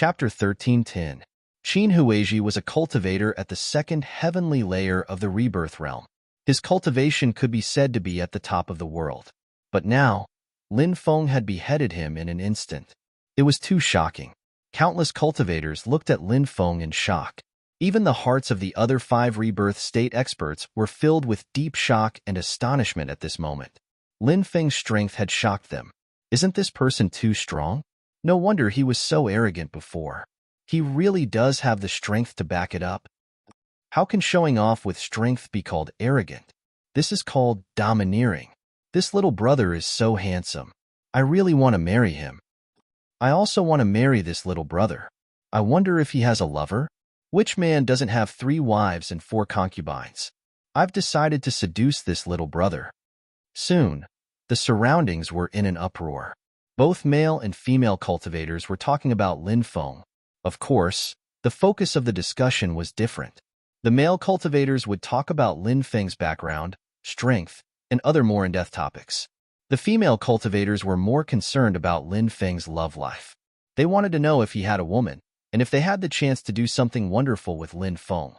Chapter 13:10. Hueji was a cultivator at the second heavenly layer of the rebirth realm. His cultivation could be said to be at the top of the world. But now, Lin Feng had beheaded him in an instant. It was too shocking. Countless cultivators looked at Lin Feng in shock. Even the hearts of the other 5 rebirth state experts were filled with deep shock and astonishment at this moment. Lin Feng's strength had shocked them. Isn't this person too strong? No wonder he was so arrogant before. He really does have the strength to back it up. How can showing off with strength be called arrogant? This is called domineering. This little brother is so handsome. I really want to marry him. I also want to marry this little brother. I wonder if he has a lover? Which man doesn't have 3 wives and 4 concubines? I've decided to seduce this little brother. Soon, the surroundings were in an uproar. Both male and female cultivators were talking about Lin Feng. Of course, the focus of the discussion was different. The male cultivators would talk about Lin Feng's background, strength, and other more in-depth topics. The female cultivators were more concerned about Lin Feng's love life. They wanted to know if he had a woman, and if they had the chance to do something wonderful with Lin Feng.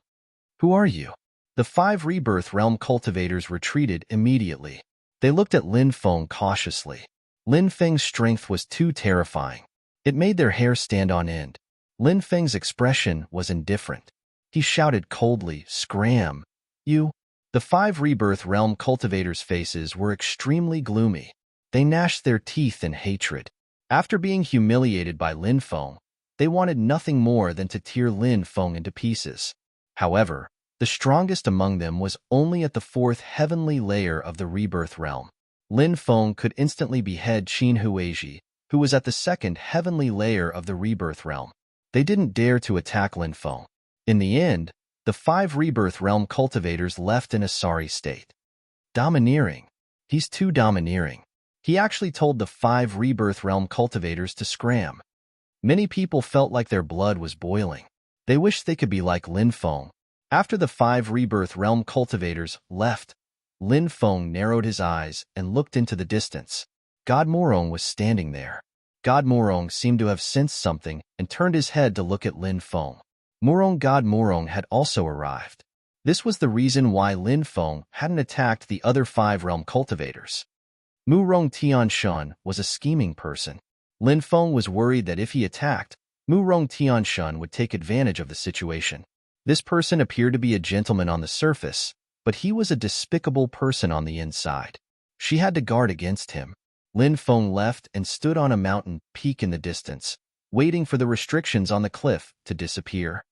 Who are you? The 5 rebirth realm cultivators retreated immediately. They looked at Lin Feng cautiously. Lin Feng's strength was too terrifying. It made their hair stand on end. Lin Feng's expression was indifferent. He shouted coldly, "Scram! You!" The 5 rebirth realm cultivators' faces were extremely gloomy. They gnashed their teeth in hatred. After being humiliated by Lin Feng, they wanted nothing more than to tear Lin Feng into pieces. However, the strongest among them was only at the 4th heavenly layer of the rebirth realm. Lin Feng could instantly behead Hueji, who was at the 2nd heavenly layer of the rebirth realm. They didn't dare to attack Lin Feng. In the end, the 5 rebirth realm cultivators left in a sorry state. Domineering. He's too domineering. He actually told the 5 rebirth realm cultivators to scram. Many people felt like their blood was boiling. They wished they could be like Lin Feng. After the 5 rebirth realm cultivators left, Lin Feng narrowed his eyes and looked into the distance. God Morong was standing there. God Morong seemed to have sensed something and turned his head to look at Lin Feng. God Morong had also arrived. This was the reason why Lin Feng hadn't attacked the other 5 realm cultivators. Murong Tianshan was a scheming person. Lin Feng was worried that if he attacked, Murong Tianshan would take advantage of the situation. This person appeared to be a gentleman on the surface, but he was a despicable person on the inside. She had to guard against him. Lin Feng left and stood on a mountain peak in the distance, waiting for the restrictions on the cliff to disappear.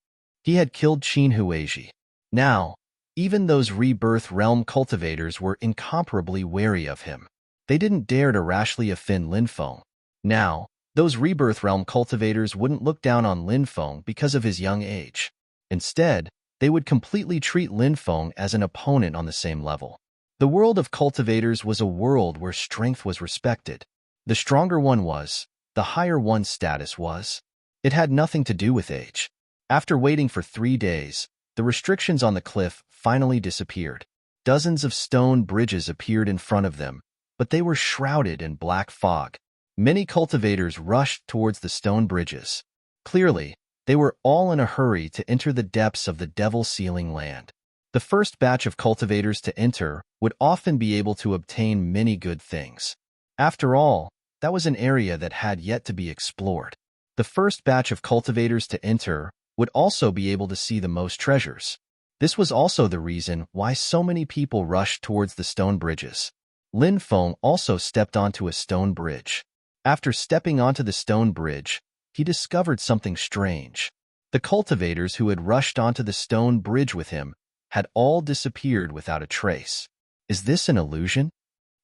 He had killed Hueji. Now, even those rebirth realm cultivators were incomparably wary of him. They didn't dare to rashly offend Lin Feng. Now, those rebirth realm cultivators wouldn't look down on Lin Feng because of his young age. Instead, they would completely treat Lin Feng as an opponent on the same level. The world of cultivators was a world where strength was respected. The stronger one was, the higher one's status was. It had nothing to do with age. After waiting for 3 days, the restrictions on the cliff finally disappeared. Dozens of stone bridges appeared in front of them, but they were shrouded in black fog. Many cultivators rushed towards the stone bridges. Clearly, they were all in a hurry to enter the depths of the Devil Sealing Land. The first batch of cultivators to enter would often be able to obtain many good things. After all, that was an area that had yet to be explored. The first batch of cultivators to enter would also be able to see the most treasures. This was also the reason why so many people rushed towards the stone bridges. Lin Feng also stepped onto a stone bridge. After stepping onto the stone bridge, he discovered something strange. The cultivators who had rushed onto the stone bridge with him had all disappeared without a trace. Is this an illusion?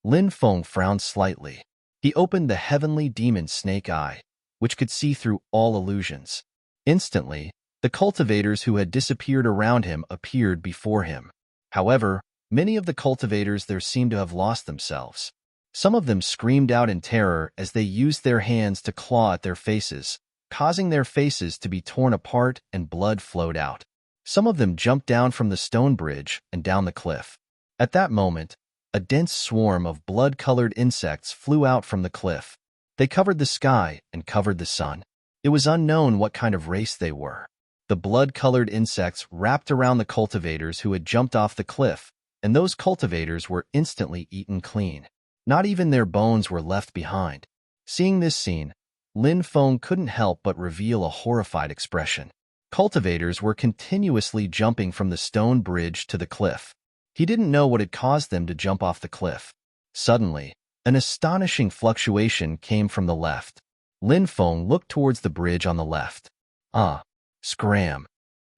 Lin Feng frowned slightly. He opened the heavenly demon snake eye, which could see through all illusions. Instantly, the cultivators who had disappeared around him appeared before him. However, many of the cultivators there seemed to have lost themselves. Some of them screamed out in terror as they used their hands to claw at their faces, causing their faces to be torn apart and blood flowed out. Some of them jumped down from the stone bridge and down the cliff. At that moment, a dense swarm of blood-colored insects flew out from the cliff. They covered the sky and covered the sun. It was unknown what kind of race they were. The blood-colored insects wrapped around the cultivators who had jumped off the cliff, and those cultivators were instantly eaten clean. Not even their bones were left behind. Seeing this scene, Lin Feng couldn't help but reveal a horrified expression. Cultivators were continuously jumping from the stone bridge to the cliff. He didn't know what had caused them to jump off the cliff. Suddenly, an astonishing fluctuation came from the left. Lin Feng looked towards the bridge on the left. Ah! Scram!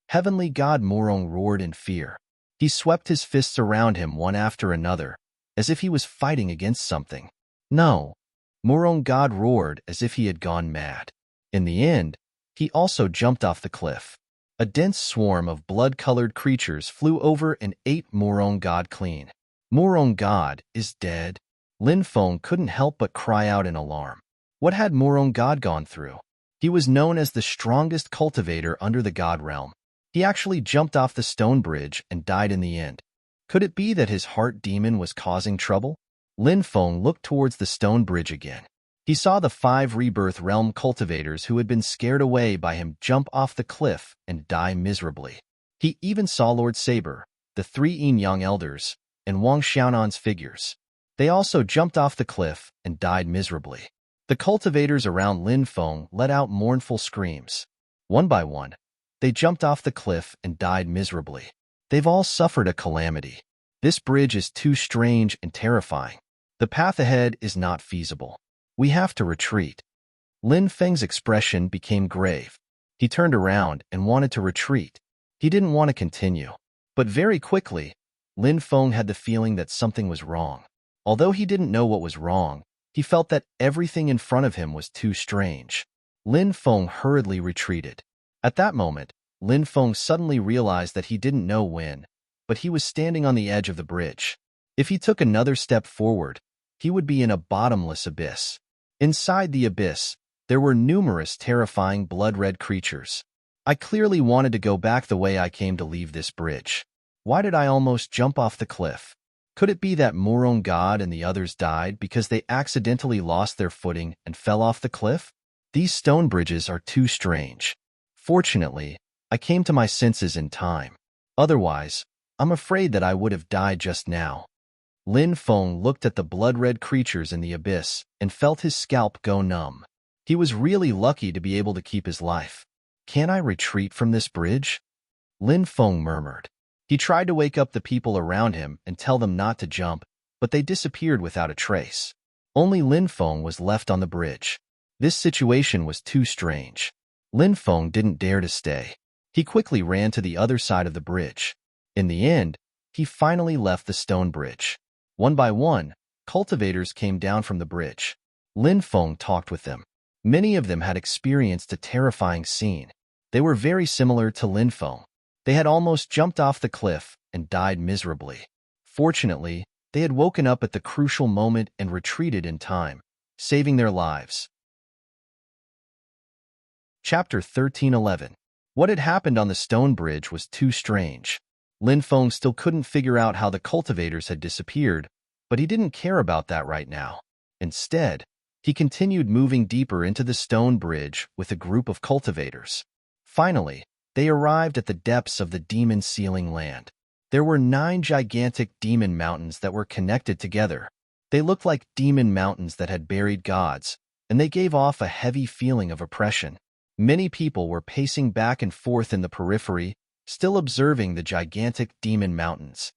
Heavenly God Morong roared in fear. He swept his fists around him one after another, as if he was fighting against something. No! Morong God roared as if he had gone mad. In the end, he also jumped off the cliff. A dense swarm of blood-colored creatures flew over and ate Morong God clean. Morong God is dead. Lin Feng couldn't help but cry out in alarm. What had Morong God gone through? He was known as the strongest cultivator under the God realm. He actually jumped off the stone bridge and died in the end. Could it be that his heart demon was causing trouble? Lin Feng looked towards the stone bridge again. He saw the 5 rebirth realm cultivators who had been scared away by him jump off the cliff and die miserably. He even saw Lord Saber, the 3 yin-yang elders, and Wang Xiaonan's figures. They also jumped off the cliff and died miserably. The cultivators around Lin Feng let out mournful screams. One by one, they jumped off the cliff and died miserably. They've all suffered a calamity. This bridge is too strange and terrifying. The path ahead is not feasible. We have to retreat. Lin Feng's expression became grave. He turned around and wanted to retreat. He didn't want to continue. But very quickly, Lin Feng had the feeling that something was wrong. Although he didn't know what was wrong, he felt that everything in front of him was too strange. Lin Feng hurriedly retreated. At that moment, Lin Feng suddenly realized that he didn't know when, but he was standing on the edge of the bridge. If he took another step forward, he would be in a bottomless abyss. Inside the abyss, there were numerous terrifying blood-red creatures. I clearly wanted to go back the way I came to leave this bridge. Why did I almost jump off the cliff? Could it be that Morong God and the others died because they accidentally lost their footing and fell off the cliff? These stone bridges are too strange. Fortunately, I came to my senses in time. Otherwise, I'm afraid that I would have died just now. Lin Feng looked at the blood-red creatures in the abyss and felt his scalp go numb. He was really lucky to be able to keep his life. Can I retreat from this bridge? Lin Feng murmured. He tried to wake up the people around him and tell them not to jump, but they disappeared without a trace. Only Lin Feng was left on the bridge. This situation was too strange. Lin Feng didn't dare to stay. He quickly ran to the other side of the bridge. In the end, he finally left the stone bridge. One by one, cultivators came down from the bridge. Lin Feng talked with them. Many of them had experienced a terrifying scene. They were very similar to Lin Feng. They had almost jumped off the cliff and died miserably. Fortunately, they had woken up at the crucial moment and retreated in time, saving their lives. Chapter 13:11. What had happened on the stone bridge was too strange. Lin Feng still couldn't figure out how the cultivators had disappeared, but he didn't care about that right now. Instead, he continued moving deeper into the stone bridge with a group of cultivators. Finally, they arrived at the depths of the demon sealing land. There were 9 gigantic demon mountains that were connected together. They looked like demon mountains that had buried gods, and they gave off a heavy feeling of oppression. Many people were pacing back and forth in the periphery, still observing the gigantic demon mountains.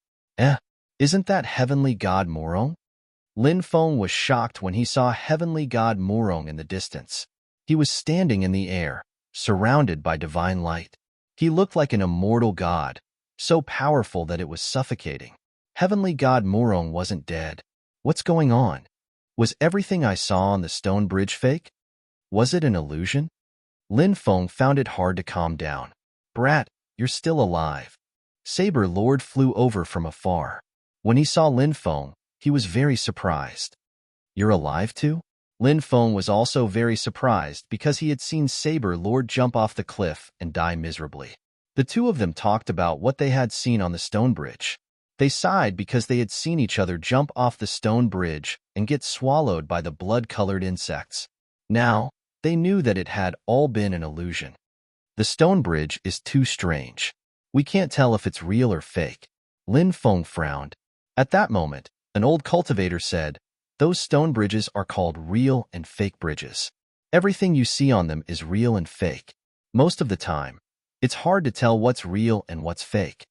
Isn't that Heavenly God Morong? Lin Feng was shocked when he saw Heavenly God Morong in the distance. He was standing in the air, surrounded by divine light. He looked like an immortal god, so powerful that it was suffocating. Heavenly God Morong wasn't dead. What's going on? Was everything I saw on the stone bridge fake? Was it an illusion? Lin Feng found it hard to calm down. Brat, you're still alive. Saber Lord flew over from afar. When he saw Lin Feng, he was very surprised. You're alive too? Lin Feng was also very surprised because he had seen Saber Lord jump off the cliff and die miserably. The two of them talked about what they had seen on the stone bridge. They sighed because they had seen each other jump off the stone bridge and get swallowed by the blood-colored insects. Now, They knew that it had all been an illusion. The stone bridge is too strange. We can't tell if it's real or fake. Lin Feng frowned. At that moment, an old cultivator said, "Those stone bridges are called real and fake bridges. Everything you see on them is real and fake. Most of the time, it's hard to tell what's real and what's fake."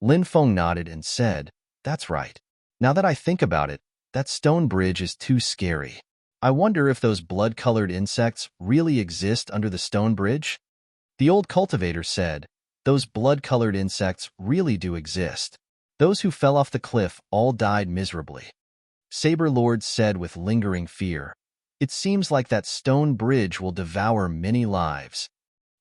Lin Feng nodded and said, "That's right. Now that I think about it, that stone bridge is too scary. I wonder if those blood-colored insects really exist under the stone bridge?" The old cultivator said, "Those blood-colored insects really do exist. Those who fell off the cliff all died miserably." Saber Lord said with lingering fear, "It seems like that stone bridge will devour many lives."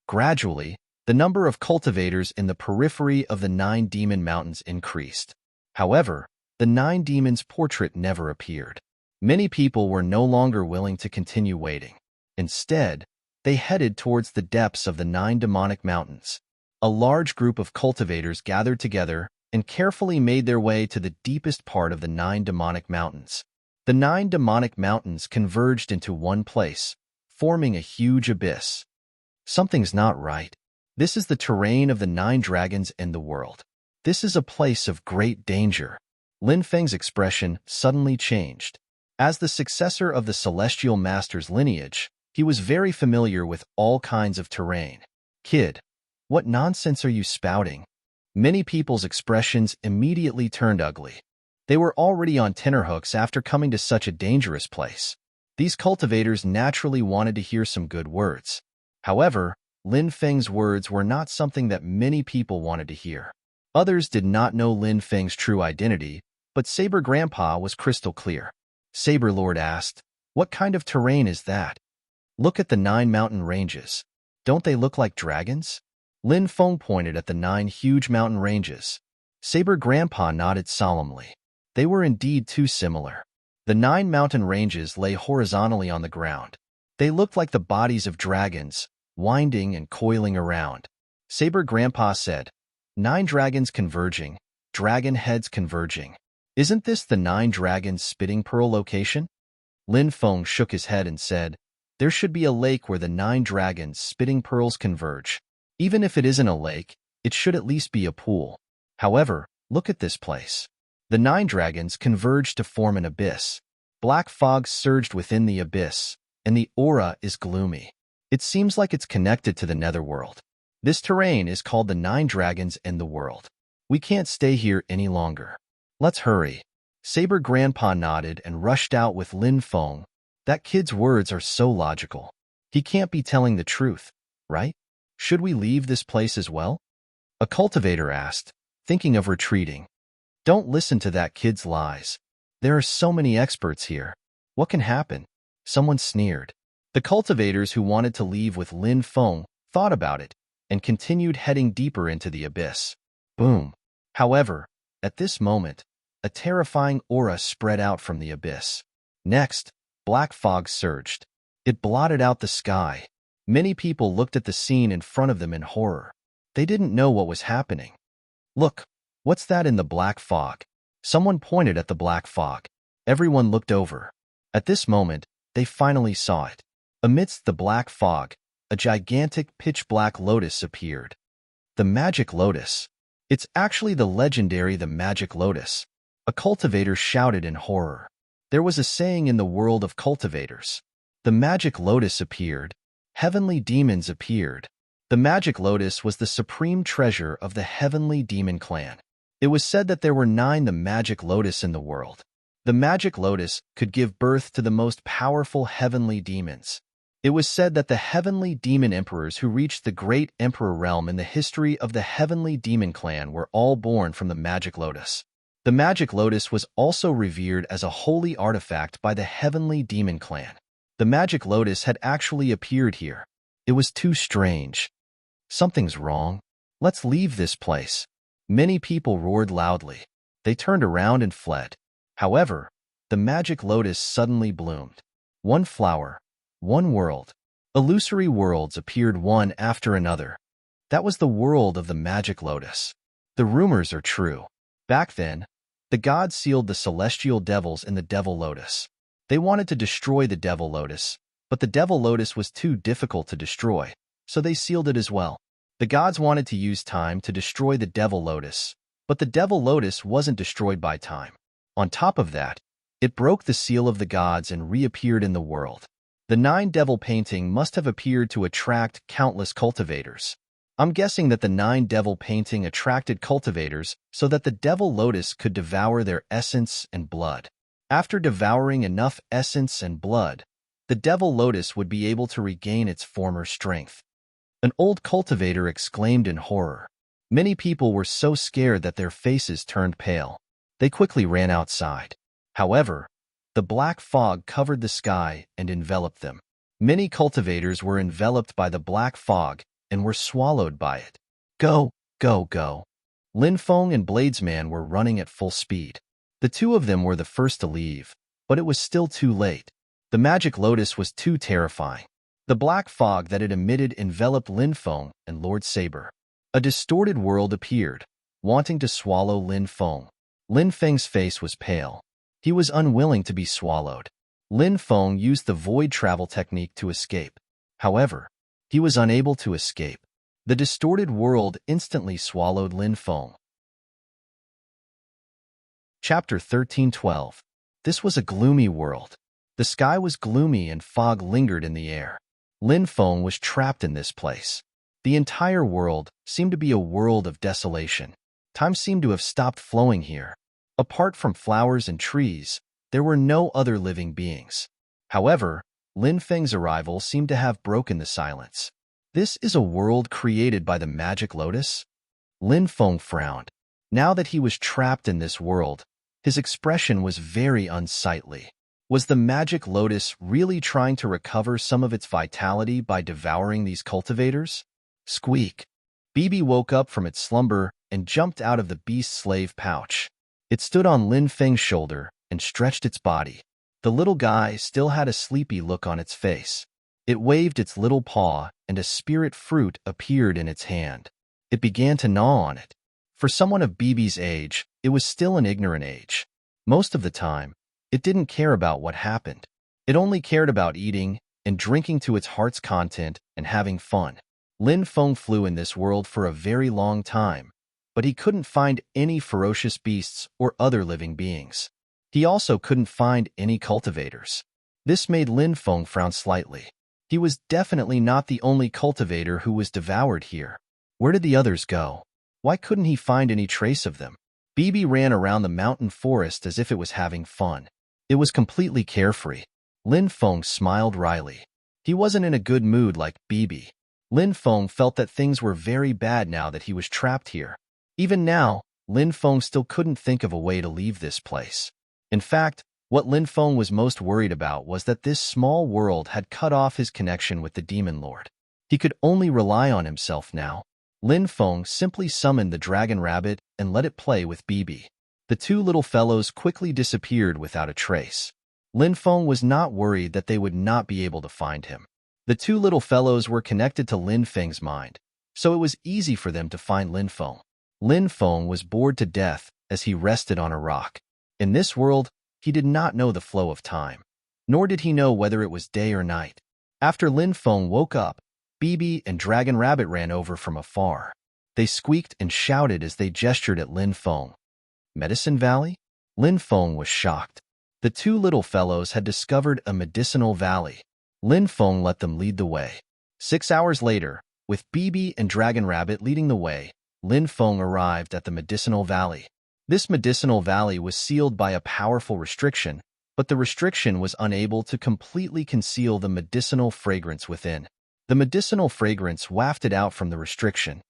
Gradually, the number of cultivators in the periphery of the 9 demon mountains increased. However, the 9 demons' portrait never appeared. Many people were no longer willing to continue waiting. Instead, they headed towards the depths of the 9 demonic mountains. A large group of cultivators gathered together and carefully made their way to the deepest part of the 9 demonic mountains. The 9 demonic mountains converged into one place, forming a huge abyss. Something's not right. This is the terrain of the 9 dragons and the world. This is a place of great danger. Lin Feng's expression suddenly changed. As the successor of the Celestial Master's lineage, he was very familiar with all kinds of terrain. "Kid, what nonsense are you spouting?" Many people's expressions immediately turned ugly. They were already on tenterhooks after coming to such a dangerous place. These cultivators naturally wanted to hear some good words. However, Lin Feng's words were not something that many people wanted to hear. Others did not know Lin Feng's true identity, but Saber Grandpa was crystal clear. Saber Lord asked, "What kind of terrain is that?" "Look at the 9 mountain ranges. Don't they look like dragons?" Lin Feng pointed at the 9 huge mountain ranges. Saber Grandpa nodded solemnly. They were indeed too similar. The 9 mountain ranges lay horizontally on the ground. They looked like the bodies of dragons, winding and coiling around. Saber Grandpa said, 9 dragons converging, dragon heads converging. Isn't this the 9 dragons spitting pearl location?" Lin Feng shook his head and said, "There should be a lake where the 9 dragons spitting pearls converge. Even if it isn't a lake, it should at least be a pool. However, look at this place." The 9 dragons converged to form an abyss. Black fog surged within the abyss, and the aura is gloomy. It seems like it's connected to the netherworld. This terrain is called the 9 dragons and the world. We can't stay here any longer. Let's hurry. Saber Grandpa nodded and rushed out with Lin Feng. That kid's words are so logical. He can't be telling the truth, right? Should we leave this place as well? A cultivator asked, thinking of retreating. Don't listen to that kid's lies. There are so many experts here. What can happen? Someone sneered. The cultivators who wanted to leave with Lin Feng thought about it and continued heading deeper into the abyss. Boom. However, at this moment, a terrifying aura spread out from the abyss. Next, black fog surged. It blotted out the sky. Many people looked at the scene in front of them in horror. They didn't know what was happening. Look, what's that in the black fog? Someone pointed at the black fog. Everyone looked over. At this moment, they finally saw it. Amidst the black fog, a gigantic pitch-black lotus appeared. The magic lotus. It's actually the legendary magic lotus. A cultivator shouted in horror. There was a saying in the world of cultivators. The magic lotus appeared. Heavenly demons appeared. The magic lotus was the supreme treasure of the heavenly demon clan. It was said that there were 9 the magic lotus in the world. The magic lotus could give birth to the most powerful heavenly demons. It was said that the heavenly demon emperors who reached the great emperor realm in the history of the heavenly demon clan were all born from the magic lotus. The magic lotus was also revered as a holy artifact by the heavenly demon clan. The magic lotus had actually appeared here. It was too strange. Something's wrong. Let's leave this place. Many people roared loudly. They turned around and fled. However, the magic lotus suddenly bloomed. One flower, one world. Illusory worlds appeared one after another. That was the world of the magic lotus. The rumors are true. Back then, the gods sealed the celestial devils in the devil lotus. They wanted to destroy the devil lotus, But the devil lotus was too difficult to destroy, so they sealed it as well. The gods wanted to use time to destroy the devil lotus, but the devil lotus wasn't destroyed by time. On top of that, it broke the seal of the gods and reappeared in the world. The 9 devil painting must have appeared to attract countless cultivators. I'm guessing that the 9 devil painting attracted cultivators so that the devil lotus could devour their essence and blood. After devouring enough essence and blood, the devil lotus would be able to regain its former strength. An old cultivator exclaimed in horror. Many people were so scared that their faces turned pale. They quickly ran outside. However, the black fog covered the sky and enveloped them. Many cultivators were enveloped by the black fog and were swallowed by it. Go, go, go. Lin Feng and Bladesman were running at full speed. The 2 of them were the first to leave, but it was still too late. The magic lotus was too terrifying. The black fog that it emitted enveloped Lin Feng and Lord Saber. A distorted world appeared, wanting to swallow Lin Feng. Lin Feng's face was pale. He was unwilling to be swallowed. Lin Feng used the void travel technique to escape. However, he was unable to escape. The distorted world instantly swallowed Lin Feng. Chapter 13:12. This was a gloomy world. The sky was gloomy and fog lingered in the air. Lin Feng was trapped in this place. The entire world seemed to be a world of desolation. Time seemed to have stopped flowing here. Apart from flowers and trees, there were no other living beings. However, Lin Feng's arrival seemed to have broken the silence. This is a world created by the magic lotus? Lin Feng frowned. Now that he was trapped in this world, his expression was very unsightly. Was the magic lotus really trying to recover some of its vitality by devouring these cultivators? Squeak. Bibi woke up from its slumber and jumped out of the beast's slave pouch. It stood on Lin Feng's shoulder and stretched its body. The little guy still had a sleepy look on its face. It waved its little paw, and a spirit fruit appeared in its hand. It began to gnaw on it. For someone of Bibi's age, it was still an ignorant age. Most of the time, it didn't care about what happened. It only cared about eating and drinking to its heart's content and having fun. Lin Feng flew in this world for a very long time, but he couldn't find any ferocious beasts or other living beings. He also couldn't find any cultivators. This made Lin Feng frown slightly. He was definitely not the only cultivator who was devoured here. Where did the others go? Why couldn't he find any trace of them? Bibi ran around the mountain forest as if it was having fun. It was completely carefree. Lin Feng smiled wryly. He wasn't in a good mood like Bibi. Lin Feng felt that things were very bad now that he was trapped here. Even now, Lin Feng still couldn't think of a way to leave this place. In fact, what Lin Feng was most worried about was that this small world had cut off his connection with the Demon Lord. He could only rely on himself now. Lin Feng simply summoned the dragon rabbit and let it play with Bibi. The 2 little fellows quickly disappeared without a trace. Lin Feng was not worried that they would not be able to find him. The 2 little fellows were connected to Lin Feng's mind, so it was easy for them to find Lin Feng. Lin Feng was bored to death as he rested on a rock. In this world, he did not know the flow of time, nor did he know whether it was day or night. After Lin Feng woke up, Bibi and Dragon Rabbit ran over from afar. They squeaked and shouted as they gestured at Lin Feng. Medicine Valley? Lin Feng was shocked. The 2 little fellows had discovered a medicinal valley. Lin Feng let them lead the way. 6 hours later, with Bibi and Dragon Rabbit leading the way, Lin Feng arrived at the medicinal valley. This medicinal valley was sealed by a powerful restriction, but the restriction was unable to completely conceal the medicinal fragrance within. The medicinal fragrance wafted out from the restriction.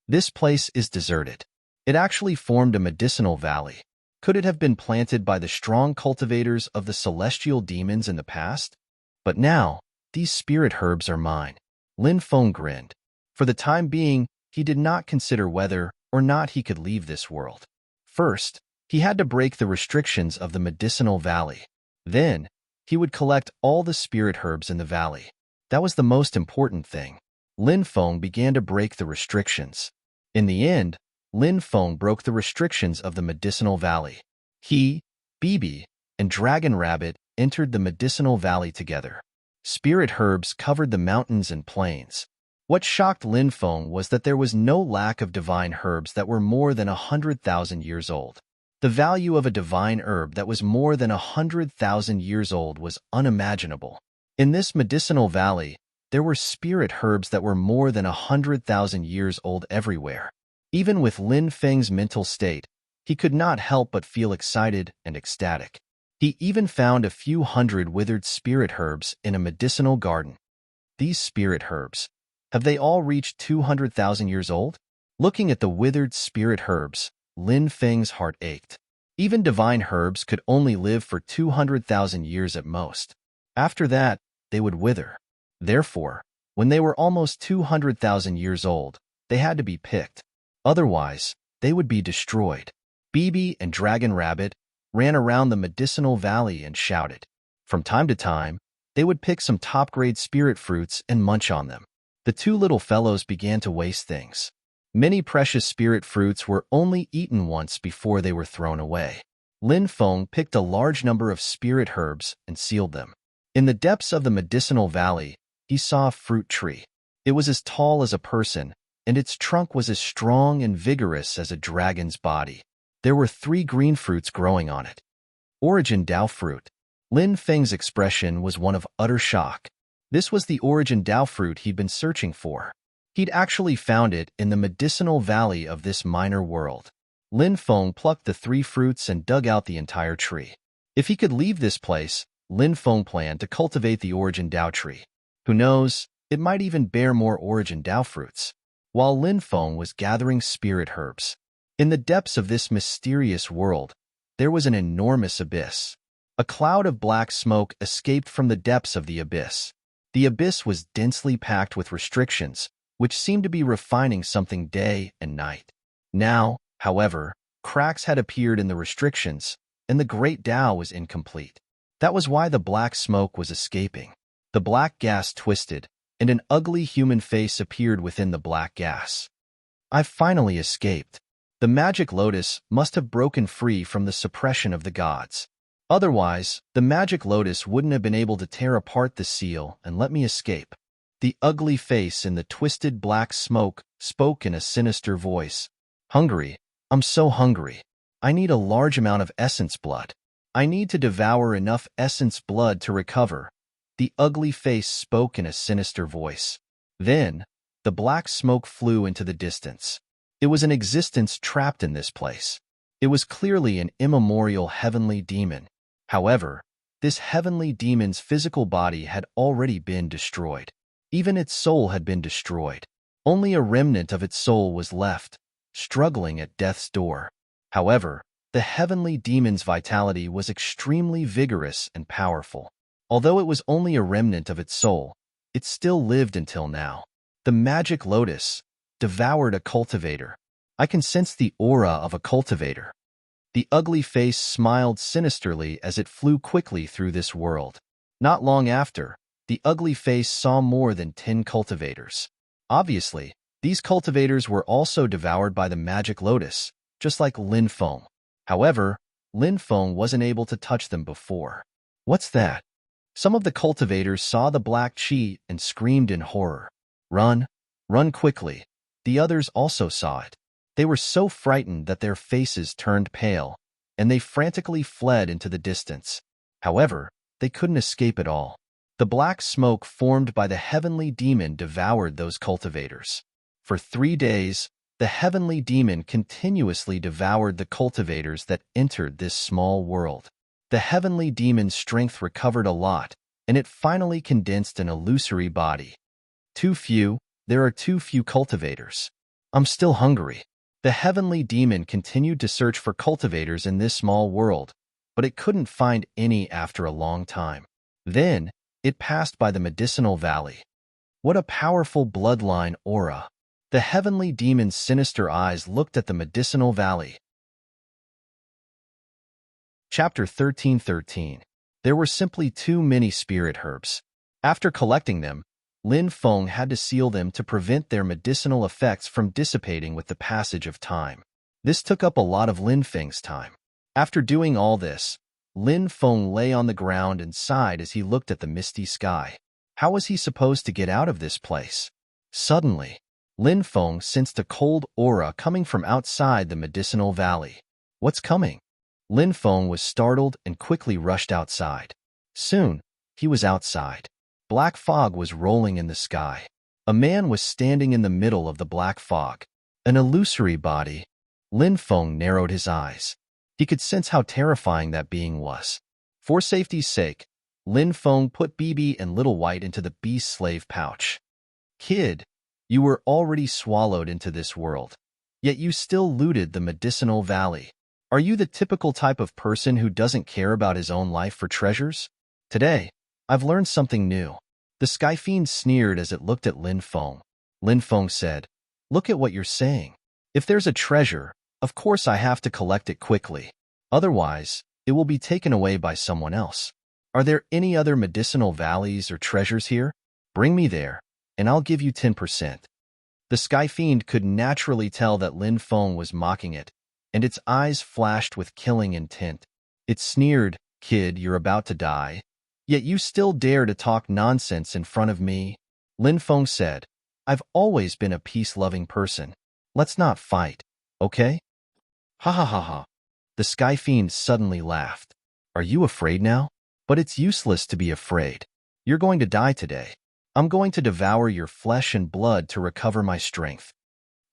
This place is deserted. It actually formed a medicinal valley. Could it have been planted by the strong cultivators of the celestial demons in the past? But now, these spirit herbs are mine. Lin Feng grinned. For the time being, he did not consider whether or not he could leave this world. First, he had to break the restrictions of the medicinal valley. Then, he would collect all the spirit herbs in the valley. That was the most important thing. Lin Feng began to break the restrictions. In the end, Lin Feng broke the restrictions of the medicinal valley. He, Bibi, and Dragon Rabbit entered the medicinal valley together. Spirit herbs covered the mountains and plains. What shocked Lin Feng was that there was no lack of divine herbs that were more than 100,000 years old. The value of a divine herb that was more than 100,000 years old was unimaginable. In this medicinal valley, there were spirit herbs that were more than 100,000 years old everywhere. Even with Lin Feng's mental state, he could not help but feel excited and ecstatic. He even found a few hundred withered spirit herbs in a medicinal garden. These spirit herbs, have they all reached 200,000 years old? Looking at the withered spirit herbs, Lin Feng's heart ached. Even divine herbs could only live for 200,000 years at most. After that, they would wither. Therefore, when they were almost 200,000 years old, they had to be picked. Otherwise, they would be destroyed. Bibi and Dragon Rabbit ran around the medicinal valley and shouted. From time to time, they would pick some top-grade spirit fruits and munch on them. The two little fellows began to waste things. Many precious spirit fruits were only eaten once before they were thrown away. Lin Feng picked a large number of spirit herbs and sealed them. In the depths of the medicinal valley, he saw a fruit tree. It was as tall as a person, and its trunk was as strong and vigorous as a dragon's body. There were 3 green fruits growing on it. Origin Dao fruit. Lin Feng's expression was one of utter shock. This was the origin Dao fruit he'd been searching for. He'd actually found it in the medicinal valley of this minor world. Lin Feng plucked the 3 fruits and dug out the entire tree. If he could leave this place, Lin Feng planned to cultivate the origin Dao tree. Who knows, it might even bear more origin Dao fruits. While Lin Feng was gathering spirit herbs, in the depths of this mysterious world, there was an enormous abyss. A cloud of black smoke escaped from the depths of the abyss. The abyss was densely packed with restrictions, which seemed to be refining something day and night. Now, however, cracks had appeared in the restrictions, and the great Tao was incomplete. That was why the black smoke was escaping. The black gas twisted, and an ugly human face appeared within the black gas. I've finally escaped. The magic lotus must have broken free from the suppression of the gods. Otherwise, the magic lotus wouldn't have been able to tear apart the seal and let me escape. The ugly face in the twisted black smoke spoke in a sinister voice. Hungry. I'm so hungry. I need a large amount of essence blood. I need to devour enough essence blood to recover. The ugly face spoke in a sinister voice. Then, the black smoke flew into the distance. It was an existence trapped in this place. It was clearly an immemorial heavenly demon. However, this heavenly demon's physical body had already been destroyed. Even its soul had been destroyed. Only a remnant of its soul was left, struggling at death's door. However, the heavenly demon's vitality was extremely vigorous and powerful. Although it was only a remnant of its soul, it still lived until now. The magic lotus devoured a cultivator. I can sense the aura of a cultivator. The ugly face smiled sinisterly as it flew quickly through this world. Not long after, the ugly face saw more than 10 cultivators. Obviously, these cultivators were also devoured by the magic lotus, just like Lin Feng. However, Lin Feng wasn't able to touch them before. What's that? Some of the cultivators saw the black chi and screamed in horror. Run! Run quickly! The others also saw it. They were so frightened that their faces turned pale, and they frantically fled into the distance. However, they couldn't escape at all. The black smoke formed by the heavenly demon devoured those cultivators. For 3 days, the heavenly demon continuously devoured the cultivators that entered this small world. The heavenly demon's strength recovered a lot, and it finally condensed an illusory body. There are too few cultivators. I'm still hungry. The heavenly demon continued to search for cultivators in this small world, but it couldn't find any after a long time. Then, it passed by the medicinal valley. What a powerful bloodline aura! The heavenly demon's sinister eyes looked at the medicinal valley. Chapter 13:13. There were simply too many spirit herbs. After collecting them, Lin Feng had to seal them to prevent their medicinal effects from dissipating with the passage of time. This took up a lot of Lin Feng's time. After doing all this, Lin Feng lay on the ground and sighed as he looked at the misty sky. How was he supposed to get out of this place? Suddenly, Lin Feng sensed a cold aura coming from outside the medicinal valley. What's coming? Lin Feng was startled and quickly rushed outside. Soon, he was outside. Black fog was rolling in the sky. A man was standing in the middle of the black fog. An illusory body. Lin Feng narrowed his eyes. He could sense how terrifying that being was. For safety's sake, Lin Feng put BB and Little White into the beast slave pouch. Kid, you were already swallowed into this world, yet you still looted the medicinal valley. Are you the typical type of person who doesn't care about his own life for treasures? Today, I've learned something new. The Sky Fiend sneered as it looked at Lin Feng. Lin Feng said, "Look at what you're saying. If there's a treasure, of course I have to collect it quickly. Otherwise, it will be taken away by someone else. Are there any other medicinal valleys or treasures here? Bring me there, and I'll give you 10%. The Sky Fiend could naturally tell that Lin Feng was mocking it, and its eyes flashed with killing intent. It sneered, "Kid, you're about to die. Yet you still dare to talk nonsense in front of me?" Lin Feng said, "I've always been a peace-loving person. Let's not fight, okay?" Ha ha ha ha. The Sky Fiend suddenly laughed. "Are you afraid now? But it's useless to be afraid. You're going to die today. I'm going to devour your flesh and blood to recover my strength."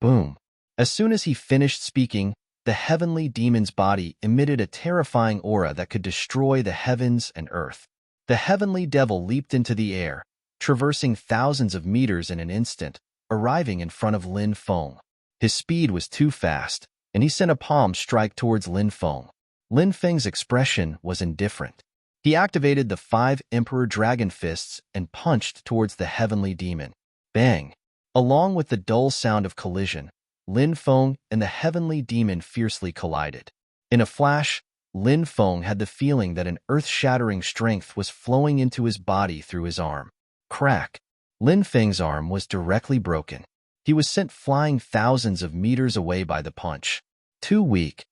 Boom. As soon as he finished speaking, the heavenly demon's body emitted a terrifying aura that could destroy the heavens and earth. The heavenly devil leaped into the air, traversing thousands of meters in an instant, arriving in front of Lin Feng. His speed was too fast, and he sent a palm strike towards Lin Feng. Lin Feng's expression was indifferent. He activated the 5 Emperor Dragon Fists and punched towards the heavenly demon. Bang! Along with the dull sound of collision, Lin Feng and the heavenly demon fiercely collided. In a flash, Lin Feng had the feeling that an earth-shattering strength was flowing into his body through his arm. Crack! Lin Feng's arm was directly broken. He was sent flying thousands of meters away by the punch. Too weak.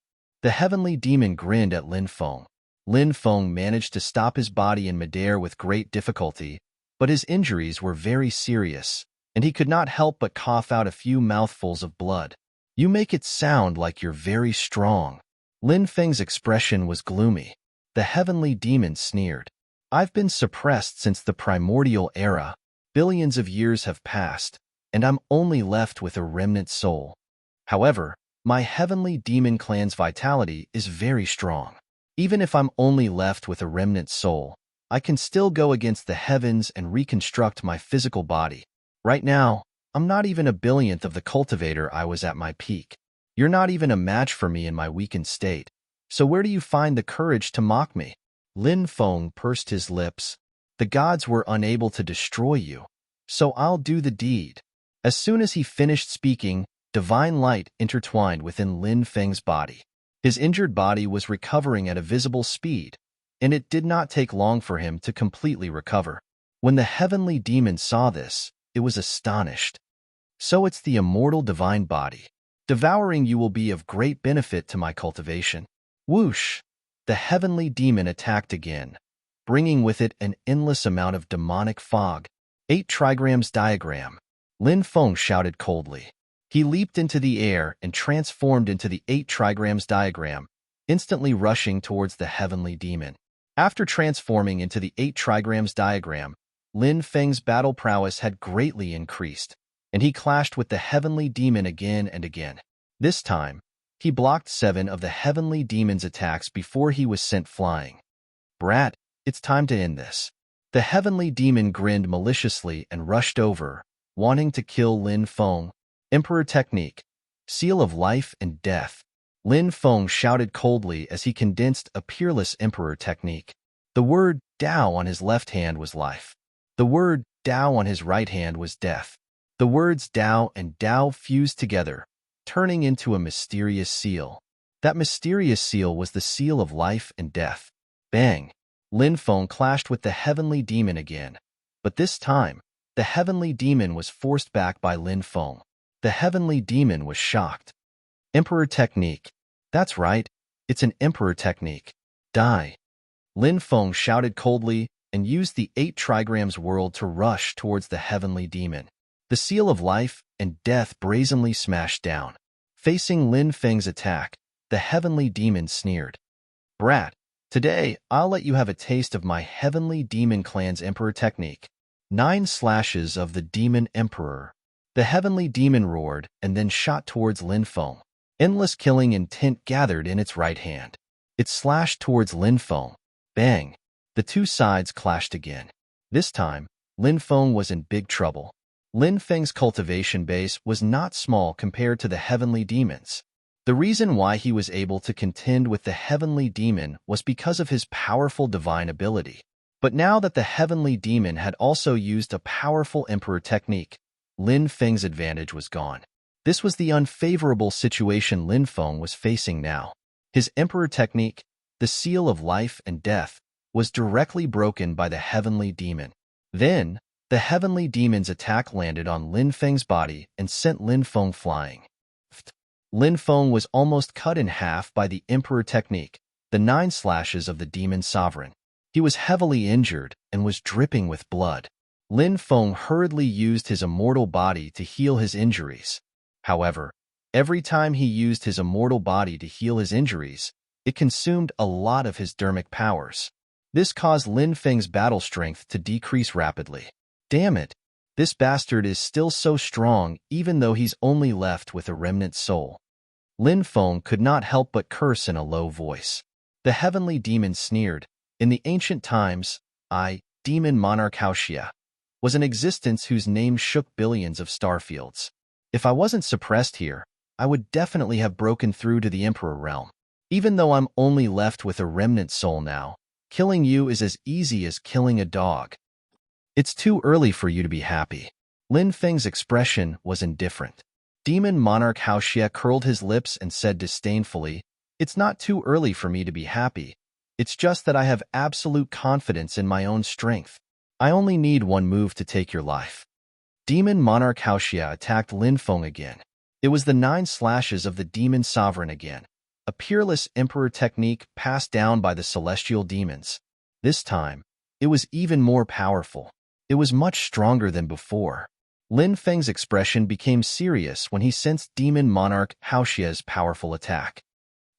The heavenly demon grinned at Lin Feng. Lin Feng managed to stop his body in midair with great difficulty, but his injuries were very serious, and he could not help but cough out a few mouthfuls of blood. "You make it sound like you're very strong." Lin Feng's expression was gloomy. The heavenly demon sneered. "I've been suppressed since the primordial era. Billions of years have passed, and I'm only left with a remnant soul. However, my heavenly demon clan's vitality is very strong. Even if I'm only left with a remnant soul, I can still go against the heavens and reconstruct my physical body. Right now, I'm not even a billionth of the cultivator I was at my peak. You're not even a match for me in my weakened state. So where do you find the courage to mock me?" Lin Feng pursed his lips. "The gods were unable to destroy you, so I'll do the deed." As soon as he finished speaking, divine light intertwined within Lin Feng's body. His injured body was recovering at a visible speed, and it did not take long for him to completely recover. When the heavenly demon saw this, it was astonished. "So it's the immortal divine body. Devouring you will be of great benefit to my cultivation." Whoosh! The heavenly demon attacked again, bringing with it an endless amount of demonic fog. 8 trigrams diagram. Lin Feng shouted coldly. He leaped into the air and transformed into the 8 trigrams diagram, instantly rushing towards the heavenly demon. After transforming into the 8 trigrams diagram, Lin Feng's battle prowess had greatly increased, and he clashed with the heavenly demon again and again. This time, he blocked 7 of the heavenly demon's attacks before he was sent flying. "Brat, it's time to end this." The heavenly demon grinned maliciously and rushed over, wanting to kill Lin Feng. Emperor Technique. Seal of Life and Death. Lin Feng shouted coldly as he condensed a peerless Emperor Technique. The word Dao on his left hand was life. The word Dao on his right hand was death. The words Dao and Dao fused together, turning into a mysterious seal. That mysterious seal was the seal of life and death. Bang! Lin Feng clashed with the heavenly demon again, but this time, the heavenly demon was forced back by Lin Feng. The heavenly demon was shocked. Emperor Technique. That's right, it's an Emperor Technique. Die. Lin Feng shouted coldly and used the 8 trigrams world to rush towards the heavenly demon. The seal of life and death brazenly smashed down. Facing Lin Feng's attack, the heavenly demon sneered. "Brat, today I'll let you have a taste of my heavenly demon clan's emperor technique." 9 slashes of the demon emperor. The heavenly demon roared and then shot towards Lin Feng. Endless killing intent gathered in its right hand. It slashed towards Lin Feng. Bang! The two sides clashed again. This time, Lin Feng was in big trouble. Lin Feng's cultivation base was not small compared to the heavenly demons. The reason why he was able to contend with the heavenly demon was because of his powerful divine ability. But now that the heavenly demon had also used a powerful emperor technique, Lin Feng's advantage was gone. This was the unfavorable situation Lin Feng was facing now. His emperor technique, the seal of life and death, was directly broken by the heavenly demon. Then, the heavenly demon's attack landed on Lin Feng's body and sent Lin Feng flying. Lin Feng was almost cut in half by the emperor technique, the 9 slashes of the demon sovereign. He was heavily injured and was dripping with blood. Lin Feng hurriedly used his immortal body to heal his injuries. However, every time he used his immortal body to heal his injuries, it consumed a lot of his dermic powers. This caused Lin Feng's battle strength to decrease rapidly. Damn it! This bastard is still so strong even though he's only left with a remnant soul. Lin Feng could not help but curse in a low voice. The heavenly demon sneered. In the ancient times, demon monarch Haoxia, was an existence whose name shook billions of starfields. If I wasn't suppressed here, I would definitely have broken through to the Emperor realm. Even though I'm only left with a remnant soul now, killing you is as easy as killing a dog. It's too early for you to be happy. Lin Feng's expression was indifferent. Demon monarch Haoxia curled his lips and said disdainfully, "It's not too early for me to be happy. It's just that I have absolute confidence in my own strength. I only need one move to take your life." Demon monarch Haoxia attacked Lin Feng again. It was the 9 slashes of the demon sovereign again, a peerless emperor technique passed down by the celestial demons. This time, it was even more powerful. It was much stronger than before. Lin Feng's expression became serious when he sensed demon monarch Haoxia's powerful attack.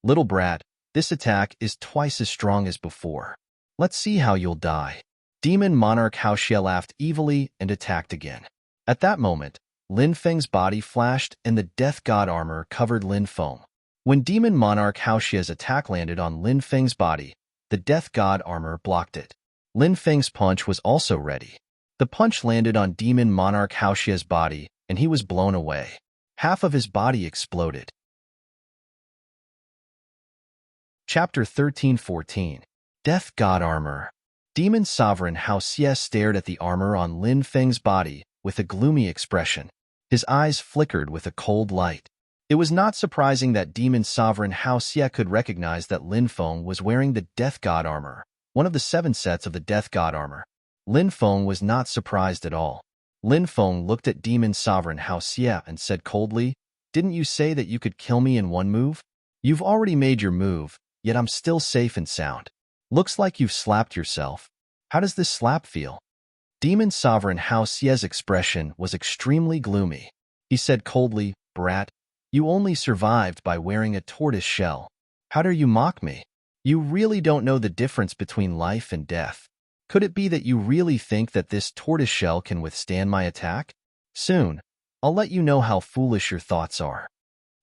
"Little brat, this attack is twice as strong as before. Let's see how you'll die." Demon monarch Haoxia laughed evilly and attacked again. At that moment, Lin Feng's body flashed and the death god armor covered Lin Feng. When demon monarch Haoxia's attack landed on Lin Feng's body, the death god armor blocked it. Lin Feng's punch was also ready. The punch landed on demon monarch Haoxia's body, and he was blown away. Half of his body exploded. Chapter 13-14. Death God Armor. Demon Sovereign Haoxia stared at the armor on Lin Feng's body with a gloomy expression. His eyes flickered with a cold light. It was not surprising that Demon Sovereign Haoxia could recognize that Lin Feng was wearing the Death God armor, one of the 7 sets of the Death God armor. Lin Feng was not surprised at all. Lin Feng looked at Demon Sovereign Haoxia and said coldly, "Didn't you say that you could kill me in one move? You've already made your move, yet I'm still safe and sound. Looks like you've slapped yourself. How does this slap feel?" Demon Sovereign Haoxia's expression was extremely gloomy. He said coldly, "Brat, you only survived by wearing a tortoise shell. How dare you mock me? You really don't know the difference between life and death. Could it be that you really think that this tortoise shell can withstand my attack? Soon, I'll let you know how foolish your thoughts are."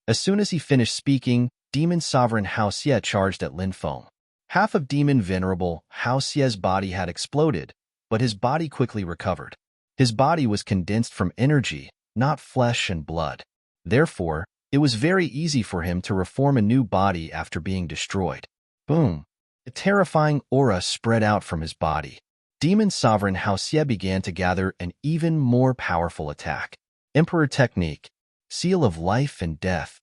As soon as he finished speaking, Demon Sovereign Haoxia charged at Lin Feng. Half of Demon Venerable Haoxia's body had exploded, but his body quickly recovered. His body was condensed from energy, not flesh and blood. Therefore, it was very easy for him to reform a new body after being destroyed. Boom! A terrifying aura spread out from his body. Demon Sovereign Haoxia began to gather an even more powerful attack. Emperor Technique, Seal of Life and Death.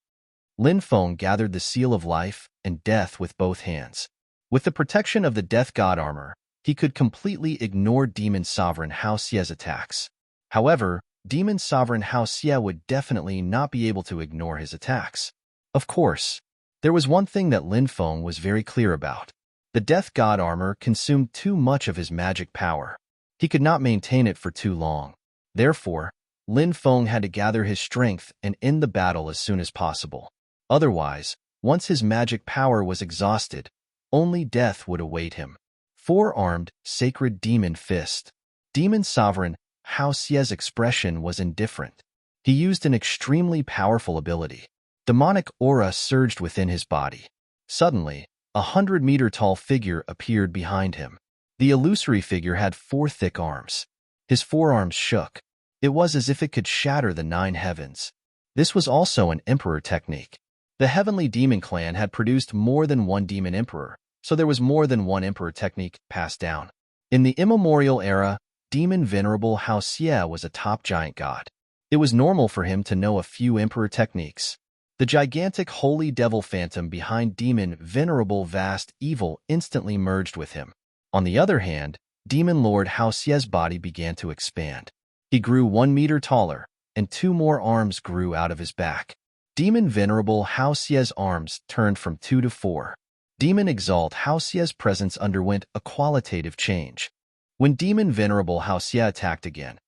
Lin Feng gathered the Seal of Life and Death with both hands. With the protection of the Death God armor, he could completely ignore Demon Sovereign Haoxia's attacks. However, Demon Sovereign Haoxia would definitely not be able to ignore his attacks. Of course, there was one thing that Lin Feng was very clear about. The Death God armor consumed too much of his magic power. He could not maintain it for too long. Therefore, Lin Feng had to gather his strength and end the battle as soon as possible. Otherwise, once his magic power was exhausted, only death would await him. Four-armed, sacred demon fist. Demon Sovereign Hao Xie's expression was indifferent. He used an extremely powerful ability. Demonic aura surged within his body. Suddenly, 100-meter-tall figure appeared behind him. The illusory figure had 4 thick arms. His forearms shook. It was as if it could shatter the 9 heavens. This was also an emperor technique. The heavenly demon clan had produced more than one demon emperor, so there was more than one emperor technique passed down. In the immemorial era, Demon Venerable Hao Xie was a top giant god. It was normal for him to know a few emperor techniques. The gigantic holy devil phantom behind Demon Venerable Vast Evil instantly merged with him. On the other hand, Demon Lord Hao Xie's body began to expand. He grew 1 meter taller, and 2 more arms grew out of his back. Demon Venerable Hao Xie's arms turned from 2 to 4. Demon Exalt Hao Xie's presence underwent a qualitative change. When Demon Venerable Hao Xie attacked again,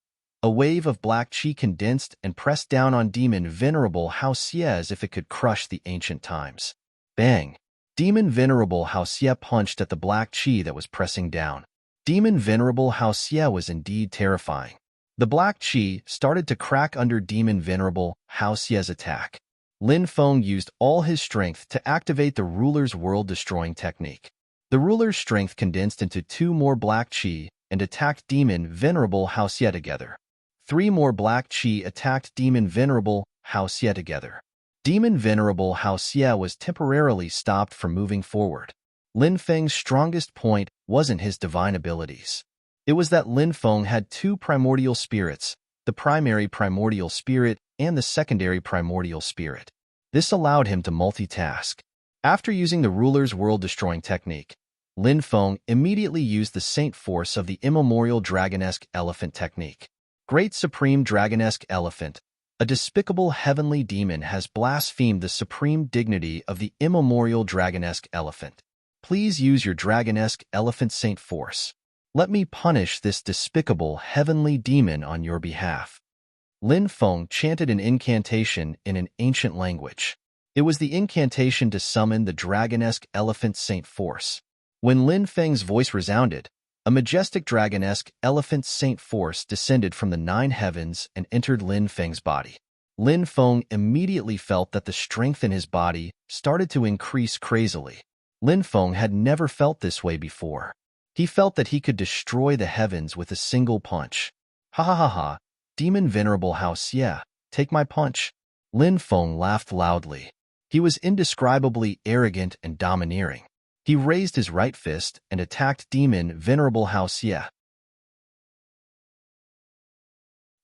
a wave of black qi condensed and pressed down on Demon Venerable Hao Xie as if it could crush the ancient times. Bang! Demon Venerable Hao Xie punched at the black qi that was pressing down. Demon Venerable Hao Xie was indeed terrifying. The black qi started to crack under Demon Venerable Hao Xie's attack. Lin Feng used all his strength to activate the ruler's world-destroying technique. The ruler's strength condensed into 2 more black qi and attacked Demon Venerable Hao Xie together. 3 more black qi attacked Demon Venerable Hao Xie together. Demon Venerable Hao Xie was temporarily stopped from moving forward. Lin Feng's strongest point wasn't his divine abilities. It was that Lin Feng had 2 primordial spirits, the primary primordial spirit and the secondary primordial spirit. This allowed him to multitask. After using the ruler's world-destroying technique, Lin Feng immediately used the Saint Force of the immemorial dragonesque elephant technique. Great Supreme Dragonesque Elephant, a despicable heavenly demon has blasphemed the supreme dignity of the immemorial dragonesque elephant. Please use your dragonesque elephant Saint Force. Let me punish this despicable heavenly demon on your behalf. Lin Feng chanted an incantation in an ancient language. It was the incantation to summon the dragonesque elephant Saint Force. When Lin Feng's voice resounded, a majestic dragonesque elephant Saint Force descended from the 9 heavens and entered Lin Feng's body. Lin Feng immediately felt that the strength in his body started to increase crazily. Lin Feng had never felt this way before. He felt that he could destroy the heavens with a single punch. Ha ha ha ha, Demon Venerable Hao Xie, take my punch. Lin Feng laughed loudly. He was indescribably arrogant and domineering. He raised his right fist and attacked Demon Venerable Hao Xie.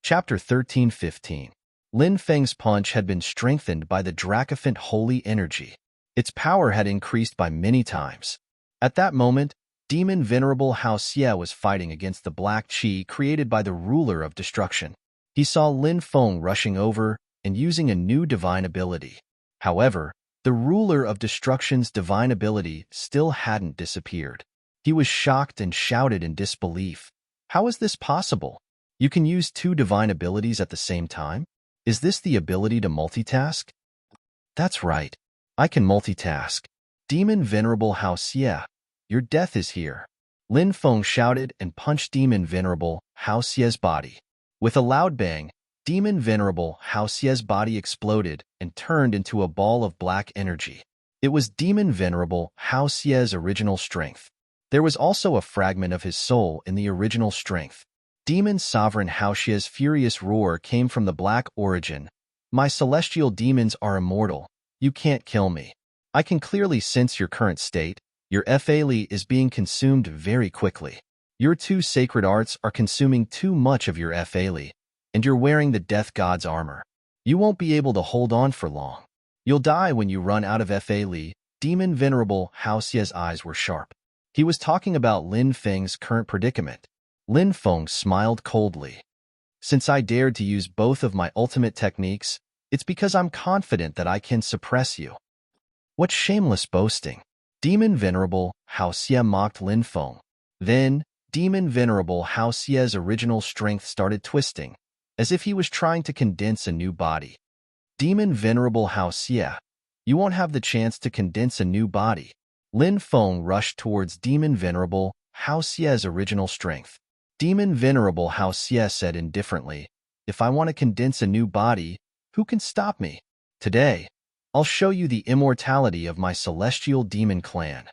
Chapter 13-15. Lin Feng's punch had been strengthened by the Dracophant holy energy. Its power had increased by many times. At that moment, Demon Venerable Hao Xie was fighting against the black qi created by the ruler of destruction. He saw Lin Feng rushing over and using a new divine ability. However, the ruler of destruction's divine ability still hadn't disappeared. He was shocked and shouted in disbelief. How is this possible? You can use 2 divine abilities at the same time? Is this the ability to multitask? That's right. I can multitask. Demon Venerable Hao Xie, your death is here. Lin Feng shouted and punched Demon Venerable Hao Xie's body. With a loud bang, Demon Venerable Hao Xie's body exploded and turned into a ball of black energy. It was Demon Venerable Hao Xie's original strength. There was also a fragment of his soul in the original strength. Demon Sovereign Hao Xie's furious roar came from the black origin. My celestial demons are immortal. You can't kill me. I can clearly sense your current state. Your Fali is being consumed very quickly. Your 2 sacred arts are consuming too much of your Fali, and you're wearing the Death God's armor. You won't be able to hold on for long. You'll die when you run out of Fali. Demon Venerable Hao Xie's eyes were sharp. He was talking about Lin Feng's current predicament. Lin Feng smiled coldly. Since I dared to use both of my ultimate techniques, it's because I'm confident that I can suppress you. What shameless boasting. Demon Venerable Hao Xie mocked Lin Feng. Then, Demon Venerable Hao Xie's original strength started twisting, as if he was trying to condense a new body. Demon Venerable Hao Xie, you won't have the chance to condense a new body. Lin Feng rushed towards Demon Venerable Hao Xie's original strength. Demon Venerable Hao Xie said indifferently, if I want to condense a new body, who can stop me? Today, I'll show you the immortality of my celestial demon clan.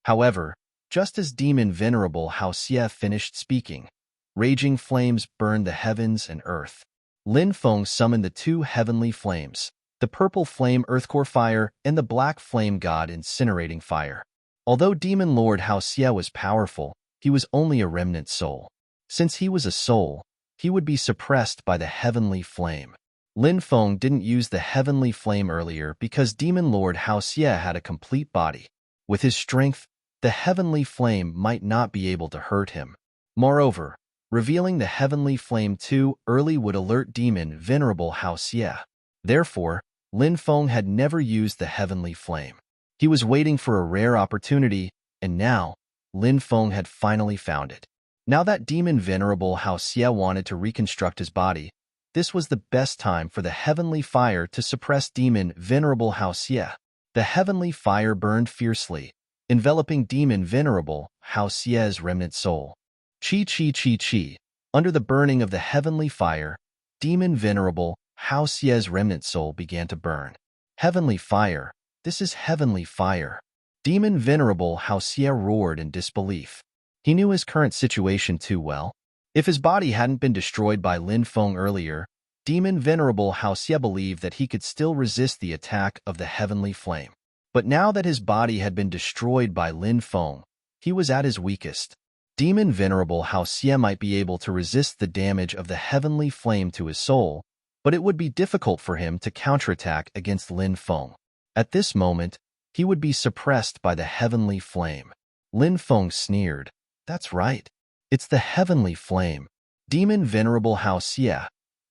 However, just as Demon Venerable Hao Xie finished speaking, raging flames burned the heavens and earth. Lin Feng summoned the two heavenly flames, the purple flame Earthcore Fire and the black flame God Incinerating Fire. Although Demon Lord Hao Xie was powerful, he was only a remnant soul. Since he was a soul, he would be suppressed by the heavenly flame. Lin Feng didn't use the heavenly flame earlier because Demon Lord Hao Xie had a complete body. With his strength, the heavenly flame might not be able to hurt him. Moreover, revealing the heavenly flame too early would alert Demon Venerable Hao Xie. Therefore, Lin Feng had never used the heavenly flame. He was waiting for a rare opportunity, and now, Lin Feng had finally found it. Now that Demon Venerable Hao Xie wanted to reconstruct his body, this was the best time for the heavenly fire to suppress Demon Venerable Hao Xie. The heavenly fire burned fiercely, enveloping Demon Venerable Hao Xie's remnant soul. Chi chi chi chi. Under the burning of the heavenly fire, Demon Venerable Hao Xie's remnant soul began to burn. Heavenly fire, this is heavenly fire. Demon Venerable Hao Xie roared in disbelief. He knew his current situation too well. If his body hadn't been destroyed by Lin Feng earlier, Demon Venerable Hao Xie believed that he could still resist the attack of the heavenly flame. But now that his body had been destroyed by Lin Feng, he was at his weakest. Demon Venerable Hao Xie might be able to resist the damage of the heavenly flame to his soul, but it would be difficult for him to counterattack against Lin Feng. At this moment, he would be suppressed by the heavenly flame. Lin Feng sneered. That's right. It's the heavenly flame. Demon Venerable Hao Xie,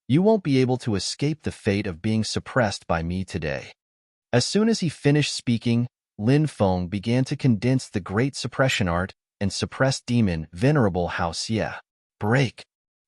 you won't be able to escape the fate of being suppressed by me today. As soon as he finished speaking, Lin Feng began to condense the great suppression art and suppress Demon Venerable Hao Xie. Break.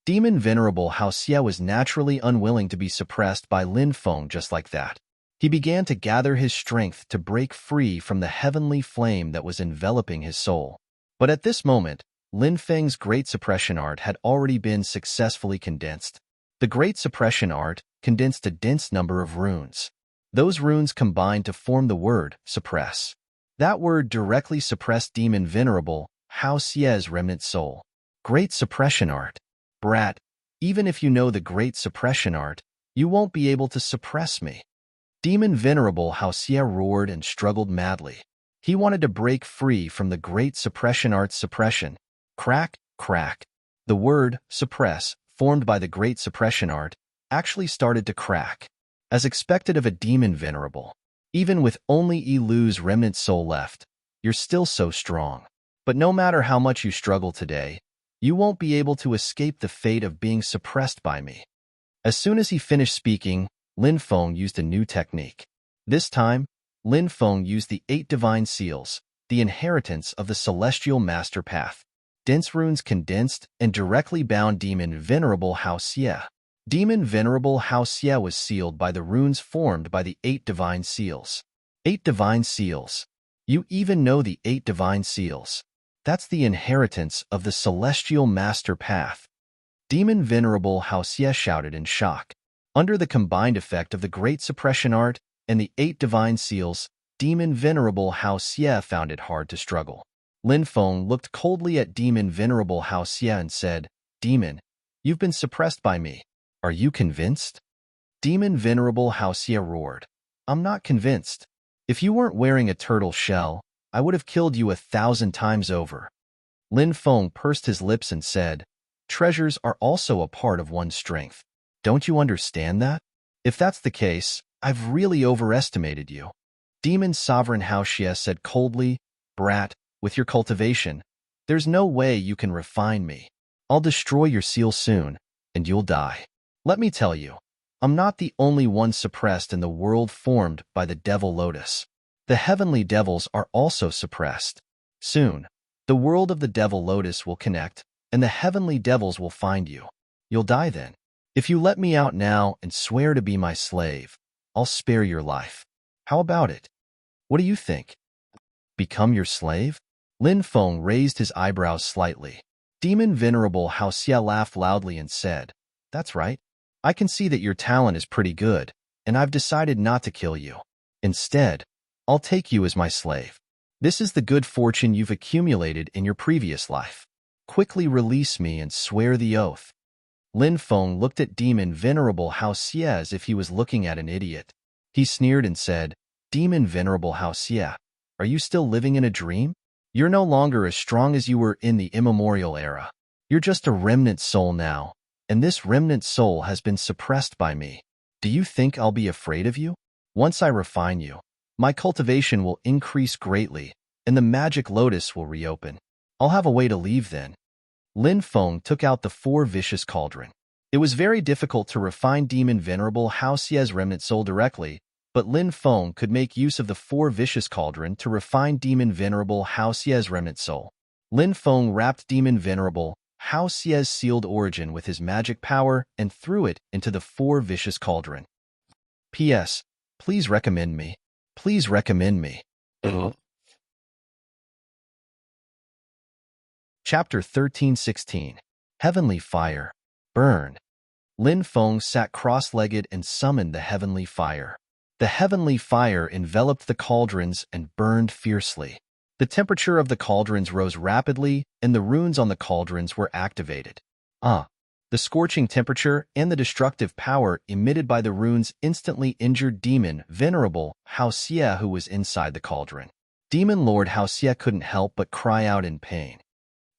Demon Venerable Hao Xie was naturally unwilling to be suppressed by Lin Feng just like that. He began to gather his strength to break free from the heavenly flame that was enveloping his soul. But at this moment, Lin Feng's Great Suppression Art had already been successfully condensed. The Great Suppression Art condensed a dense number of runes. Those runes combined to form the word suppress. That word directly suppressed Demon Venerable Hao Xie's remnant soul. Great Suppression Art. Brat, even if you know the Great Suppression Art, you won't be able to suppress me. Demon Venerable Hao Xie roared and struggled madly. He wanted to break free from the Great Suppression Art's suppression. Crack, crack. The word suppress, formed by the Great Suppression Art, actually started to crack. As expected of a Demon Venerable, even with only Yilu's remnant soul left, you're still so strong. But no matter how much you struggle today, you won't be able to escape the fate of being suppressed by me. As soon as he finished speaking, Lin Feng used a new technique. This time, Lin Feng used the 8 divine seals, the inheritance of the celestial master path. Dense runes condensed and directly bound Demon Venerable Hao Xie. Demon Venerable Hao Xie was sealed by the runes formed by the 8 divine seals. 8 divine seals. You even know the 8 divine seals. That's the inheritance of the celestial master path. Demon Venerable Hao Xie shouted in shock. Under the combined effect of the Great Suppression Art and the 8 divine seals, Demon Venerable Hao Xie found it hard to struggle. Lin Feng looked coldly at Demon Venerable Hao Xie and said, Demon, you've been suppressed by me. Are you convinced? Demon Venerable Hao Xie roared. I'm not convinced. If you weren't wearing a turtle shell, I would have killed you 1,000 times over. Lin Feng pursed his lips and said, treasures are also a part of one's strength. Don't you understand that? If that's the case, I've really overestimated you. Demon Sovereign Hao Xie said coldly, Brat, with your cultivation, there's no way you can refine me. I'll destroy your seal soon, and you'll die. Let me tell you, I'm not the only one suppressed in the world formed by the Devil Lotus. The heavenly devils are also suppressed. Soon, the world of the devil lotus will connect, and the heavenly devils will find you. You'll die then. If you let me out now and swear to be my slave, I'll spare your life. How about it? What do you think? Become your slave? Lin Feng raised his eyebrows slightly. Demon Venerable Hao Xie laughed loudly and said, "That's right. I can see that your talent is pretty good, and I've decided not to kill you. Instead, I'll take you as my slave. This is the good fortune you've accumulated in your previous life. Quickly release me and swear the oath." Lin Feng looked at Demon Venerable Hao Xie as if he was looking at an idiot. He sneered and said, "Demon Venerable Hao Xie, are you still living in a dream? You're no longer as strong as you were in the immemorial era. You're just a remnant soul now, and this remnant soul has been suppressed by me. Do you think I'll be afraid of you? Once I refine you, my cultivation will increase greatly, and the magic lotus will reopen. I'll have a way to leave then." Lin Feng took out the 4 vicious cauldron. It was very difficult to refine Demon Venerable Hao Xie's remnant soul directly, but Lin Feng could make use of the 4 vicious cauldron to refine Demon Venerable Hao Xie's remnant soul. Lin Feng wrapped Demon Venerable Hao Xie's sealed origin with his magic power and threw it into the 4 vicious cauldron. P.S. Please recommend me. Please recommend me. Chapter 13:16. Heavenly Fire. Burn. Lin Feng sat cross-legged and summoned the heavenly fire. The heavenly fire enveloped the cauldrons and burned fiercely. The temperature of the cauldrons rose rapidly, and the runes on the cauldrons were activated. The scorching temperature and the destructive power emitted by the runes instantly injured Demon Venerable Hao Xie, who was inside the cauldron. Demon Lord Hao Xie couldn't help but cry out in pain.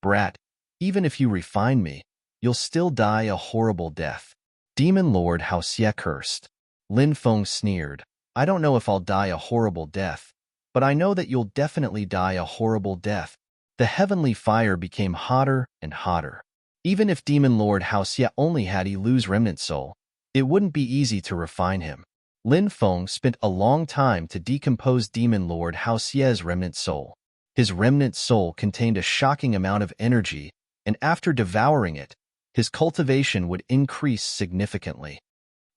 "Brat, even if you refine me, you'll still die a horrible death." Demon Lord Hao Xie cursed. Lin Feng sneered, "I don't know if I'll die a horrible death, but I know that you'll definitely die a horrible death." The heavenly fire became hotter and hotter. Even if Demon Lord Hao Xie only had Elu's remnant soul, it wouldn't be easy to refine him. Lin Feng spent a long time to decompose Demon Lord Hao Xie's remnant soul. His remnant soul contained a shocking amount of energy, and after devouring it, his cultivation would increase significantly.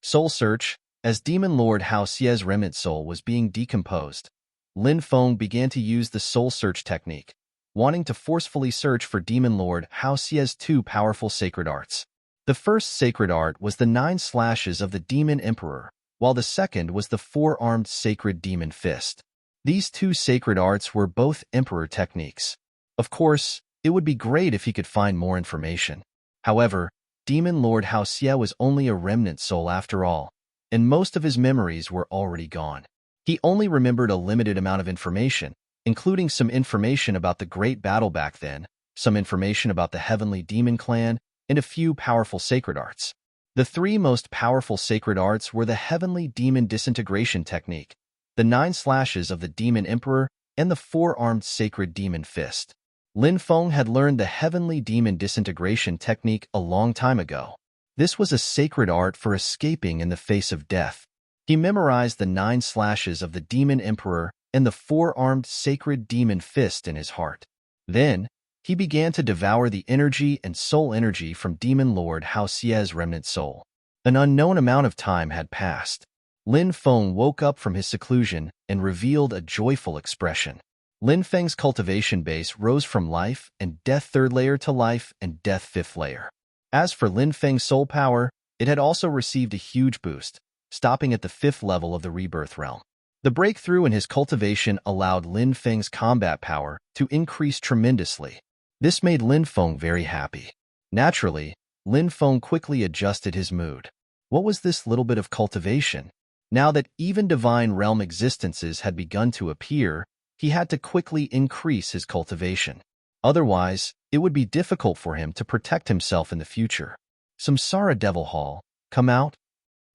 Soul Search. As Demon Lord Hao Xie's remnant soul was being decomposed, Lin Feng began to use the Soul Search technique, wanting to forcefully search for Demon Lord Hao Xie's 2 powerful sacred arts. The first sacred art was the 9 slashes of the Demon Emperor, while the second was the 4-armed sacred Demon Fist. These 2 sacred arts were both Emperor techniques. Of course, it would be great if he could find more information. However, Demon Lord Hao Xie was only a remnant soul after all, and most of his memories were already gone. He only remembered a limited amount of information, including some information about the great battle back then, some information about the Heavenly Demon Clan, and a few powerful sacred arts. The 3 most powerful sacred arts were the Heavenly Demon Disintegration Technique, the 9 slashes of the Demon Emperor, and the 4-armed sacred Demon Fist. Lin Feng had learned the Heavenly Demon Disintegration Technique a long time ago. This was a sacred art for escaping in the face of death. He memorized the 9 slashes of the Demon Emperor and the 4-armed sacred Demon Fist in his heart. Then, he began to devour the energy and soul energy from Demon Lord Hao Xie's remnant soul. An unknown amount of time had passed. Lin Feng woke up from his seclusion and revealed a joyful expression. Lin Feng's cultivation base rose from life and death 3rd layer to life and death 5th layer. As for Lin Feng's soul power, it had also received a huge boost, stopping at the 5th level of the rebirth realm. The breakthrough in his cultivation allowed Lin Feng's combat power to increase tremendously. This made Lin Feng very happy. Naturally, Lin Feng quickly adjusted his mood. What was this little bit of cultivation? Now that even divine realm existences had begun to appear, he had to quickly increase his cultivation. Otherwise, it would be difficult for him to protect himself in the future. Samsara Devil Hall, come out.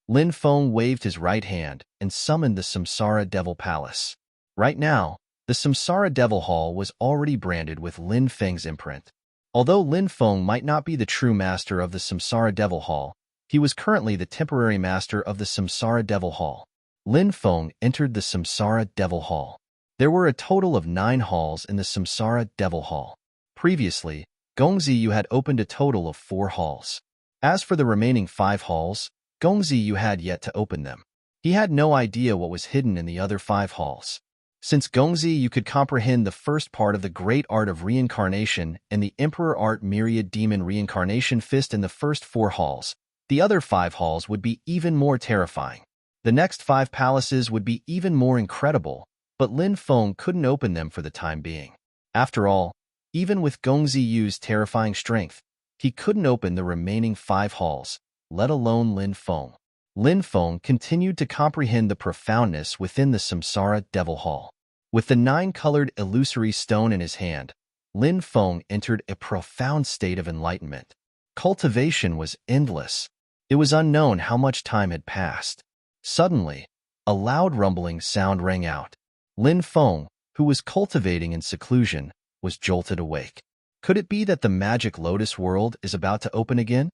Lin Feng waved his right hand and summoned the Samsara Devil Palace. Right now, the Samsara Devil Hall was already branded with Lin Feng's imprint. Although Lin Feng might not be the true master of the Samsara Devil Hall, he was currently the temporary master of the Samsara Devil Hall. Lin Feng entered the Samsara Devil Hall. There were a total of 9 halls in the Samsara Devil Hall. Previously, Gongzi had opened a total of 4 halls. As for the remaining 5 halls, Gongzi had yet to open them. He had no idea what was hidden in the other 5 halls. Since Gongzi could comprehend the first part of the great art of reincarnation and the Emperor Art Myriad Demon Reincarnation Fist in the first 4 halls, the other 5 halls would be even more terrifying. The next 5 palaces would be even more incredible, but Lin Feng couldn't open them for the time being. After all, even with Gongzi's terrifying strength, he couldn't open the remaining 5 halls, let alone Lin Feng. Lin Feng continued to comprehend the profoundness within the Samsara Devil Hall. With the 9-colored illusory stone in his hand, Lin Feng entered a profound state of enlightenment. Cultivation was endless. It was unknown how much time had passed. Suddenly, a loud rumbling sound rang out. Lin Feng, who was cultivating in seclusion, was jolted awake. Could it be that the magic lotus world is about to open again?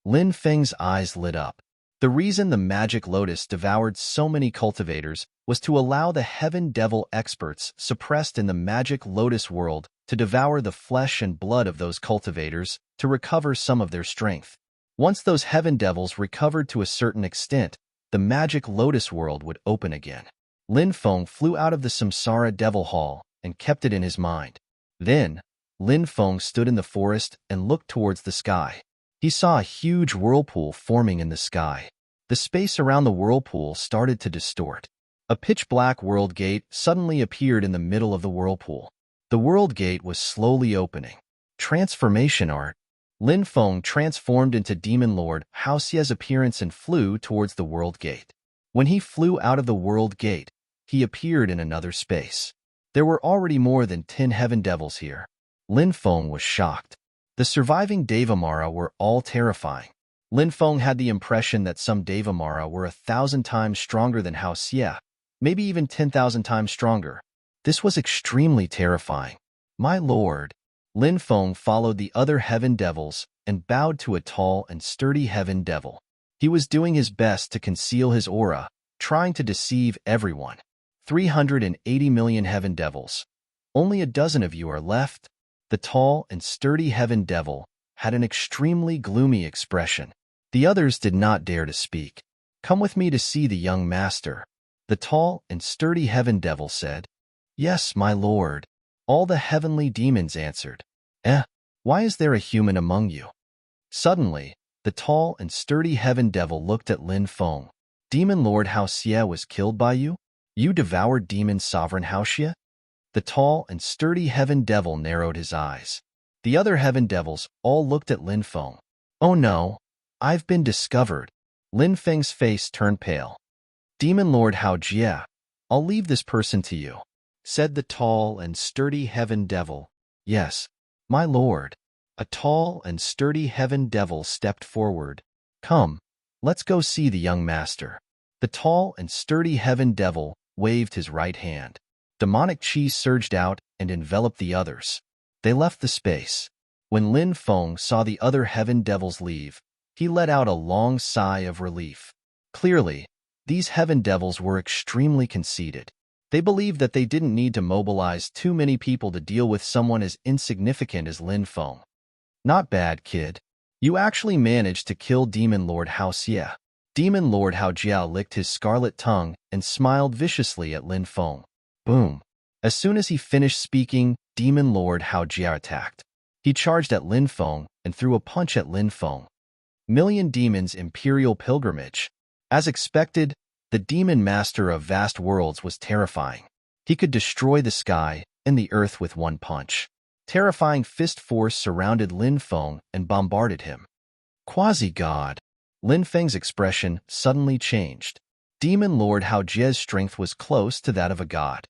Lin Feng's eyes lit up. The reason the magic lotus devoured so many cultivators was to allow the heaven devil experts suppressed in the magic lotus world to devour the flesh and blood of those cultivators to recover some of their strength. Once those heaven devils recovered to a certain extent, the magic lotus world would open again. Lin Feng flew out of the Samsara Devil Hall and kept it in his mind. Then, Lin Feng stood in the forest and looked towards the sky. He saw a huge whirlpool forming in the sky. The space around the whirlpool started to distort. A pitch-black world gate suddenly appeared in the middle of the whirlpool. The world gate was slowly opening. Transformation art. Lin Feng transformed into Demon Lord Hao Xie's appearance and flew towards the world gate. When he flew out of the world gate, he appeared in another space. There were already more than 10 heaven devils here. Lin Feng was shocked. The surviving Devamara were all terrifying. Lin Feng had the impression that some Devamara were 1,000 times stronger than Hao Xie, maybe even 10,000 times stronger. This was extremely terrifying. My lord. Lin Feng followed the other heaven devils and bowed to a tall and sturdy heaven devil. He was doing his best to conceal his aura, trying to deceive everyone. 380 million heaven devils. Only a dozen of you are left. The tall and sturdy heaven devil had an extremely gloomy expression. The others did not dare to speak. Come with me to see the young master. The tall and sturdy heaven devil said. Yes, my lord. All the heavenly demons answered. Why is there a human among you? Suddenly, the tall and sturdy heaven devil looked at Lin Feng. Demon Lord Hao Xie was killed by you? You devoured demon sovereign Hao Xie? The tall and sturdy heaven devil narrowed his eyes. The other heaven devils all looked at Lin Feng. Oh no, I've been discovered. Lin Feng's face turned pale. Demon Lord Hao Jie, I'll leave this person to you, said the tall and sturdy heaven devil. Yes, my lord. A tall and sturdy heaven devil stepped forward. Come, let's go see the young master. The tall and sturdy heaven devil waved his right hand. Demonic chi surged out and enveloped the others. They left the space. When Lin Feng saw the other heaven devils leave, he let out a long sigh of relief. Clearly, these heaven devils were extremely conceited. They believed that they didn't need to mobilize too many people to deal with someone as insignificant as Lin Feng. Not bad, kid. You actually managed to kill Demon Lord Hao Xie. Demon Lord Hao Jiao licked his scarlet tongue and smiled viciously at Lin Feng. Boom. As soon as he finished speaking, Demon Lord Hao Jia attacked. He charged at Lin Feng and threw a punch at Lin Feng. Million Demons Imperial Pilgrimage. As expected, the Demon Master of Vast Worlds was terrifying. He could destroy the sky and the earth with one punch. Terrifying fist force surrounded Lin Feng and bombarded him. Quasi-God. Lin Feng's expression suddenly changed. Demon Lord Hao Jie's strength was close to that of a god.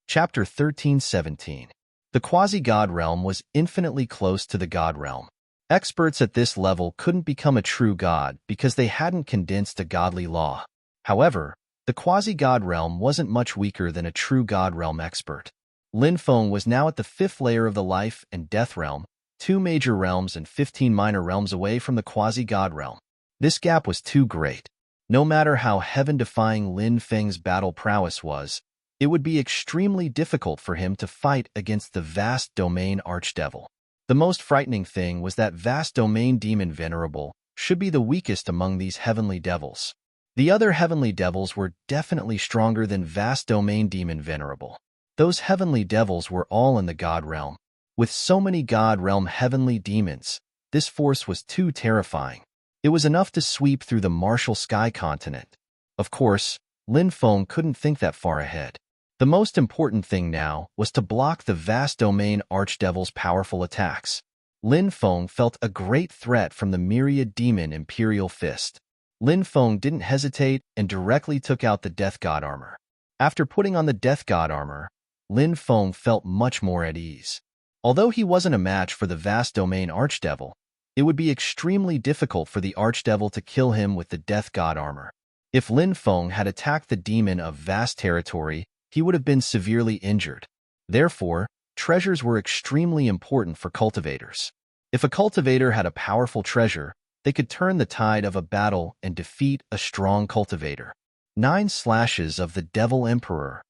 Chapter 13:17. The quasi-god realm was infinitely close to the god realm. Experts at this level couldn't become a true god because they hadn't condensed a godly law. However, the quasi-god realm wasn't much weaker than a true god realm expert. Lin Feng was now at the 5th layer of the life and death realm, 2 major realms and 15 minor realms away from the quasi-god realm. This gap was too great. No matter how heaven-defying Lin Feng's battle prowess was, it would be extremely difficult for him to fight against the vast domain archdevil. The most frightening thing was that vast domain demon Venerable should be the weakest among these heavenly devils. The other heavenly devils were definitely stronger than vast domain demon Venerable. Those heavenly devils were all in the God realm. With so many God realm heavenly demons, this force was too terrifying. It was enough to sweep through the martial sky continent. Of course, Lin Feng couldn't think that far ahead. The most important thing now was to block the vast domain archdevil's powerful attacks. Lin Feng felt a great threat from the myriad demon Imperial Fist. Lin Feng didn't hesitate and directly took out the Death God armor. After putting on the Death God armor, Lin Feng felt much more at ease. Although he wasn't a match for the vast domain archdevil, it would be extremely difficult for the archdevil to kill him with the Death God armor. If Lin Feng had attacked the demon of vast territory, he would have been severely injured. Therefore, treasures were extremely important for cultivators. If a cultivator had a powerful treasure, they could turn the tide of a battle and defeat a strong cultivator. 9 slashes of the Devil Emperor.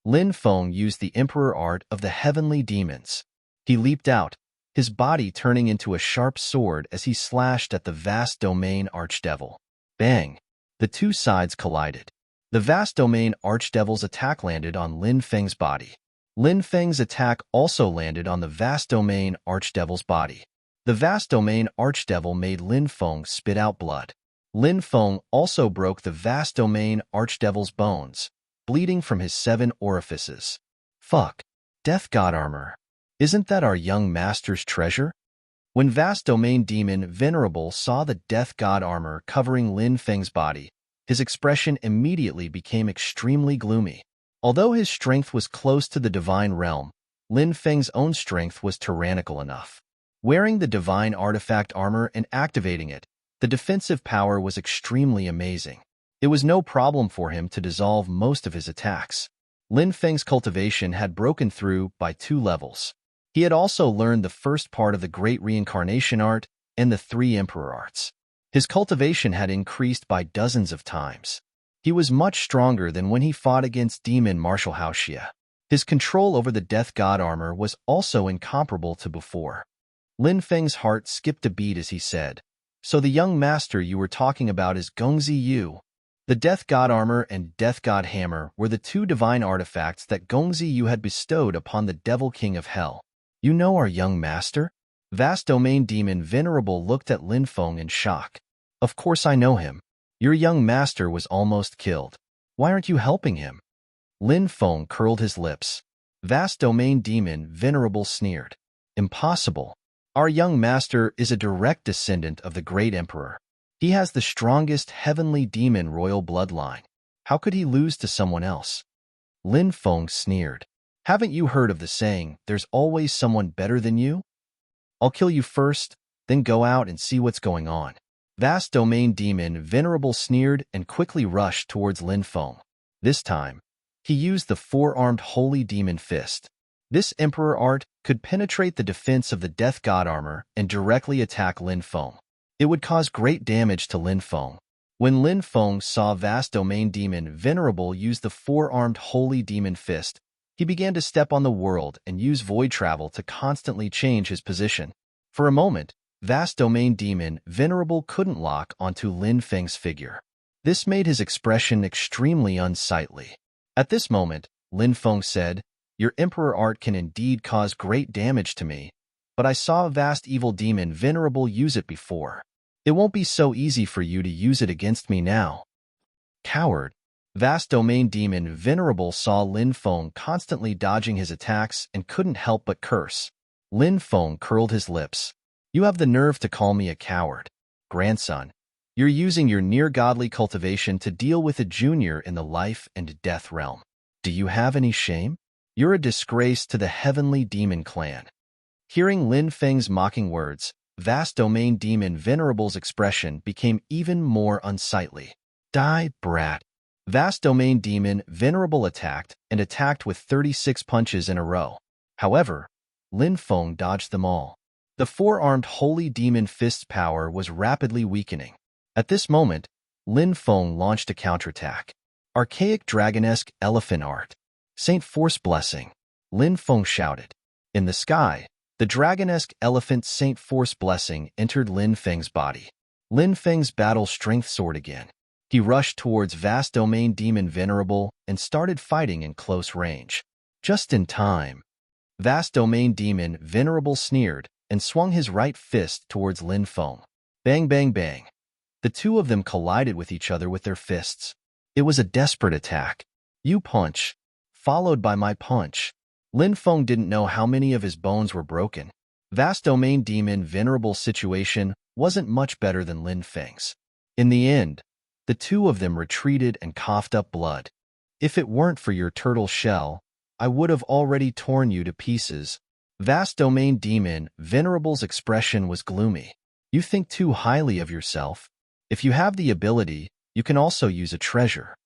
Lin Feng used the Emperor art of the heavenly demons. He leaped out, his body turning into a sharp sword as he slashed at the vast domain archdevil. Bang! The two sides collided. The vast domain archdevil's attack landed on Lin Feng's body. Lin Feng's attack also landed on the vast domain archdevil's body. The vast domain archdevil made Lin Feng spit out blood. Lin Feng also broke the vast domain archdevil's bones, bleeding from his 7 orifices. Fuck. Death God armor. Isn't that our young master's treasure? When vast domain demon Venerable saw the Death God armor covering Lin Feng's body, his expression immediately became extremely gloomy. Although his strength was close to the divine realm, Lin Feng's own strength was tyrannical enough. Wearing the divine artifact armor and activating it, the defensive power was extremely amazing. It was no problem for him to dissolve most of his attacks. Lin Feng's cultivation had broken through by 2 levels. He had also learned the first part of the Great Reincarnation Art and the 3 Emperor Arts. His cultivation had increased by dozens of times. He was much stronger than when he fought against Demon Marshal Haoxia. His control over the Death God armor was also incomparable to before. Lin Feng's heart skipped a beat as he said, "So the young master you were talking about is Gongzi Yu." The Death God armor and Death God hammer were the 2 divine artifacts that Gongzi Yu had bestowed upon the Devil King of Hell. "You know our young master?" Vast Domain Demon Venerable looked at Lin Feng in shock. "Of course I know him. Your young master was almost killed. Why aren't you helping him?" Lin Feng curled his lips. Vast Domain Demon Venerable sneered. "Impossible. Our young master is a direct descendant of the great emperor. He has the strongest heavenly demon royal bloodline. How could he lose to someone else?" Lin Feng sneered. "Haven't you heard of the saying, there's always someone better than you? I'll kill you first, then go out and see what's going on." Vast Domain Demon Venerable sneered and quickly rushed towards Lin Feng. This time, he used the 4-armed Holy Demon Fist. This Emperor art could penetrate the defense of the Death God armor and directly attack Lin Feng. It would cause great damage to Lin Feng. When Lin Feng saw Vast Domain Demon Venerable use the 4-armed Holy Demon Fist, he began to step on the world and use void travel to constantly change his position. For a moment, Vast Domain Demon Venerable couldn't lock onto Lin Feng's figure. This made his expression extremely unsightly. At this moment, Lin Feng said, "Your Emperor art can indeed cause great damage to me, but I saw a Vast Evil Demon Venerable use it before. It won't be so easy for you to use it against me now." Coward. Vast Domain Demon Venerable saw Lin Feng constantly dodging his attacks and couldn't help but curse. Lin Feng curled his lips. "You have the nerve to call me a coward. Grandson, you're using your near-godly cultivation to deal with a junior in the life and death realm. Do you have any shame? You're a disgrace to the heavenly demon clan." Hearing Lin Feng's mocking words, Vast Domain Demon Venerable's expression became even more unsightly. "Die, brat." Vast Domain Demon Venerable attacked with 36 punches in a row. However, Lin Feng dodged them all. The 4-armed Holy Demon Fist's power was rapidly weakening. At this moment, Lin Feng launched a counterattack. Archaic dragonesque elephant art. Saint Force blessing. Lin Feng shouted. In the sky, the dragonesque elephant Saint Force blessing entered Lin Feng's body. Lin Feng's battle strength soared again. He rushed towards vast domain demon Venerable and started fighting in close range. Just in time. Vast domain demon Venerable sneered and swung his right fist towards Lin Feng. Bang, bang, bang. The two of them collided with each other with their fists. It was a desperate attack. You punch, followed by my punch. Lin Feng didn't know how many of his bones were broken. Vast domain demon Venerable's situation wasn't much better than Lin Feng's. In the end, the two of them retreated and coughed up blood. If it weren't for your turtle shell, I would have already torn you to pieces. Vast domain demon Venerable's expression was gloomy. You think too highly of yourself. If you have the ability, you can also use a treasure.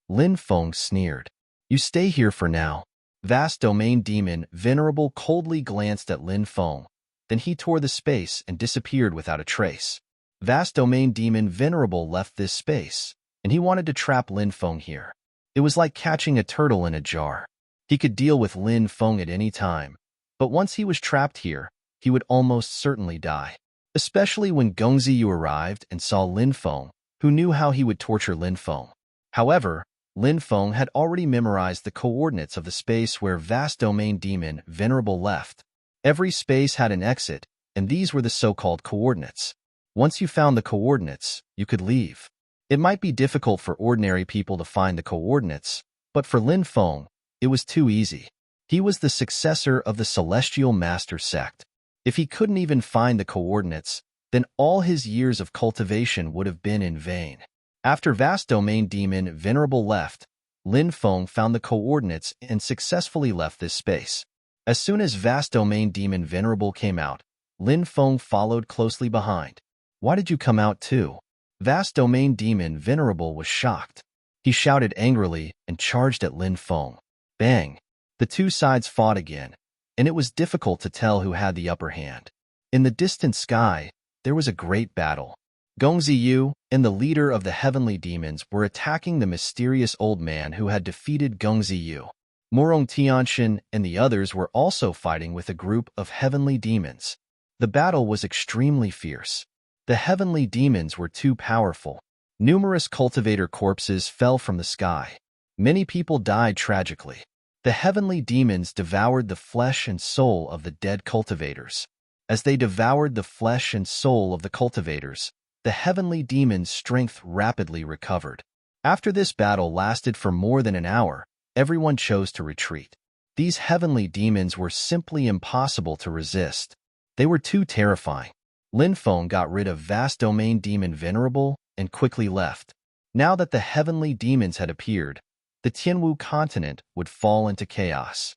Lin Feng sneered. You stay here for now. Vast domain demon Venerable coldly glanced at Lin Feng. Then he tore the space and disappeared without a trace. Vast domain demon Venerable left this space, and he wanted to trap Lin Feng here. It was like catching a turtle in a jar. He could deal with Lin Feng at any time, but once he was trapped here, he would almost certainly die. Especially when Gongziyu arrived and saw Lin Feng, who knew how he would torture Lin Feng. However, Lin Feng had already memorized the coordinates of the space where vast domain demon Venerable left. Every space had an exit, and these were the so-called coordinates. Once you found the coordinates, you could leave. It might be difficult for ordinary people to find the coordinates, but for Lin Feng, it was too easy. He was the successor of the Celestial Master sect. If he couldn't even find the coordinates, then all his years of cultivation would have been in vain. After vast domain demon Venerable left, Lin Feng found the coordinates and successfully left this space. As soon as vast domain demon Venerable came out, Lin Feng followed closely behind. Why did you come out too? Vast domain demon Venerable was shocked. He shouted angrily and charged at Lin Feng. Bang! The two sides fought again, and it was difficult to tell who had the upper hand. In the distant sky, there was a great battle. Gongziyu and the leader of the heavenly demons were attacking the mysterious old man who had defeated Gongziyu. Murong Tianshan and the others were also fighting with a group of heavenly demons. The battle was extremely fierce. The heavenly demons were too powerful. Numerous cultivator corpses fell from the sky. Many people died tragically. The heavenly demons devoured the flesh and soul of the dead cultivators. As they devoured the flesh and soul of the cultivators, the heavenly demons' strength rapidly recovered. After this battle lasted for more than an hour, everyone chose to retreat. These heavenly demons were simply impossible to resist. They were too terrifying. Lin Feng got rid of vast domain demon Venerable and quickly left. Now that the heavenly demons had appeared, the Tianwu continent would fall into chaos.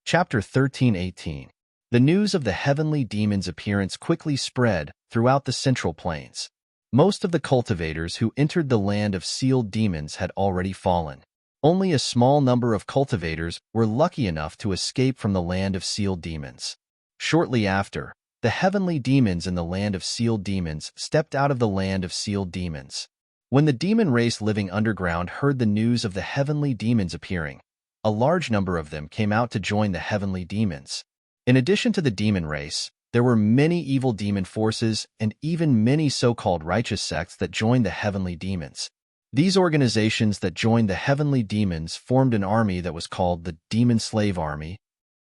Chapter 13:18. The news of the heavenly demons' appearance quickly spread throughout the Central Plains. Most of the cultivators who entered the land of sealed demons had already fallen. Only a small number of cultivators were lucky enough to escape from the land of sealed demons. Shortly after, the heavenly demons in the land of sealed demons stepped out of the land of sealed demons. When the demon race living underground heard the news of the heavenly demons appearing, a large number of them came out to join the heavenly demons. In addition to the demon race, there were many evil demon forces and even many so-called righteous sects that joined the heavenly demons. These organizations that joined the heavenly demons formed an army that was called the Demon Slave Army.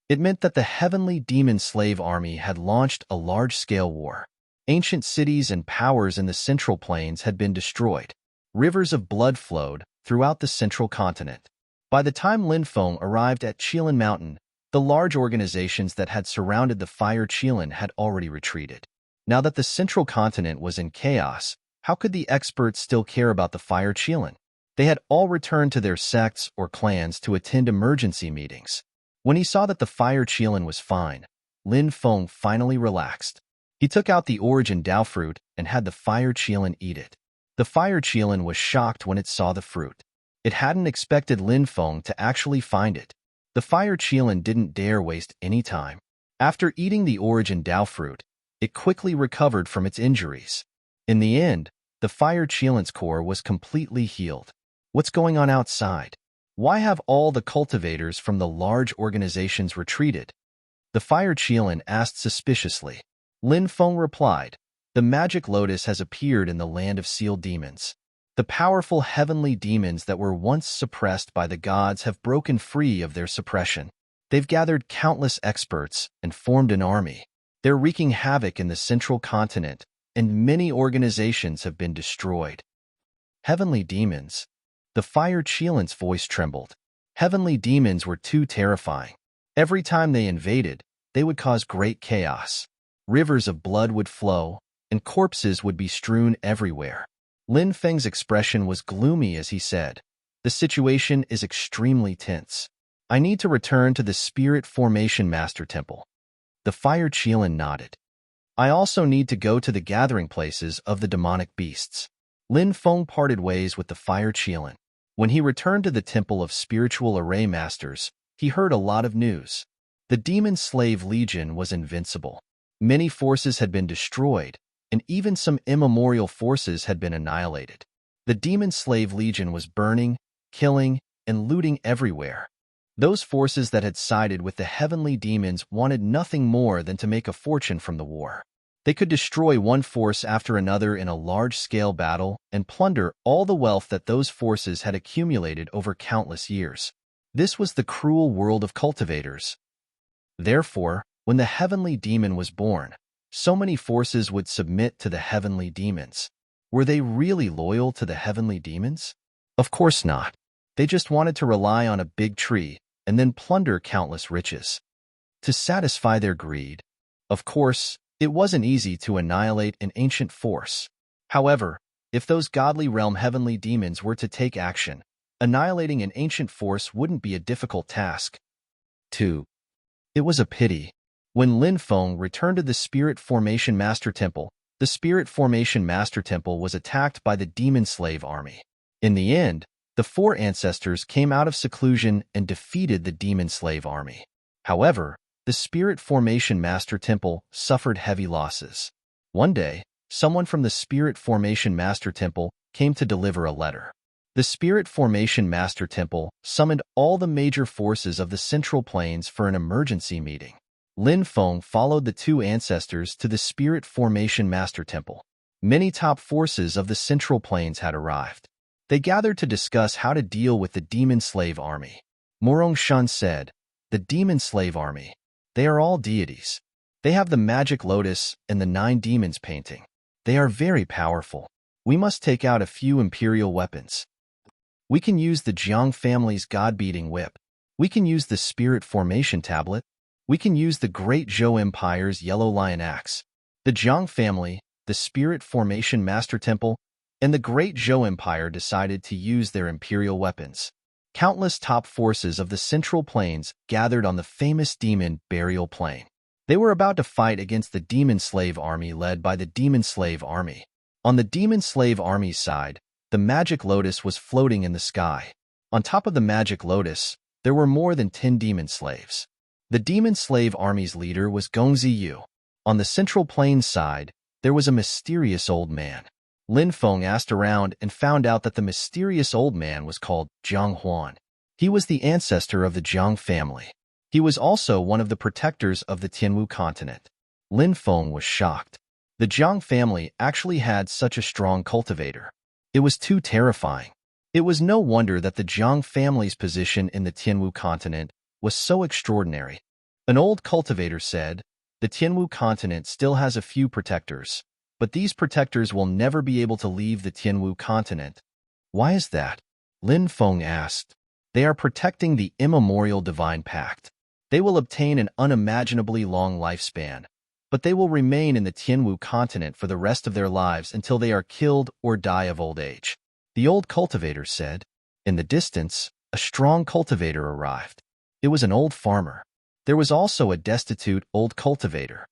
It meant that the heavenly demon slave army had launched a large-scale war. Ancient cities and powers in the Central Plains had been destroyed. Rivers of blood flowed throughout the Central Continent. By the time Lin Feng arrived at Qilin Mountain, the large organizations that had surrounded the Fire Qilin had already retreated. Now that the Central Continent was in chaos, how could the experts still care about the Fire Qilin? They had all returned to their sects or clans to attend emergency meetings. When he saw that the Fire Qilin was fine, Lin Feng finally relaxed. He took out the origin Dao fruit and had the Fire Qilin eat it. The Fire Qilin was shocked when it saw the fruit. It hadn't expected Lin Feng to actually find it. The Fire Qilin didn't dare waste any time. After eating the origin Dao fruit, it quickly recovered from its injuries. In the end, the fire Chelan's core was completely healed. What's going on outside? Why have all the cultivators from the large organizations retreated? The fire Chelan asked suspiciously. Lin Feng replied, the magic lotus has appeared in the land of sealed demons. The powerful heavenly demons that were once suppressed by the gods have broken free of their suppression. They've gathered countless experts and formed an army. They're wreaking havoc in the central continent, and many organizations have been destroyed. Heavenly demons. The fire Chelan's voice trembled. Heavenly demons were too terrifying. Every time they invaded, they would cause great chaos. Rivers of blood would flow, and corpses would be strewn everywhere. Lin Feng's expression was gloomy as he said, the situation is extremely tense. I need to return to the Spirit Formation Master Temple. The fire Chelan nodded. I also need to go to the gathering places of the demonic beasts. Lin Feng parted ways with the fire Chelan. When he returned to the Temple of Spiritual Array Masters, he heard a lot of news. The Demon Slave Legion was invincible. Many forces had been destroyed, and even some immemorial forces had been annihilated. The Demon Slave Legion was burning, killing, and looting everywhere. Those forces that had sided with the heavenly demons wanted nothing more than to make a fortune from the war. They could destroy one force after another in a large-scale battle and plunder all the wealth that those forces had accumulated over countless years. This was the cruel world of cultivators. Therefore, when the heavenly demon was born, so many forces would submit to the heavenly demons. Were they really loyal to the heavenly demons? Of course not. They just wanted to rely on a big tree and then plunder countless riches. To satisfy their greed, of course, it wasn't easy to annihilate an ancient force. However, if those godly realm heavenly demons were to take action, annihilating an ancient force wouldn't be a difficult task. 2. It was a pity. When Lin Feng returned to the Spirit Formation Master Temple, the Spirit Formation Master Temple was attacked by the Demon Slave Army. In the end, the four ancestors came out of seclusion and defeated the Demon Slave Army. However, the Spirit Formation Master Temple suffered heavy losses. One day, someone from the Spirit Formation Master Temple came to deliver a letter. The Spirit Formation Master Temple summoned all the major forces of the Central Plains for an emergency meeting. Lin Feng followed the two ancestors to the Spirit Formation Master Temple. Many top forces of the Central Plains had arrived. They gathered to discuss how to deal with the Demon Slave Army. Morong Shun said, the Demon Slave Army. They are all deities. They have the magic lotus and the 9 demons painting. They are very powerful. We must take out a few imperial weapons. We can use the Jiang family's god-beating whip. We can use the Spirit Formation Tablet. We can use the Great Zhou Empire's Yellow Lion Axe. The Jiang family, the Spirit Formation Master Temple, and the Great Zhou Empire decided to use their imperial weapons. Countless top forces of the Central Plains gathered on the famous Demon Burial Plain. They were about to fight against the Demon Slave Army led by the Demon Slave Army. On the Demon Slave Army's side, the Magic Lotus was floating in the sky. On top of the Magic Lotus, there were more than 10 demon slaves. The Demon Slave Army's leader was Gongzi Yu. On the Central Plains side, there was a mysterious old man. Lin Feng asked around and found out that the mysterious old man was called Jiang Huan. He was the ancestor of the Jiang family. He was also one of the protectors of the Tianwu continent. Lin Feng was shocked. The Jiang family actually had such a strong cultivator. It was too terrifying. It was no wonder that the Jiang family's position in the Tianwu continent was so extraordinary. An old cultivator said, the Tianwu continent still has a few protectors, but these protectors will never be able to leave the Tianwu continent. Why is that? Lin Feng asked. They are protecting the immemorial divine pact. They will obtain an unimaginably long lifespan, but they will remain in the Tianwu continent for the rest of their lives until they are killed or die of old age. The old cultivator said. In the distance, a strong cultivator arrived. It was an old farmer. There was also a destitute old cultivator.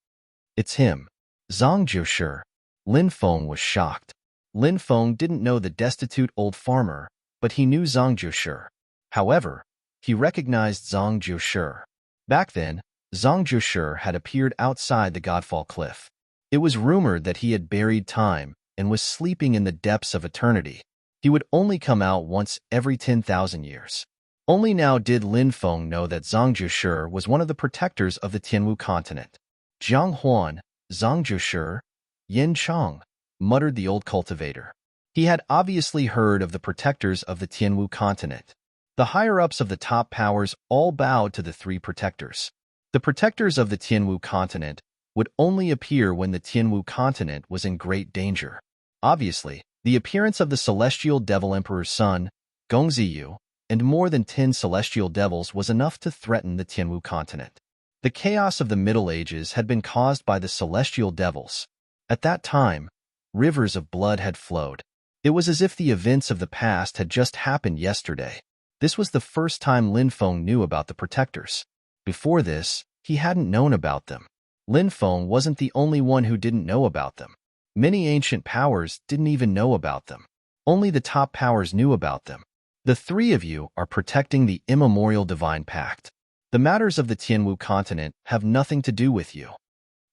It's him. Zhang Jiushi. Lin Feng was shocked. Lin Feng didn't know the destitute old farmer, but he knew Zhang Jiushi. However, he recognized Zhang Jiushi. Back then, Zhang Jiushi had appeared outside the Godfall Cliff. It was rumored that he had buried time and was sleeping in the depths of eternity. He would only come out once every 10,000 years. Only now did Lin Feng know that Zhang Zhushi was one of the protectors of the Tianwu continent. Jiang Huan, Zhang Zhushi, Yin Chang, muttered the old cultivator. He had obviously heard of the protectors of the Tianwu continent. The higher-ups of the top powers all bowed to the three protectors. The protectors of the Tianwu continent would only appear when the Tianwu continent was in great danger. Obviously, the appearance of the celestial devil emperor's son, Gongziyu, and more than 10 celestial devils was enough to threaten the Tianwu continent. The chaos of the Middle Ages had been caused by the celestial devils. At that time, rivers of blood had flowed. It was as if the events of the past had just happened yesterday. This was the first time Lin Feng knew about the protectors. Before this, he hadn't known about them. Lin Feng wasn't the only one who didn't know about them. Many ancient powers didn't even know about them. Only the top powers knew about them. The three of you are protecting the immemorial divine pact. The matters of the Tianwu continent have nothing to do with you.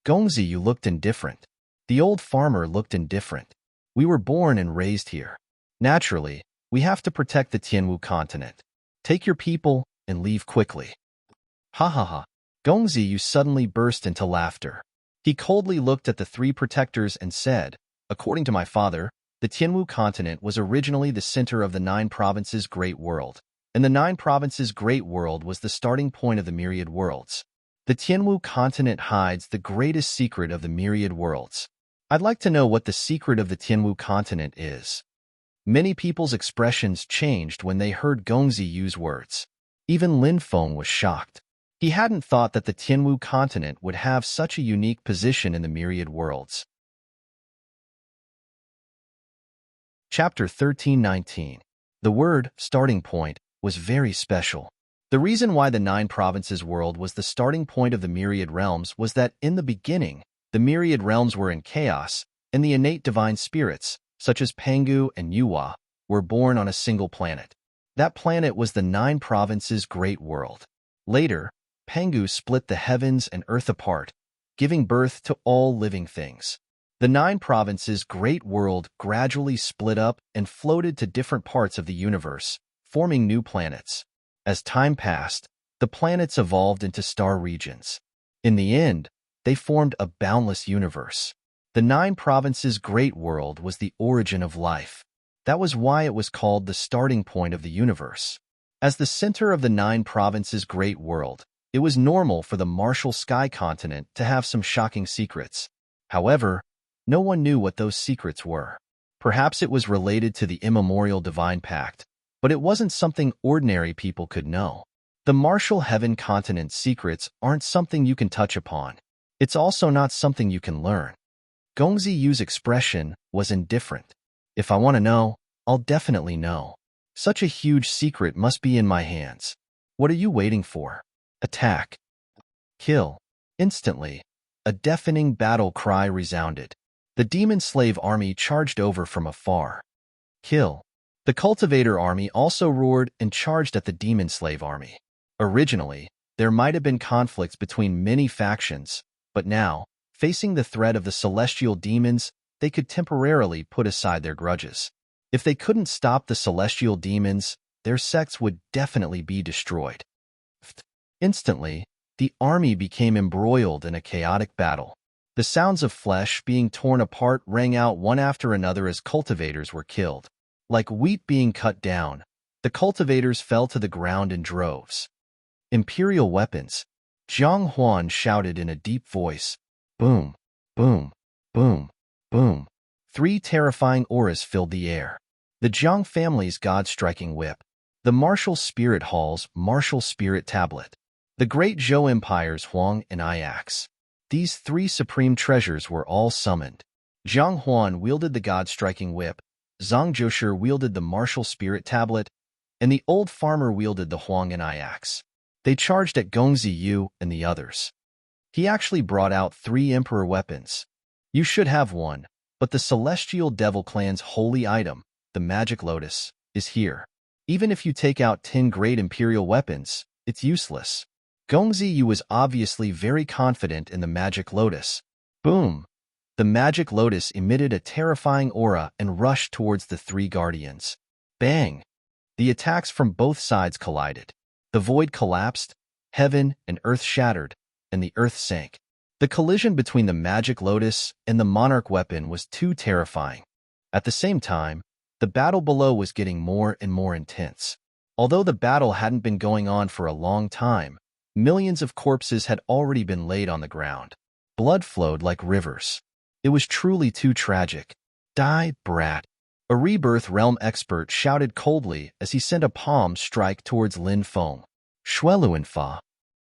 Gongziyu looked indifferent. The old farmer looked indifferent. We were born and raised here. Naturally, we have to protect the Tianwu continent. Take your people and leave quickly. Ha ha ha. Gongziyu suddenly burst into laughter. He coldly looked at the three protectors and said, "According to my father, the Tianwu continent was originally the center of the 9 provinces' great world, and the 9 provinces' great world was the starting point of the myriad worlds. The Tianwu continent hides the greatest secret of the myriad worlds. I'd like to know what the secret of the Tianwu continent is." Many people's expressions changed when they heard Gongziyu's words. Even Lin Feng was shocked. He hadn't thought that the Tianwu continent would have such a unique position in the myriad worlds. Chapter 13:19. The word, starting point, was very special. The reason why the 9 provinces world was the starting point of the myriad realms was that in the beginning, the myriad realms were in chaos, and the innate divine spirits, such as Pangu and Yuhua, were born on a single planet. That planet was the 9 provinces' great world. Later, Pangu split the heavens and earth apart, giving birth to all living things. The 9 provinces' great world gradually split up and floated to different parts of the universe, forming new planets. As time passed, the planets evolved into star regions. In the end, they formed a boundless universe. The 9 provinces' great world was the origin of life. That was why it was called the starting point of the universe. As the center of the 9 provinces' great world, it was normal for the Martial Sky continent to have some shocking secrets. However, no one knew what those secrets were. Perhaps it was related to the immemorial divine pact, but it wasn't something ordinary people could know. The Martial Heaven continent's secrets aren't something you can touch upon. It's also not something you can learn. Gongziyu's expression was indifferent. If I want to know, I'll definitely know. Such a huge secret must be in my hands. What are you waiting for? Attack. Kill. Instantly, a deafening battle cry resounded. The demon slave army charged over from afar. Kill. The cultivator army also roared and charged at the demon slave army. Originally, there might have been conflicts between many factions, but now, facing the threat of the celestial demons, they could temporarily put aside their grudges. If they couldn't stop the celestial demons, their sects would definitely be destroyed. Instantly, the army became embroiled in a chaotic battle. The sounds of flesh being torn apart rang out one after another as cultivators were killed. Like wheat being cut down, the cultivators fell to the ground in droves. Imperial weapons. Jiang Huan shouted in a deep voice. Boom, boom, boom, boom. 3 terrifying auras filled the air. The Jiang family's god-striking whip. The Martial Spirit Hall's Martial Spirit Tablet. The Great Zhou Empire's Huang and Iax. These 3 supreme treasures were all summoned. Jiang Huan wielded the god-striking whip, Zhang Zhushi wielded the Martial Spirit Tablet, and the old farmer wielded the Huang and Iax. They charged at Gongziyu and the others. He actually brought out 3 emperor weapons. You should have one, but the Celestial Devil Clan's holy item, the Magic Lotus, is here. Even if you take out 10 great imperial weapons, it's useless. Gongziyu was obviously very confident in the Magic Lotus. Boom! The magic lotus emitted a terrifying aura and rushed towards the three guardians. Bang! The attacks from both sides collided. The void collapsed, heaven and earth shattered, and the earth sank. The collision between the magic lotus and the monarch weapon was too terrifying. At the same time, the battle below was getting more and more intense. Although the battle hadn't been going on for a long time, millions of corpses had already been laid on the ground. Blood flowed like rivers. It was truly too tragic. Die, brat. A rebirth realm expert shouted coldly as he sent a palm strike towards Lin Feng. Shui Luanfa.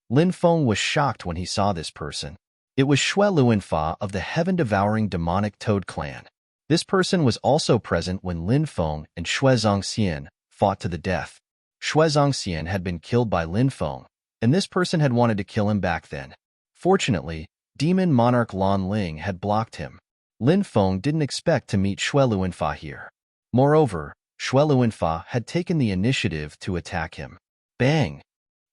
Lin Feng was shocked when he saw this person. It was Shui Luanfa of the heaven-devouring demonic toad clan. This person was also present when Lin Feng and Shui Zongxian fought to the death. Shui Zongxian had been killed by Lin Feng, and this person had wanted to kill him back then. Fortunately, Demon Monarch Lan Ling had blocked him. Lin Feng didn't expect to meet Shui Luanfa here. Moreover, Shui Luanfa had taken the initiative to attack him. Bang!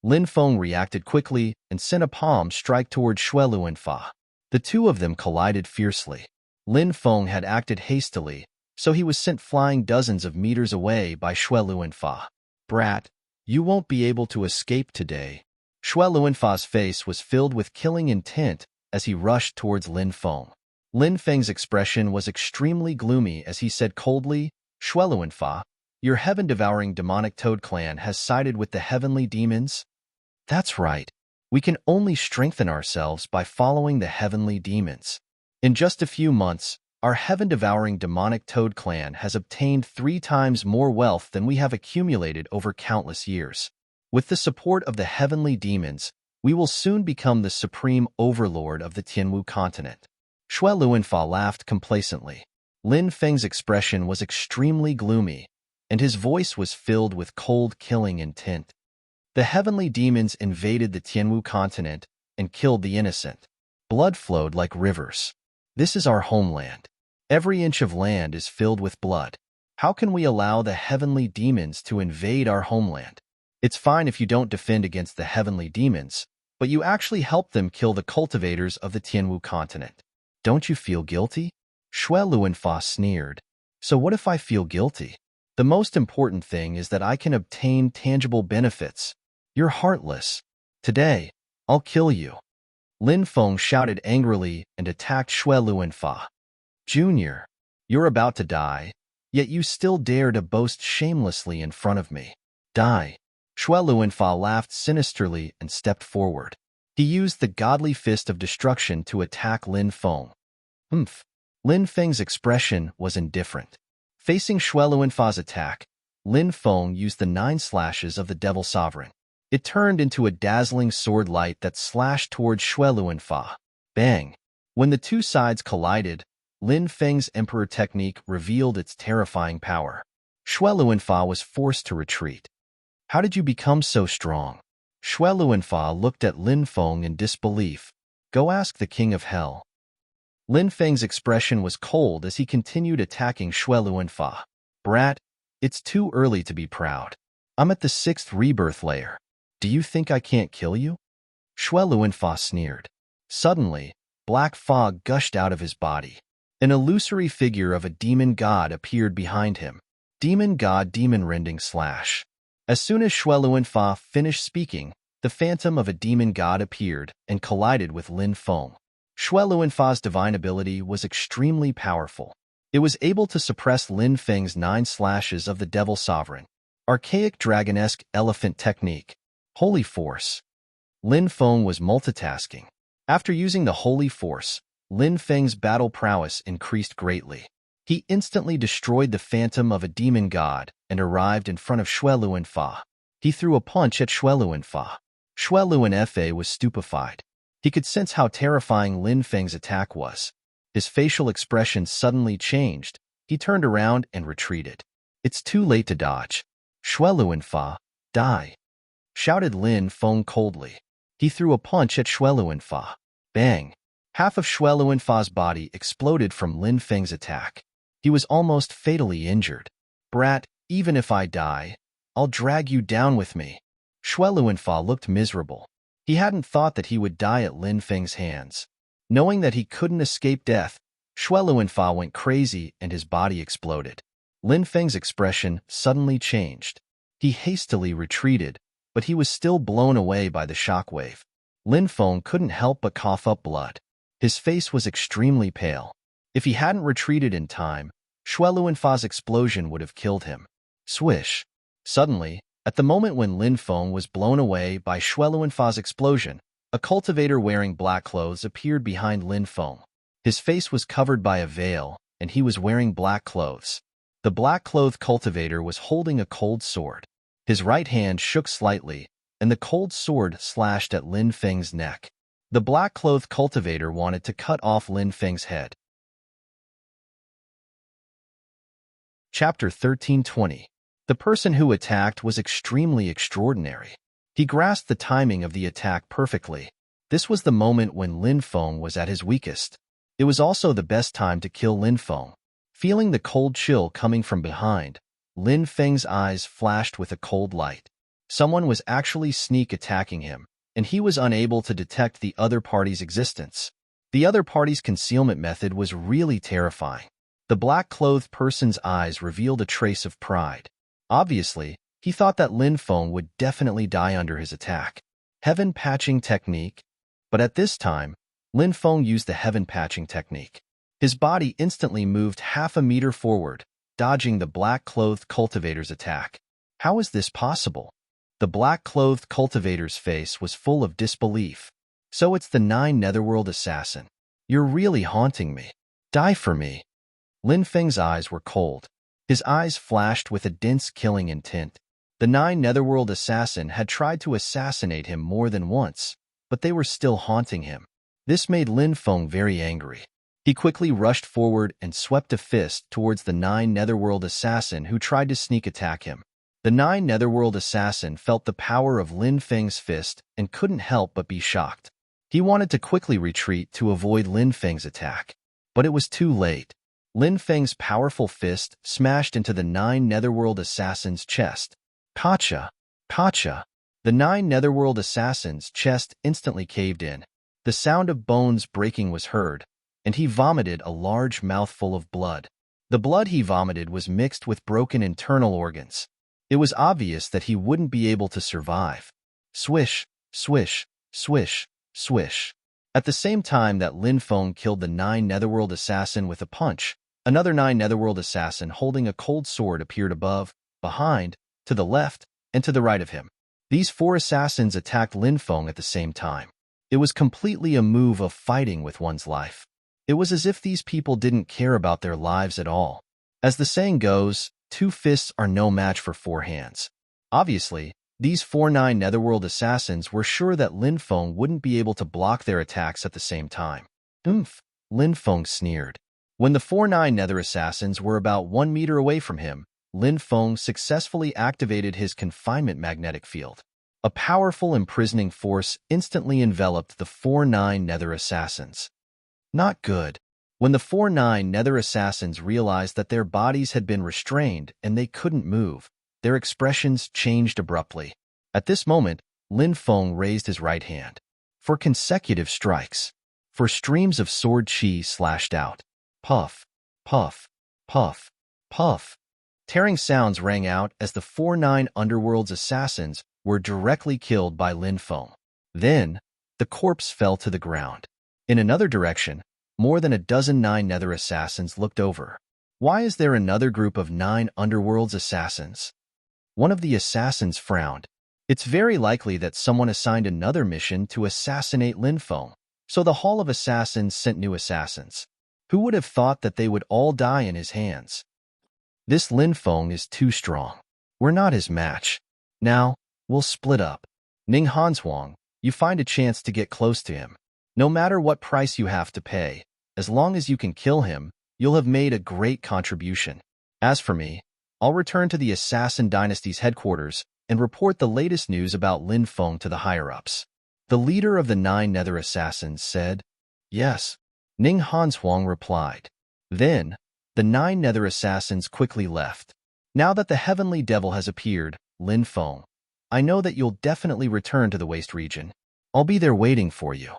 Lin Feng reacted quickly and sent a palm strike toward Shui Luanfa. The two of them collided fiercely. Lin Feng had acted hastily, so he was sent flying dozens of meters away by Shui Luanfa. Brat, you won't be able to escape today. Shui Luanfa's face was filled with killing intent as he rushed towards Lin Feng. Lin Feng's expression was extremely gloomy as he said coldly, Shui Luanfa, your heaven-devouring demonic toad clan has sided with the heavenly demons? That's right. We can only strengthen ourselves by following the heavenly demons. In just a few months, our heaven-devouring demonic toad clan has obtained 3 times more wealth than we have accumulated over countless years. With the support of the heavenly demons, we will soon become the supreme overlord of the Tianwu continent. Shui Luanfa laughed complacently. Lin Feng's expression was extremely gloomy, and his voice was filled with cold killing intent. The heavenly demons invaded the Tianwu continent and killed the innocent. Blood flowed like rivers. This is our homeland. Every inch of land is filled with blood. How can we allow the heavenly demons to invade our homeland? It's fine if you don't defend against the heavenly demons, but you actually help them kill the cultivators of the Tianwu continent. Don't you feel guilty? Shui Luanfa sneered. So what if I feel guilty? The most important thing is that I can obtain tangible benefits. You're heartless. Today, I'll kill you. Lin Feng shouted angrily and attacked Shui Luanfa. Junior, you're about to die, yet you still dare to boast shamelessly in front of me. Die. Shui Luanfa laughed sinisterly and stepped forward. He used the godly fist of destruction to attack Lin Feng. Humph. Lin Feng's expression was indifferent. Facing Shui Luanfa's attack, Lin Feng used the 9 slashes of the Devil Sovereign. It turned into a dazzling sword light that slashed towards Shui Luanfa. Bang! When the two sides collided, Lin Feng's Emperor technique revealed its terrifying power. Shui Luanfa was forced to retreat. How did you become so strong? Shui Luanfa looked at Lin Feng in disbelief. Go ask the King of Hell. Lin Feng's expression was cold as he continued attacking Shui Luanfa. Brat, it's too early to be proud. I'm at the 6th rebirth layer. Do you think I can't kill you? Shui Luanfa sneered. Suddenly, black fog gushed out of his body. An illusory figure of a demon god appeared behind him. Demon god demon rending slash. As soon as Shui Luanfa finished speaking, the phantom of a demon god appeared and collided with Lin Feng. Shui Luanfa's divine ability was extremely powerful. It was able to suppress Lin Feng's 9 slashes of the Devil Sovereign. Archaic dragonesque elephant technique. Holy Force. Lin Feng was multitasking. After using the Holy Force, Lin Feng's battle prowess increased greatly. He instantly destroyed the phantom of a demon god and arrived in front of Shui Luanfa. He threw a punch at Shui Luanfa. Shui Luanfa was stupefied. He could sense how terrifying Lin Feng's attack was. His facial expression suddenly changed. He turned around and retreated. It's too late to dodge. Shui Luanfa, die, shouted Lin Feng coldly. He threw a punch at Shui Luanfa. Bang! Half of Shui Luanfa's body exploded from Lin Feng's attack. He was almost fatally injured. Brat, even if I die, I'll drag you down with me. Shui Luanfa looked miserable. He hadn't thought that he would die at Lin Feng's hands. Knowing that he couldn't escape death, Shui Luanfa went crazy and his body exploded. Lin Feng's expression suddenly changed. He hastily retreated, but he was still blown away by the shockwave. Lin Feng couldn't help but cough up blood. His face was extremely pale. If he hadn't retreated in time, Shui Luanfa's explosion would have killed him. Swish! Suddenly, at the moment when Lin Feng was blown away by Shui Luanfa's explosion, a cultivator wearing black clothes appeared behind Lin Feng. His face was covered by a veil, and he was wearing black clothes. The black-clothed cultivator was holding a cold sword. His right hand shook slightly, and the cold sword slashed at Lin Feng's neck. The black-clothed cultivator wanted to cut off Lin Feng's head. Chapter 1320. The person who attacked was extremely extraordinary. He grasped the timing of the attack perfectly. This was the moment when Lin Feng was at his weakest. It was also the best time to kill Lin Feng. Feeling the cold chill coming from behind, Lin Feng's eyes flashed with a cold light. Someone was actually sneak attacking him, and he was unable to detect the other party's existence. The other party's concealment method was really terrifying. The black-clothed person's eyes revealed a trace of pride. Obviously, he thought that Lin Feng would definitely die under his attack. Heaven patching technique? But at this time, Lin Feng used the heaven patching technique. His body instantly moved half a meter forward, dodging the black-clothed cultivator's attack. How is this possible? The black-clothed cultivator's face was full of disbelief. So it's the 9 Netherworld assassin. You're really haunting me. Die for me. Lin Feng's eyes were cold. His eyes flashed with a dense killing intent. The 9 Netherworld assassin had tried to assassinate him more than once, but they were still haunting him. This made Lin Feng very angry. He quickly rushed forward and swept a fist towards the 9 Netherworld assassin who tried to sneak attack him. The 9 Netherworld assassin felt the power of Lin Feng's fist and couldn't help but be shocked. He wanted to quickly retreat to avoid Lin Feng's attack, but it was too late. Lin Feng's powerful fist smashed into the 9 Netherworld assassin's chest. Kacha! Kacha! The 9 Netherworld assassin's chest instantly caved in. The sound of bones breaking was heard, and he vomited a large mouthful of blood. The blood he vomited was mixed with broken internal organs. It was obvious that he wouldn't be able to survive. Swish, swish, swish, swish. At the same time that Lin Feng killed the 9 Netherworld assassin with a punch, another 9 Netherworld assassin holding a cold sword appeared above, behind, to the left, and to the right of him. These 4 assassins attacked Lin Feng at the same time. It was completely a move of fighting with one's life. It was as if these people didn't care about their lives at all. As the saying goes, 2 fists are no match for 4 hands. Obviously, these 4 9 Netherworld assassins were sure that Lin Feng wouldn't be able to block their attacks at the same time. Oomph! Lin Feng sneered. When the 4 9 Nether assassins were about 1 meter away from him, Lin Feng successfully activated his confinement magnetic field. A powerful imprisoning force instantly enveloped the 4 9 Nether assassins. Not good. When the 4 9 Nether assassins realized that their bodies had been restrained and they couldn't move, their expressions changed abruptly. At this moment, Lin Feng raised his right hand. For consecutive strikes. For streams of sword chi slashed out. Puff, puff, puff, puff. Tearing sounds rang out as the 4 9 Underworld's assassins were directly killed by Lin Feng. Then, the corpse fell to the ground. In another direction, more than a dozen 9 Nether assassins looked over. Why is there another group of 9 Underworld's assassins? One of the assassins frowned. It's very likely that someone assigned another mission to assassinate Lin Feng, so the Hall of Assassins sent new assassins. Who would have thought that they would all die in his hands? This Lin Feng is too strong. We're not his match. Now, we'll split up. Ning Hanshuang, you find a chance to get close to him. No matter what price you have to pay, as long as you can kill him, you'll have made a great contribution. As for me, I'll return to the Assassin Dynasty's headquarters and report the latest news about Lin Feng to the higher-ups. The leader of the 9 Nether assassins said, Yes. Ning Hanshuang replied. Then, the 9 Nether assassins quickly left. Now that the Heavenly Devil has appeared, Lin Feng, I know that you'll definitely return to the Waste region. I'll be there waiting for you.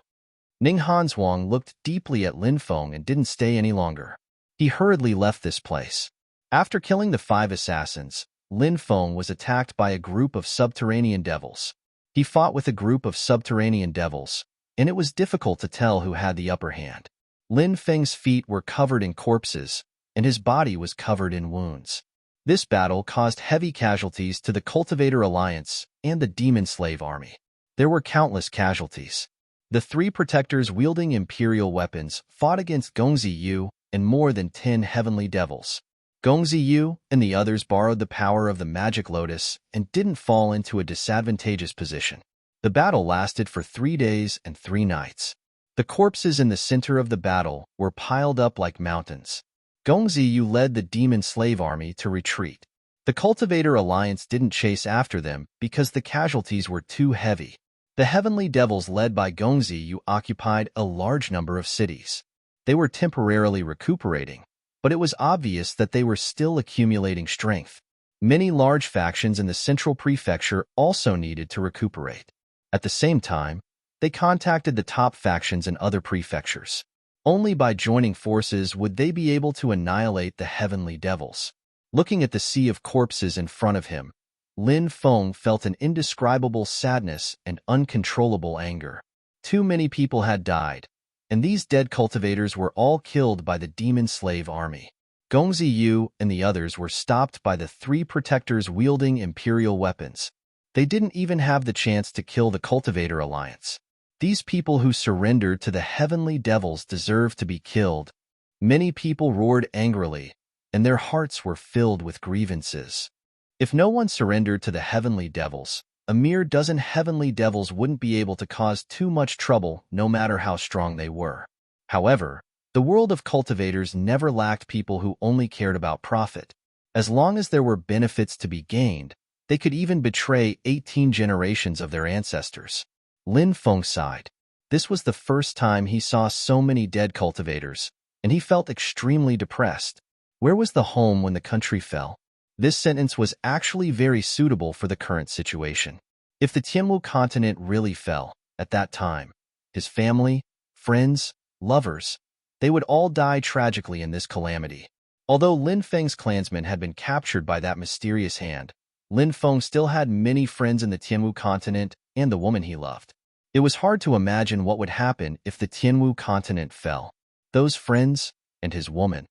Ning Hanzhuang looked deeply at Lin Feng and didn't stay any longer. He hurriedly left this place. After killing the 5 assassins, Lin Feng was attacked by a group of subterranean devils. He fought with a group of subterranean devils, and it was difficult to tell who had the upper hand. Lin Feng's feet were covered in corpses, and his body was covered in wounds. This battle caused heavy casualties to the Cultivator Alliance and the Demon Slave Army. There were countless casualties. The 3 protectors wielding imperial weapons fought against Gongzi Yu and more than 10 heavenly devils. Gongzi Yu and the others borrowed the power of the magic lotus and didn't fall into a disadvantageous position. The battle lasted for 3 days and 3 nights. The corpses in the center of the battle were piled up like mountains. Gongzi Yu led the demon slave army to retreat. The Cultivator Alliance didn't chase after them because the casualties were too heavy. The heavenly devils led by Gongzi Yu occupied a large number of cities. They were temporarily recuperating, but it was obvious that they were still accumulating strength. Many large factions in the central prefecture also needed to recuperate. At the same time, they contacted the top factions in other prefectures. Only by joining forces would they be able to annihilate the heavenly devils. Looking at the sea of corpses in front of him, Lin Feng felt an indescribable sadness and uncontrollable anger. Too many people had died, and these dead cultivators were all killed by the demon slave army. Gongzi Yu and the others were stopped by the 3 protectors wielding imperial weapons. They didn't even have the chance to kill the Cultivator Alliance. These people who surrendered to the heavenly devils deserved to be killed. Many people roared angrily, and their hearts were filled with grievances. If no one surrendered to the heavenly devils, a mere dozen heavenly devils wouldn't be able to cause too much trouble no matter how strong they were. However, the world of cultivators never lacked people who only cared about profit. As long as there were benefits to be gained, they could even betray 18 generations of their ancestors. Lin Feng sighed. This was the first time he saw so many dead cultivators, and he felt extremely depressed. Where was the home when the country fell? This sentence was actually very suitable for the current situation. If the Tianwu continent really fell, at that time, his family, friends, lovers, they would all die tragically in this calamity. Although Lin Feng's clansmen had been captured by that mysterious hand, Lin Feng still had many friends in the Tianwu continent and the woman he loved. It was hard to imagine what would happen if the Tianwu continent fell. Those friends and his woman.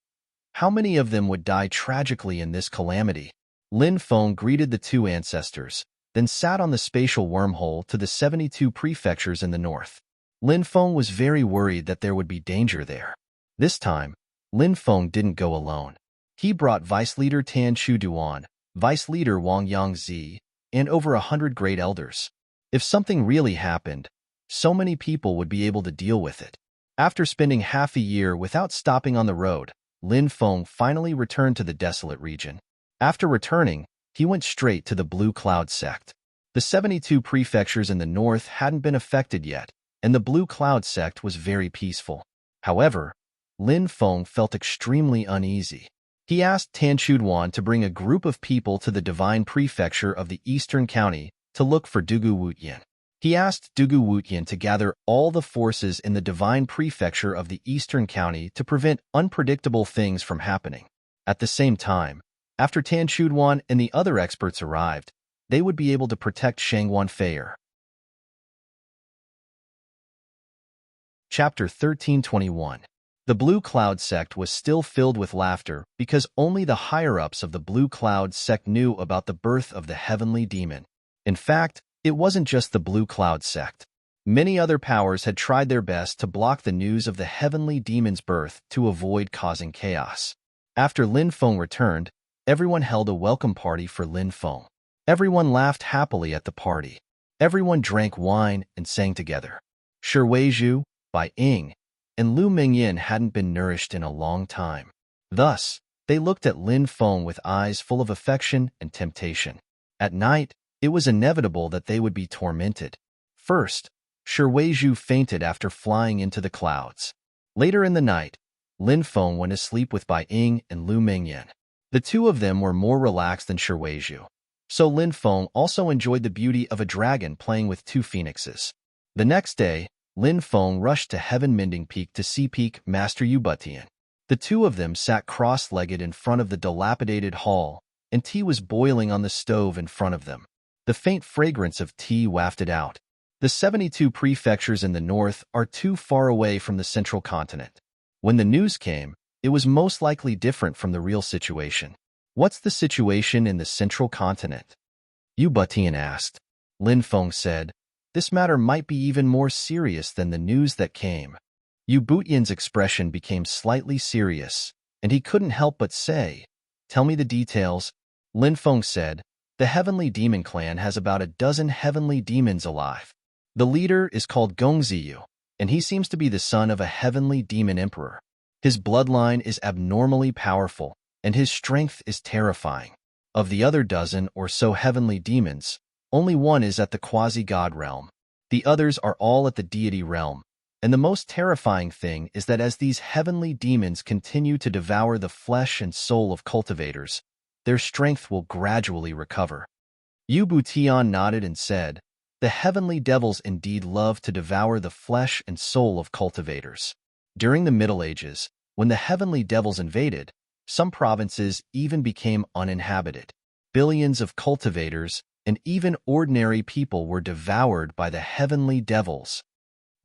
How many of them would die tragically in this calamity? Lin Feng greeted the 2 ancestors, then sat on the spatial wormhole to the 72 prefectures in the north. Lin Feng was very worried that there would be danger there. This time, Lin Feng didn't go alone. He brought Vice Leader Tan Chuduan, Vice Leader Wang Yangzi, and over 100 great elders. If something really happened, so many people would be able to deal with it. After spending half a year without stopping on the road, Lin Feng finally returned to the desolate region. After returning, he went straight to the Blue Cloud sect. The 72 prefectures in the north hadn't been affected yet, and the Blue Cloud sect was very peaceful. However, Lin Feng felt extremely uneasy. He asked Tan Chuduan to bring a group of people to the Divine Prefecture of the Eastern County to look for Dugu Wutian. He asked Dugu Wutian to gather all the forces in the Divine Prefecture of the Eastern County to prevent unpredictable things from happening. At the same time, after Tan Chuduan and the other experts arrived, they would be able to protect Shangguan Feier. Chapter 1321. The Blue Cloud sect was still filled with laughter because only the higher-ups of the Blue Cloud sect knew about the birth of the heavenly demon. In fact, it wasn't just the Blue Cloud sect. Many other powers had tried their best to block the news of the heavenly demon's birth to avoid causing chaos. After Lin Feng returned, everyone held a welcome party for Lin Feng. Everyone laughed happily at the party. Everyone drank wine and sang together. Shi Weizhu, Bai Ying, and Lu Mingyan hadn't been nourished in a long time. Thus, they looked at Lin Feng with eyes full of affection and temptation. At night, it was inevitable that they would be tormented. First, Shi Weizhu fainted after flying into the clouds. Later in the night, Lin Feng went to sleep with Bai Ying and Lu Mingyan. The 2 of them were more relaxed than Shi Weizhu. So Lin Feng also enjoyed the beauty of a dragon playing with 2 phoenixes. The next day, Lin Feng rushed to Heaven-Mending Peak to see Peak Master Yu Butian. The two of them sat cross-legged in front of the dilapidated hall, and tea was boiling on the stove in front of them. The faint fragrance of tea wafted out. The 72 prefectures in the north are too far away from the central continent. When the news came, it was most likely different from the real situation. What's the situation in the central continent? Yu Butian asked. Lin Feng said, this matter might be even more serious than the news that came. Yu Butian's expression became slightly serious, and he couldn't help but say, tell me the details. Lin Feng said, the Heavenly Demon Clan has about a dozen heavenly demons alive. The leader is called Gongziyu, and he seems to be the son of a heavenly demon emperor. His bloodline is abnormally powerful, and his strength is terrifying. Of the other dozen or so heavenly demons, only one is at the quasi-god realm. The others are all at the deity realm, and the most terrifying thing is that as these heavenly demons continue to devour the flesh and soul of cultivators, their strength will gradually recover. Yu Butian nodded and said, the heavenly devils indeed love to devour the flesh and soul of cultivators. During the Middle Ages, when the heavenly devils invaded, some provinces even became uninhabited. Billions of cultivators and even ordinary people were devoured by the heavenly devils.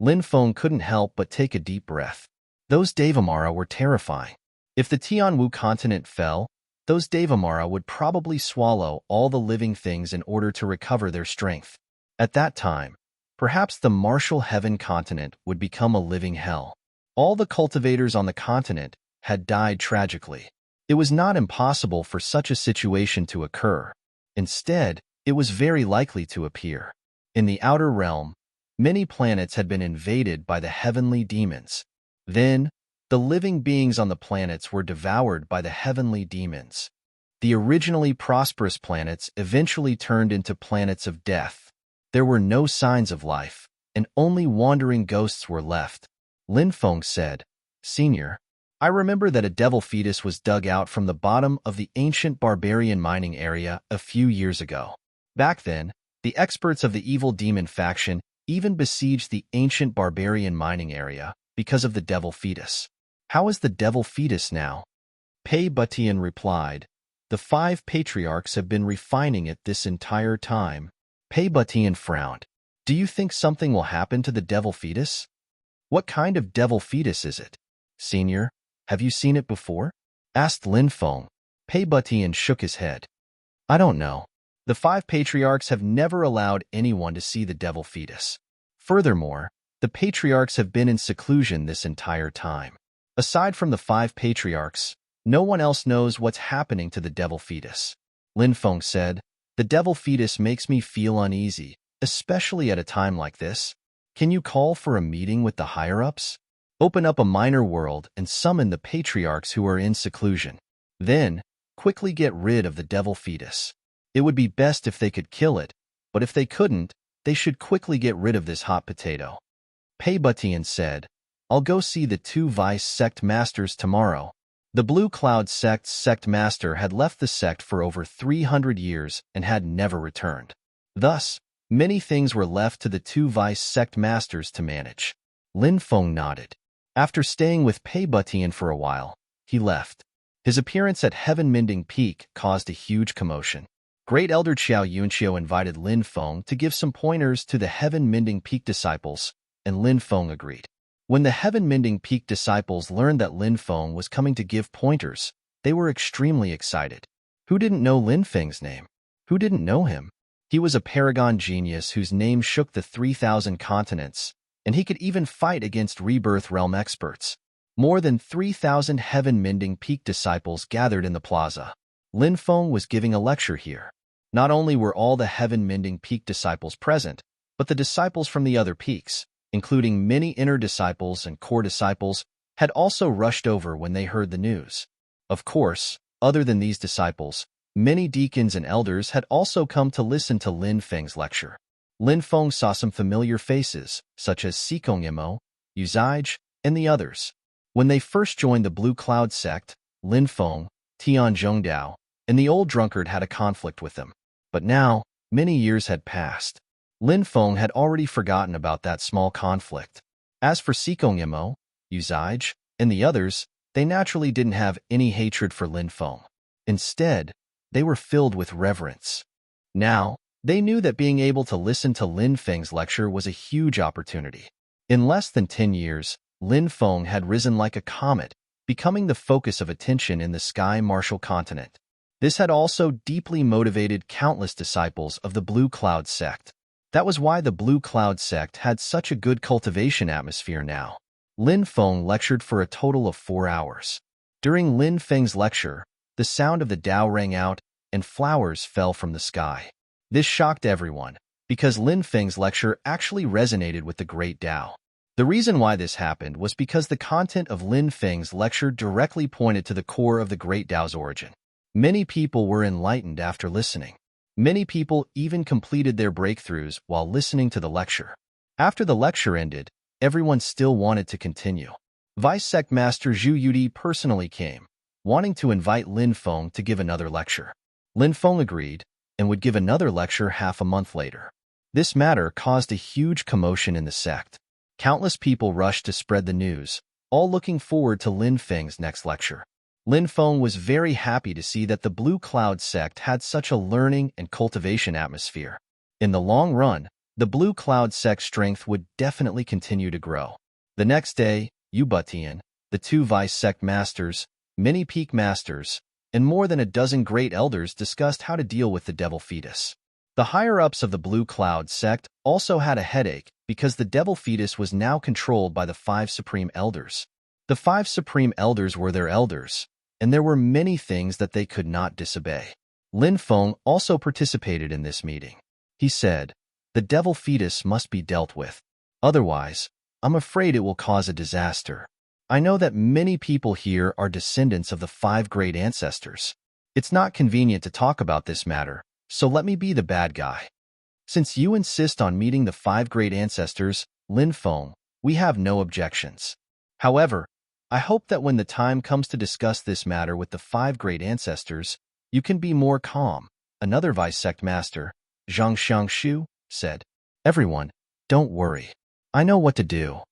Lin Feng couldn't help but take a deep breath. Those Devamara were terrifying. If the Tianwu continent fell, those Devamara would probably swallow all the living things in order to recover their strength. At that time, perhaps the martial heaven continent would become a living hell. All the cultivators on the continent had died tragically. It was not impossible for such a situation to occur. Instead, it was very likely to appear. In the outer realm, many planets had been invaded by the heavenly demons. Then, the living beings on the planets were devoured by the heavenly demons. The originally prosperous planets eventually turned into planets of death. There were no signs of life, and only wandering ghosts were left. Lin Feng said, Senior, I remember that a devil fetus was dug out from the bottom of the ancient barbarian mining area a few years ago. Back then, the experts of the evil demon faction even besieged the ancient barbarian mining area because of the devil fetus. How is the devil fetus now? Pei Butian replied, the 5 patriarchs have been refining it this entire time. Pei Butian frowned. Do you think something will happen to the devil fetus? What kind of devil fetus is it? Senior, have you seen it before? Asked Lin Feng. Pei Butian shook his head. I don't know. The 5 patriarchs have never allowed anyone to see the devil fetus. Furthermore, the patriarchs have been in seclusion this entire time. Aside from the 5 patriarchs, no one else knows what's happening to the devil fetus. Lin Feng said, the devil fetus makes me feel uneasy, especially at a time like this. Can you call for a meeting with the higher-ups? Open up a minor world and summon the patriarchs who are in seclusion. Then, quickly get rid of the devil fetus. It would be best if they could kill it, but if they couldn't, they should quickly get rid of this hot potato. Pei Butian said, I'll go see the 2 vice sect masters tomorrow. The Blue Cloud sect's sect master had left the sect for over 300 years and had never returned. Thus, many things were left to the 2 vice sect masters to manage. Lin Feng nodded. After staying with Pei Butian for a while, he left. His appearance at Heaven-Mending Peak caused a huge commotion. Great Elder Qiao Yunqiu invited Lin Feng to give some pointers to the Heaven-Mending Peak disciples, and Lin Feng agreed. When the Heaven-Mending Peak disciples learned that Lin Feng was coming to give pointers, they were extremely excited. Who didn't know Lin Feng's name? Who didn't know him? He was a paragon genius whose name shook the 3,000 continents, and he could even fight against Rebirth Realm experts. More than 3,000 Heaven-Mending Peak disciples gathered in the plaza. Lin Feng was giving a lecture here. Not only were all the Heaven-Mending Peak disciples present, but the disciples from the other peaks, including many inner disciples and core disciples, had also rushed over when they heard the news. Of course, other than these disciples, many deacons and elders had also come to listen to Lin Feng's lecture. Lin Feng saw some familiar faces, such as Sikong Imo, Yuzaij, and the others. When they first joined the Blue Cloud sect, Lin Feng, Tian Zhongdao, and the old drunkard had a conflict with them. But now, many years had passed. Lin Feng had already forgotten about that small conflict. As for Sikonyemo, Uzige, and the others, they naturally didn't have any hatred for Lin Feng. Instead, they were filled with reverence. Now, they knew that being able to listen to Lin Feng's lecture was a huge opportunity. In less than 10 years, Lin Feng had risen like a comet, becoming the focus of attention in the Sky Martial continent. This had also deeply motivated countless disciples of the Blue Cloud sect. That was why the Blue Cloud sect had such a good cultivation atmosphere now. Lin Feng lectured for a total of 4 hours. During Lin Feng's lecture, the sound of the Tao rang out and flowers fell from the sky. This shocked everyone, because Lin Feng's lecture actually resonated with the Great Tao. The reason why this happened was because the content of Lin Feng's lecture directly pointed to the core of the Great Tao's origin. Many people were enlightened after listening. Many people even completed their breakthroughs while listening to the lecture. After the lecture ended, everyone still wanted to continue. Vice Sect Master Zhu Yudi personally came, wanting to invite Lin Feng to give another lecture. Lin Feng agreed and would give another lecture half a month later. This matter caused a huge commotion in the sect. Countless people rushed to spread the news, all looking forward to Lin Feng's next lecture. Lin Feng was very happy to see that the Blue Cloud sect had such a learning and cultivation atmosphere. In the long run, the Blue Cloud sect's strength would definitely continue to grow. The next day, Yu Butian, the 2 vice sect masters, many peak masters, and more than a dozen great elders discussed how to deal with the devil fetus. The higher-ups of the Blue Cloud sect also had a headache because the devil fetus was now controlled by the 5 supreme elders. The 5 supreme elders were their elders, and there were many things that they could not disobey. Lin Feng also participated in this meeting. He said, "The devil fetus must be dealt with. Otherwise, I'm afraid it will cause a disaster. I know that many people here are descendants of the 5 great ancestors. It's not convenient to talk about this matter, so let me be the bad guy. Since you insist on meeting the 5 great ancestors, Lin Feng, we have no objections. However, I hope that when the time comes to discuss this matter with the 5 great ancestors, you can be more calm." Another vice sect master, Zhang Xiangshu, said, "Everyone, don't worry. I know what to do."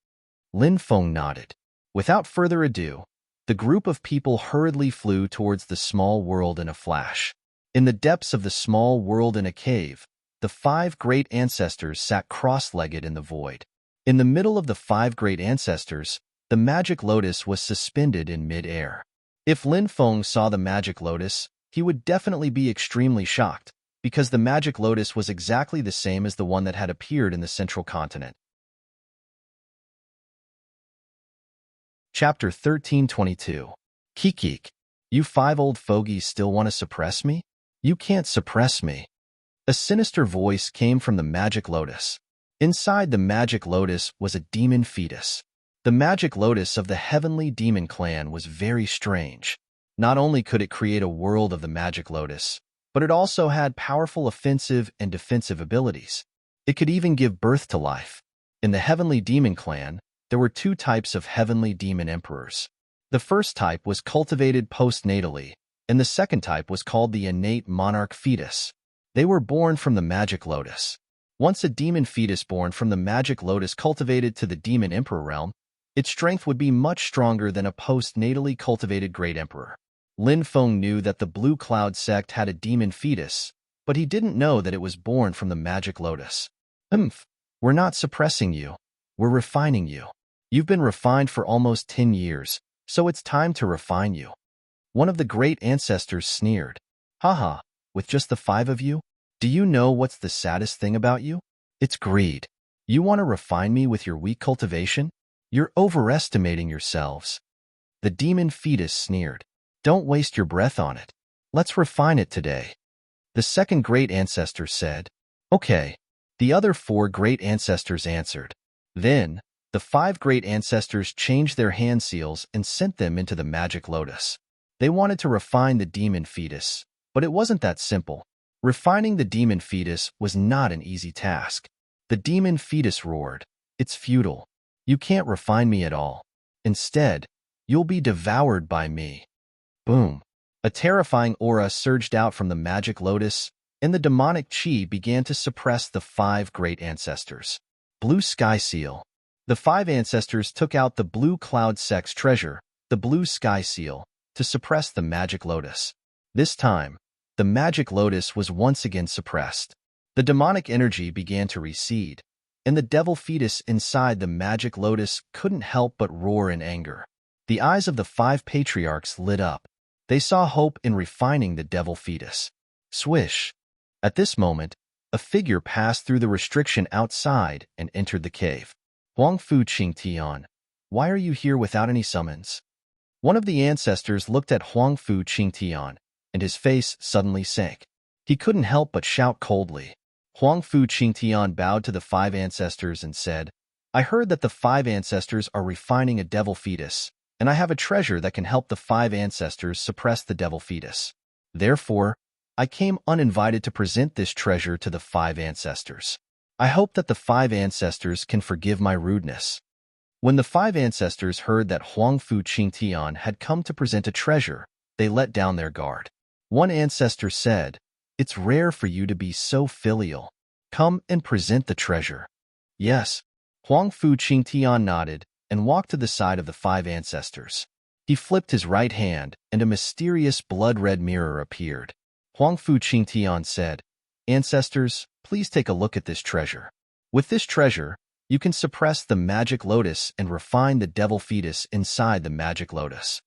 Lin Feng nodded. Without further ado, the group of people hurriedly flew towards the small world in a flash. In the depths of the small world in a cave, the 5 great ancestors sat cross-legged in the void. In the middle of the 5 great ancestors, the magic lotus was suspended in mid-air. If Lin Feng saw the magic lotus, he would definitely be extremely shocked, because the magic lotus was exactly the same as the one that had appeared in the central continent. Chapter 1322. Kikik. You 5 old fogies still want to suppress me? You can't suppress me. A sinister voice came from the magic lotus. Inside the magic lotus was a demon fetus. The magic lotus of the heavenly demon clan was very strange. Not only could it create a world of the magic lotus, but it also had powerful offensive and defensive abilities. It could even give birth to life. In the heavenly demon clan, there were 2 types of heavenly demon emperors. The first type was cultivated postnatally, and the second type was called the innate monarch fetus. They were born from the magic lotus. Once a demon fetus born from the magic lotus cultivated to the demon emperor realm, its strength would be much stronger than a postnatally cultivated great emperor. Lin Feng knew that the Blue Cloud sect had a demon fetus, but he didn't know that it was born from the magic lotus. We're not suppressing you. We're refining you. You've been refined for almost 10 years, so it's time to refine you." One of the great ancestors sneered. "Haha, with just the 5 of you? Do you know what's the saddest thing about you? It's greed. You want to refine me with your weak cultivation? You're overestimating yourselves." The demon fetus sneered. "Don't waste your breath on it. Let's refine it today." The second great ancestor said, "Okay." The other 4 great ancestors answered. Then, the 5 great ancestors changed their hand seals and sent them into the magic lotus. They wanted to refine the demon fetus, but it wasn't that simple. Refining the demon fetus was not an easy task. The demon fetus roared, "It's futile. You can't refine me at all. Instead, you'll be devoured by me." Boom! A terrifying aura surged out from the magic lotus, and the demonic chi began to suppress the 5 great ancestors. Blue Sky Seal. The 5 ancestors took out the blue cloud sect's treasure, the blue sky seal, to suppress the magic lotus. This time, the magic lotus was once again suppressed. The demonic energy began to recede, and the devil fetus inside the magic lotus couldn't help but roar in anger. The eyes of the 5 patriarchs lit up. They saw hope in refining the devil fetus. Swish! At this moment, a figure passed through the restriction outside and entered the cave. Huang Fu Qing Tian, why are you here without any summons? One of the ancestors looked at Huang Fu Qing Tian, and his face suddenly sank. He couldn't help but shout coldly. Huang Fu Qing Tian bowed to the 5 ancestors and said, I heard that the 5 ancestors are refining a devil fetus, and I have a treasure that can help the 5 ancestors suppress the devil fetus. Therefore, I came uninvited to present this treasure to the 5 ancestors. I hope that the 5 ancestors can forgive my rudeness. When the 5 ancestors heard that Huang Fu Qing Tian had come to present a treasure, they let down their guard. One ancestor said, It's rare for you to be so filial. Come and present the treasure. Yes. Huang Fu Qing Tian nodded and walked to the side of the 5 ancestors. He flipped his right hand, and a mysterious blood-red mirror appeared. Huang Fu Qing Tian said, Ancestors, please take a look at this treasure. With this treasure, you can suppress the magic lotus and refine the devil fetus inside the magic lotus.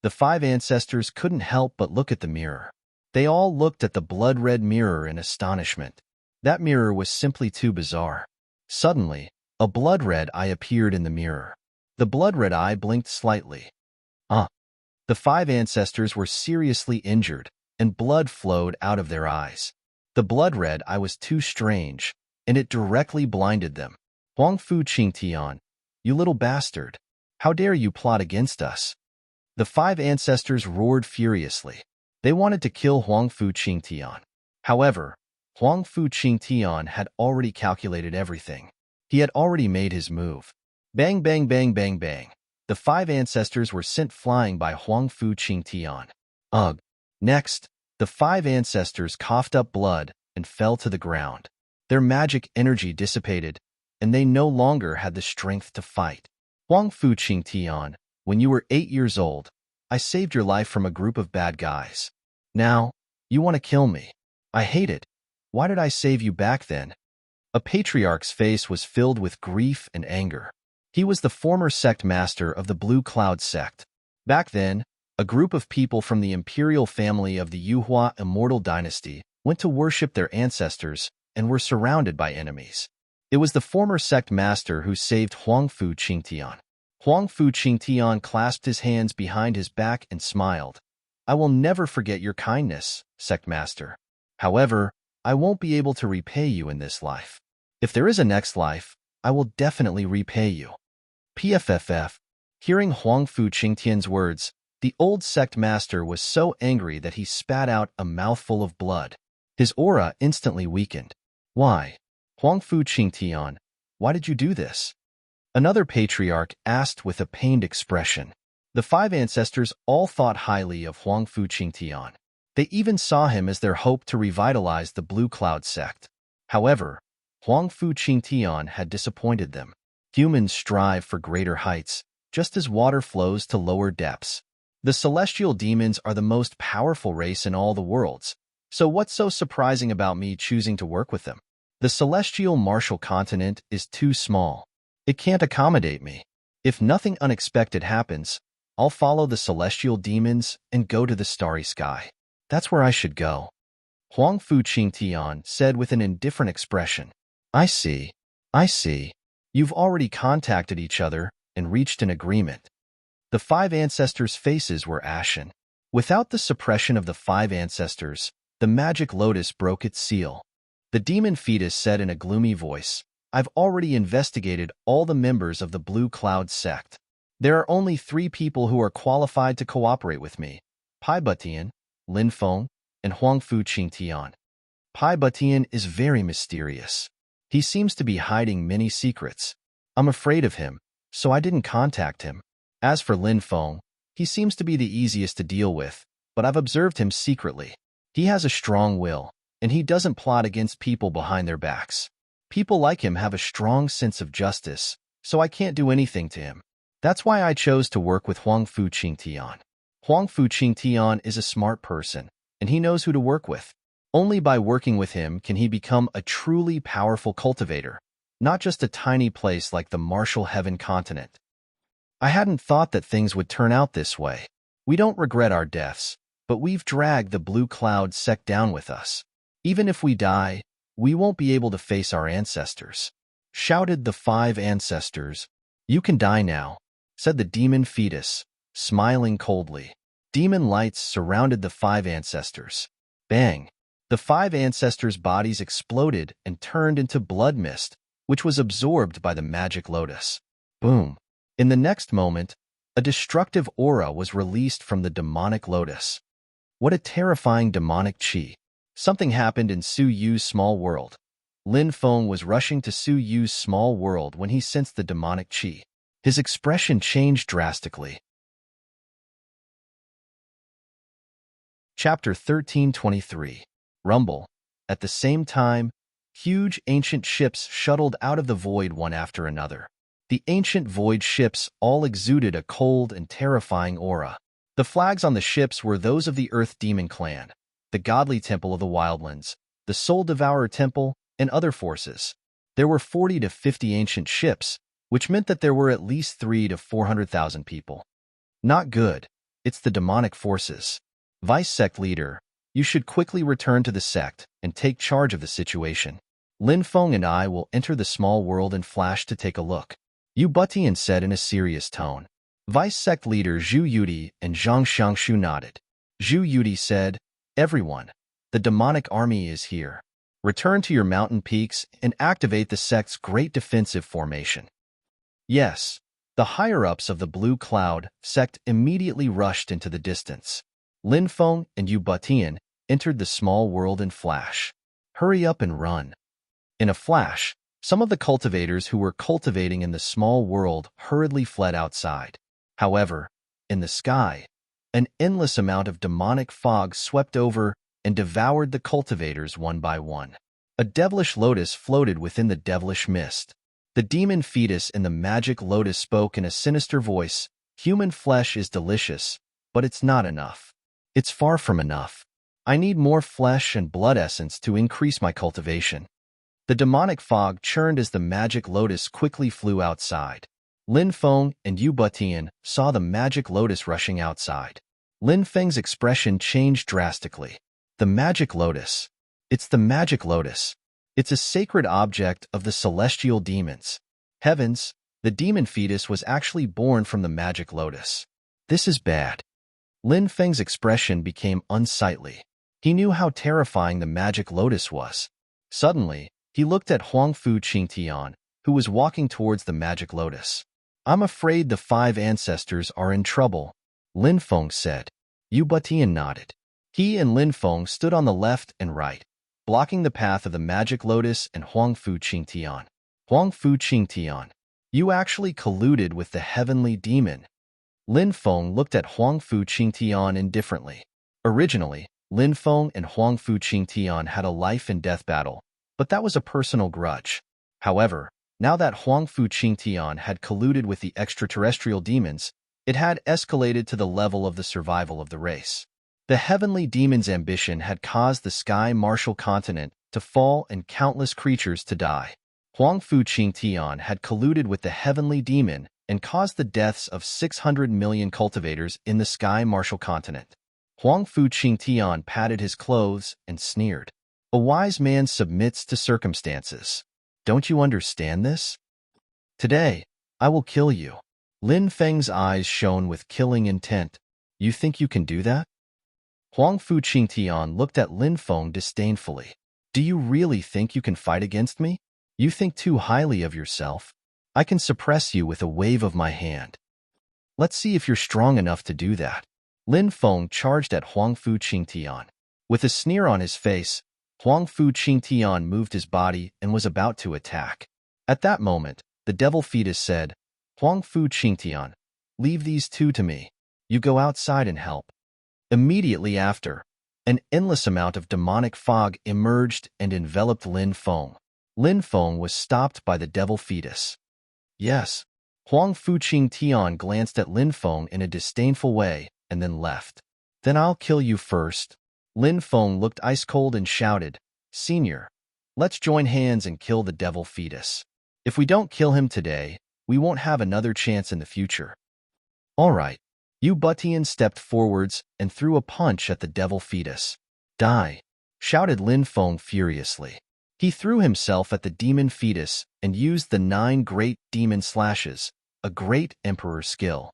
The 5 ancestors couldn't help but look at the mirror. They all looked at the blood-red mirror in astonishment. That mirror was simply too bizarre. Suddenly, a blood-red eye appeared in the mirror. The blood-red eye blinked slightly. The 5 ancestors were seriously injured, and blood flowed out of their eyes. The blood-red eye was too strange, and it directly blinded them. Huang Fu Qing Tian, you little bastard! How dare you plot against us? The 5 ancestors roared furiously. They wanted to kill Huang Fu Qing Tian. However, Huang Fu Qing Tian had already calculated everything. He had already made his move. Bang, bang, bang, bang, bang. The 5 ancestors were sent flying by Huang Fu Qing Tian. Ugh. Next, the 5 ancestors coughed up blood and fell to the ground. Their magic energy dissipated, and they no longer had the strength to fight. Huang Fu Qing Tian, when you were 8 years old, I saved your life from a group of bad guys. Now, you want to kill me. I hate it. Why did I save you back then? A patriarch's face was filled with grief and anger. He was the former sect master of the Blue Cloud sect. Back then, a group of people from the imperial family of the Yuhua Immortal Dynasty went to worship their ancestors and were surrounded by enemies. It was the former sect master who saved Huang Fu Qing Tian. Huang Fu Qing Tian clasped his hands behind his back and smiled. I will never forget your kindness, sect master. However, I won't be able to repay you in this life. If there is a next life, I will definitely repay you. PFFF. Hearing Huang Fu Qing Tian's words, the old sect master was so angry that he spat out a mouthful of blood. His aura instantly weakened. Why? Huang Fu Qing Tian, why did you do this? Another patriarch asked with a pained expression. The 5 ancestors all thought highly of Huang Fu Qing Tian. They even saw him as their hope to revitalize the Blue Cloud sect. However, Huang Fu Qing Tian had disappointed them. Humans strive for greater heights, just as water flows to lower depths. The celestial demons are the most powerful race in all the worlds, so what's so surprising about me choosing to work with them? The celestial martial continent is too small. It can't accommodate me. If nothing unexpected happens, I'll follow the celestial demons and go to the starry sky. That's where I should go. Huang Fu Qing Tian said with an indifferent expression. I see. You've already contacted each other and reached an agreement. The 5 ancestors' faces were ashen. Without the suppression of the 5 ancestors, the magic lotus broke its seal. The demon fetus said in a gloomy voice, I've already investigated all the members of the Blue Cloud sect. There are only 3 people who are qualified to cooperate with me, Pai Butian, Lin Feng, and Huang Fu Qing Tian. Pai Butian is very mysterious. He seems to be hiding many secrets. I'm afraid of him, so I didn't contact him. As for Lin Feng, he seems to be the easiest to deal with, but I've observed him secretly. He has a strong will, and he doesn't plot against people behind their backs. People like him have a strong sense of justice, so I can't do anything to him. That's why I chose to work with Huangfu Qingtian. Huangfu Qingtian is a smart person, and he knows who to work with. Only by working with him can he become a truly powerful cultivator, not just a tiny place like the Martial Heaven continent. I hadn't thought that things would turn out this way. We don't regret our deaths, but we've dragged the blue cloud sect down with us. Even if we die, we won't be able to face our ancestors. Shouted the 5 ancestors. You can die now, said the demon fetus, smiling coldly. Demon lights surrounded the 5 ancestors. Bang! The 5 ancestors' bodies exploded and turned into blood mist, which was absorbed by the magic lotus. Boom! In the next moment, a destructive aura was released from the demonic lotus. What a terrifying demonic chi. Something happened in Su Yu's small world. Lin Feng was rushing to Su Yu's small world when he sensed the demonic chi. His expression changed drastically. Chapter 1323. Rumble. At the same time, huge ancient ships shuttled out of the void one after another. The ancient void ships all exuded a cold and terrifying aura. The flags on the ships were those of the Earth Demon Clan, the Godly Temple of the Wildlands, the Soul Devourer Temple, and other forces. There were 40 to 50 ancient ships, which meant that there were at least 300 to 400,000 people. Not good. It's the demonic forces. Vice Sect Leader, you should quickly return to the sect and take charge of the situation. Lin Feng and I will enter the small world and flash to take a look. Yu Butian said in a serious tone. Vice Sect Leader Zhu Yudi and Zhang Xiangshu nodded. Zhu Yudi said, Everyone, the demonic army is here. Return to your mountain peaks and activate the sect's great defensive formation. Yes, the higher-ups of the Blue Cloud sect immediately rushed into the distance. Lin Feng and Yu Butian entered the small world in flash. Hurry up and run. In a flash, some of the cultivators who were cultivating in the small world hurriedly fled outside. However, in the sky, an endless amount of demonic fog swept over and devoured the cultivators one by one. A devilish lotus floated within the devilish mist. The demon fetus in the magic lotus spoke in a sinister voice, Human flesh is delicious, but it's not enough. It's far from enough. I need more flesh and blood essence to increase my cultivation. The demonic fog churned as the magic lotus quickly flew outside. Lin Feng and Yu Butian saw the magic lotus rushing outside. Lin Feng's expression changed drastically. The magic lotus. It's the magic lotus. It's a sacred object of the celestial demons. Heavens, the demon fetus was actually born from the magic lotus. This is bad. Lin Feng's expression became unsightly. He knew how terrifying the magic lotus was. Suddenly, he looked at Huangfu Qingtian, who was walking towards the magic lotus. I'm afraid the 5 ancestors are in trouble, Lin Feng said. Yu Butian nodded. He and Lin Feng stood on the left and right, blocking the path of the magic lotus and Huangfu Qingtian. Huangfu Qingtian, you actually colluded with the heavenly demon. Lin Feng looked at Huangfu Qingtian indifferently. Originally, Lin Feng and Huangfu Qingtian had a life-and-death battle, but that was a personal grudge. However, now that Huangfu Qingtian had colluded with the extraterrestrial demons, it had escalated to the level of the survival of the race. The heavenly demon's ambition had caused the sky martial continent to fall and countless creatures to die. Huangfu Qingtian had colluded with the heavenly demon and caused the deaths of 600 million cultivators in the sky martial continent. Huangfu Qingtian patted his clothes and sneered. A wise man submits to circumstances. Don't you understand this? Today, I will kill you. Lin Feng's eyes shone with killing intent. You think you can do that? Huangfu Qingtian looked at Lin Feng disdainfully. Do you really think you can fight against me? You think too highly of yourself. I can suppress you with a wave of my hand. Let's see if you're strong enough to do that. Lin Feng charged at Huangfu Qingtian. With a sneer on his face, Huangfu Qingtian moved his body and was about to attack. At that moment, the devil fetus said, Huangfu Qingtian, leave these two to me. You go outside and help. Immediately after, An endless amount of demonic fog emerged and enveloped Lin Feng. Lin Feng was stopped by the devil fetus. Yes. Huang Fuqing Tian glanced at Lin Feng in a disdainful way and then left. Then I'll kill you first. Lin Feng looked ice-cold and shouted, Senior, let's join hands and kill the devil fetus. If we don't kill him today, we won't have another chance in the future. All right. Yu Butian stepped forwards and threw a punch at the devil fetus. Die! Shouted Lin Feng furiously. He threw himself at the demon fetus and used the 9 great demon slashes, a great emperor skill.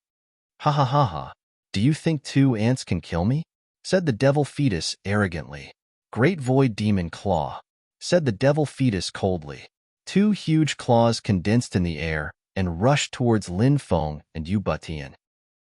Ha ha ha ha. Do you think 2 ants can kill me? Said the devil fetus arrogantly. Great void demon claw. Said the devil fetus coldly. 2 huge claws condensed in the air and rushed towards Lin Feng and Yu Butian.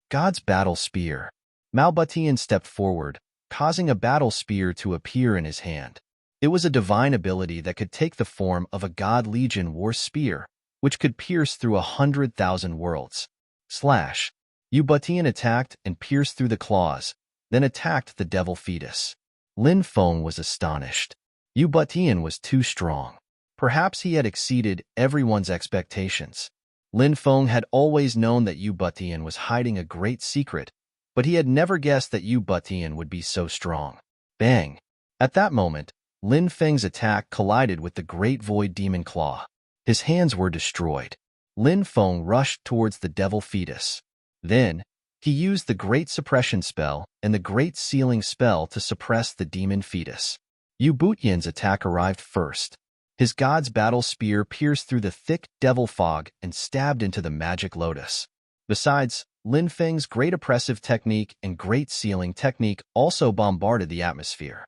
God's battle spear. Mao Butian stepped forward, causing a battle spear to appear in his hand. It was a divine ability that could take the form of a God Legion war spear, which could pierce through 100,000 worlds. Slash. Yu Butian attacked and pierced through the claws, then attacked the devil fetus. Lin Feng was astonished. Yu Butian was too strong. Perhaps he had exceeded everyone's expectations. Lin Feng had always known that Yu Butian was hiding a great secret, but he had never guessed that Yu Butian would be so strong. Bang! At that moment, Lin Feng's attack collided with the great void demon claw. His hands were destroyed. Lin Feng rushed towards the devil fetus. Then, he used the great suppression spell and the great sealing spell to suppress the demon fetus. Yu Butian's attack arrived first. His god's battle spear pierced through the thick devil fog and stabbed into the magic lotus. Besides, Lin Feng's great oppressive technique and great sealing technique also bombarded the atmosphere.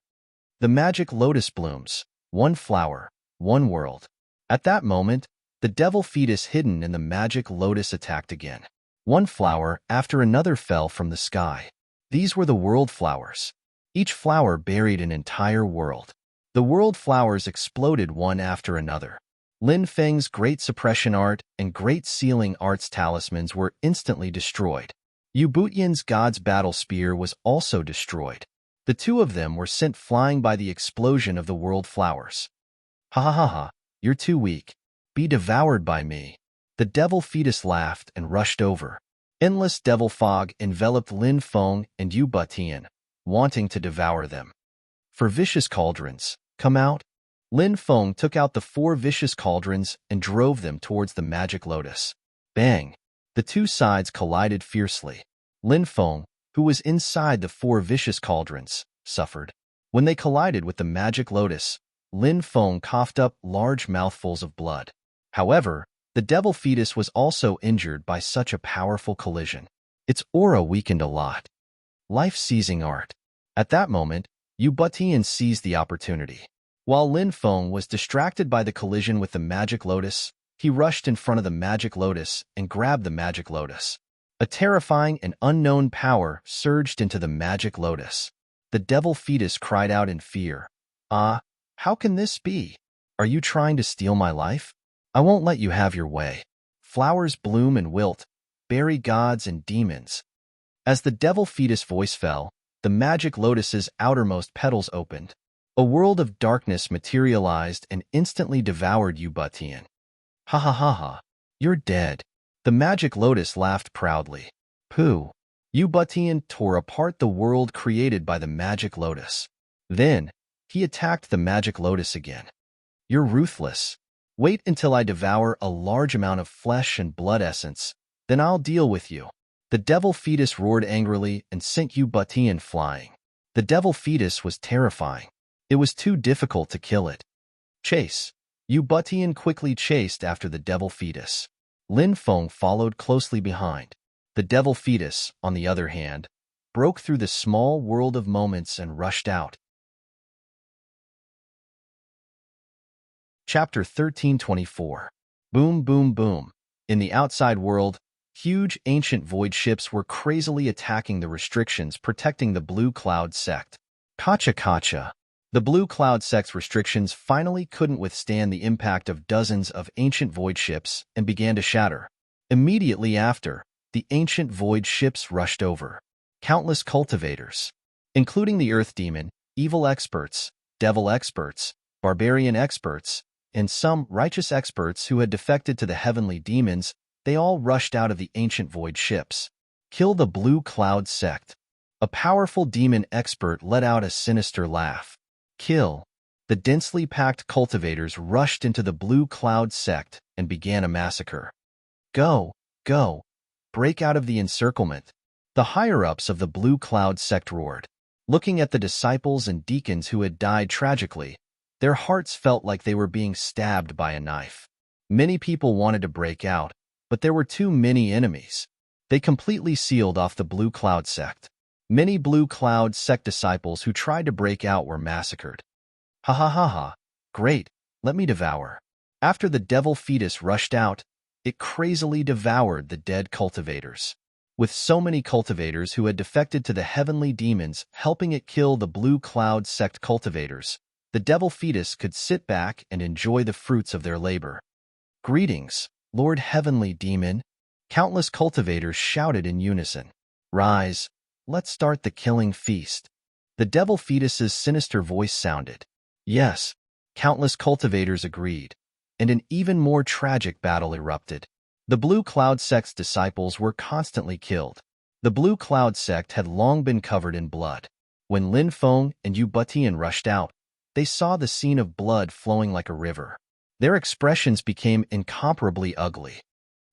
The magic lotus blooms, 1 flower, 1 world. At that moment, the devil fetus hidden in the magic lotus attacked again. 1 flower after another fell from the sky. These were the world flowers. Each flower buried an entire world. The world flowers exploded one after another. Lin Feng's great suppression art and great sealing arts talismans were instantly destroyed. Yu Butian's god's battle spear was also destroyed. The 2 of them were sent flying by the explosion of the world flowers. Ha ha ha ha, you're too weak. Be devoured by me. The devil fetus laughed and rushed over. Endless devil fog enveloped Lin Feng and Yu Butian, wanting to devour them. For vicious cauldrons, come out. Lin Feng took out the 4 vicious cauldrons and drove them towards the magic lotus. Bang! The 2 sides collided fiercely. Lin Feng, who was inside the 4 vicious cauldrons, suffered. When they collided with the magic lotus, Lin Feng coughed up large mouthfuls of blood. However, the devil fetus was also injured by such a powerful collision. Its aura weakened a lot. Life-seizing art. At that moment, Yu Butian seized the opportunity. While Lin Feng was distracted by the collision with the magic lotus, he rushed in front of the magic lotus and grabbed the magic lotus. A terrifying and unknown power surged into the magic lotus. The devil fetus cried out in fear. Ah, how can this be? Are you trying to steal my life? I won't let you have your way. Flowers bloom and wilt, bury gods and demons. As the devil fetus voice fell, the magic lotus's outermost petals opened. A world of darkness materialized and instantly devoured Yu Butian. Ha ha ha ha, you're dead. The magic lotus laughed proudly. Pooh! Yu Butian tore apart the world created by the magic lotus. Then, he attacked the magic lotus again. You're ruthless. Wait until I devour a large amount of flesh and blood essence, then I'll deal with you. The devil fetus roared angrily and sent Yu Butian flying. The devil fetus was terrifying. It was too difficult to kill it. Chase. Yu Butian quickly chased after the devil fetus. Lin Feng followed closely behind. The devil fetus, on the other hand, broke through the small world of moments and rushed out. Chapter 1324. Boom, boom, boom. In the outside world, huge ancient void ships were crazily attacking the restrictions protecting the Blue Cloud sect. Kacha kacha. The Blue Cloud sect's restrictions finally couldn't withstand the impact of dozens of ancient void ships and began to shatter. Immediately after, the ancient void ships rushed over. Countless cultivators, including the Earth Demon, evil experts, devil experts, barbarian experts, and some righteous experts who had defected to the heavenly demons. They all rushed out of the ancient void ships. Kill the Blue Cloud Sect. A powerful demon expert let out a sinister laugh. Kill. The densely packed cultivators rushed into the Blue Cloud Sect and began a massacre. Go, go, break out of the encirclement. The higher-ups of the Blue Cloud Sect roared. Looking at the disciples and deacons who had died tragically, their hearts felt like they were being stabbed by a knife. Many people wanted to break out, but there were too many enemies. They completely sealed off the Blue Cloud Sect. Many Blue Cloud Sect disciples who tried to break out were massacred. Ha ha ha ha, great, let me devour. After the devil fetus rushed out, it crazily devoured the dead cultivators. With so many cultivators who had defected to the heavenly demons helping it kill the Blue Cloud Sect cultivators, the devil fetus could sit back and enjoy the fruits of their labor. Greetings, Lord Heavenly Demon. Countless cultivators shouted in unison. Rise, let's start the killing feast. The devil fetus's sinister voice sounded. Yes, countless cultivators agreed, and an even more tragic battle erupted. The Blue Cloud Sect's disciples were constantly killed. The Blue Cloud Sect had long been covered in blood. When Lin Feng and Yu Butian rushed out, they saw the scene of blood flowing like a river. Their expressions became incomparably ugly.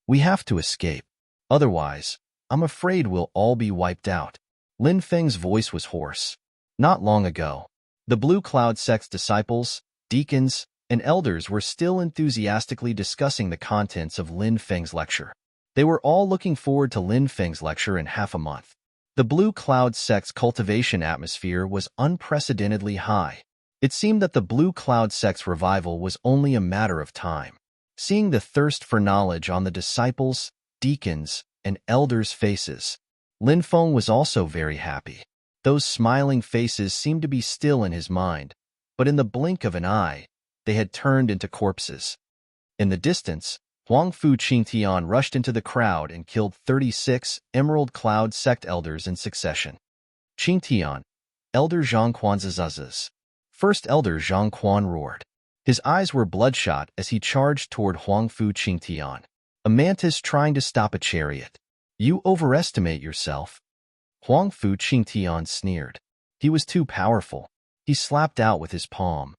We have to escape. Otherwise, I'm afraid we'll all be wiped out. Lin Feng's voice was hoarse. Not long ago, the Blue Cloud Sect's disciples, deacons, and elders were still enthusiastically discussing the contents of Lin Feng's lecture. They were all looking forward to Lin Feng's lecture in half a month. The Blue Cloud Sect's cultivation atmosphere was unprecedentedly high. It seemed that the Blue Cloud Sect's revival was only a matter of time. Seeing the thirst for knowledge on the disciples, deacons, and elders' faces, Lin Feng was also very happy. Those smiling faces seemed to be still in his mind, but in the blink of an eye, they had turned into corpses. In the distance, Huangfu Qingtian rushed into the crowd and killed 36 Emerald Cloud Sect elders in succession. Qingtian, Elder Zhang Quanzazazas. First Elder Zhang Quan roared. His eyes were bloodshot as he charged toward Huangfu Qingtian. A mantis trying to stop a chariot. You overestimate yourself. Huangfu Qingtian sneered. He was too powerful. He slapped out with his palm.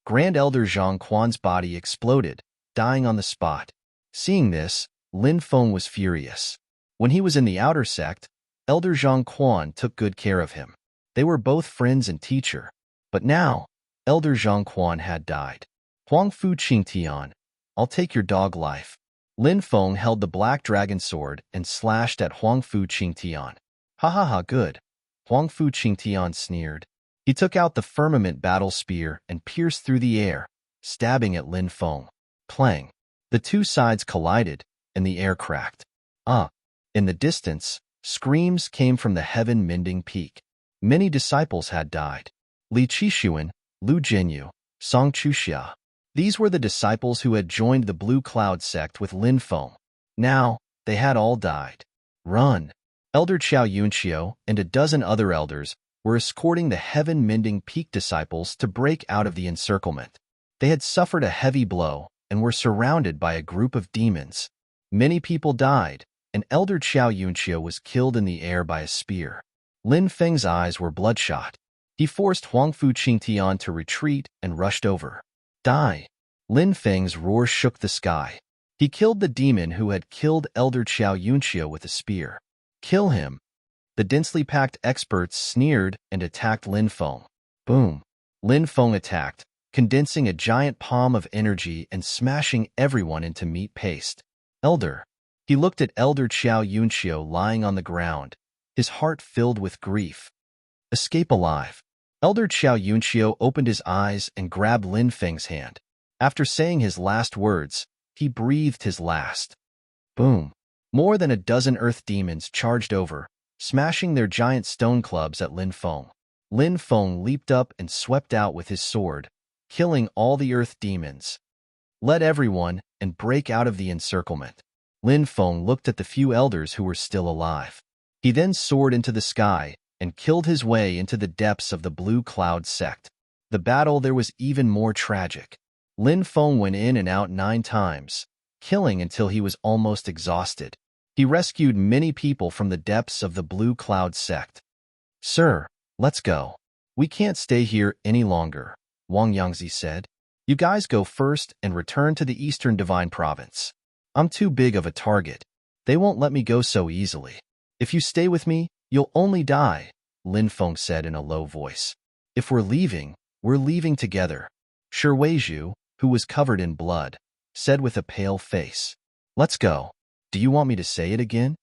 Grand Elder Zhang Quan's body exploded, dying on the spot. Seeing this, Lin Feng was furious. When he was in the outer sect, Elder Zhang Quan took good care of him. They were both friends and teacher. But now, Elder Zhang Quan had died. Huangfu Qingtian, I'll take your dog life. Lin Feng held the black dragon sword and slashed at Huangfu Qingtian. Ha ha ha, good. Huangfu Qingtian sneered. He took out the firmament battle spear and pierced through the air, stabbing at Lin Feng. Clang. The two sides collided, and the air cracked. In the distance, screams came from the heaven-mending peak. Many disciples had died. Li Qixuan, Lu Jinyu, Song Chuxia. These were the disciples who had joined the Blue Cloud Sect with Lin Feng. Now, they had all died. Run! Elder Qiao Yunqiu and a dozen other elders were escorting the heaven-mending peak disciples to break out of the encirclement. They had suffered a heavy blow and were surrounded by a group of demons. Many people died, and Elder Qiao Yunqiu was killed in the air by a spear. Lin Feng's eyes were bloodshot. He forced Huangfu Qingtian to retreat and rushed over. Die! Lin Feng's roar shook the sky. He killed the demon who had killed Elder Qiao Yunqiu with a spear. Kill him! The densely packed experts sneered and attacked Lin Feng. Boom! Lin Feng attacked, condensing a giant palm of energy and smashing everyone into meat paste. Elder! He looked at Elder Qiao Yunqiu lying on the ground, his heart filled with grief. Escape alive! Elder Qiao Yunqiu opened his eyes and grabbed Lin Feng's hand. After saying his last words, he breathed his last. Boom! More than a dozen earth demons charged over, smashing their giant stone clubs at Lin Feng. Lin Feng leaped up and swept out with his sword, killing all the earth demons. Let everyone and break out of the encirclement. Lin Feng looked at the few elders who were still alive. He then soared into the sky and killed his way into the depths of the Blue Cloud sect. The battle there was even more tragic. Lin Feng went in and out 9 times, killing until he was almost exhausted. He rescued many people from the depths of the Blue Cloud sect. "Sir, let's go. We can't stay here any longer," Wang Yangzi said. "You guys go first and return to the Eastern Divine Province. I'm too big of a target. They won't let me go so easily. If you stay with me, you'll only die," Lin Feng said in a low voice. "If we're leaving together," Shi Weizhu, who was covered in blood, said with a pale face. "Let's go. Do you want me to say it again?"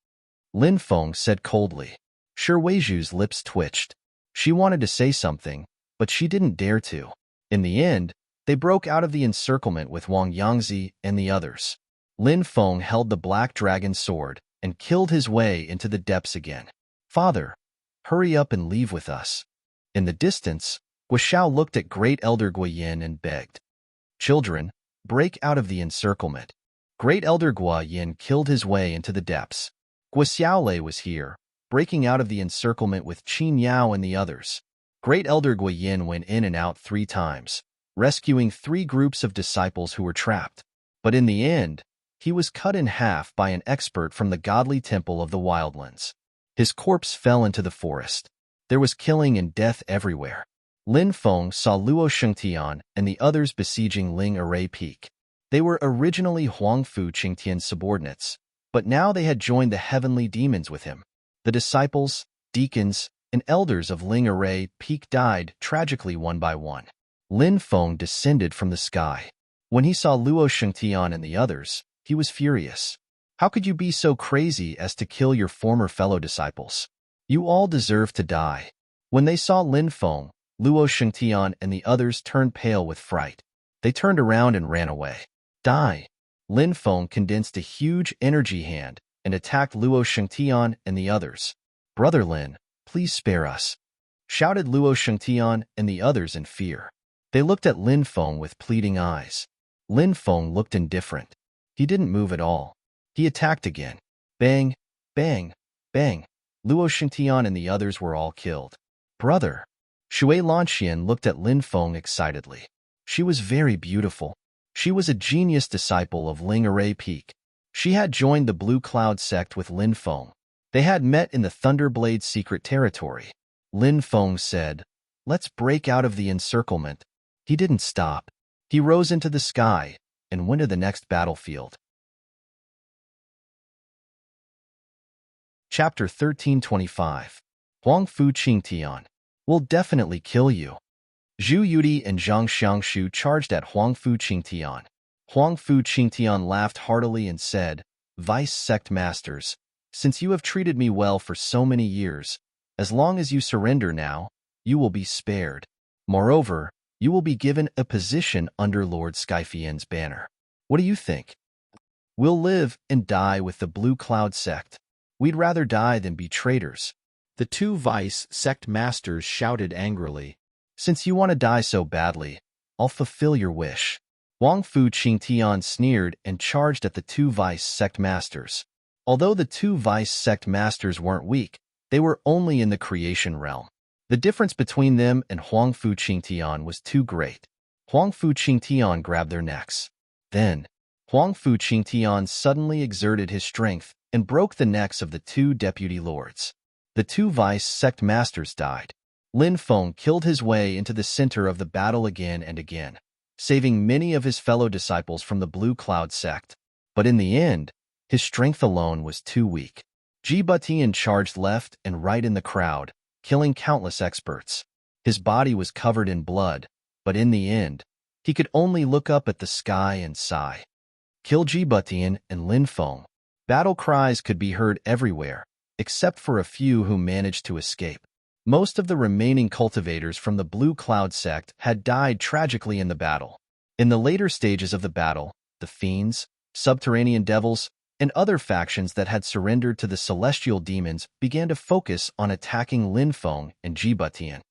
Lin Feng said coldly. Shi Weizhu's lips twitched. She wanted to say something, but she didn't dare to. In the end, they broke out of the encirclement with Wang Yangzi and the others. Lin Feng held the black dragon sword and killed his way into the depths again. "Father, hurry up and leave with us." In the distance, Guo looked at Great Elder Guo and begged, "Children, break out of the encirclement." Great Elder Guo killed his way into the depths. Guo Xiaolei was here, breaking out of the encirclement with Qin Yao and the others. Great Elder Guo went in and out 3 times, rescuing 3 groups of disciples who were trapped. But in the end, he was cut in half by an expert from the godly temple of the Wildlands. His corpse fell into the forest. There was killing and death everywhere. Lin Feng saw Luo Shengtian and the others besieging Ling Array Peak. They were originally Huangfu Qingtian's subordinates, but now they had joined the heavenly demons with him. The disciples, deacons, and elders of Ling Array Peak died tragically one by one. Lin Feng descended from the sky. When he saw Luo Shengtian and the others, he was furious. "How could you be so crazy as to kill your former fellow disciples? You all deserve to die." When they saw Lin Feng, Luo Shengtian and the others turned pale with fright. They turned around and ran away. "Die!" Lin Feng condensed a huge energy hand and attacked Luo Shengtian and the others. "Brother Lin, please spare us," shouted Luo Shengtian and the others in fear. They looked at Lin Feng with pleading eyes. Lin Feng looked indifferent. He didn't move at all. He attacked again. Bang, bang, bang. Luo Shengtian and the others were all killed. "Brother." Shui Lanxian looked at Lin Feng excitedly. She was very beautiful. She was a genius disciple of Ling Array Peak. She had joined the Blue Cloud sect with Lin Feng. They had met in the Thunderblade secret territory. Lin Feng said, "Let's break out of the encirclement." He didn't stop. He rose into the sky and went to the next battlefield. Chapter 1325. Huangfu Qingtian. "Will definitely kill you." Zhu Yudi and Zhang Xiangshu charged at Huangfu Qingtian. Huangfu Qingtian laughed heartily and said, "Vice sect masters, since you have treated me well for so many years, as long as you surrender now, you will be spared. Moreover, you will be given a position under Lord Skyfien's banner. What do you think? We'll live and die with the Blue Cloud sect. We'd rather die than be traitors." The 2 vice sect masters shouted angrily, "Since you want to die so badly, I'll fulfill your wish." Huangfu Qingtian sneered and charged at the 2 vice sect masters. Although the 2 vice sect masters weren't weak, they were only in the creation realm. The difference between them and Huangfu Qingtian was too great. Huangfu Qingtian grabbed their necks. Then, Huangfu Qingtian suddenly exerted his strength and broke the necks of the 2 deputy lords. The 2 vice sect masters died. Lin Feng killed his way into the center of the battle again and again, saving many of his fellow disciples from the Blue Cloud sect. But in the end, his strength alone was too weak. Ji Butian charged left and right in the crowd, killing countless experts. His body was covered in blood, but in the end, he could only look up at the sky and sigh. Kill Ji Butian and Lin Feng. Battle cries could be heard everywhere, except for a few who managed to escape. Most of the remaining cultivators from the Blue Cloud sect had died tragically in the battle. In the later stages of the battle, the fiends, subterranean devils, and other factions that had surrendered to the celestial demons began to focus on attacking Lin Feng and Ji Butian.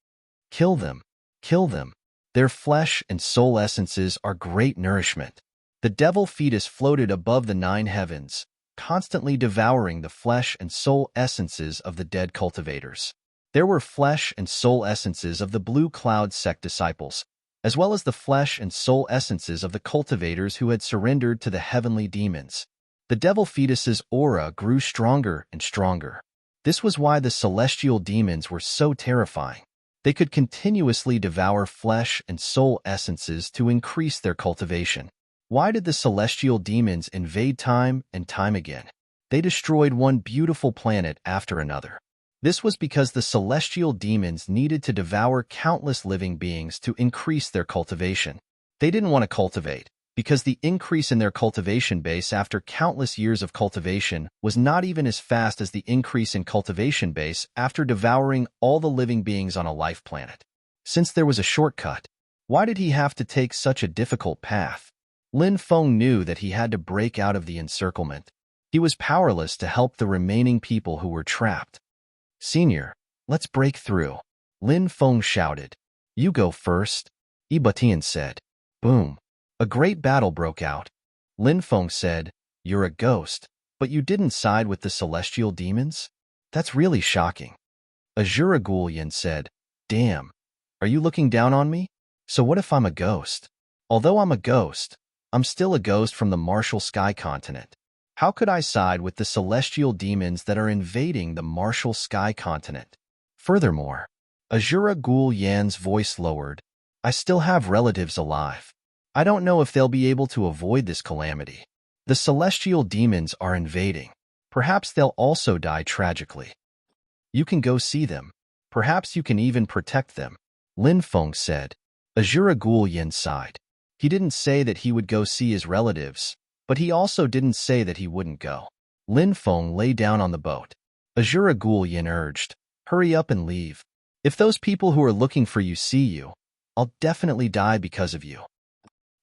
Kill them. Kill them. Their flesh and soul essences are great nourishment. The devil fetus floated above the 9 heavens, constantly devouring the flesh and soul essences of the dead cultivators. There were flesh and soul essences of the Blue Cloud sect disciples, as well as the flesh and soul essences of the cultivators who had surrendered to the heavenly demons. The devil fetus's aura grew stronger and stronger. This was why the celestial demons were so terrifying. They could continuously devour flesh and soul essences to increase their cultivation. Why did the celestial demons invade time and time again? They destroyed one beautiful planet after another. This was because the celestial demons needed to devour countless living beings to increase their cultivation. They didn't want to cultivate, because the increase in their cultivation base after countless years of cultivation was not even as fast as the increase in cultivation base after devouring all the living beings on a life planet. Since there was a shortcut, why did he have to take such a difficult path? Lin Feng knew that he had to break out of the encirclement. He was powerless to help the remaining people who were trapped. "Senior, let's break through," Lin Feng shouted. "You go first," Ibatian said. Boom. A great battle broke out. Lin Feng said, "You're a ghost, but you didn't side with the celestial demons? That's really shocking." Azura Gullion said, "Damn, are you looking down on me? So what if I'm a ghost? Although I'm a ghost, I'm still a ghost from the Martial Sky Continent. How could I side with the celestial demons that are invading the Martial Sky Continent? Furthermore," Azura Gullian's voice lowered, "I still have relatives alive. I don't know if they'll be able to avoid this calamity. The celestial demons are invading. Perhaps they'll also die tragically. You can go see them. Perhaps you can even protect them," Lin Feng said. Azura Gullian sighed. He didn't say that he would go see his relatives, but he also didn't say that he wouldn't go. Lin Feng lay down on the boat. Azura Gullian urged, "Hurry up and leave. If those people who are looking for you see you, I'll definitely die because of you.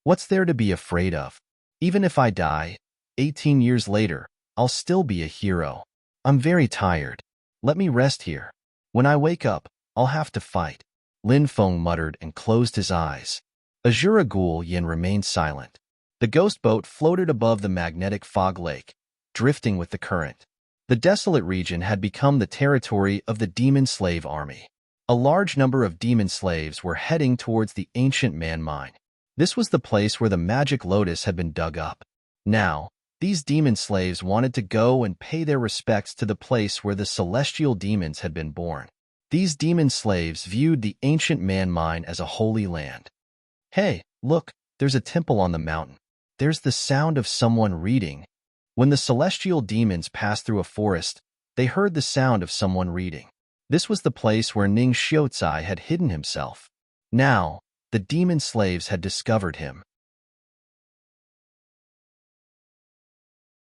What's there to be afraid of? Even if I die, 18 years later, I'll still be a hero. I'm very tired. Let me rest here. When I wake up, I'll have to fight." Lin Feng muttered and closed his eyes. Azura Gullian remained silent. The ghost boat floated above the magnetic fog lake, drifting with the current. The desolate region had become the territory of the demon slave army. A large number of demon slaves were heading towards the ancient man mine. This was the place where the magic lotus had been dug up. Now, these demon slaves wanted to go and pay their respects to the place where the celestial demons had been born. These demon slaves viewed the ancient man mine as a holy land. "Hey, look, there's a temple on the mountain. There's the sound of someone reading." When the celestial demons passed through a forest, they heard the sound of someone reading. This was the place where Ning Xiaozai had hidden himself. Now, the demon slaves had discovered him.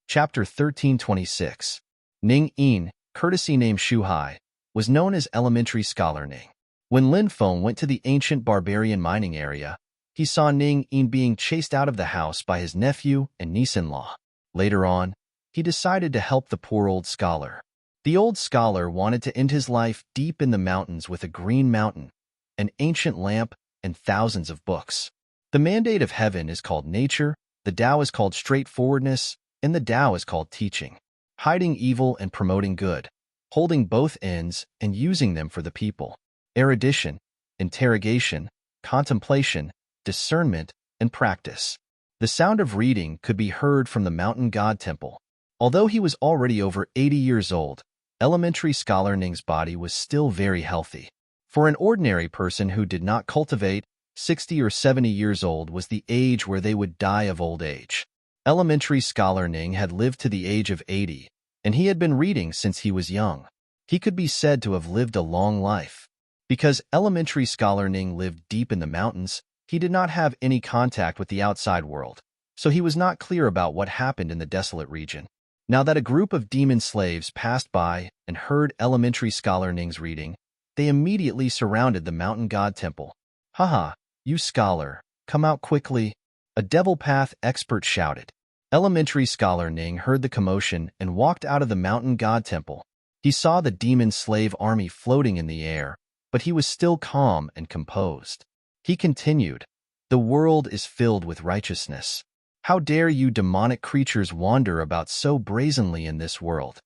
Chapter 1326. Ning Yin, courtesy name Shuhai, was known as Elementary Scholar Ning. When Lin Feng went to the ancient barbarian mining area, he saw Ning Yin being chased out of the house by his nephew and niece-in-law. Later on, he decided to help the poor old scholar. The old scholar wanted to end his life deep in the mountains with a green mountain, an ancient lamp, and thousands of books. The mandate of heaven is called nature, the Tao is called straightforwardness, and the Tao is called teaching. Hiding evil and promoting good, holding both ends and using them for the people. Erudition, interrogation, contemplation, discernment, and practice. The sound of reading could be heard from the mountain god temple. Although he was already over 80 years old, Elementary Scholar Ning's body was still very healthy. For an ordinary person who did not cultivate, 60 or 70 years old was the age where they would die of old age. Elementary Scholar Ning had lived to the age of 80, and he had been reading since he was young. He could be said to have lived a long life. Because Elementary Scholar Ning lived deep in the mountains, he did not have any contact with the outside world, so he was not clear about what happened in the desolate region. Now that a group of demon slaves passed by and heard Elementary Scholar Ning's reading, they immediately surrounded the mountain god temple. "Haha, you scholar, come out quickly," a devil path expert shouted. Elementary Scholar Ning heard the commotion and walked out of the mountain god temple. He saw the demon slave army floating in the air, but he was still calm and composed. He continued, "The world is filled with righteousness. How dare you demonic creatures wander about so brazenly in this world?"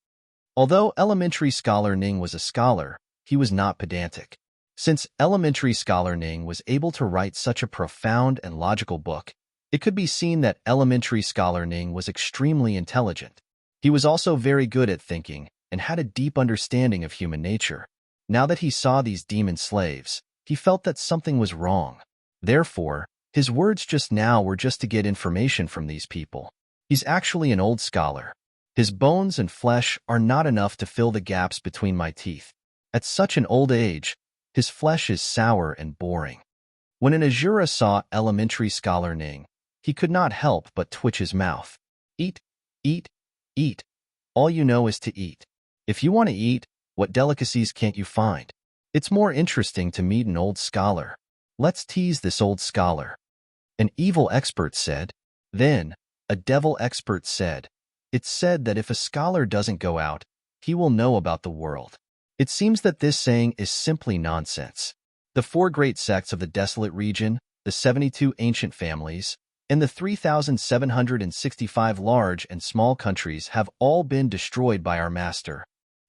Although Elementary Scholar Ning was a scholar, he was not pedantic. Since elementary scholar Ning was able to write such a profound and logical book, it could be seen that elementary scholar Ning was extremely intelligent. He was also very good at thinking and had a deep understanding of human nature. Now that he saw these demon slaves, he felt that something was wrong. Therefore, his words just now were just to get information from these people. He's actually an old scholar. His bones and flesh are not enough to fill the gaps between my teeth. At such an old age, his flesh is sour and boring. When an Azura saw elementary scholar Ning, he could not help but twitch his mouth. Eat, eat, eat. All you know is to eat. If you want to eat, what delicacies can't you find? It's more interesting to meet an old scholar. Let's tease this old scholar. An evil expert said. Then, a devil expert said. It's said that if a scholar doesn't go out, he will know about the world. It seems that this saying is simply nonsense. The 4 great sects of the desolate region, the 72 ancient families, and the 3,765 large and small countries have all been destroyed by our master.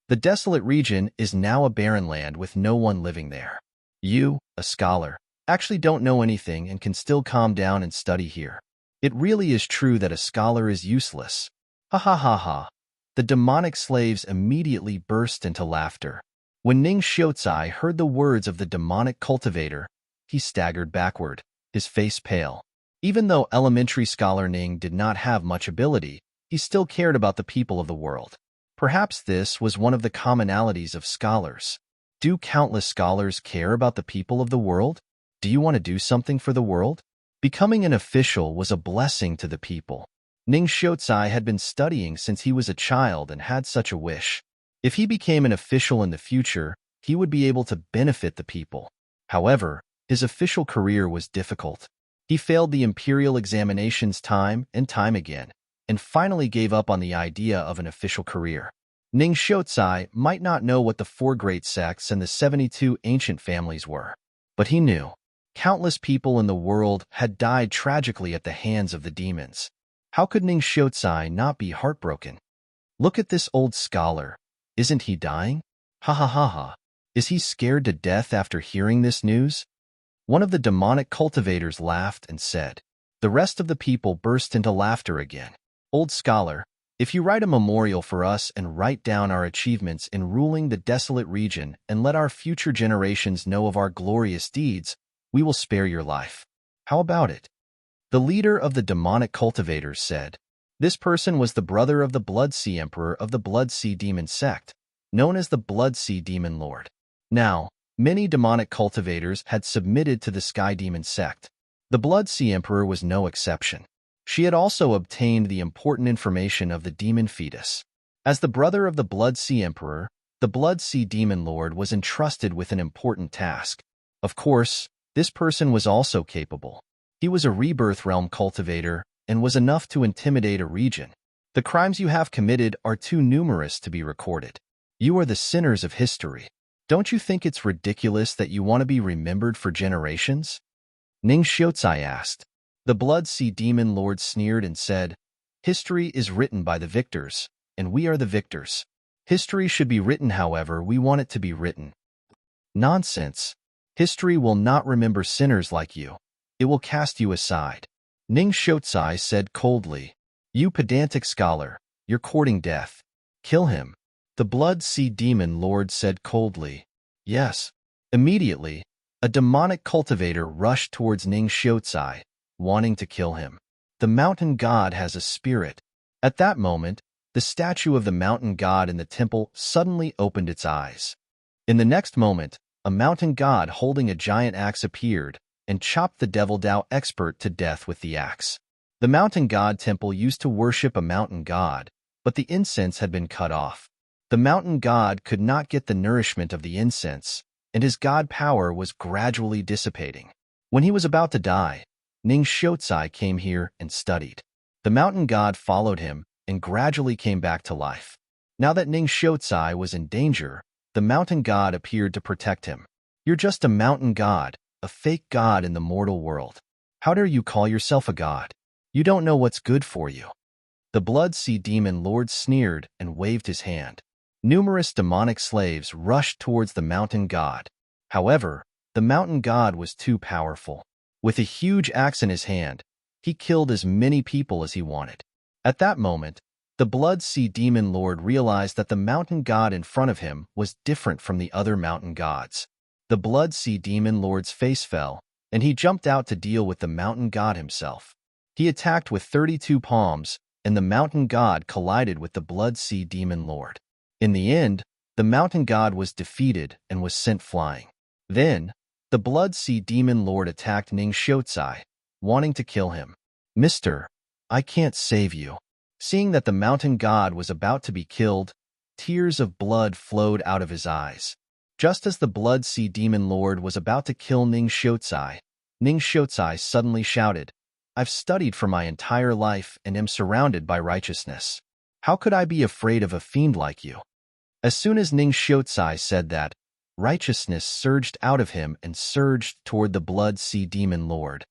The desolate region is now a barren land with no one living there. You, a scholar, actually don't know anything and can still calm down and study here. It really is true that a scholar is useless. Ha ha ha ha. The demonic slaves immediately burst into laughter. When Ning Xiaozai heard the words of the demonic cultivator, he staggered backward, his face pale. Even though elementary scholar Ning did not have much ability, he still cared about the people of the world. Perhaps this was one of the commonalities of scholars. Do countless scholars care about the people of the world? Do you want to do something for the world? Becoming an official was a blessing to the people. Ning Xiaozai had been studying since he was a child and had such a wish. If he became an official in the future, he would be able to benefit the people. However, his official career was difficult. He failed the imperial examinations time and time again, and finally gave up on the idea of an official career. Ning Xiaozai might not know what the 4 great sects and the 72 ancient families were, but he knew. Countless people in the world had died tragically at the hands of the demons. How could Ning Xiaozai not be heartbroken? Look at this old scholar. Isn't he dying? Ha ha ha ha. Is he scared to death after hearing this news? One of the demonic cultivators laughed and said. The rest of the people burst into laughter again. Old scholar, if you write a memorial for us and write down our achievements in ruling the desolate region and let our future generations know of our glorious deeds, we will spare your life. How about it? The leader of the demonic cultivators said. This person was the brother of the Blood Sea Emperor of the Blood Sea Demon sect, known as the Blood Sea Demon Lord. Now, many demonic cultivators had submitted to the Sky Demon sect. The Blood Sea Emperor was no exception. She had also obtained the important information of the demon fetus. As the brother of the Blood Sea Emperor, the Blood Sea Demon Lord was entrusted with an important task. Of course, this person was also capable. He was a rebirth realm cultivator and was enough to intimidate a region. The crimes you have committed are too numerous to be recorded. You are the sinners of history. Don't you think it's ridiculous that you want to be remembered for generations? Ning Xiaozai asked. The Blood Sea Demon Lord sneered and said, History is written by the victors, and we are the victors. History should be written however we want it to be written. Nonsense. History will not remember sinners like you. It will cast you aside. Ning Xiaozai said coldly, You pedantic scholar, you're courting death. Kill him. The Blood Sea Demon Lord said coldly, Yes. Immediately, a demonic cultivator rushed towards Ning Xiaozai, wanting to kill him. The mountain god has a spirit. At that moment, the statue of the mountain god in the temple suddenly opened its eyes. In the next moment, a mountain god holding a giant axe appeared and chopped the Devil Dao expert to death with the axe. The mountain god temple used to worship a mountain god, but the incense had been cut off. The mountain god could not get the nourishment of the incense, and his god power was gradually dissipating. When he was about to die, Ning Xiaozai came here and studied. The mountain god followed him and gradually came back to life. Now that Ning Xiaozai was in danger, the mountain god appeared to protect him. You're just a mountain god, a fake god in the mortal world. How dare you call yourself a god? You don't know what's good for you. The Blood Sea Demon Lord sneered and waved his hand. Numerous demonic slaves rushed towards the mountain god. However, the mountain god was too powerful. With a huge axe in his hand, he killed as many people as he wanted. At that moment, the Blood Sea Demon Lord realized that the mountain god in front of him was different from the other mountain gods. The Blood Sea Demon Lord's face fell, and he jumped out to deal with the mountain god himself. He attacked with 32 palms, and the mountain god collided with the Blood Sea Demon Lord. In the end, the mountain god was defeated and was sent flying. Then, the Blood Sea Demon Lord attacked Ning Xiaozai, wanting to kill him. "Mister, I can't save you." Seeing that the mountain god was about to be killed, tears of blood flowed out of his eyes. Just as the Blood Sea Demon Lord was about to kill Ning Xiaozai suddenly shouted, "I've studied for my entire life and am surrounded by righteousness. How could I be afraid of a fiend like you?" As soon as Ning Xiaozai said that, righteousness surged out of him and surged toward the Blood Sea Demon Lord.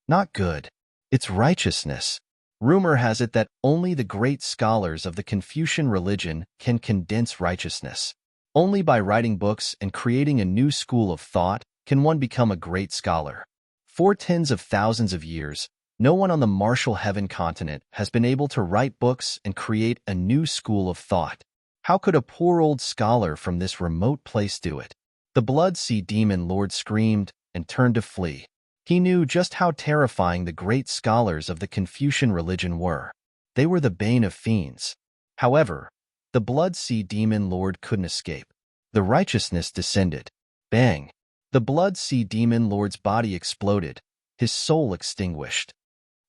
Not good. It's righteousness. Rumor has it that only the great scholars of the Confucian religion can condense righteousness. Only by writing books and creating a new school of thought can one become a great scholar. For tens of thousands of years, no one on the Martial Heaven continent has been able to write books and create a new school of thought. How could a poor old scholar from this remote place do it? The Blood Sea Demon Lord screamed and turned to flee. He knew just how terrifying the great scholars of the Confucian religion were. They were the bane of fiends. However, the Blood Sea Demon Lord couldn't escape. The righteousness descended. Bang! The Blood Sea Demon Lord's body exploded, his soul extinguished.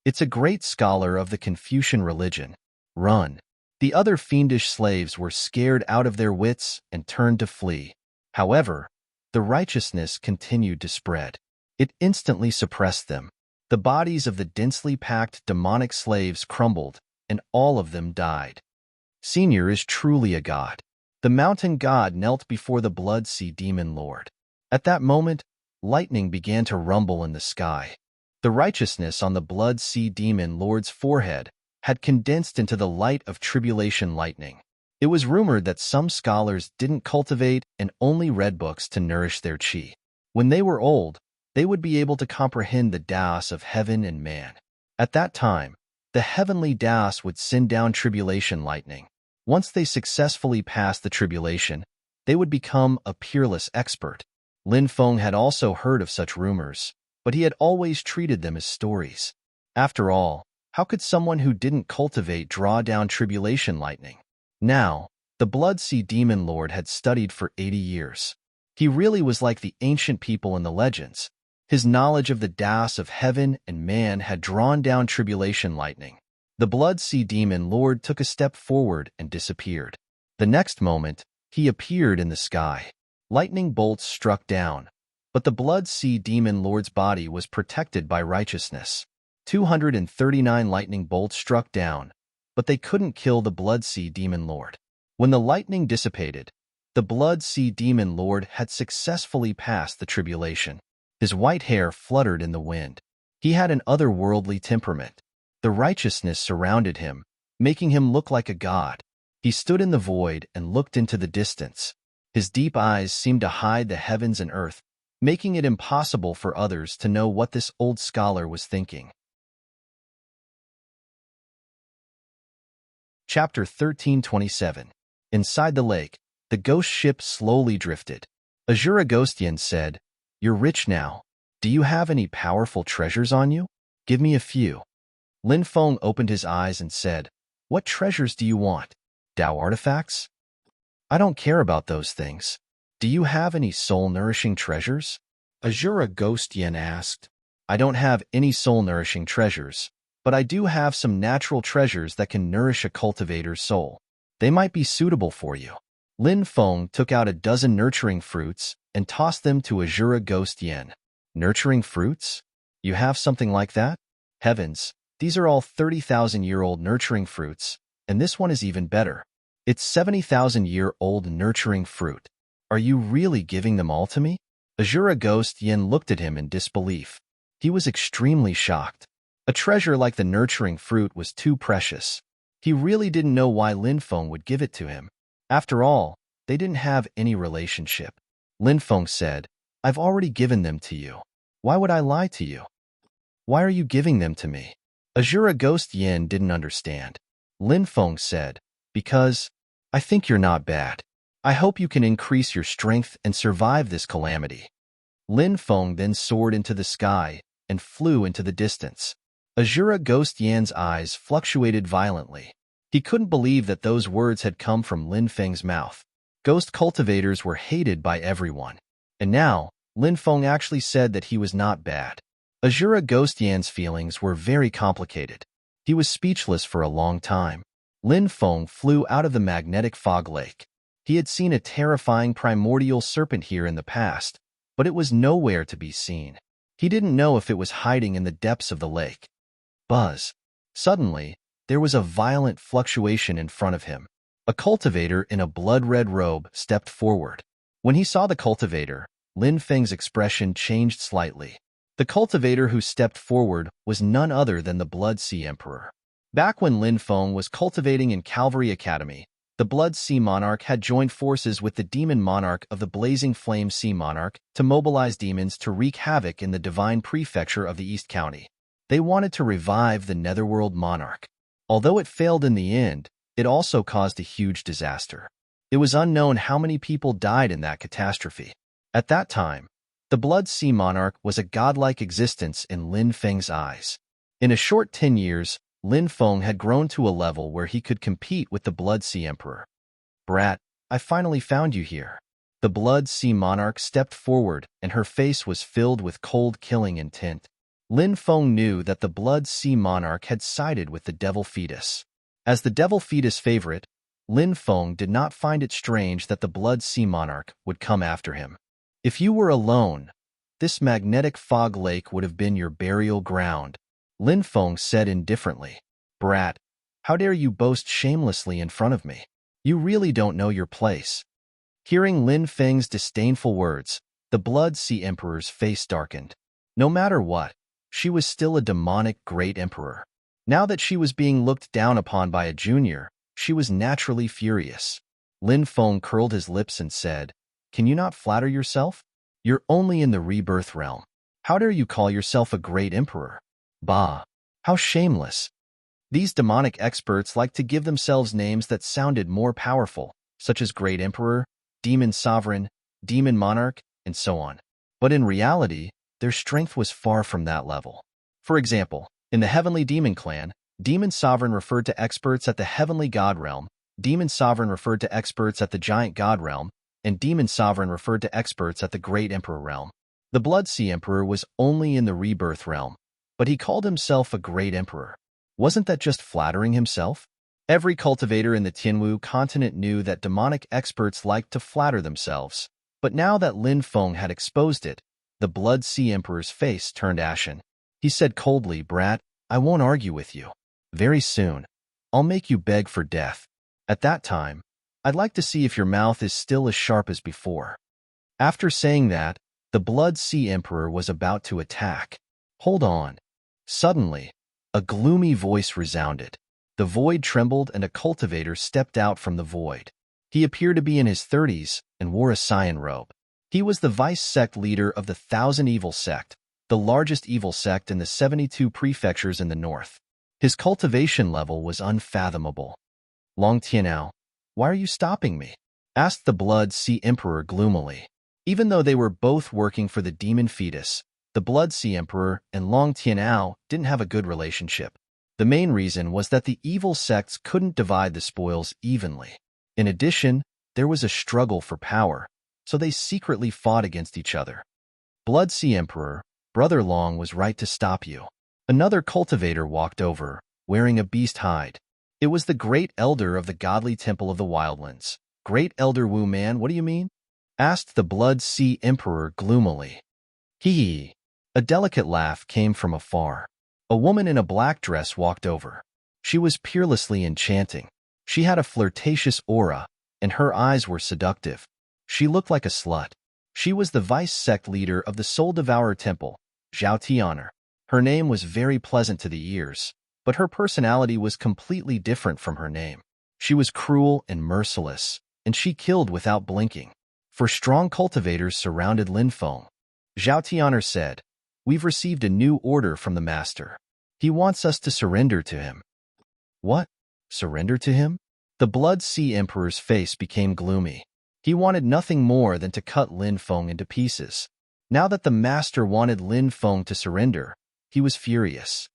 It's a great scholar of the Confucian religion. Run! The other fiendish slaves were scared out of their wits and turned to flee. However, the righteousness continued to spread. It instantly suppressed them. The bodies of the densely packed demonic slaves crumbled, and all of them died. Senior is truly a god. The mountain god knelt before the Blood Sea Demon Lord. At that moment, lightning began to rumble in the sky. The righteousness on the Blood Sea Demon Lord's forehead had condensed into the light of tribulation lightning. It was rumored that some scholars didn't cultivate and only read books to nourish their qi. When they were old, they would be able to comprehend the Daos of heaven and man. At that time, the heavenly Daos would send down tribulation lightning. Once they successfully passed the tribulation, they would become a peerless expert. Lin Feng had also heard of such rumors, but he had always treated them as stories. After all, how could someone who didn't cultivate draw down tribulation lightning? Now, the Blood Sea Demon Lord had studied for 80 years. He really was like the ancient people in the legends. His knowledge of the Daos of heaven and man had drawn down tribulation lightning. The Blood Sea Demon Lord took a step forward and disappeared. The next moment, he appeared in the sky. Lightning bolts struck down, but the Blood Sea Demon Lord's body was protected by righteousness. 239 lightning bolts struck down, but they couldn't kill the Blood Sea Demon Lord. When the lightning dissipated, the Blood Sea Demon Lord had successfully passed the tribulation. His white hair fluttered in the wind. He had an otherworldly temperament. The righteousness surrounded him, making him look like a god. He stood in the void and looked into the distance. His deep eyes seemed to hide the heavens and earth, making it impossible for others to know what this old scholar was thinking. Chapter 1327. Inside the lake, the ghost ship slowly drifted. Azura Ghostian said, "You're rich now. Do you have any powerful treasures on you? Give me a few." Lin Feng opened his eyes and said, "What treasures do you want? Dao artifacts? I don't care about those things. Do you have any soul-nourishing treasures?" Azura Ghostian asked. "I don't have any soul-nourishing treasures, but I do have some natural treasures that can nourish a cultivator's soul. They might be suitable for you." Lin Feng took out a dozen nurturing fruits and tossed them to Azura Ghostian. "Nurturing fruits? You have something like that? Heavens, these are all 30,000-year-old nurturing fruits, and this one is even better. It's 70,000-year-old nurturing fruit. Are you really giving them all to me?" Azura Ghostian looked at him in disbelief. He was extremely shocked. A treasure like the nurturing fruit was too precious. He really didn't know why Lin Feng would give it to him. After all, they didn't have any relationship. Lin Feng said, I've already given them to you. Why would I lie to you? Why are you giving them to me? Azura Ghost Yin didn't understand. Lin Feng said, because I think you're not bad. I hope you can increase your strength and survive this calamity. Lin Feng then soared into the sky and flew into the distance. Azura Ghost Yan's eyes fluctuated violently. He couldn't believe that those words had come from Lin Feng's mouth. Ghost cultivators were hated by everyone. And now, Lin Feng actually said that he was not bad. Azura Ghost Yan's feelings were very complicated. He was speechless for a long time. Lin Feng flew out of the magnetic fog lake. He had seen a terrifying primordial serpent here in the past, but it was nowhere to be seen. He didn't know if it was hiding in the depths of the lake. Buzz. Suddenly, there was a violent fluctuation in front of him. A cultivator in a blood-red robe stepped forward. When he saw the cultivator, Lin Feng's expression changed slightly. The cultivator who stepped forward was none other than the Blood Sea Emperor. Back when Lin Feng was cultivating in Cavalry Academy, the Blood Sea Monarch had joined forces with the Demon Monarch of the Blazing Flame Sea Monarch to mobilize demons to wreak havoc in the Divine Prefecture of the East County. They wanted to revive the Netherworld Monarch. Although it failed in the end, it also caused a huge disaster. It was unknown how many people died in that catastrophe. At that time, the Blood Sea Monarch was a godlike existence in Lin Feng's eyes. In a short 10 years, Lin Feng had grown to a level where he could compete with the Blood Sea Emperor. Brat, I finally found you here. The Blood Sea Monarch stepped forward and her face was filled with cold killing intent. Lin Feng knew that the Blood Sea Monarch had sided with the Devil Fetus. As the Devil Fetus favorite, Lin Feng did not find it strange that the Blood Sea Monarch would come after him. If you were alone, this magnetic fog lake would have been your burial ground, Lin Feng said indifferently. Brat, how dare you boast shamelessly in front of me? You really don't know your place. Hearing Lin Feng's disdainful words, the Blood Sea Emperor's face darkened. No matter what, she was still a demonic great emperor. Now that she was being looked down upon by a junior, she was naturally furious. Lin Feng curled his lips and said, Can you not flatter yourself? You're only in the rebirth realm. How dare you call yourself a great emperor? Bah! How shameless! These demonic experts like to give themselves names that sounded more powerful, such as Great Emperor, Demon Sovereign, Demon Monarch, and so on. But in reality, their strength was far from that level. For example, in the Heavenly Demon Clan, Demon Sovereign referred to experts at the Heavenly God Realm, Demon Sovereign referred to experts at the Giant God Realm, and Demon Sovereign referred to experts at the Great Emperor Realm. The Blood Sea Emperor was only in the Rebirth Realm, but he called himself a Great Emperor. Wasn't that just flattering himself? Every cultivator in the Tianwu continent knew that demonic experts liked to flatter themselves, but now that Lin Feng had exposed it, the Blood Sea Emperor's face turned ashen. He said coldly, Brat, I won't argue with you. Very soon, I'll make you beg for death. At that time, I'd like to see if your mouth is still as sharp as before. After saying that, the Blood Sea Emperor was about to attack. Hold on. Suddenly, a gloomy voice resounded. The void trembled and a cultivator stepped out from the void. He appeared to be in his 30s and wore a cyan robe. He was the vice sect leader of the Thousand Evil Sect, the largest evil sect in the 72 prefectures in the north. His cultivation level was unfathomable. Long Tianao, why are you stopping me? Asked the Blood Sea Emperor gloomily. Even though they were both working for the Demon Fetus, the Blood Sea Emperor and Long Tianao didn't have a good relationship. The main reason was that the evil sects couldn't divide the spoils evenly. In addition, there was a struggle for power, so they secretly fought against each other. Blood Sea Emperor, Brother Long was right to stop you. Another cultivator walked over, wearing a beast hide. It was the Great Elder of the Godly Temple of the Wildlands. Great Elder Wu Man, what do you mean? Asked the Blood Sea Emperor gloomily. Hee. A delicate laugh came from afar. A woman in a black dress walked over. She was peerlessly enchanting. She had a flirtatious aura, and her eyes were seductive. She looked like a slut. She was the vice sect leader of the Soul Devourer Temple, Zhao Tianer. Her name was very pleasant to the ears, but her personality was completely different from her name. She was cruel and merciless, and she killed without blinking. For strong cultivators surrounded Lin Feng. Zhao Tian'er said, "We've received a new order from the master. He wants us to surrender to him." What? Surrender to him? The Blood Sea Emperor's face became gloomy. He wanted nothing more than to cut Lin Feng into pieces. Now that the master wanted Lin Feng to surrender, he was furious.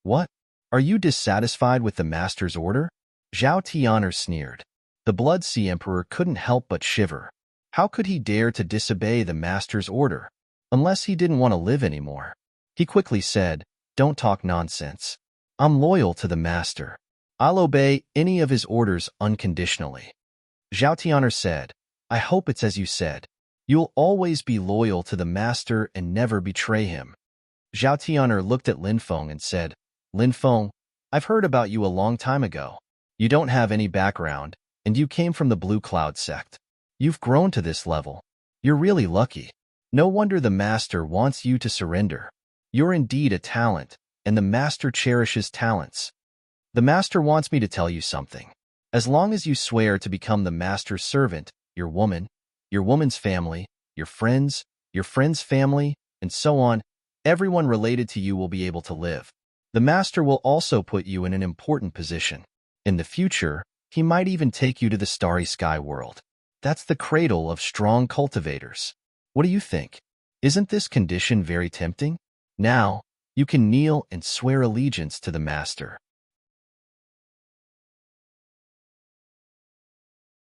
What? Are you dissatisfied with the master's order? Zhao Tian'er sneered. The Blood Sea Emperor couldn't help but shiver. How could he dare to disobey the master's order? Unless he didn't want to live anymore. He quickly said, "Don't talk nonsense. I'm loyal to the master. I'll obey any of his orders unconditionally." Zhao Tian'er said, "I hope it's as you said. You'll always be loyal to the master and never betray him." Zhao Tian'er looked at Lin Feng and said, "Lin Feng, I've heard about you a long time ago. You don't have any background, and you came from the Blue Cloud sect. You've grown to this level. You're really lucky. No wonder the master wants you to surrender. You're indeed a talent, and the master cherishes talents. The master wants me to tell you something. As long as you swear to become the master's servant, your woman's family, your friend's family, and so on, everyone related to you will be able to live. The master will also put you in an important position. In the future, he might even take you to the starry sky world. That's the cradle of strong cultivators. What do you think? Isn't this condition very tempting? Now, you can kneel and swear allegiance to the master."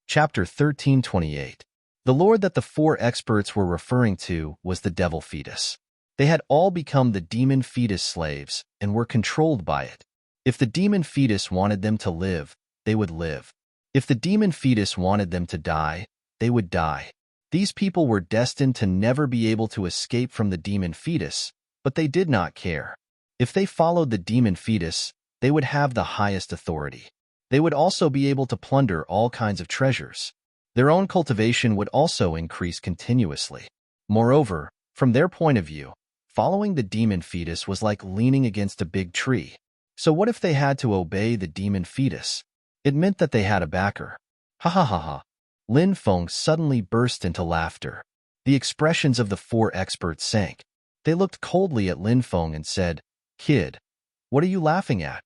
Chapter 1328. The lord that the four experts were referring to was the devil fetus. They had all become the demon fetus slaves and were controlled by it. If the demon fetus wanted them to live, they would live. If the demon fetus wanted them to die, they would die. These people were destined to never be able to escape from the demon fetus, but they did not care. If they followed the demon fetus, they would have the highest authority. They would also be able to plunder all kinds of treasures. Their own cultivation would also increase continuously. Moreover, from their point of view, following the demon fetus was like leaning against a big tree. So what if they had to obey the demon fetus? It meant that they had a backer. Ha ha ha ha. Lin Feng suddenly burst into laughter. The expressions of the four experts sank. They looked coldly at Lin Feng and said, "Kid, what are you laughing at?"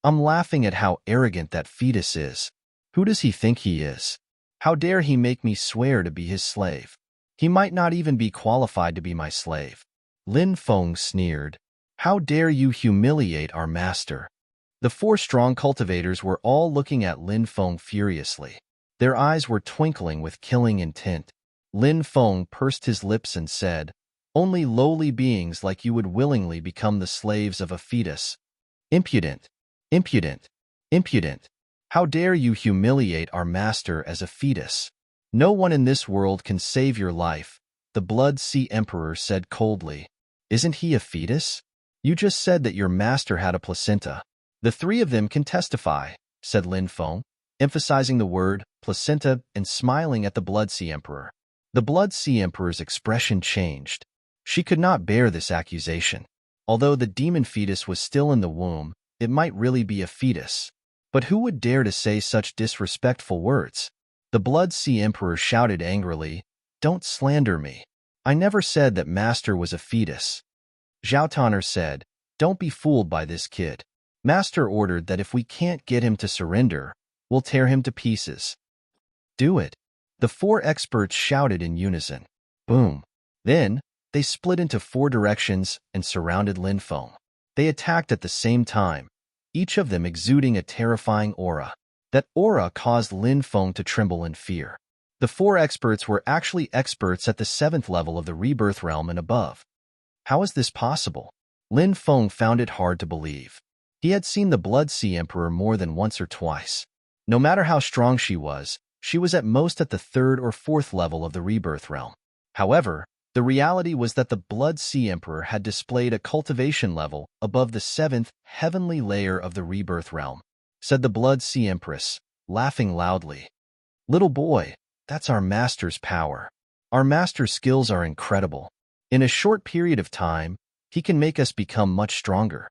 "I'm laughing at how arrogant that fetus is. Who does he think he is? How dare he make me swear to be his slave? He might not even be qualified to be my slave." Lin Feng sneered. "How dare you humiliate our master?" The four strong cultivators were all looking at Lin Feng furiously. Their eyes were twinkling with killing intent. Lin Feng pursed his lips and said, "Only lowly beings like you would willingly become the slaves of a fetus. Impudent, impudent, impudent. How dare you humiliate our master as a fetus? No one in this world can save your life," the Blood Sea Emperor said coldly. "Isn't he a fetus? You just said that your master had a placenta." "The three of them can testify," said Lin Feng, emphasizing the word placenta and smiling at the Blood Sea Emperor. The Blood Sea Emperor's expression changed. She could not bear this accusation. Although the demon fetus was still in the womb, it might really be a fetus. But who would dare to say such disrespectful words? The Blood Sea Emperor shouted angrily, "Don't slander me. I never said that master was a fetus." Zhao Tian'er said, "Don't be fooled by this kid. Master ordered that if we can't get him to surrender, we'll tear him to pieces." "Do it." The four experts shouted in unison. Boom. Then, they split into four directions and surrounded Lin Feng. They attacked at the same time, each of them exuding a terrifying aura. That aura caused Lin Feng to tremble in fear. The four experts were actually experts at the 7th level of the rebirth realm and above. How is this possible? Lin Feng found it hard to believe. He had seen the Blood Sea Emperor more than once or twice. No matter how strong she was at most at the 3rd or 4th level of the rebirth realm. However, the reality was that the Blood Sea Emperor had displayed a cultivation level above the 7th heavenly layer of the rebirth realm, said the Blood Sea Empress, laughing loudly. "Little boy, that's our master's power. Our master's skills are incredible. In a short period of time, he can make us become much stronger.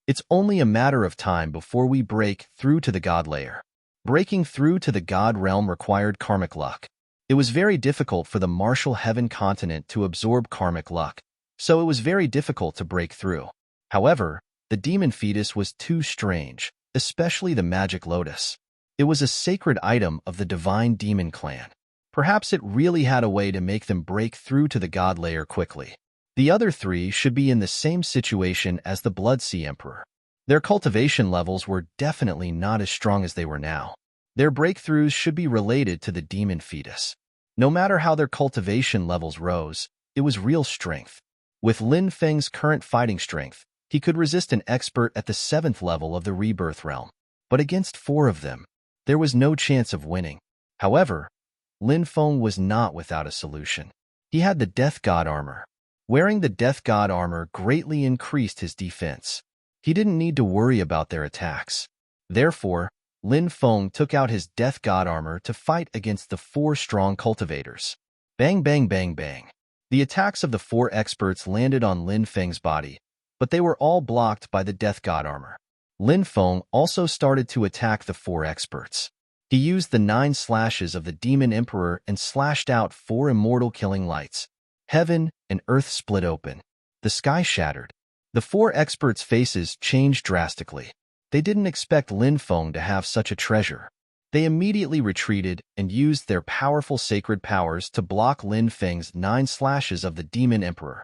It's only a matter of time before we break through to the God layer." Breaking through to the god realm required karmic luck. It was very difficult for the martial heaven continent to absorb karmic luck, so it was very difficult to break through. However, the demon fetus was too strange, especially the magic lotus. It was a sacred item of the divine demon clan. Perhaps it really had a way to make them break through to the god layer quickly. The other three should be in the same situation as the Blood Sea Emperor. Their cultivation levels were definitely not as strong as they were now. Their breakthroughs should be related to the demon fetus. No matter how their cultivation levels rose, it was real strength. With Lin Feng's current fighting strength, he could resist an expert at the 7th level of the rebirth realm. But against 4 of them, there was no chance of winning. However, Lin Feng was not without a solution. He had the Death God armor. Wearing the Death God armor greatly increased his defense. He didn't need to worry about their attacks. Therefore, Lin Feng took out his Death God armor to fight against the 4 strong cultivators. Bang, bang, bang, bang. The attacks of the 4 experts landed on Lin Feng's body, but they were all blocked by the Death God armor. Lin Feng also started to attack the 4 experts. He used the 9 slashes of the Demon Emperor and slashed out 4 immortal killing lights. Heaven and earth split open. The sky shattered. The 4 experts' faces changed drastically. They didn't expect Lin Feng to have such a treasure. They immediately retreated and used their powerful sacred powers to block Lin Feng's 9 slashes of the Demon Emperor.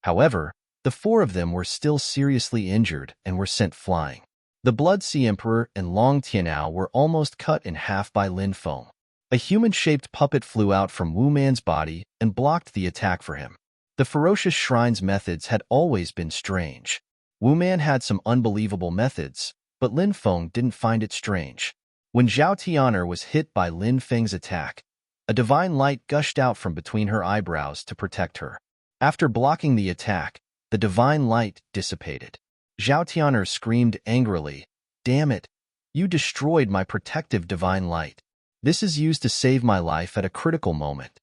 However, the 4 of them were still seriously injured and were sent flying. The Blood Sea Emperor and Long Tianao were almost cut in half by Lin Feng. A human-shaped puppet flew out from Wu Man's body and blocked the attack for him. The ferocious shrine's methods had always been strange. Wu Man had some unbelievable methods, but Lin Feng didn't find it strange. When Zhao Tian'er was hit by Lin Feng's attack, a divine light gushed out from between her eyebrows to protect her. After blocking the attack, the divine light dissipated. Zhao Tian'er screamed angrily, "Damn it! You destroyed my protective divine light. This is used to save my life at a critical moment."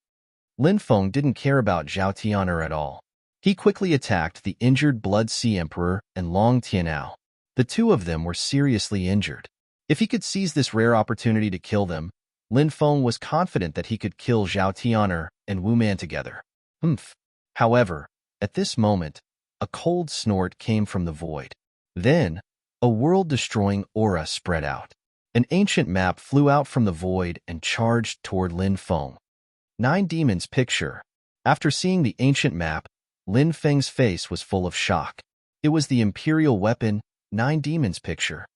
Lin Feng didn't care about Zhao Tian'er at all. He quickly attacked the injured Blood Sea Emperor and Long Tianao. The 2 of them were seriously injured. If he could seize this rare opportunity to kill them, Lin Feng was confident that he could kill Zhao Tian'er and Wu Man together. However, at this moment, a cold snort came from the void. Then, a world-destroying aura spread out. An ancient map flew out from the void and charged toward Lin Feng. 9 Demons picture. After seeing the ancient map, Lin Feng's face was full of shock. It was the imperial weapon, 9 Demons picture.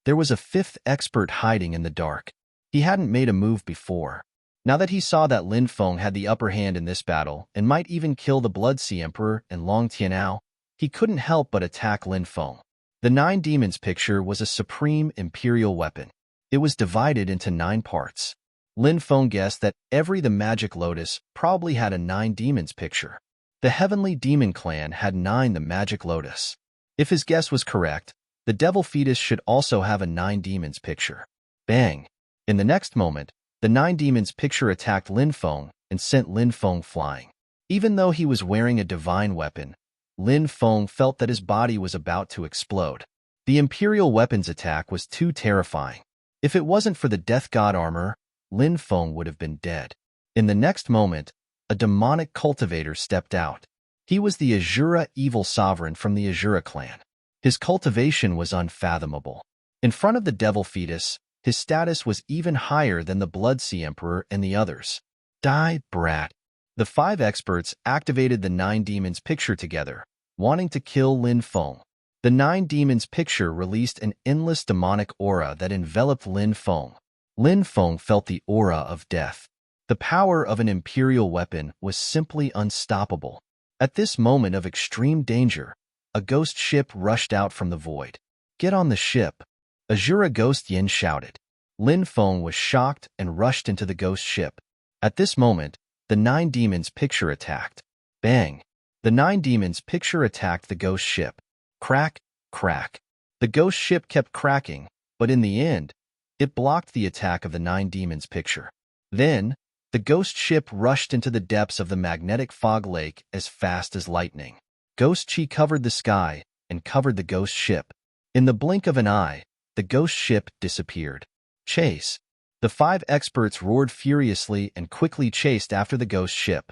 There was a 5th expert hiding in the dark. He hadn't made a move before. Now that he saw that Lin Feng had the upper hand in this battle and might even kill the Blood Sea Emperor and Long Tianao, he couldn't help but attack Lin Feng. The 9 Demons picture was a supreme imperial weapon. It was divided into 9 parts. Lin Feng guessed that the Magic Lotus probably had a 9 Demons picture. The Heavenly Demon Clan had 9 the Magic Lotus. If his guess was correct, the Devil Fetus should also have a 9 Demons picture. Bang! In the next moment, the 9 Demons picture attacked Lin Feng and sent Lin Feng flying. Even though he was wearing a divine weapon, Lin Feng felt that his body was about to explode. The Imperial weapon's attack was too terrifying. If it wasn't for the Death God armor, Lin Feng would have been dead. In the next moment, a demonic cultivator stepped out. He was the Azura evil sovereign from the Azura clan. His cultivation was unfathomable. In front of the Devil Fetus, his status was even higher than the Blood Sea Emperor and the others. Die, brat. The 5 experts activated the 9 Demons picture together, wanting to kill Lin Feng. The 9 Demons picture released an endless demonic aura that enveloped Lin Feng. Lin Feng felt the aura of death. The power of an imperial weapon was simply unstoppable. At this moment of extreme danger, a ghost ship rushed out from the void. "Get on the ship," Azura Ghost Yin shouted. Lin Feng was shocked and rushed into the ghost ship. At this moment, the 9 Demons picture attacked. Bang! The 9 Demons picture attacked the ghost ship. Crack, crack. The ghost ship kept cracking, but in the end, it blocked the attack of the 9 Demons picture. Then, the ghost ship rushed into the depths of the magnetic fog lake as fast as lightning. Ghost Chi covered the sky and covered the ghost ship. In the blink of an eye, the ghost ship disappeared. Chase. The 5 experts roared furiously and quickly chased after the ghost ship.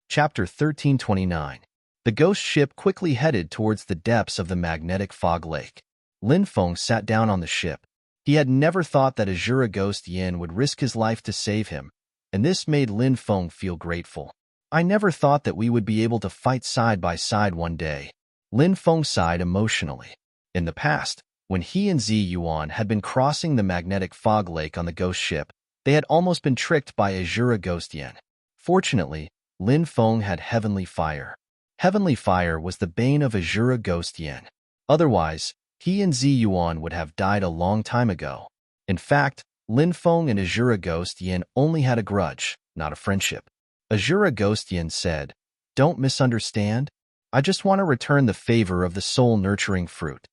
Chapter 1329. The ghost ship quickly headed towards the depths of the magnetic fog lake. Lin Feng sat down on the ship. He had never thought that Azura Ghost Yin would risk his life to save him, and this made Lin Feng feel grateful. I never thought that we would be able to fight side by side one day. Lin Feng sighed emotionally. In the past, when he and Zi Yuan had been crossing the magnetic fog lake on the ghost ship, they had almost been tricked by Azura Ghost Yin. Fortunately, Lin Feng had heavenly fire. Heavenly fire was the bane of Azura Ghost Yin. Otherwise, he and Zi Yuan would have died a long time ago. In fact, Lin Feng and Azura Ghost Yin only had a grudge, not a friendship. Azura Ghost Yin said, "Don't misunderstand. I just want to return the favor of the soul-nurturing fruit."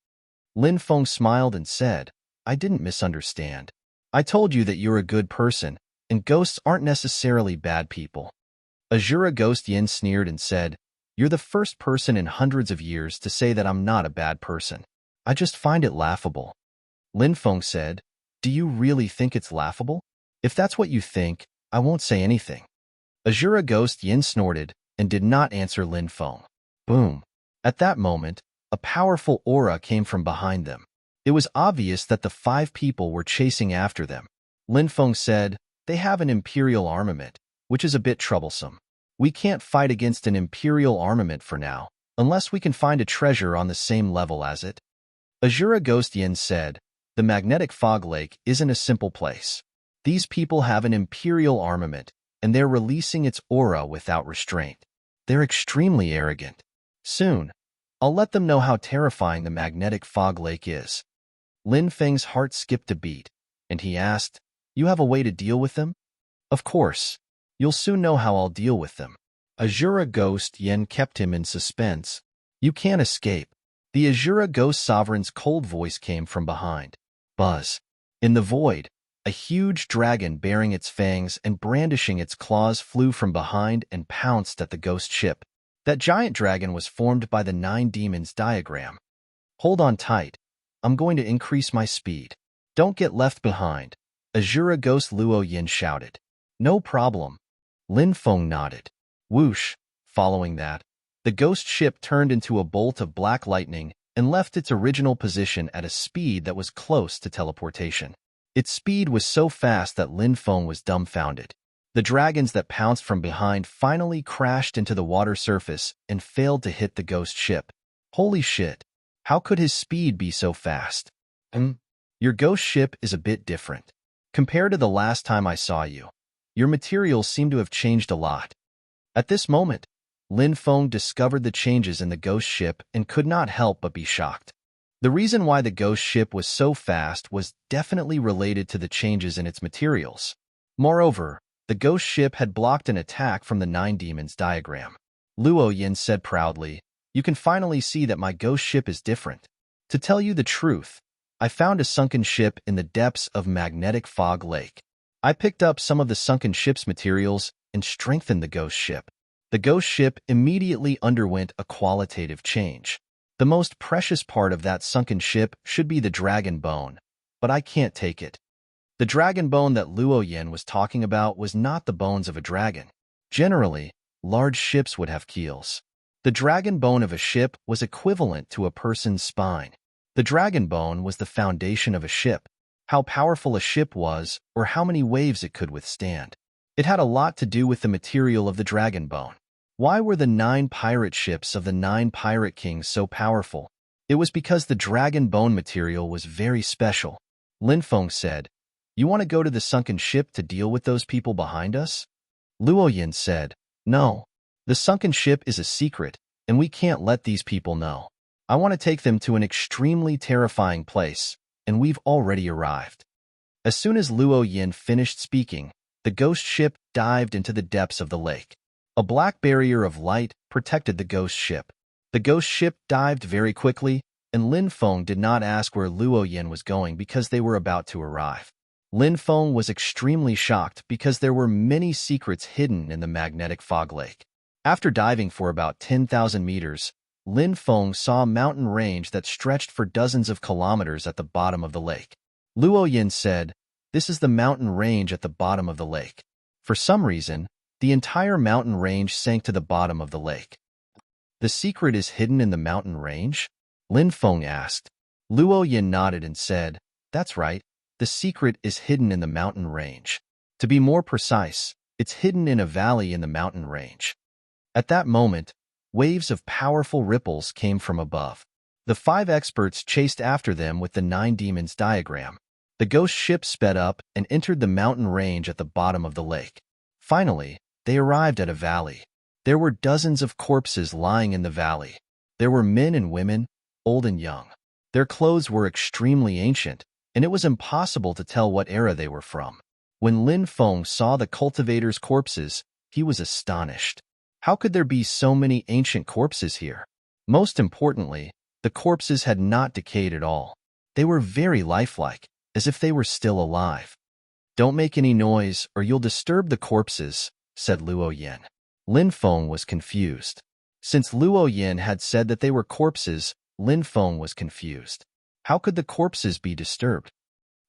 Lin Feng smiled and said, "I didn't misunderstand. I told you that you're a good person, and ghosts aren't necessarily bad people." Azura Ghost Yin sneered and said, "You're the first person in hundreds of years to say that I'm not a bad person. I just find it laughable." Lin Feng said, "Do you really think it's laughable? If that's what you think, I won't say anything." Azura Ghost Yin snorted and did not answer Lin Feng. Boom. At that moment, a powerful aura came from behind them. It was obvious that the 5 people were chasing after them. Lin Feng said, "They have an imperial armament, which is a bit troublesome. We can't fight against an imperial armament for now, unless we can find a treasure on the same level as it." Azura Ghost Yin said, "The magnetic fog lake isn't a simple place. These people have an imperial armament, and they're releasing its aura without restraint. They're extremely arrogant. Soon, I'll let them know how terrifying the magnetic fog lake is." Lin Feng's heart skipped a beat, and he asked, "You have a way to deal with them?" "Of course. You'll soon know how I'll deal with them." Azura Ghost Yin kept him in suspense. "You can't escape." The Azura Ghost Sovereign's cold voice came from behind. Buzz. In the void, a huge dragon bearing its fangs and brandishing its claws flew from behind and pounced at the ghost ship. That giant dragon was formed by the 9 demons diagram. "Hold on tight. I'm going to increase my speed. Don't get left behind," Azura Ghost Luo Yin shouted. "No problem." Lin Feng nodded. Whoosh. Following that, the ghost ship turned into a bolt of black lightning and left its original position at a speed that was close to teleportation. Its speed was so fast that Lin Feng was dumbfounded. The dragons that pounced from behind finally crashed into the water surface and failed to hit the ghost ship. Holy shit. How could his speed be so fast? Your ghost ship is a bit different. Compared to the last time I saw you, your materials seem to have changed a lot." At this moment, Lin Feng discovered the changes in the ghost ship and could not help but be shocked. The reason why the ghost ship was so fast was definitely related to the changes in its materials. Moreover, the ghost ship had blocked an attack from the 9 demons diagram. Luo Yin said proudly, "You can finally see that my ghost ship is different. To tell you the truth, I found a sunken ship in the depths of magnetic fog lake. I picked up some of the sunken ship's materials and strengthened the ghost ship." The ghost ship immediately underwent a qualitative change. "The most precious part of that sunken ship should be the dragon bone, but I can't take it." The dragon bone that Luo Yin was talking about was not the bones of a dragon. Generally, large ships would have keels. The dragon bone of a ship was equivalent to a person's spine. The dragon bone was the foundation of a ship, how powerful a ship was or how many waves it could withstand. It had a lot to do with the material of the dragon bone. Why were the 9 pirate ships of the 9 pirate kings so powerful? It was because the dragon bone material was very special. Lin Feng said, "You want to go to the sunken ship to deal with those people behind us?" Luo Yin said, "No. The sunken ship is a secret, and we can't let these people know. I want to take them to an extremely terrifying place, and we've already arrived." As soon as Luo Yin finished speaking, the ghost ship dived into the depths of the lake. A black barrier of light protected the ghost ship. The ghost ship dived very quickly, and Lin Feng did not ask where Luo Yin was going because they were about to arrive. Lin Feng was extremely shocked because there were many secrets hidden in the magnetic fog lake. After diving for about 10,000 meters, Lin Feng saw a mountain range that stretched for dozens of kilometers at the bottom of the lake. Luo Yin said, "This is the mountain range at the bottom of the lake." For some reason, the entire mountain range sank to the bottom of the lake. "The secret is hidden in the mountain range?" Lin Feng asked. Luo Yin nodded and said, "That's right. The secret is hidden in the mountain range. To be more precise, it's hidden in a valley in the mountain range." At that moment, waves of powerful ripples came from above. The 5 experts chased after them with the 9 demons diagram. The ghost ship sped up and entered the mountain range at the bottom of the lake. Finally, they arrived at a valley. There were dozens of corpses lying in the valley. There were men and women, old and young. Their clothes were extremely ancient, and it was impossible to tell what era they were from. When Lin Feng saw the cultivators' corpses, he was astonished. How could there be so many ancient corpses here? Most importantly, the corpses had not decayed at all. They were very lifelike, as if they were still alive. "Don't make any noise or you'll disturb the corpses," said Luo Yin. Lin Feng was confused. Since Luo Yin had said that they were corpses, Lin Feng was confused. How could the corpses be disturbed?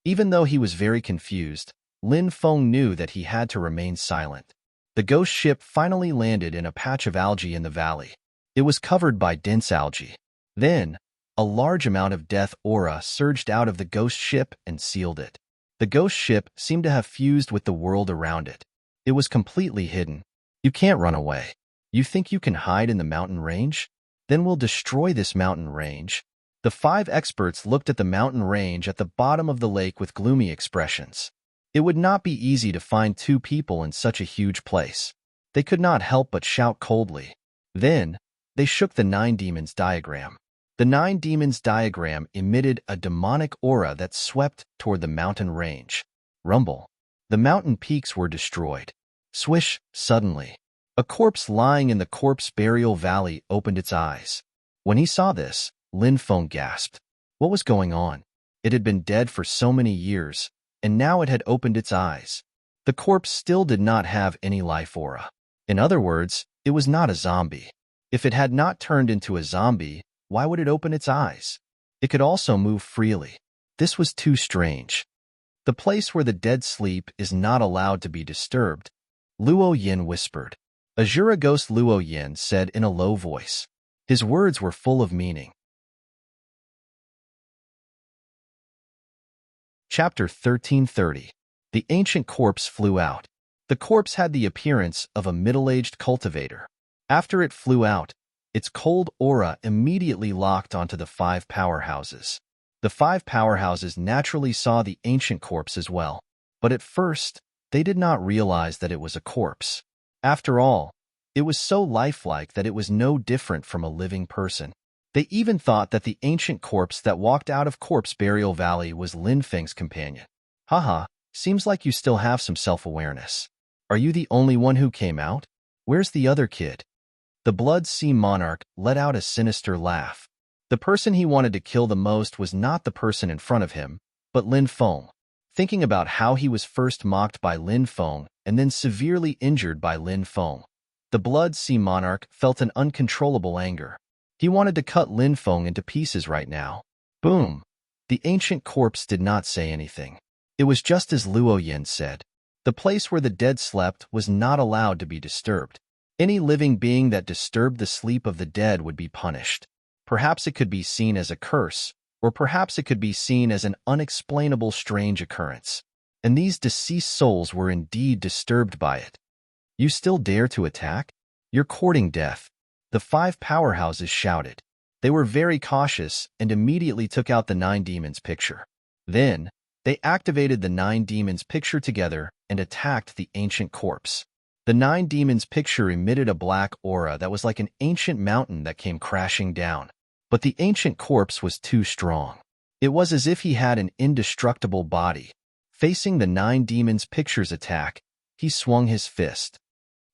Even though he was very confused, Lin Feng knew that he had to remain silent. The ghost ship finally landed in a patch of algae in the valley. It was covered by dense algae. Then, a large amount of death aura surged out of the ghost ship and sealed it. The ghost ship seemed to have fused with the world around it. It was completely hidden. "You can't run away. You think you can hide in the mountain range? Then we'll destroy this mountain range." The 5 experts looked at the mountain range at the bottom of the lake with gloomy expressions. It would not be easy to find 2 people in such a huge place. They could not help but shout coldly. Then, they shook the 9 demons diagram. The 9 demons diagram emitted a demonic aura that swept toward the mountain range. Rumble. The mountain peaks were destroyed. Swish, suddenly. A corpse lying in the corpse burial valley opened its eyes. When he saw this, Lin Feng gasped. What was going on? It had been dead for so many years, and now it had opened its eyes. The corpse still did not have any life aura. In other words, it was not a zombie. If it had not turned into a zombie, why would it open its eyes? It could also move freely. This was too strange. "The place where the dead sleep is not allowed to be disturbed," Luo Yin whispered. Azura Ghost Luo Yin said in a low voice. His words were full of meaning. Chapter 1330. The ancient corpse flew out. The corpse had the appearance of a middle-aged cultivator. After it flew out, its cold aura immediately locked onto the 5 powerhouses. The 5 powerhouses naturally saw the ancient corpse as well, but at first, they did not realize that it was a corpse. After all, it was so lifelike that it was no different from a living person. They even thought that the ancient corpse that walked out of Corpse Burial Valley was Lin Feng's companion. "Haha, seems like you still have some self-awareness. Are you the only one who came out? Where's the other kid?" The Blood Sea Monarch let out a sinister laugh. The person he wanted to kill the most was not the person in front of him, but Lin Feng. Thinking about how he was first mocked by Lin Feng and then severely injured by Lin Feng, the Blood Sea Monarch felt an uncontrollable anger. He wanted to cut Lin Feng into pieces right now. Boom! The ancient corpse did not say anything. It was just as Luo Yin said. The place where the dead slept was not allowed to be disturbed. Any living being that disturbed the sleep of the dead would be punished. Perhaps it could be seen as a curse, or perhaps it could be seen as an unexplainable strange occurrence. And these deceased souls were indeed disturbed by it. "You still dare to attack? You're courting death," the 5 powerhouses shouted. They were very cautious and immediately took out the 9 demons picture. Then, they activated the 9 demons picture together and attacked the ancient corpse. The 9 demons picture emitted a black aura that was like an ancient mountain that came crashing down. But the ancient corpse was too strong. It was as if he had an indestructible body. Facing the 9 demons picture's attack, he swung his fist.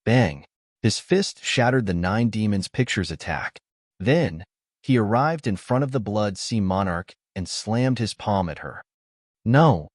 Bang! His fist shattered the 9 demons picture's attack. Then, he arrived in front of the Blood Sea Monarch and slammed his palm at her. "No!"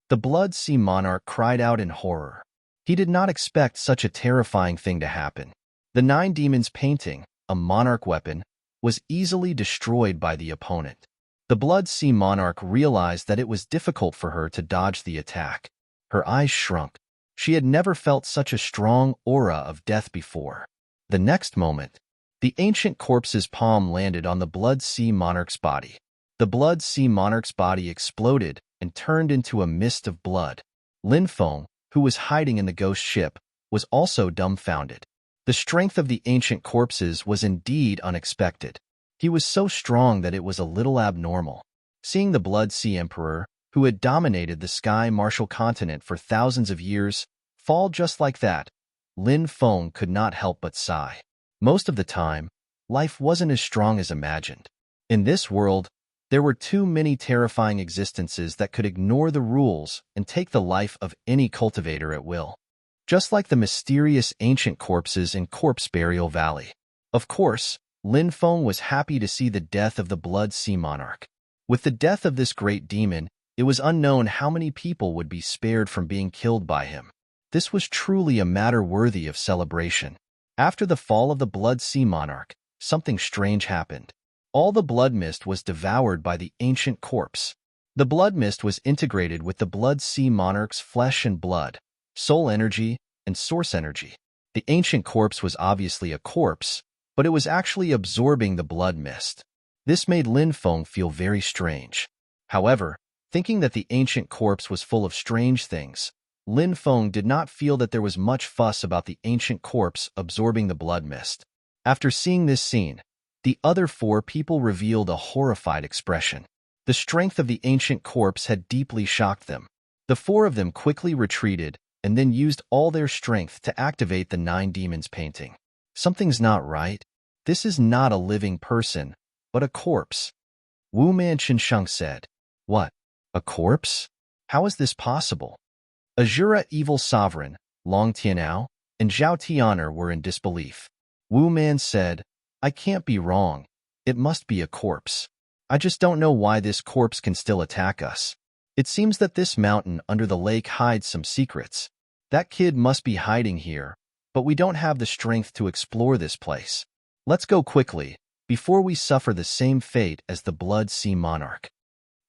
The Blood Sea Monarch cried out in horror. He did not expect such a terrifying thing to happen. The 9 demons painting, a monarch weapon, was easily destroyed by the opponent. The Blood Sea Monarch realized that it was difficult for her to dodge the attack. Her eyes shrunk. She had never felt such a strong aura of death before. The next moment, the ancient corpse's palm landed on the Blood Sea Monarch's body. The Blood Sea Monarch's body exploded and turned into a mist of blood. Lin Feng, who was hiding in the ghost ship, was also dumbfounded. The strength of the ancient corpses was indeed unexpected. He was so strong that it was a little abnormal. Seeing the Blood Sea Emperor, who had dominated the Sky Martial continent for thousands of years, fall just like that, Lin Feng could not help but sigh. Most of the time, life wasn't as strong as imagined. In this world, there were too many terrifying existences that could ignore the rules and take the life of any cultivator at will. Just like the mysterious ancient corpses in Corpse Burial Valley. Of course, Lin Feng was happy to see the death of the Blood Sea Monarch. With the death of this great demon, it was unknown how many people would be spared from being killed by him. This was truly a matter worthy of celebration. After the fall of the Blood Sea Monarch, something strange happened. All the blood mist was devoured by the ancient corpse. The blood mist was integrated with the Blood Sea Monarch's flesh and blood, soul energy, and source energy. The ancient corpse was obviously a corpse, but it was actually absorbing the blood mist. This made Lin Feng feel very strange. However, thinking that the ancient corpse was full of strange things, Lin Feng did not feel that there was much fuss about the ancient corpse absorbing the blood mist. After seeing this scene, the other four people revealed a horrified expression. The strength of the ancient corpse had deeply shocked them. The four of them quickly retreated and then used all their strength to activate the 9 demons painting. Something's not right. This is not a living person, but a corpse. Wu Man Chinsheng said. What? A corpse? How is this possible? Azura Evil Sovereign, Long Tianao, and Zhao Tianer were in disbelief. Wu Man said, I can't be wrong. It must be a corpse. I just don't know why this corpse can still attack us. It seems that this mountain under the lake hides some secrets. That kid must be hiding here, but we don't have the strength to explore this place. Let's go quickly, before we suffer the same fate as the Blood Sea Monarch.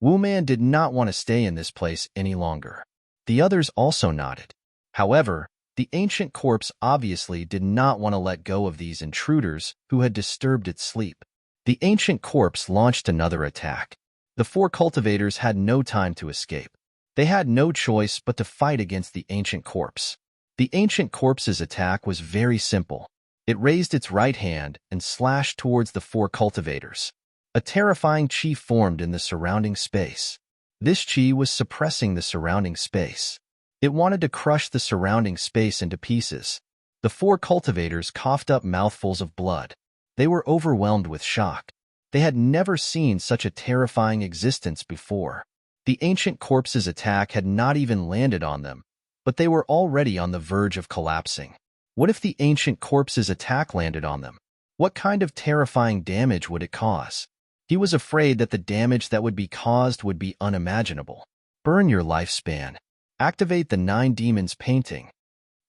Wu Man did not want to stay in this place any longer. The others also nodded. However, the ancient corpse obviously did not want to let go of these intruders who had disturbed its sleep. The ancient corpse launched another attack. The 4 cultivators had no time to escape. They had no choice but to fight against the ancient corpse. The ancient corpse's attack was very simple. It raised its right hand and slashed towards the 4 cultivators. A terrifying chi formed in the surrounding space. This chi was suppressing the surrounding space. It wanted to crush the surrounding space into pieces. The 4 cultivators coughed up mouthfuls of blood. They were overwhelmed with shock. They had never seen such a terrifying existence before. The ancient corpse's attack had not even landed on them, but they were already on the verge of collapsing. What if the ancient corpse's attack landed on them? What kind of terrifying damage would it cause? He was afraid that the damage that would be caused would be unimaginable. Burn your lifespan. Activate the 9 demons painting.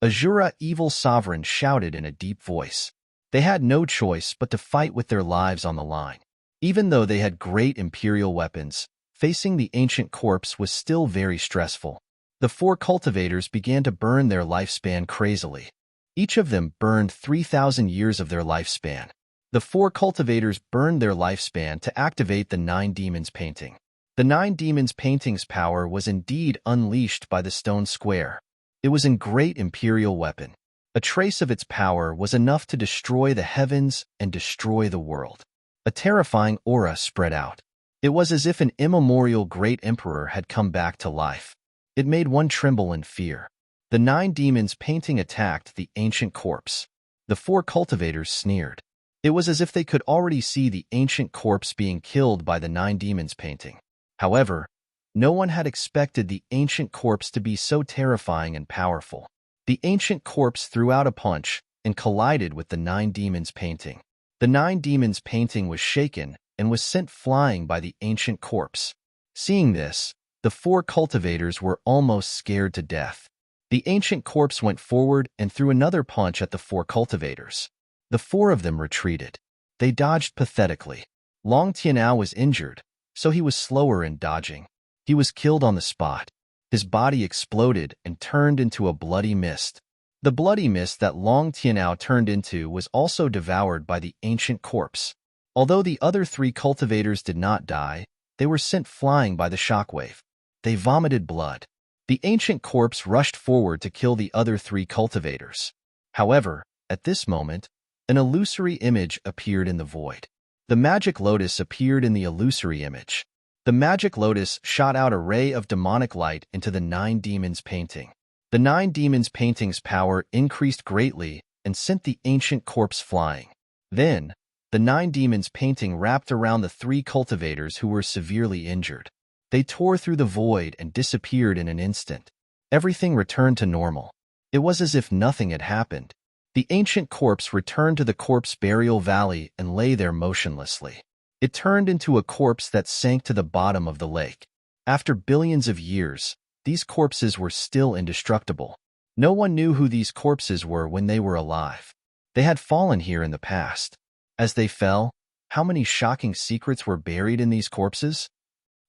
Azura Evil Sovereign shouted in a deep voice. They had no choice but to fight with their lives on the line. Even though they had great imperial weapons, facing the ancient corpse was still very stressful. The 4 cultivators began to burn their lifespan crazily. Each of them burned 3,000 years of their lifespan. The 4 cultivators burned their lifespan to activate the 9 demons painting. The 9 demons painting's power was indeed unleashed by the stone square. It was a great imperial weapon. A trace of its power was enough to destroy the heavens and destroy the world. A terrifying aura spread out. It was as if an immemorial great emperor had come back to life. It made one tremble in fear. The 9 demons painting attacked the ancient corpse. The 4 cultivators sneered. It was as if they could already see the ancient corpse being killed by the 9 demons painting. However, no one had expected the ancient corpse to be so terrifying and powerful. The ancient corpse threw out a punch and collided with the 9 demons painting. The 9 demons painting was shaken and was sent flying by the ancient corpse. Seeing this, the 4 cultivators were almost scared to death. The ancient corpse went forward and threw another punch at the 4 cultivators. The 4 of them retreated. They dodged pathetically. Long Tianao was injured, so he was slower in dodging. He was killed on the spot. His body exploded and turned into a bloody mist. The bloody mist that Long Tianao turned into was also devoured by the ancient corpse. Although the other 3 cultivators did not die, they were sent flying by the shockwave. They vomited blood. The ancient corpse rushed forward to kill the other 3 cultivators. However, at this moment, an illusory image appeared in the void. The magic lotus appeared in the illusory image. The magic lotus shot out a ray of demonic light into the 9 demons painting. The 9 demons painting's power increased greatly and sent the ancient corpse flying. Then, the 9 demons painting wrapped around the 3 cultivators who were severely injured. They tore through the void and disappeared in an instant. Everything returned to normal. It was as if nothing had happened. The ancient corpse returned to the corpse burial valley and lay there motionlessly. It turned into a corpse that sank to the bottom of the lake. After billions of years, these corpses were still indestructible. No one knew who these corpses were when they were alive. They had fallen here in the past. As they fell, how many shocking secrets were buried in these corpses?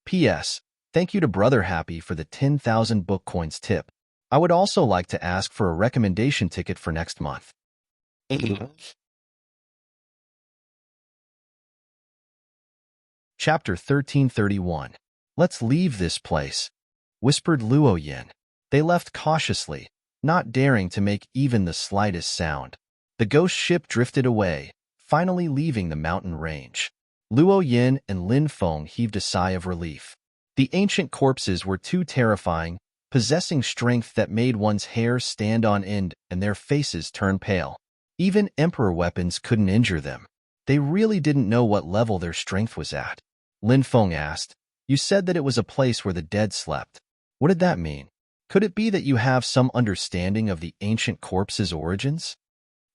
P.S. Thank you to Brother Happy for the 10,000 book coins tip. I would also like to ask for a recommendation ticket for next month. Chapter 1331. Let's leave this place, whispered Luo Yin. They left cautiously, not daring to make even the slightest sound. The ghost ship drifted away, finally leaving the mountain range. Luo Yin and Lin Feng heaved a sigh of relief. The ancient corpses were too terrifying, possessing strength that made one's hair stand on end and their faces turn pale. Even emperor weapons couldn't injure them. They really didn't know what level their strength was at. Lin Feng asked, "You said that it was a place where the dead slept. What did that mean? Could it be that you have some understanding of the ancient corpses' origins?"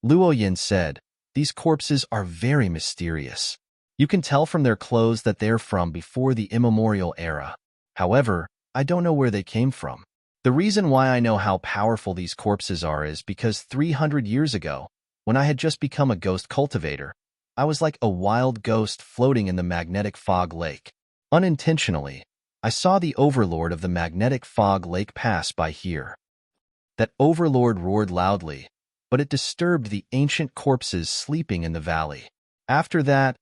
Luo Yin said, "These corpses are very mysterious. You can tell from their clothes that they're from before the immemorial era. However, I don't know where they came from. The reason why I know how powerful these corpses are is because 300 years ago, when I had just become a ghost cultivator, I was like a wild ghost floating in the magnetic fog lake. Unintentionally, I saw the overlord of the magnetic fog lake pass by here. That overlord roared loudly, but it disturbed the ancient corpses sleeping in the valley. After that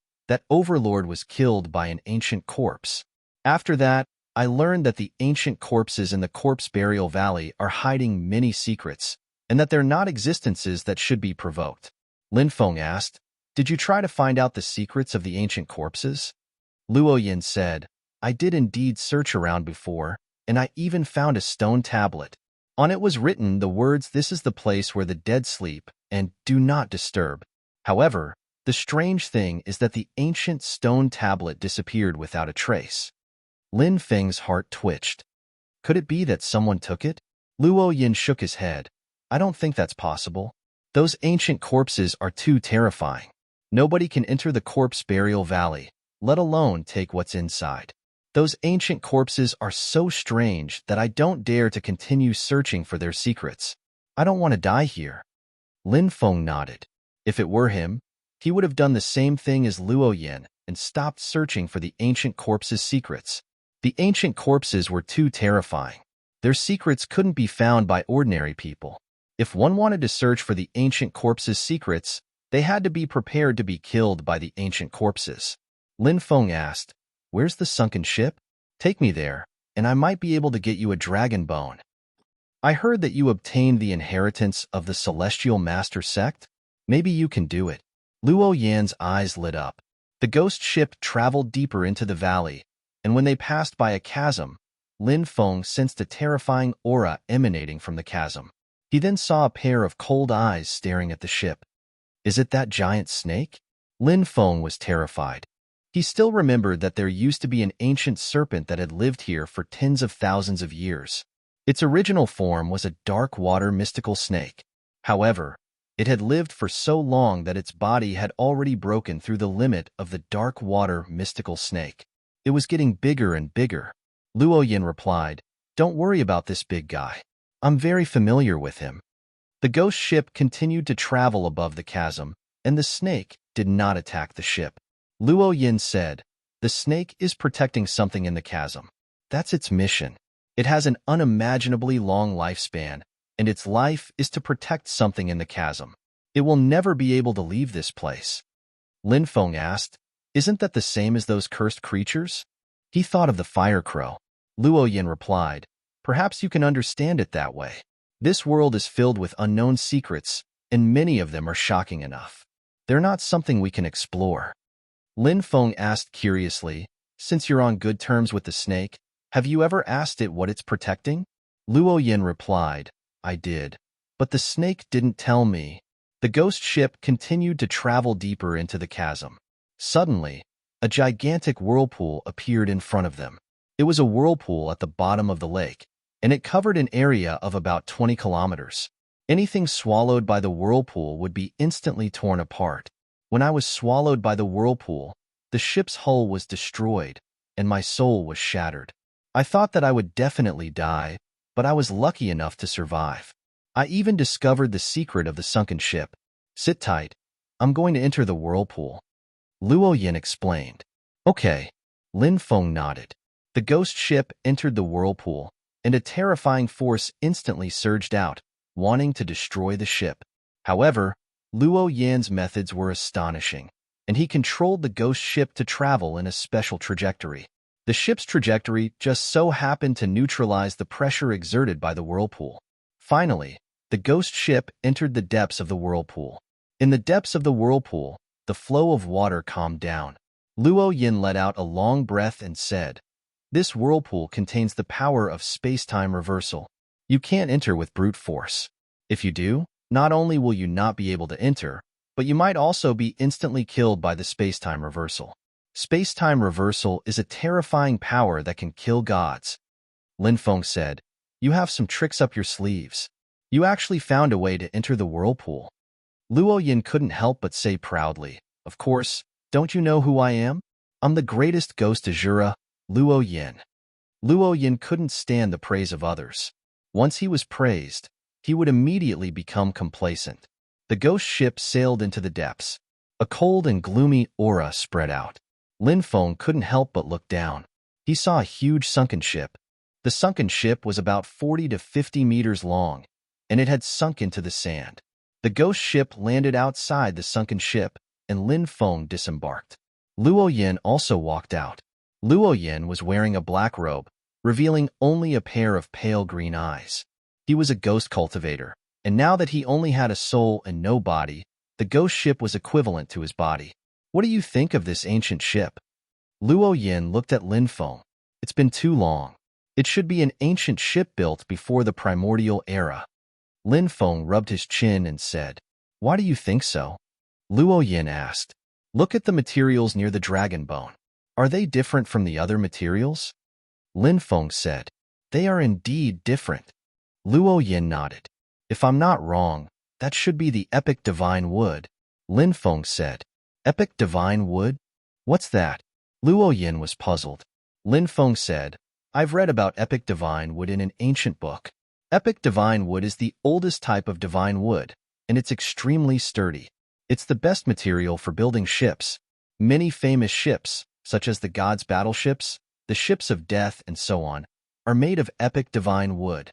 overlord was killed by an ancient corpse. After that, I learned that the ancient corpses in the corpse burial valley are hiding many secrets, and that they're not existences that should be provoked." Lin Feng asked, "Did you try to find out the secrets of the ancient corpses?" Luo Yin said, "I did indeed search around before, and I even found a stone tablet. On it was written the words, 'This is the place where the dead sleep,' and 'Do not disturb.' However, the strange thing is that the ancient stone tablet disappeared without a trace." Lin Feng's heart twitched. Could it be that someone took it? Luo Yin shook his head. "I don't think that's possible. Those ancient corpses are too terrifying. Nobody can enter the corpse burial valley, let alone take what's inside. Those ancient corpses are so strange that I don't dare to continue searching for their secrets. I don't want to die here." Lin Feng nodded. If it were him, he would have done the same thing as Luo Yin and stopped searching for the ancient corpses' secrets. The ancient corpses were too terrifying. Their secrets couldn't be found by ordinary people. If one wanted to search for the ancient corpses' secrets, they had to be prepared to be killed by the ancient corpses. Lin Feng asked, "Where's the sunken ship? Take me there, and I might be able to get you a dragon bone. I heard that you obtained the inheritance of the Celestial Master sect. Maybe you can do it." Luo Yan's eyes lit up. The ghost ship traveled deeper into the valley, and when they passed by a chasm, Lin Feng sensed a terrifying aura emanating from the chasm. He then saw a pair of cold eyes staring at the ship. "Is it that giant snake?" Lin Feng was terrified. He still remembered that there used to be an ancient serpent that had lived here for tens of thousands of years. Its original form was a dark water mystical snake. However, it had lived for so long that its body had already broken through the limit of the dark water mystical snake. It was getting bigger and bigger. Luo Yin replied, "Don't worry about this big guy. I'm very familiar with him." The ghost ship continued to travel above the chasm, and the snake, did not attack the ship. Luo Yin said, "The snake is protecting something in the chasm. That's its mission. It has an unimaginably long lifespan, and its life is to protect something in the chasm. It will never be able to leave this place." Lin Feng asked, "Isn't that the same as those cursed creatures?" He thought of the fire crow. Luo Yin replied, "Perhaps you can understand it that way. This world is filled with unknown secrets, and many of them are shocking enough. They're not something we can explore." Lin Feng asked curiously, "Since you're on good terms with the snake, have you ever asked it what it's protecting?" Luo Yin replied, "I did. But the snake didn't tell me." The ghost ship continued to travel deeper into the chasm. Suddenly, a gigantic whirlpool appeared in front of them. It was a whirlpool at the bottom of the lake, and it covered an area of about 20 kilometers. Anything swallowed by the whirlpool would be instantly torn apart. When I was swallowed by the whirlpool, the ship's hull was destroyed, and my soul was shattered. I thought that I would definitely die, but I was lucky enough to survive. I even discovered the secret of the sunken ship. Sit tight. I'm going to enter the whirlpool." Luo Yin explained. "Okay." Lin Feng nodded. The ghost ship entered the whirlpool, and a terrifying force instantly surged out, wanting to destroy the ship. However, Luo Yin's methods were astonishing, and he controlled the ghost ship to travel in a special trajectory. The ship's trajectory just so happened to neutralize the pressure exerted by the whirlpool. Finally, the ghost ship entered the depths of the whirlpool. In the depths of the whirlpool, the flow of water calmed down. Luo Yin let out a long breath and said, "This whirlpool contains the power of space-time reversal. You can't enter with brute force. If you do, not only will you not be able to enter, but you might also be instantly killed by the space-time reversal. Space-time reversal is a terrifying power that can kill gods." Lin Feng said, "You have some tricks up your sleeves. You actually found a way to enter the whirlpool." Luo Yin couldn't help but say proudly, "Of course, don't you know who I am? I'm the greatest ghost Azura, Luo Yin." Luo Yin couldn't stand the praise of others. Once he was praised, he would immediately become complacent. The ghost ship sailed into the depths. A cold and gloomy aura spread out. Lin Feng couldn't help but look down. He saw a huge sunken ship. The sunken ship was about 40 to 50 meters long, and it had sunk into the sand. The ghost ship landed outside the sunken ship, and Lin Feng disembarked. Luo Yin also walked out. Luo Yin was wearing a black robe, revealing only a pair of pale green eyes. He was a ghost cultivator, and now that he only had a soul and no body, the ghost ship was equivalent to his body. "What do you think of this ancient ship?" Luo Yin looked at Lin Feng. "It's been too long. It should be an ancient ship built before the primordial era." Lin Feng rubbed his chin and said, "Why do you think so?" Luo Yin asked, "Look at the materials near the dragon bone. Are they different from the other materials?" Lin Feng said, "They are indeed different." Luo Yin nodded. "If I'm not wrong, that should be the epic divine wood." Lin Feng said, "Epic divine wood? What's that?" Luo Yin was puzzled. Lin Feng said, "I've read about epic divine wood in an ancient book. Epic divine wood is the oldest type of divine wood, and it's extremely sturdy. It's the best material for building ships. Many famous ships, such as the gods' battleships, the ships of death, and so on, are made of epic divine wood.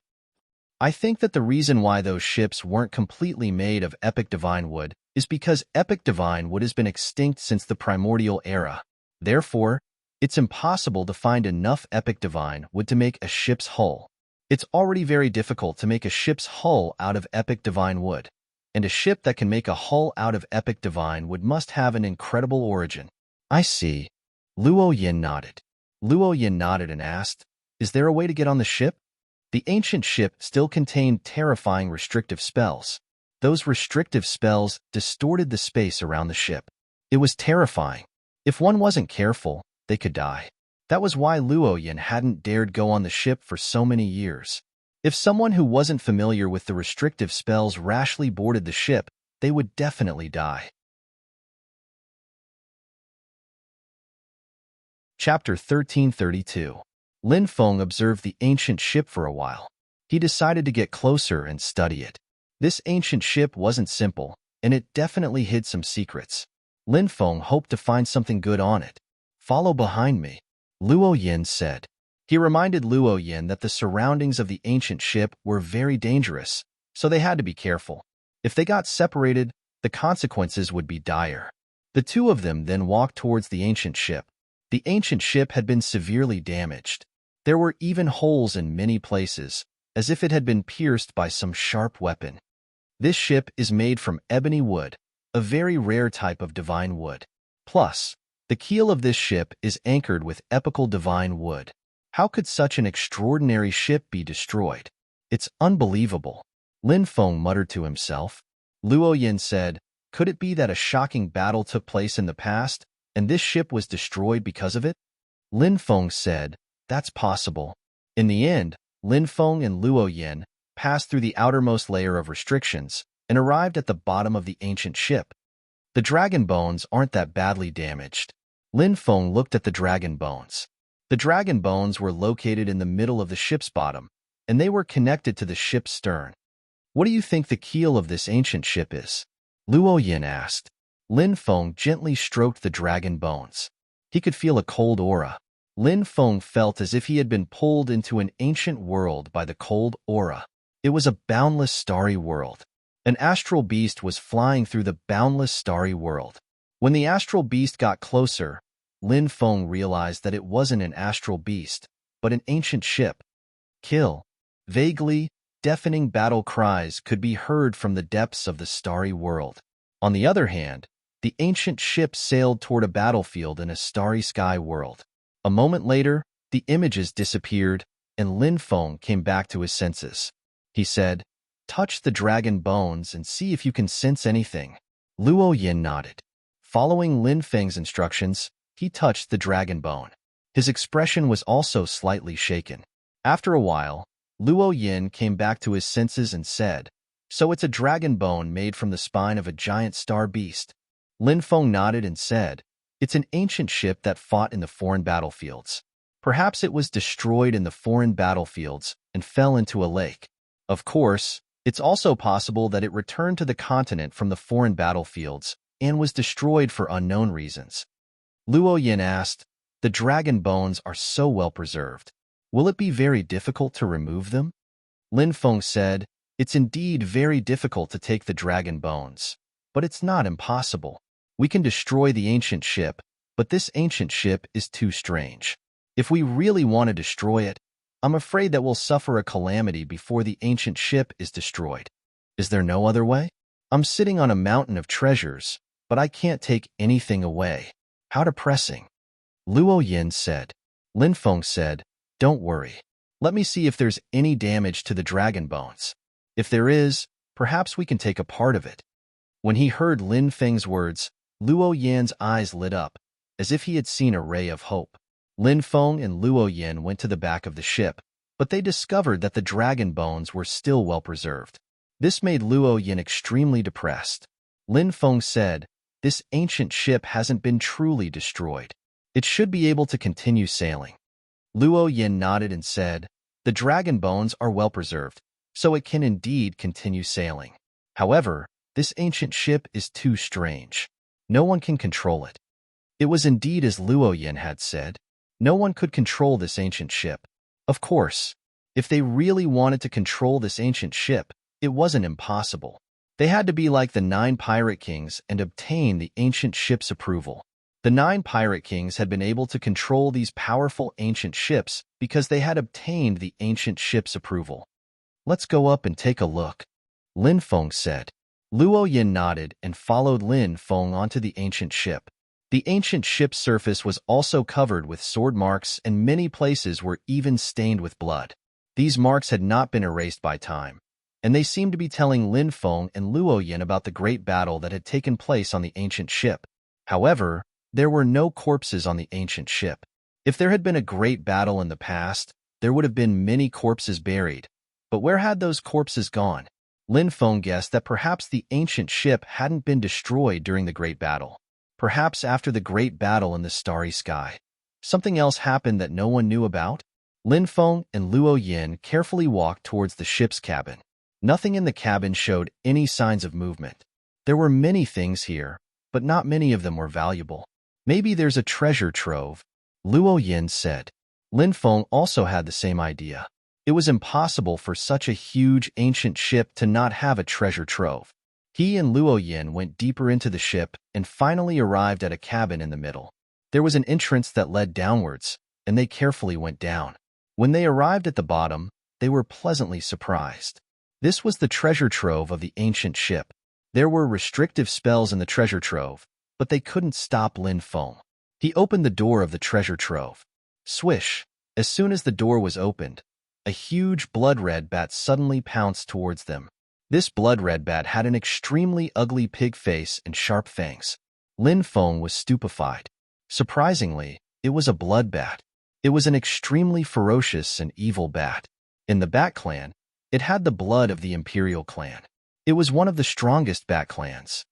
I think that the reason why those ships weren't completely made of epic divine wood is because epic divine wood has been extinct since the primordial era. Therefore, it's impossible to find enough epic divine wood to make a ship's hull. It's already very difficult to make a ship's hull out of epic divine wood, and a ship that can make a hull out of epic divine wood must have an incredible origin." "I see." Luo Yin nodded. Luo Yin nodded and asked, "Is there a way to get on the ship?" The ancient ship still contained terrifying restrictive spells. Those restrictive spells distorted the space around the ship. It was terrifying. If one wasn't careful, they could die. That was why Luo Yin hadn't dared go on the ship for so many years. If someone who wasn't familiar with the restrictive spells rashly boarded the ship, they would definitely die. Chapter 1332. Lin Feng observed the ancient ship for a while. He decided to get closer and study it. This ancient ship wasn't simple, and it definitely hid some secrets. Lin Feng hoped to find something good on it. Follow behind me, Luo Yin said. He reminded Luo Yin that the surroundings of the ancient ship were very dangerous, so they had to be careful. If they got separated, the consequences would be dire. The two of them then walked towards the ancient ship. The ancient ship had been severely damaged. There were even holes in many places, as if it had been pierced by some sharp weapon. This ship is made from ebony wood, a very rare type of divine wood. Plus, the keel of this ship is anchored with epical divine wood. How could such an extraordinary ship be destroyed? It's unbelievable, Lin Feng muttered to himself. Luo Yin said, could it be that a shocking battle took place in the past, and this ship was destroyed because of it? Lin Feng said, that's possible. In the end, Lin Feng and Luo Yin passed through the outermost layer of restrictions and arrived at the bottom of the ancient ship. The dragon bones aren't that badly damaged. Lin Feng looked at the dragon bones. The dragon bones were located in the middle of the ship's bottom, and they were connected to the ship's stern. What do you think the keel of this ancient ship is? Luo Yin asked. Lin Feng gently stroked the dragon bones. He could feel a cold aura. Lin Feng felt as if he had been pulled into an ancient world by the cold aura. It was a boundless starry world. An astral beast was flying through the boundless starry world. When the astral beast got closer, Lin Feng realized that it wasn't an astral beast, but an ancient ship. Kill. Vaguely, deafening battle cries could be heard from the depths of the starry world. On the other hand, the ancient ship sailed toward a battlefield in a starry sky world. A moment later, the images disappeared, and Lin Feng came back to his senses. He said, touch the dragon bones and see if you can sense anything. Luo Yin nodded. Following Lin Feng's instructions, he touched the dragon bone. His expression was also slightly shaken. After a while, Luo Yin came back to his senses and said, so it's a dragon bone made from the spine of a giant star beast. Lin Feng nodded and said, it's an ancient ship that fought in the foreign battlefields. Perhaps it was destroyed in the foreign battlefields and fell into a lake. Of course, it's also possible that it returned to the continent from the foreign battlefields and was destroyed for unknown reasons. Luo Yin asked, the dragon bones are so well preserved. Will it be very difficult to remove them? Lin Feng said, it's indeed very difficult to take the dragon bones, but it's not impossible. We can destroy the ancient ship, but this ancient ship is too strange. If we really want to destroy it, I'm afraid that we'll suffer a calamity before the ancient ship is destroyed. Is there no other way? I'm sitting on a mountain of treasures, but I can't take anything away. How depressing. Luo Yin said. Lin Feng said, don't worry. Let me see if there's any damage to the dragon bones. If there is, perhaps we can take a part of it. When he heard Lin Feng's words, Luo Yin's eyes lit up, as if he had seen a ray of hope. Lin Feng and Luo Yin went to the back of the ship, but they discovered that the dragon bones were still well preserved. This made Luo Yin extremely depressed. Lin Feng said, this ancient ship hasn't been truly destroyed. It should be able to continue sailing. Luo Yin nodded and said, the dragon bones are well preserved, so it can indeed continue sailing. However, this ancient ship is too strange. No one can control it. It was indeed as Luo Yin had said. No one could control this ancient ship. Of course, if they really wanted to control this ancient ship, it wasn't impossible. They had to be like the 9 pirate kings and obtain the ancient ship's approval. The 9 pirate kings had been able to control these powerful ancient ships because they had obtained the ancient ship's approval. Let's go up and take a look, Lin Feng said. Luo Yin nodded and followed Lin Feng onto the ancient ship. The ancient ship's surface was also covered with sword marks and many places were even stained with blood. These marks had not been erased by time, and they seemed to be telling Lin Feng and Luo Yin about the great battle that had taken place on the ancient ship. However, there were no corpses on the ancient ship. If there had been a great battle in the past, there would have been many corpses buried. But where had those corpses gone? Lin Feng guessed that perhaps the ancient ship hadn't been destroyed during the great battle. Perhaps after the great battle in the starry sky, something else happened that no one knew about? Lin Feng and Luo Yin carefully walked towards the ship's cabin. Nothing in the cabin showed any signs of movement. There were many things here, but not many of them were valuable. Maybe there's a treasure trove, Luo Yin said. Lin Feng also had the same idea. It was impossible for such a huge ancient ship to not have a treasure trove. He and Luo Yin went deeper into the ship and finally arrived at a cabin in the middle. There was an entrance that led downwards, and they carefully went down. When they arrived at the bottom, they were pleasantly surprised. This was the treasure trove of the ancient ship. There were restrictive spells in the treasure trove, but they couldn't stop Lin Feng. He opened the door of the treasure trove. Swish! As soon as the door was opened, a huge blood-red bat suddenly pounced towards them. This blood-red bat had an extremely ugly pig face and sharp fangs. Lin Feng was stupefied. Surprisingly, it was a blood bat. It was an extremely ferocious and evil bat. In the Bat Clan, it had the blood of the Imperial Clan. It was one of the strongest bat clans.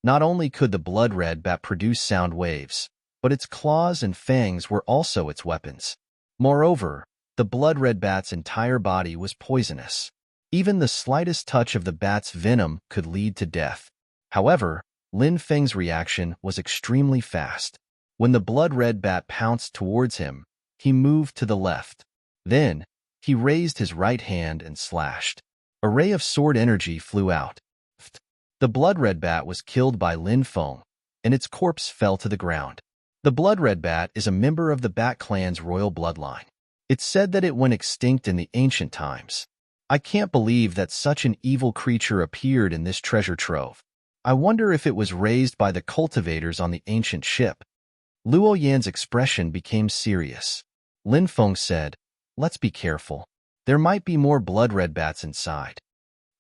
Not only could the blood-red bat produce sound waves, but its claws and fangs were also its weapons. Moreover, the blood-red bat's entire body was poisonous. Even the slightest touch of the bat's venom could lead to death. However, Lin Feng's reaction was extremely fast. When the blood-red bat pounced towards him, he moved to the left. Then, he raised his right hand and slashed. A ray of sword energy flew out. The blood-red bat was killed by Lin Feng, and its corpse fell to the ground. The blood-red bat is a member of the Bat Clan's royal bloodline. It's said that it went extinct in the ancient times. I can't believe that such an evil creature appeared in this treasure trove. I wonder if it was raised by the cultivators on the ancient ship. Luo Yan's expression became serious. Lin Feng said, "Let's be careful. There might be more blood-red bats inside."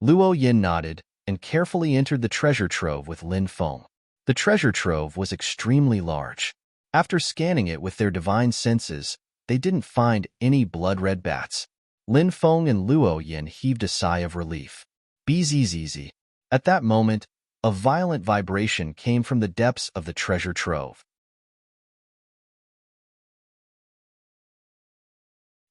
Luo Yan nodded and carefully entered the treasure trove with Lin Feng. The treasure trove was extremely large. After scanning it with their divine senses, they didn't find any blood-red bats. Lin Feng and Luo Yan heaved a sigh of relief. Bzzz. At that moment, a violent vibration came from the depths of the treasure trove.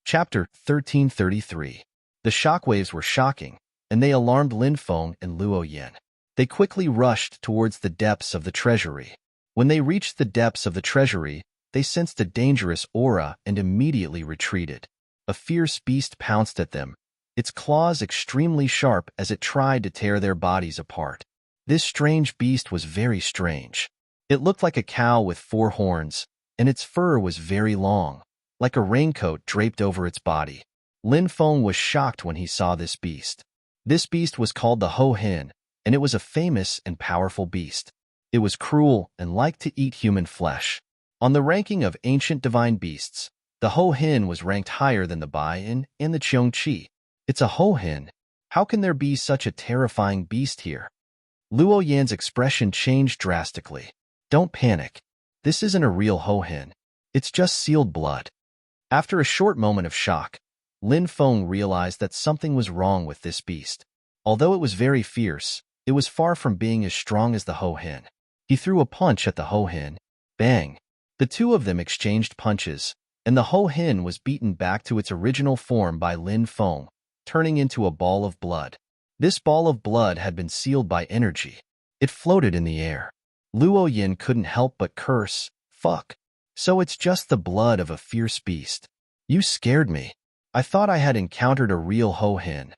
Chapter 1333. The shockwaves were shocking, and they alarmed Lin Feng and Luo Yan. They quickly rushed towards the depths of the treasury. When they reached the depths of the treasury, they sensed a dangerous aura and immediately retreated. A fierce beast pounced at them, its claws extremely sharp as it tried to tear their bodies apart. This strange beast was very strange. It looked like a cow with 4 horns, and its fur was very long, like a raincoat draped over its body. Lin Feng was shocked when he saw this beast. This beast was called the Ho Hin, and it was a famous and powerful beast. It was cruel and liked to eat human flesh. On the ranking of ancient divine beasts, the Ho Hin was ranked higher than the Bai Yin and the Cheong Qi. It's a Ho Hin. How can there be such a terrifying beast here? Luo Yan's expression changed drastically. Don't panic. This isn't a real Ho Hin. It's just sealed blood. After a short moment of shock, Lin Feng realized that something was wrong with this beast. Although it was very fierce, it was far from being as strong as the Ho Hin. He threw a punch at the Ho Hin. Bang! The two of them exchanged punches, and the Ho Hin was beaten back to its original form by Lin Feng, turning into a ball of blood. This ball of blood had been sealed by energy. It floated in the air. Luo Yin couldn't help but curse, "Fuck. So it's just the blood of a fierce beast. You scared me. I thought I had encountered a real Ho Hin."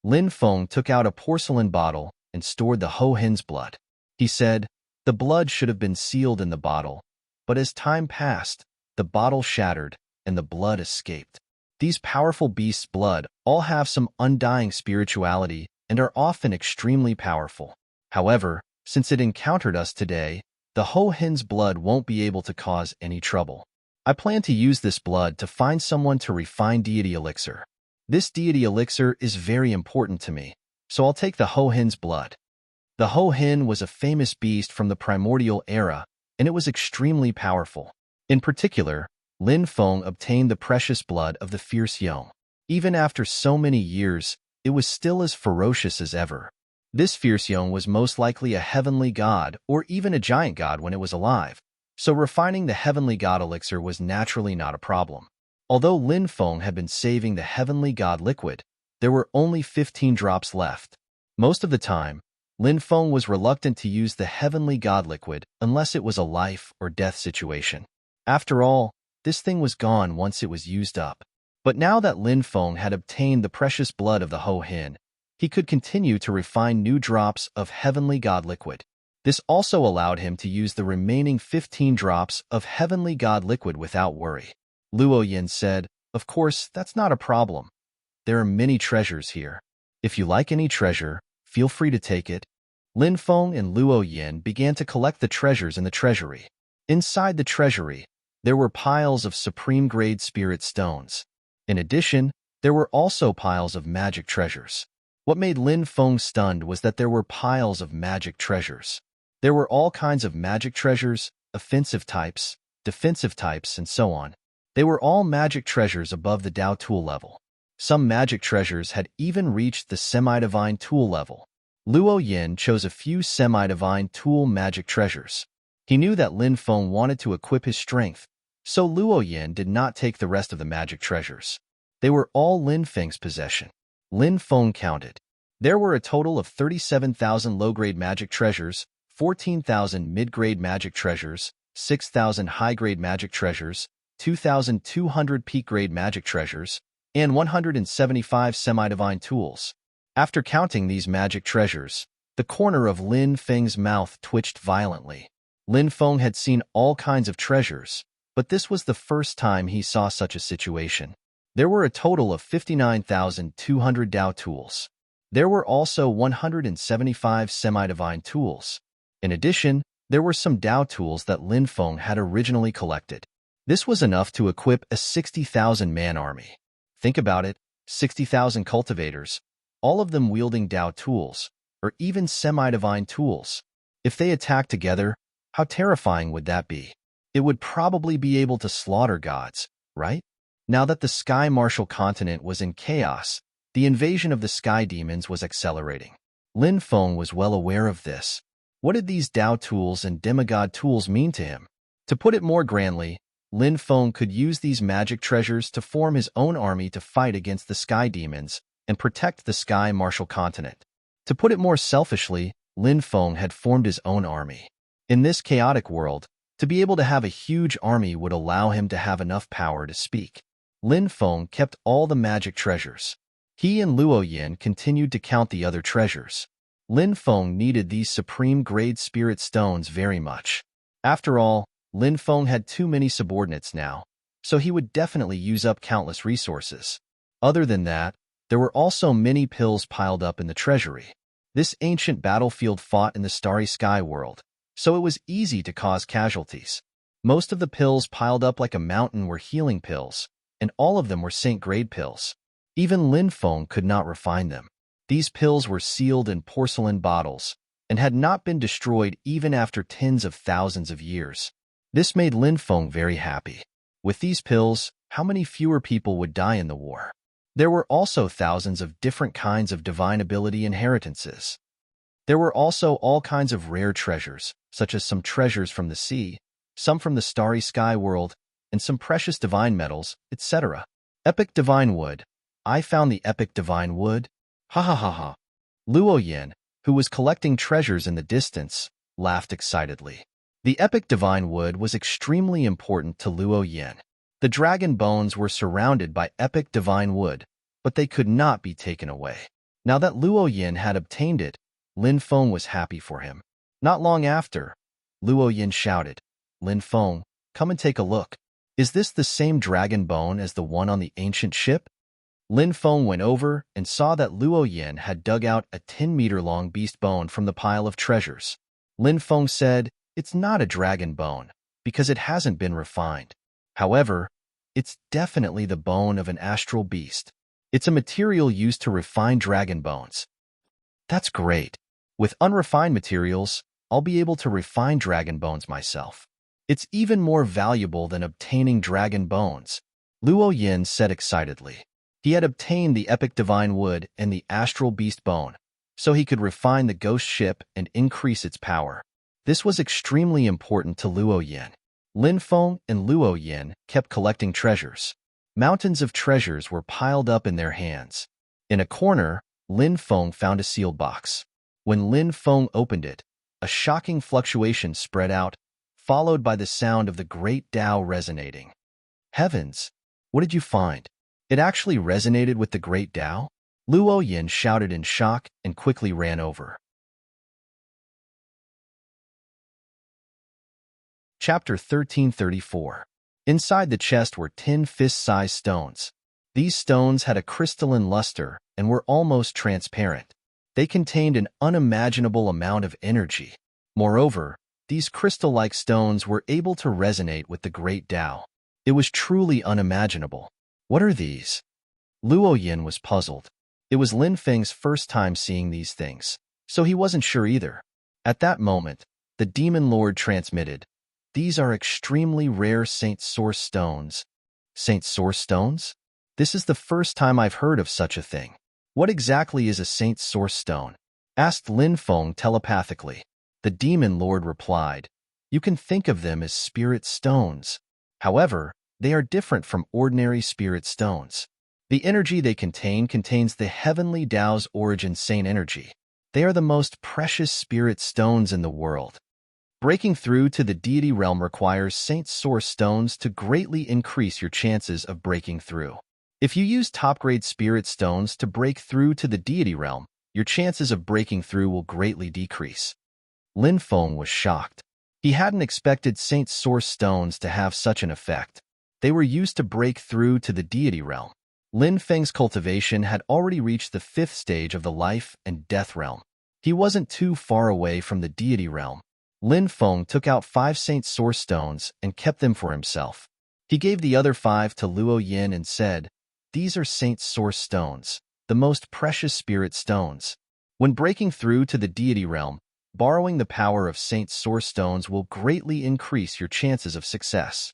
Lin Feng took out a porcelain bottle and stored the Ho Hin's blood. He said, the blood should have been sealed in the bottle, but as time passed, the bottle shattered and the blood escaped. These powerful beasts' blood all have some undying spirituality and are often extremely powerful. However, since it encountered us today, the Ho Hin's blood won't be able to cause any trouble. I plan to use this blood to find someone to refine deity elixir. This deity elixir is very important to me, so I'll take the Ho Hin's blood. The Ho Hin was a famous beast from the primordial era, and it was extremely powerful. In particular, Lin Feng obtained the precious blood of the fierce Yong. Even after so many years, it was still as ferocious as ever. This fierce Yong was most likely a heavenly god or even a giant god when it was alive, so refining the heavenly god elixir was naturally not a problem. Although Lin Feng had been saving the heavenly god liquid, there were only 15 drops left. Most of the time, Lin Feng was reluctant to use the heavenly god liquid unless it was a life or death situation. After all, this thing was gone once it was used up. But now that Lin Feng had obtained the precious blood of the Ho Hin, he could continue to refine new drops of heavenly god liquid. This also allowed him to use the remaining 15 drops of heavenly god liquid without worry. Luo Yin said, "Of course, that's not a problem. There are many treasures here. If you like any treasure, feel free to take it." Lin Feng and Luo Yin began to collect the treasures in the treasury. Inside the treasury, there were piles of supreme-grade spirit stones. In addition, there were also piles of magic treasures. What made Lin Feng stunned was that there were piles of magic treasures. There were all kinds of magic treasures, offensive types, defensive types, and so on. They were all magic treasures above the Dao tool level. Some magic treasures had even reached the semi-divine tool level. Luo Yin chose a few semi-divine tool magic treasures. He knew that Lin Feng wanted to equip his strength, so Luo Yin did not take the rest of the magic treasures. They were all Lin Feng's possession. Lin Feng counted. There were a total of 37,000 low-grade magic treasures, 14,000 mid-grade magic treasures, 6,000 high-grade magic treasures, 2,200 peak-grade magic treasures, and 175 semi-divine tools. After counting these magic treasures, the corner of Lin Feng's mouth twitched violently. Lin Feng had seen all kinds of treasures, but this was the first time he saw such a situation. There were a total of 59,200 Dao tools. There were also 175 semi-divine tools. In addition, there were some Dao tools that Lin Feng had originally collected. This was enough to equip a 60,000-man army. Think about it, 60,000 cultivators, all of them wielding Dao tools, or even semi-divine tools. If they attacked together, how terrifying would that be? It would probably be able to slaughter gods, right? Now that the Sky Martial continent was in chaos, the invasion of the Sky Demons was accelerating. Lin Feng was well aware of this. What did these Dao tools and demigod tools mean to him? To put it more grandly, Lin Feng could use these magic treasures to form his own army to fight against the Sky Demons and protect the Sky Martial continent. To put it more selfishly, Lin Feng had formed his own army. In this chaotic world, to be able to have a huge army would allow him to have enough power to speak. Lin Feng kept all the magic treasures. He and Luo Yin continued to count the other treasures. Lin Feng needed these supreme-grade spirit stones very much. After all, Lin Feng had too many subordinates now, so he would definitely use up countless resources. Other than that, there were also many pills piled up in the treasury. This ancient battlefield fought in the starry sky world, so it was easy to cause casualties. Most of the pills piled up like a mountain were healing pills, and all of them were saint-grade pills. Even Lin Feng could not refine them. These pills were sealed in porcelain bottles and had not been destroyed even after tens of thousands of years. This made Lin Feng very happy. With these pills, how many fewer people would die in the war? There were also thousands of different kinds of divine ability inheritances. There were also all kinds of rare treasures, such as some treasures from the sea, some from the starry sky world, and some precious divine metals, etc. Epic divine wood. I found the epic divine wood. Ha ha ha ha. Luo Yin, who was collecting treasures in the distance, laughed excitedly. The epic divine wood was extremely important to Luo Yin. The dragon bones were surrounded by epic divine wood, but they could not be taken away. Now that Luo Yin had obtained it, Lin Feng was happy for him. Not long after, Luo Yin shouted, "Lin Feng, come and take a look. Is this the same dragon bone as the one on the ancient ship?" Lin Feng went over and saw that Luo Yin had dug out a 10-meter-long beast bone from the pile of treasures. Lin Feng said, "It's not a dragon bone, because it hasn't been refined. However, it's definitely the bone of an astral beast. It's a material used to refine dragon bones." "That's great. With unrefined materials, I'll be able to refine dragon bones myself. It's even more valuable than obtaining dragon bones," Luo Yin said excitedly. He had obtained the epic divine wood and the astral beast bone, so he could refine the ghost ship and increase its power. This was extremely important to Luo Yin. Lin Feng and Luo Yin kept collecting treasures. Mountains of treasures were piled up in their hands. In a corner, Lin Feng found a sealed box. When Lin Feng opened it, a shocking fluctuation spread out, followed by the sound of the great Tao resonating. Heavens! What did you find? It actually resonated with the great Tao? Luo Yin shouted in shock and quickly ran over. Chapter 1334. Inside the chest were 10 fist-sized stones. These stones had a crystalline luster and were almost transparent. They contained an unimaginable amount of energy. Moreover, these crystal-like stones were able to resonate with the great Tao. It was truly unimaginable. What are these? Luo Yin was puzzled. It was Lin Feng's first time seeing these things, so he wasn't sure either. At that moment, the Demon Lord transmitted, "These are extremely rare Saint Source stones." Saint Source stones? This is the first time I've heard of such a thing. What exactly is a Saint Source stone? Asked Lin Feng telepathically. The Demon Lord replied, "You can think of them as spirit stones. However, they are different from ordinary spirit stones. The energy they contain contains the heavenly Tao's origin saint energy. They are the most precious spirit stones in the world. Breaking through to the deity realm requires Saint Source stones to greatly increase your chances of breaking through. If you use top-grade spirit stones to break through to the deity realm, your chances of breaking through will greatly decrease." Lin Feng was shocked. He hadn't expected Saint Source stones to have such an effect. They were used to break through to the deity realm. Lin Feng's cultivation had already reached the 5th stage of the life and death realm. He wasn't too far away from the deity realm. Lin Feng took out 5 Saint Source stones and kept them for himself. He gave the other 5 to Luo Yin and said, "These are Saint Source stones, the most precious spirit stones. When breaking through to the deity realm, borrowing the power of Saint Source stones will greatly increase your chances of success."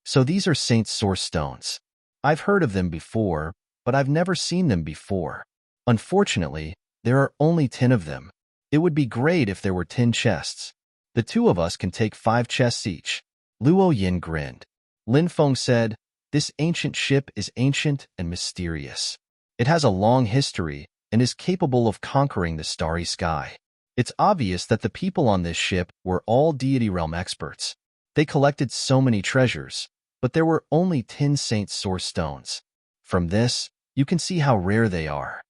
So these are Saint Source stones. I've heard of them before, but I've never seen them before. Unfortunately, there are only 10 of them. It would be great if there were 10 chests. The 2 of us can take 5 chests each. Luo Yin grinned. Lin Feng said, "This ancient ship is ancient and mysterious. It has a long history and is capable of conquering the starry sky. It's obvious that the people on this ship were all deity realm experts. They collected so many treasures, but there were only 10 Saint Source stones. From this, you can see how rare they are."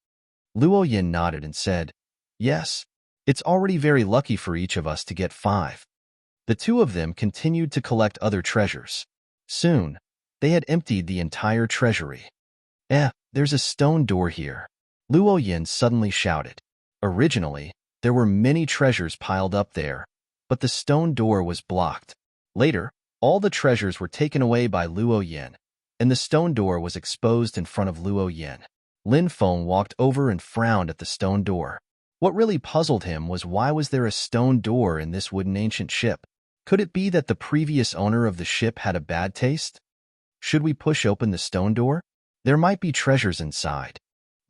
Luo Yin nodded and said, "Yes, it's already very lucky for each of us to get 5. The 2 of them continued to collect other treasures. Soon, they had emptied the entire treasury. There's a stone door here," Luo Yin suddenly shouted. Originally, there were many treasures piled up there, but the stone door was blocked. Later, all the treasures were taken away by Luo Yin, and the stone door was exposed in front of Luo Yin. Lin Feng walked over and frowned at the stone door. What really puzzled him was why was there a stone door in this wooden ancient ship? Could it be that the previous owner of the ship had a bad taste? Should we push open the stone door? There might be treasures inside.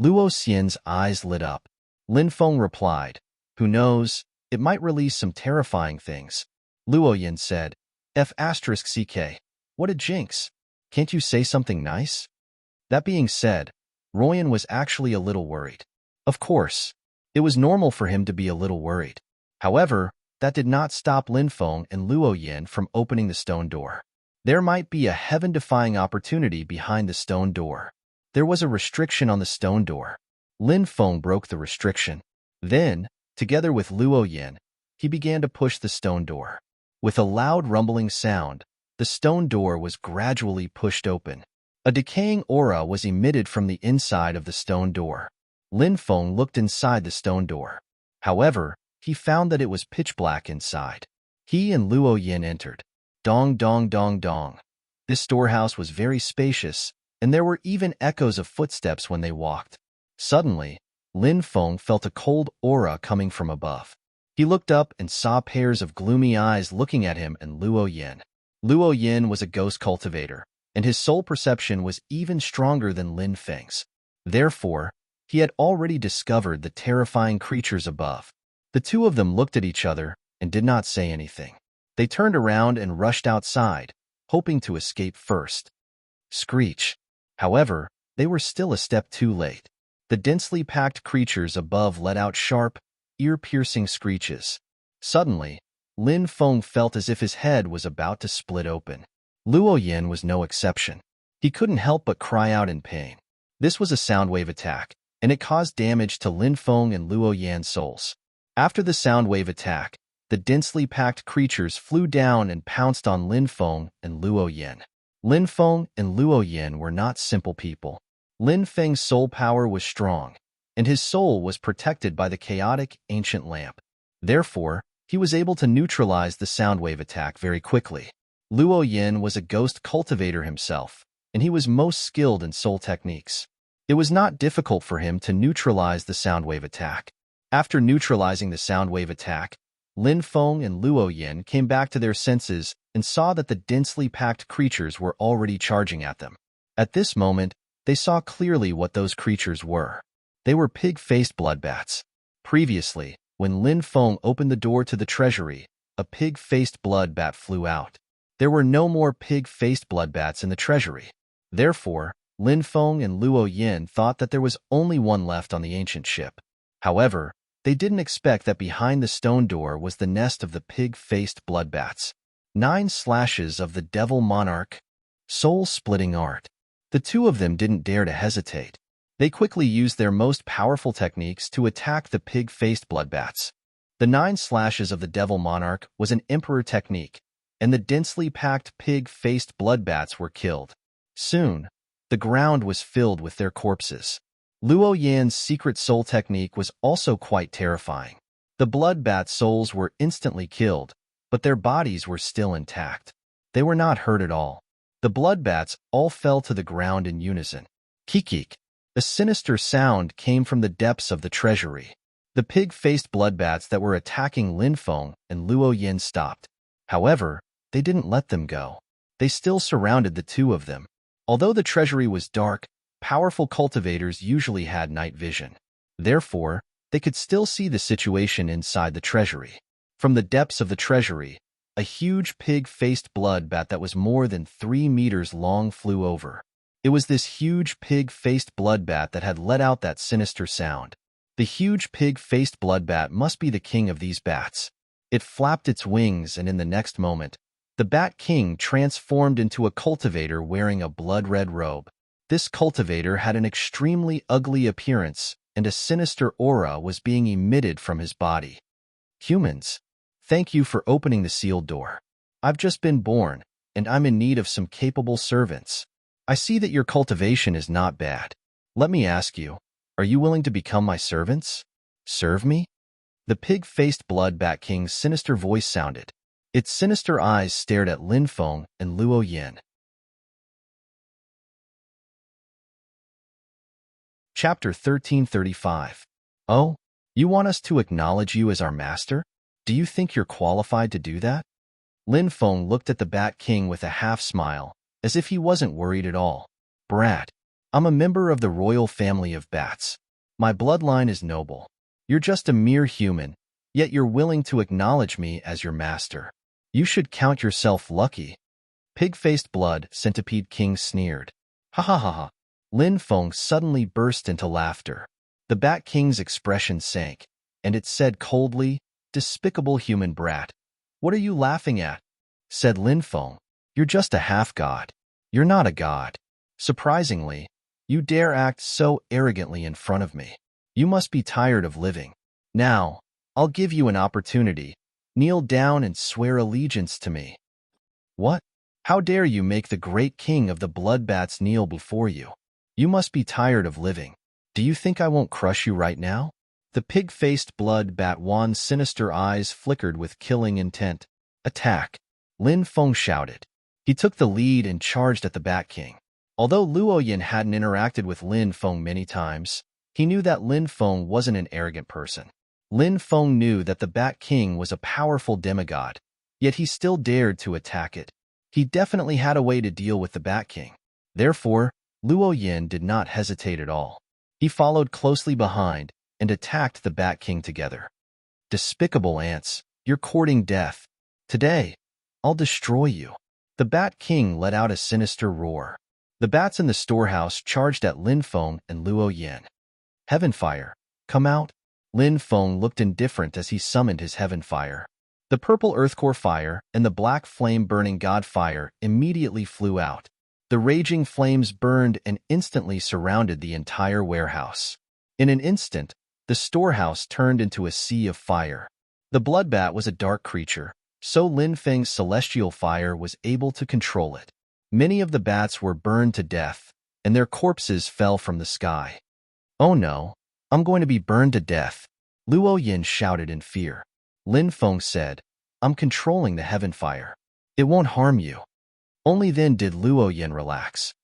Luo Xian's eyes lit up. Lin Feng replied, "Who knows, it might release some terrifying things." Luo Yin said, "F***CK, what a jinx. Can't you say something nice?" That being said, Royan was actually a little worried. Of course, it was normal for him to be a little worried. However, that did not stop Lin Feng and Luo Yin from opening the stone door. There might be a heaven-defying opportunity behind the stone door. There was a restriction on the stone door. Lin Feng broke the restriction. Then, together with Luo Yin, he began to push the stone door. With a loud rumbling sound, the stone door was gradually pushed open. A decaying aura was emitted from the inside of the stone door. Lin Feng looked inside the stone door. However, he found that it was pitch black inside. He and Luo Yin entered. Dong dong dong dong. This storehouse was very spacious, and there were even echoes of footsteps when they walked. Suddenly, Lin Feng felt a cold aura coming from above. He looked up and saw pairs of gloomy eyes looking at him and Luo Yin. Luo Yin was a ghost cultivator, and his soul perception was even stronger than Lin Feng's. Therefore, he had already discovered the terrifying creatures above. The 2 of them looked at each other and did not say anything. They turned around and rushed outside, hoping to escape first. Screech. However, they were still a step too late. The densely packed creatures above let out sharp, ear-piercing screeches. Suddenly, Lin Feng felt as if his head was about to split open. Luo Yin was no exception. He couldn't help but cry out in pain. This was a sound wave attack, and it caused damage to Lin Feng and Luo Yan's souls. After the sound wave attack, the densely packed creatures flew down and pounced on Lin Feng and Luo Yin. Lin Feng and Luo Yin were not simple people. Lin Feng's soul power was strong, and his soul was protected by the chaotic ancient lamp. Therefore, he was able to neutralize the sound wave attack very quickly. Luo Yin was a ghost cultivator himself, and he was most skilled in soul techniques. It was not difficult for him to neutralize the sound wave attack. After neutralizing the sound wave attack, Lin Feng and Luo Yin came back to their senses and saw that the densely packed creatures were already charging at them. At this moment, they saw clearly what those creatures were. They were pig-faced bloodbats. Previously, when Lin Feng opened the door to the treasury, a pig-faced bloodbat flew out. There were no more pig-faced bloodbats in the treasury. Therefore, Lin Feng and Luo Yin thought that there was only one left on the ancient ship. However, they didn't expect that behind the stone door was the nest of the pig-faced bloodbats. 9 slashes of the devil monarch. Soul-splitting art. The two of them didn't dare to hesitate. They quickly used their most powerful techniques to attack the pig-faced bloodbats. The 9 slashes of the devil monarch was an emperor technique, and the densely packed pig-faced bloodbats were killed. Soon, the ground was filled with their corpses. Luo Yan's secret soul technique was also quite terrifying. The bloodbat souls were instantly killed, but their bodies were still intact. They were not hurt at all. The bloodbats all fell to the ground in unison. Kikik. A sinister sound came from the depths of the treasury. The pig-faced bloodbats that were attacking Lin Feng and Luo Yin stopped. However, they didn't let them go. They still surrounded the two of them. Although the treasury was dark, powerful cultivators usually had night vision. Therefore, they could still see the situation inside the treasury. From the depths of the treasury, a huge pig-faced bloodbat that was more than 3 meters long flew over. It was this huge pig-faced bloodbat that had let out that sinister sound. The huge pig-faced bloodbat must be the king of these bats. It flapped its wings, and in the next moment, the Bat King transformed into a cultivator wearing a blood-red robe. This cultivator had an extremely ugly appearance, and a sinister aura was being emitted from his body. Humans, thank you for opening the sealed door. I've just been born, and I'm in need of some capable servants. I see that your cultivation is not bad. Let me ask you, are you willing to become my servants? Serve me? The pig-faced blood Bat King's sinister voice sounded. Its sinister eyes stared at Lin Feng and Luo Yin. Chapter 1335. Oh, you want us to acknowledge you as our master? Do you think you're qualified to do that? Lin Feng looked at the Bat King with a half-smile, as if he wasn't worried at all. Brat, I'm a member of the royal family of bats. My bloodline is noble. You're just a mere human, yet you're willing to acknowledge me as your master. You should count yourself lucky. Pig-faced blood, Centipede King sneered. Ha ha ha ha. Lin Feng suddenly burst into laughter. The Bat King's expression sank, and it said coldly, Despicable human brat. What are you laughing at? Said Lin Feng. You're just a half-god. You're not a god. Surprisingly, you dare act so arrogantly in front of me. You must be tired of living. Now, I'll give you an opportunity. Kneel down and swear allegiance to me. What? How dare you make the great king of the bloodbats kneel before you? You must be tired of living. Do you think I won't crush you right now? The pig-faced blood-bat Wan's sinister eyes flickered with killing intent. Attack! Lin Feng shouted. He took the lead and charged at the Bat King. Although Luo Yin hadn't interacted with Lin Feng many times, he knew that Lin Feng wasn't an arrogant person. Lin Feng knew that the Bat King was a powerful demigod, yet he still dared to attack it. He definitely had a way to deal with the Bat King. Therefore, Luo Yin did not hesitate at all. He followed closely behind and attacked the Bat King together. Despicable ants, you're courting death. Today, I'll destroy you. The Bat King let out a sinister roar. The bats in the storehouse charged at Lin Feng and Luo Yin. Heaven fire, come out. Lin Feng looked indifferent as he summoned his heaven fire. The purple earthcore fire and the black flame-burning god fire immediately flew out. The raging flames burned and instantly surrounded the entire warehouse. In an instant, the storehouse turned into a sea of fire. The bloodbat was a dark creature, so Lin Feng's celestial fire was able to control it. Many of the bats were burned to death, and their corpses fell from the sky. "Oh no, I'm going to be burned to death," Luo Yin shouted in fear. Lin Feng said, "I'm controlling the heaven fire. It won't harm you." Only then did Luo Yin relax.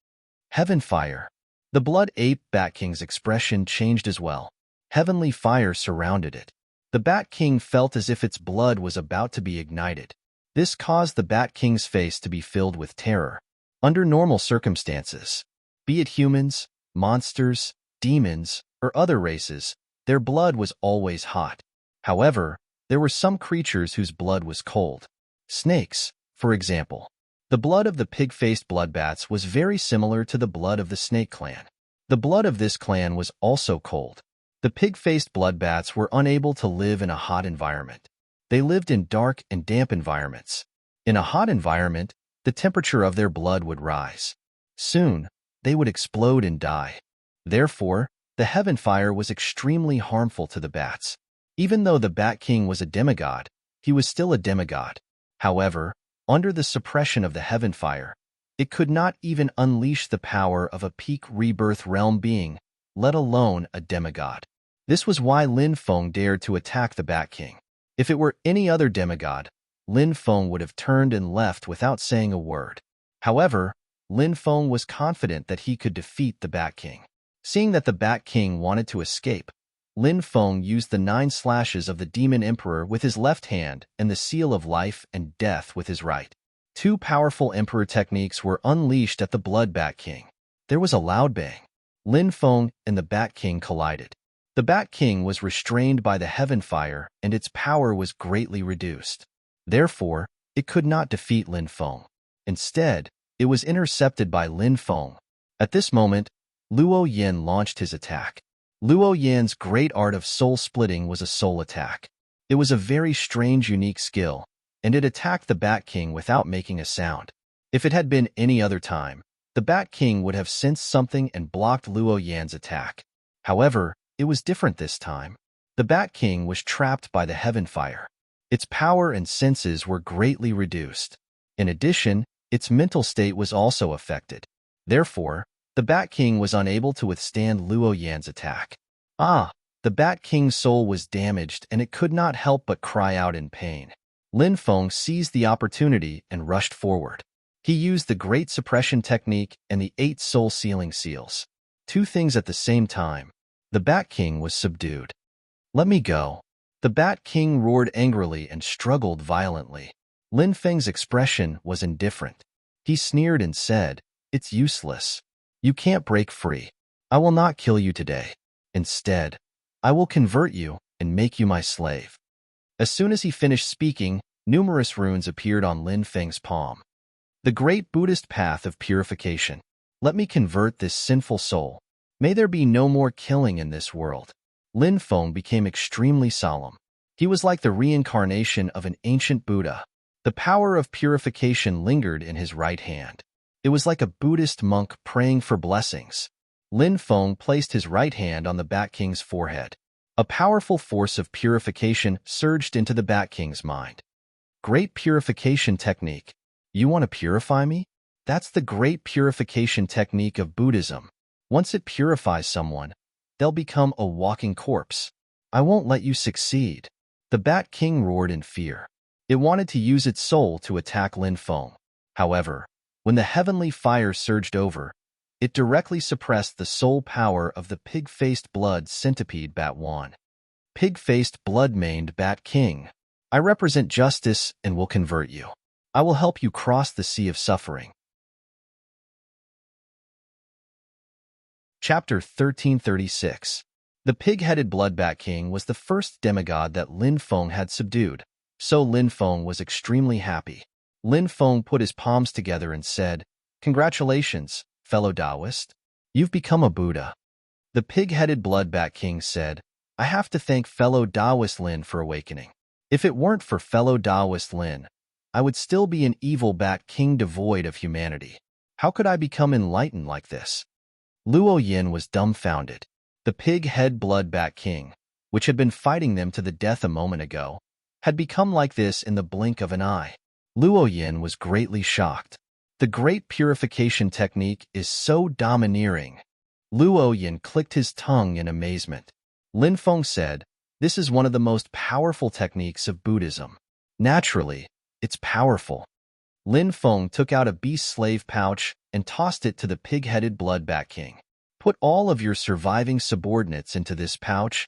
Heaven fire. The blood ape Bat King's expression changed as well. Heavenly fire surrounded it. The Bat King felt as if its blood was about to be ignited. This caused the Bat King's face to be filled with terror. Under normal circumstances, be it humans, monsters, demons, or other races, their blood was always hot. However, there were some creatures whose blood was cold. Snakes, for example. The blood of the pig-faced bloodbats was very similar to the blood of the snake clan. The blood of this clan was also cold. The pig-faced bloodbats were unable to live in a hot environment. They lived in dark and damp environments. In a hot environment, the temperature of their blood would rise. Soon, they would explode and die. Therefore, the heaven fire was extremely harmful to the bats. Even though the Bat King was a demigod, he was still a demigod. However, under the suppression of the heaven fire, it could not even unleash the power of a peak rebirth realm being, let alone a demigod. This was why Lin Feng dared to attack the Bat King. If it were any other demigod, Lin Feng would have turned and left without saying a word. However, Lin Feng was confident that he could defeat the Bat King. Seeing that the Bat King wanted to escape, Lin Feng used the 9 slashes of the Demon Emperor with his left hand and the Seal of Life and Death with his right. 2 powerful Emperor techniques were unleashed at the Blood Bat King. There was a loud bang. Lin Feng and the Bat King collided. The Bat King was restrained by the heaven fire and its power was greatly reduced. Therefore, it could not defeat Lin Feng. Instead, it was intercepted by Lin Feng. At this moment, Luo Yin launched his attack. Luo Yin's great art of soul splitting was a soul attack. It was a very strange, unique skill, and it attacked the Bat King without making a sound. If it had been any other time, the Bat King would have sensed something and blocked Luo Yin's attack. However, it was different this time. The Bat King was trapped by the heaven fire. Its power and senses were greatly reduced. In addition, its mental state was also affected. Therefore, the Bat King was unable to withstand Luo Yin's attack. The Bat King's soul was damaged and it could not help but cry out in pain. Lin Feng seized the opportunity and rushed forward. He used the Great Suppression Technique and the 8 Soul Sealing Seals. 2 things at the same time. The Bat King was subdued. "Let me go." The Bat King roared angrily and struggled violently. Lin Feng's expression was indifferent. He sneered and said, "It's useless. You can't break free. I will not kill you today. Instead, I will convert you and make you my slave." As soon as he finished speaking, numerous runes appeared on Lin Feng's palm. The Great Buddhist Path of Purification. Let me convert this sinful soul. May there be no more killing in this world. Lin Feng became extremely solemn. He was like the reincarnation of an ancient Buddha. The power of purification lingered in his right hand. It was like a Buddhist monk praying for blessings. Lin Feng placed his right hand on the Bat King's forehead. A powerful force of purification surged into the Bat King's mind. Great Purification Technique. You want to purify me? That's the Great Purification Technique of Buddhism. Once it purifies someone, they'll become a walking corpse. I won't let you succeed. The Bat King roared in fear. It wanted to use its soul to attack Lin Feng. However, when the heavenly fire surged over, it directly suppressed the soul power of the pig-faced blood centipede Bat Wan. Pig-faced blood-maned Bat King. I represent justice and will convert you. I will help you cross the sea of suffering. Chapter 1336. The pig-headed blood Bat King was the first demigod that Lin Feng had subdued, so Lin Feng was extremely happy. Lin Feng put his palms together and said, "Congratulations, fellow Taoist. You've become a Buddha." The pig-headed blood Bat King said, I have to thank fellow Taoist Lin for awakening. If it weren't for fellow Taoist Lin, I would still be an evil bat king devoid of humanity. How could I become enlightened like this? Luo Yin was dumbfounded. The pig-head blood bat king, which had been fighting them to the death a moment ago, had become like this in the blink of an eye. Luo Yin was greatly shocked. The great purification technique is so domineering. Luo Yin clicked his tongue in amazement. Lin Feng said, "This is one of the most powerful techniques of Buddhism. Naturally, it's powerful." Lin Feng took out a beast slave pouch and tossed it to the pig-headed blood bat king. "Put all of your surviving subordinates into this pouch."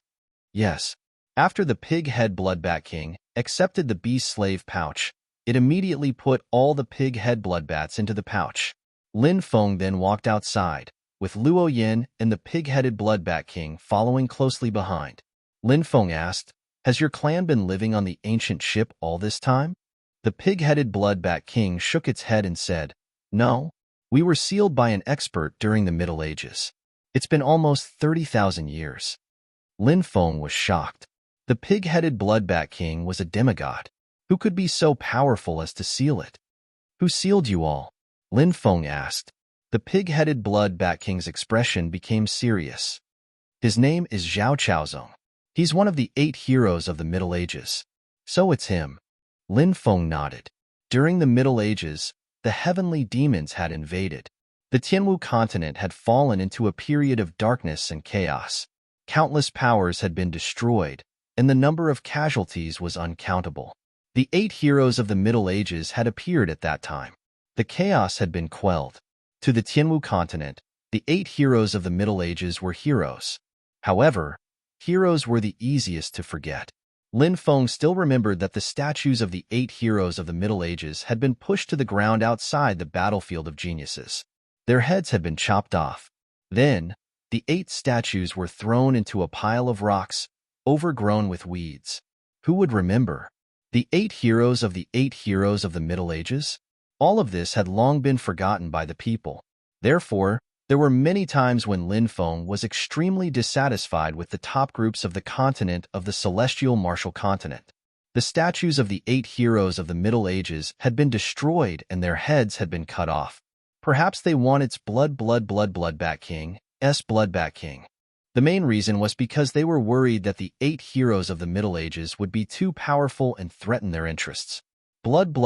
Yes. After the pig-head blood bat king accepted the beast slave pouch, it immediately put all the pig-head blood bats into the pouch. Lin Feng then walked outside, with Luo Yin and the pig-headed blood bat king following closely behind. Lin Feng asked, "Has your clan been living on the ancient ship all this time?" The pig-headed blood bat king shook its head and said, "No, we were sealed by an expert during the Middle Ages. It's been almost 30,000 years." Lin Feng was shocked. The pig-headed blood bat king was a demigod. Who could be so powerful as to seal it? "Who sealed you all?" Lin Feng asked. The pig-headed blood bat king's expression became serious. "His name is Zhao Chaozong. He's one of the 8 heroes of the Middle Ages." "So it's him." Lin Feng nodded. During the Middle Ages, the heavenly demons had invaded. The Tianwu continent had fallen into a period of darkness and chaos. Countless powers had been destroyed, and the number of casualties was uncountable. The 8 heroes of the Middle Ages had appeared at that time. The chaos had been quelled. To the Tianwu continent, the 8 heroes of the Middle Ages were heroes. However, heroes were the easiest to forget. Lin Feng still remembered that the statues of the 8 heroes of the Middle Ages had been pushed to the ground outside the battlefield of geniuses. Their heads had been chopped off. Then, the 8 statues were thrown into a pile of rocks, overgrown with weeds. Who would remember? The 8 heroes of the 8 heroes of the Middle Ages? All of this had long been forgotten by the people. Therefore, there were many times when Lin Feng was extremely dissatisfied with the top groups of the continent of the celestial martial continent. The statues of the 8 heroes of the Middle Ages had been destroyed and their heads had been cut off. Perhaps they wanted blood bat king, blood bat king. The main reason was because they were worried that the 8 heroes of the Middle Ages would be too powerful and threaten their interests. Blood,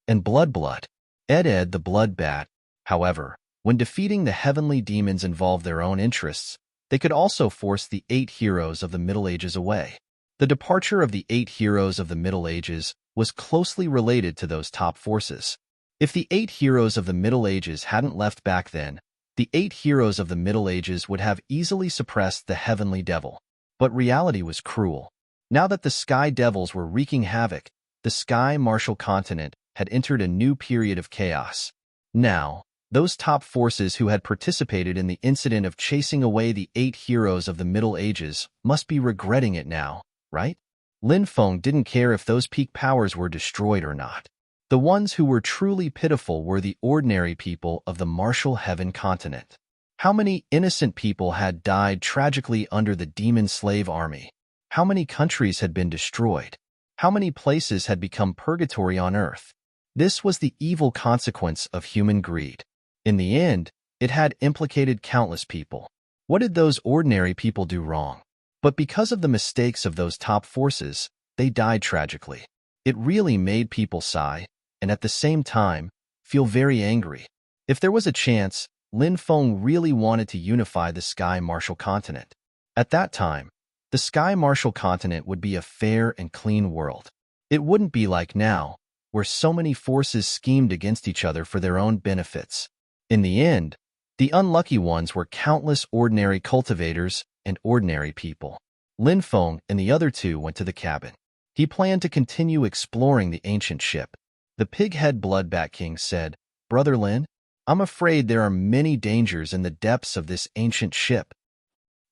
and blood. Ed the blood bat. However, when defeating the heavenly demons involved their own interests, they could also force the 8 heroes of the Middle Ages away. The departure of the 8 heroes of the Middle Ages was closely related to those top forces. If the 8 heroes of the Middle Ages hadn't left back then, the 8 heroes of the Middle Ages would have easily suppressed the heavenly devil. But reality was cruel. Now that the sky devils were wreaking havoc, the sky martial continent had entered a new period of chaos. Now, those top forces who had participated in the incident of chasing away the 8 heroes of the Middle Ages must be regretting it now, right? Lin Feng didn't care if those peak powers were destroyed or not. The ones who were truly pitiful were the ordinary people of the martial heaven continent. How many innocent people had died tragically under the demon slave army? How many countries had been destroyed? How many places had become purgatory on earth? This was the evil consequence of human greed. In the end, it had implicated countless people. What did those ordinary people do wrong? But because of the mistakes of those top forces, they died tragically. It really made people sigh, and at the same time, feel very angry. If there was a chance, Lin Feng really wanted to unify the Sky Martial Continent. At that time, the Sky Martial Continent would be a fair and clean world. It wouldn't be like now, where so many forces schemed against each other for their own benefits. In the end, the unlucky ones were countless ordinary cultivators and ordinary people. Lin Feng and the other 2 went to the cabin. He planned to continue exploring the ancient ship. The pig-head blood bat king said, "Brother Lin, I'm afraid there are many dangers in the depths of this ancient ship."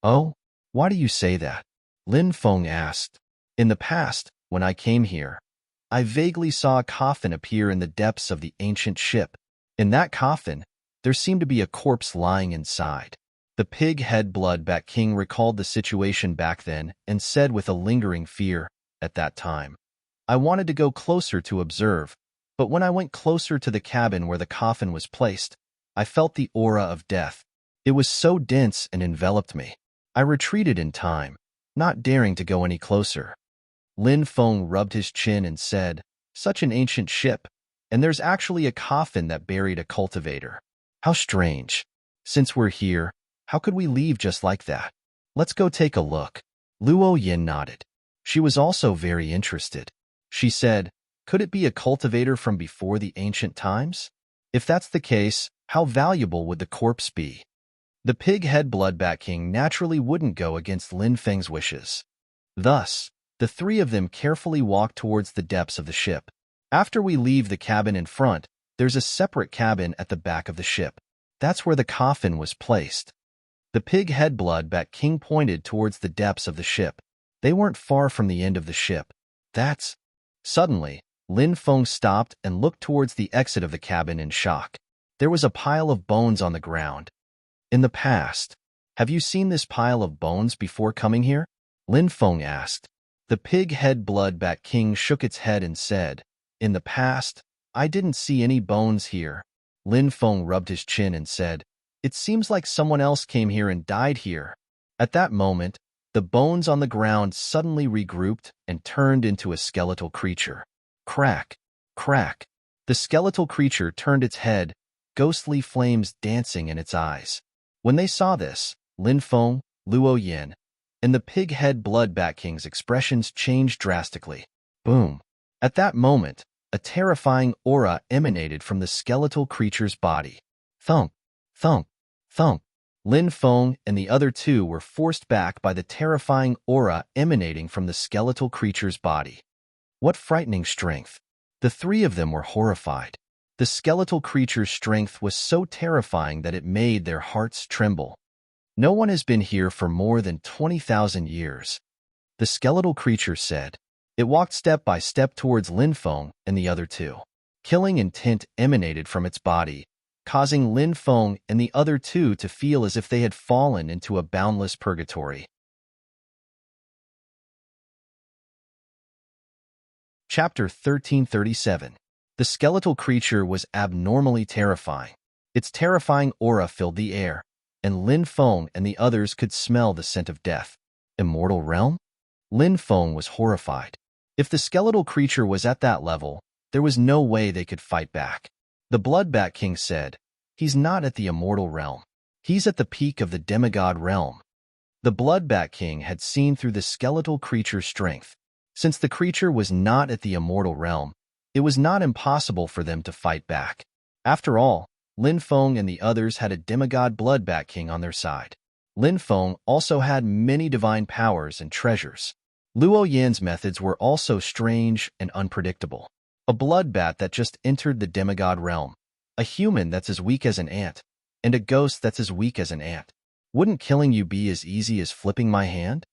"Oh, why do you say that?" Lin Feng asked. "In the past, when I came here, I vaguely saw a coffin appear in the depths of the ancient ship. In that coffin, there seemed to be a corpse lying inside. The pig-head blood-bat king recalled the situation back then and said with a lingering fear, at that time, I wanted to go closer to observe, but when I went closer to the cabin where the coffin was placed, I felt the aura of death. It was so dense and enveloped me. I retreated in time, not daring to go any closer. Lin Feng rubbed his chin and said, such an ancient ship, and there's actually a coffin that buried a cultivator. How strange. Since we're here, how could we leave just like that? Let's go take a look. Luo Yin nodded. She was also very interested. She said, could it be a cultivator from before the ancient times? If that's the case, how valuable would the corpse be? The pig-head blood-bat king naturally wouldn't go against Lin Feng's wishes. Thus, the three of them carefully walked towards the depths of the ship. After we leave the cabin in front, there's a separate cabin at the back of the ship. That's where the coffin was placed. The pig-head blood-bat king pointed towards the depths of the ship. They weren't far from the end of the ship. That's... Suddenly, Lin Feng stopped and looked towards the exit of the cabin in shock. There was a pile of bones on the ground. In the past, have you seen this pile of bones before coming here? Lin Feng asked. The pig-head blood-bat king shook its head and said, in the past, I didn't see any bones here. Lin Feng rubbed his chin and said, it seems like someone else came here and died here. At that moment, the bones on the ground suddenly regrouped and turned into a skeletal creature. Crack, crack. The skeletal creature turned its head, ghostly flames dancing in its eyes. When they saw this, Lin Feng, Luo Yin, and the pig-head blood-bat king's expressions changed drastically. Boom. At that moment, a terrifying aura emanated from the skeletal creature's body. Thump, thump, thump. Lin Feng and the other two were forced back by the terrifying aura emanating from the skeletal creature's body. What frightening strength! The three of them were horrified. The skeletal creature's strength was so terrifying that it made their hearts tremble. No one has been here for more than 20,000 years, the skeletal creature said. It walked step by step towards Lin Feng and the other two. Killing intent emanated from its body, causing Lin Feng and the other two to feel as if they had fallen into a boundless purgatory. Chapter 1337. The skeletal creature was abnormally terrifying. Its terrifying aura filled the air, and Lin Feng and the others could smell the scent of death. Immortal realm? Lin Feng was horrified. If the skeletal creature was at that level, there was no way they could fight back. The Blood-Bat King said, he's not at the immortal realm. He's at the peak of the demigod realm. The Blood-Bat King had seen through the skeletal creature's strength. Since the creature was not at the immortal realm, it was not impossible for them to fight back. After all, Lin Feng and the others had a demigod Blood-Bat King on their side. Lin Feng also had many divine powers and treasures. Luo Yan's methods were also strange and unpredictable. A bloodbat that just entered the demigod realm, a human that's as weak as an ant, and a ghost that's as weak as an ant. Wouldn't killing you be as easy as flipping my hand?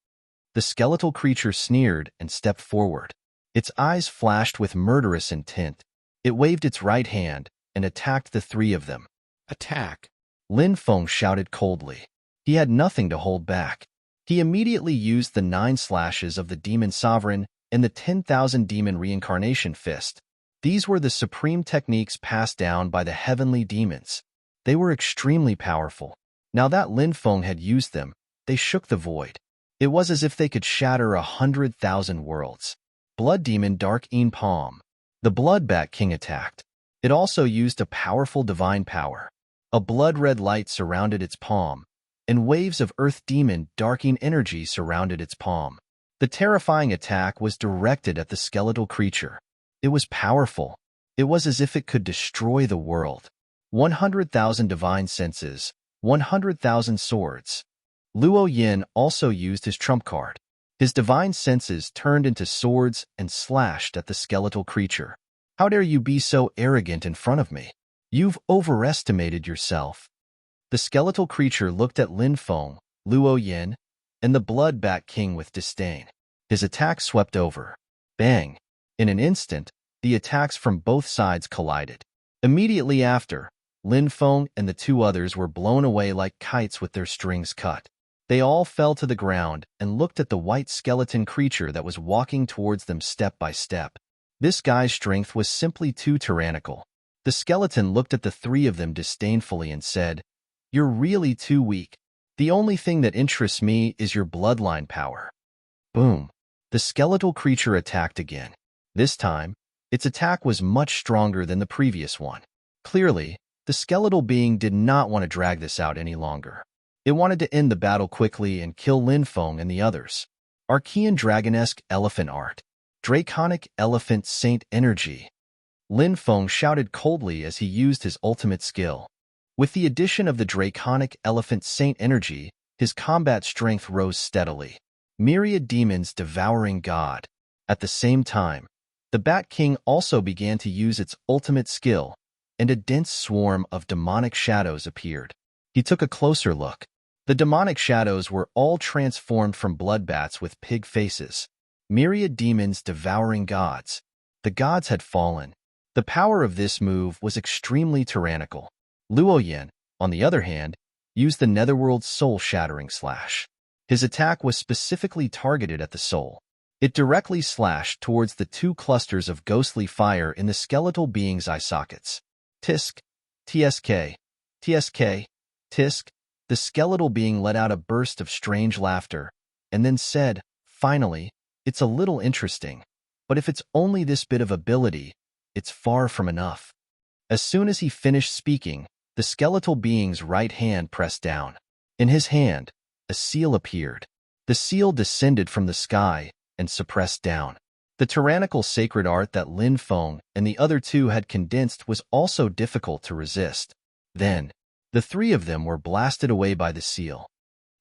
The skeletal creature sneered and stepped forward. Its eyes flashed with murderous intent. It waved its right hand and attacked the three of them. Attack! Lin Feng shouted coldly. He had nothing to hold back. He immediately used the 9 slashes of the Demon Sovereign and the 10,000 Demon Reincarnation Fist. These were the supreme techniques passed down by the heavenly demons. They were extremely powerful. Now that Lin Feng had used them, they shook the void. It was as if they could shatter 100,000 worlds. Blood Demon Dark Een Palm. The Blood-Bat King attacked. It also used a powerful divine power. A blood-red light surrounded its palm, and waves of Earth Demon Darking energy surrounded its palm. The terrifying attack was directed at the skeletal creature. It was powerful. It was as if it could destroy the world. 100,000 divine senses, 100,000 swords. Luo Yin also used his trump card. His divine senses turned into swords and slashed at the skeletal creature. How dare you be so arrogant in front of me? You've overestimated yourself. The skeletal creature looked at Lin Feng, Luo Yin, and the Blood-Bat King with disdain. His attack swept over. Bang! In an instant, the attacks from both sides collided. Immediately after, Lin Feng and the two others were blown away like kites with their strings cut. They all fell to the ground and looked at the white skeleton creature that was walking towards them step by step. This guy's strength was simply too tyrannical. The skeleton looked at the three of them disdainfully and said, "You're really too weak. The only thing that interests me is your bloodline power." Boom. The skeletal creature attacked again. This time, its attack was much stronger than the previous one. Clearly, the skeletal being did not want to drag this out any longer. It wanted to end the battle quickly and kill Lin Feng and the others. Archean Dragonesque Elephant Art. Draconic Elephant Saint Energy. Lin Feng shouted coldly as he used his ultimate skill. With the addition of the Draconic Elephant Saint Energy, his combat strength rose steadily. Myriad Demons Devouring God. At the same time, the Bat King also began to use its ultimate skill, and a dense swarm of demonic shadows appeared. He took a closer look. The demonic shadows were all transformed from bloodbats with pig faces. Myriad Demons Devouring Gods. The gods had fallen. The power of this move was extremely tyrannical. Luo Yan, on the other hand, used the Netherworld's soul-shattering slash. His attack was specifically targeted at the soul. It directly slashed towards the two clusters of ghostly fire in the skeletal being's eye sockets. Tisk, tsk, tsk, tisk. The skeletal being let out a burst of strange laughter, and then said, "Finally, it's a little interesting, but if it's only this bit of ability, it's far from enough." As soon as he finished speaking, the skeletal being's right hand pressed down. In his hand, a seal appeared. The seal descended from the sky and suppressed down. The tyrannical sacred art that Lin Feng and the other two had condensed was also difficult to resist. Then, the three of them were blasted away by the seal.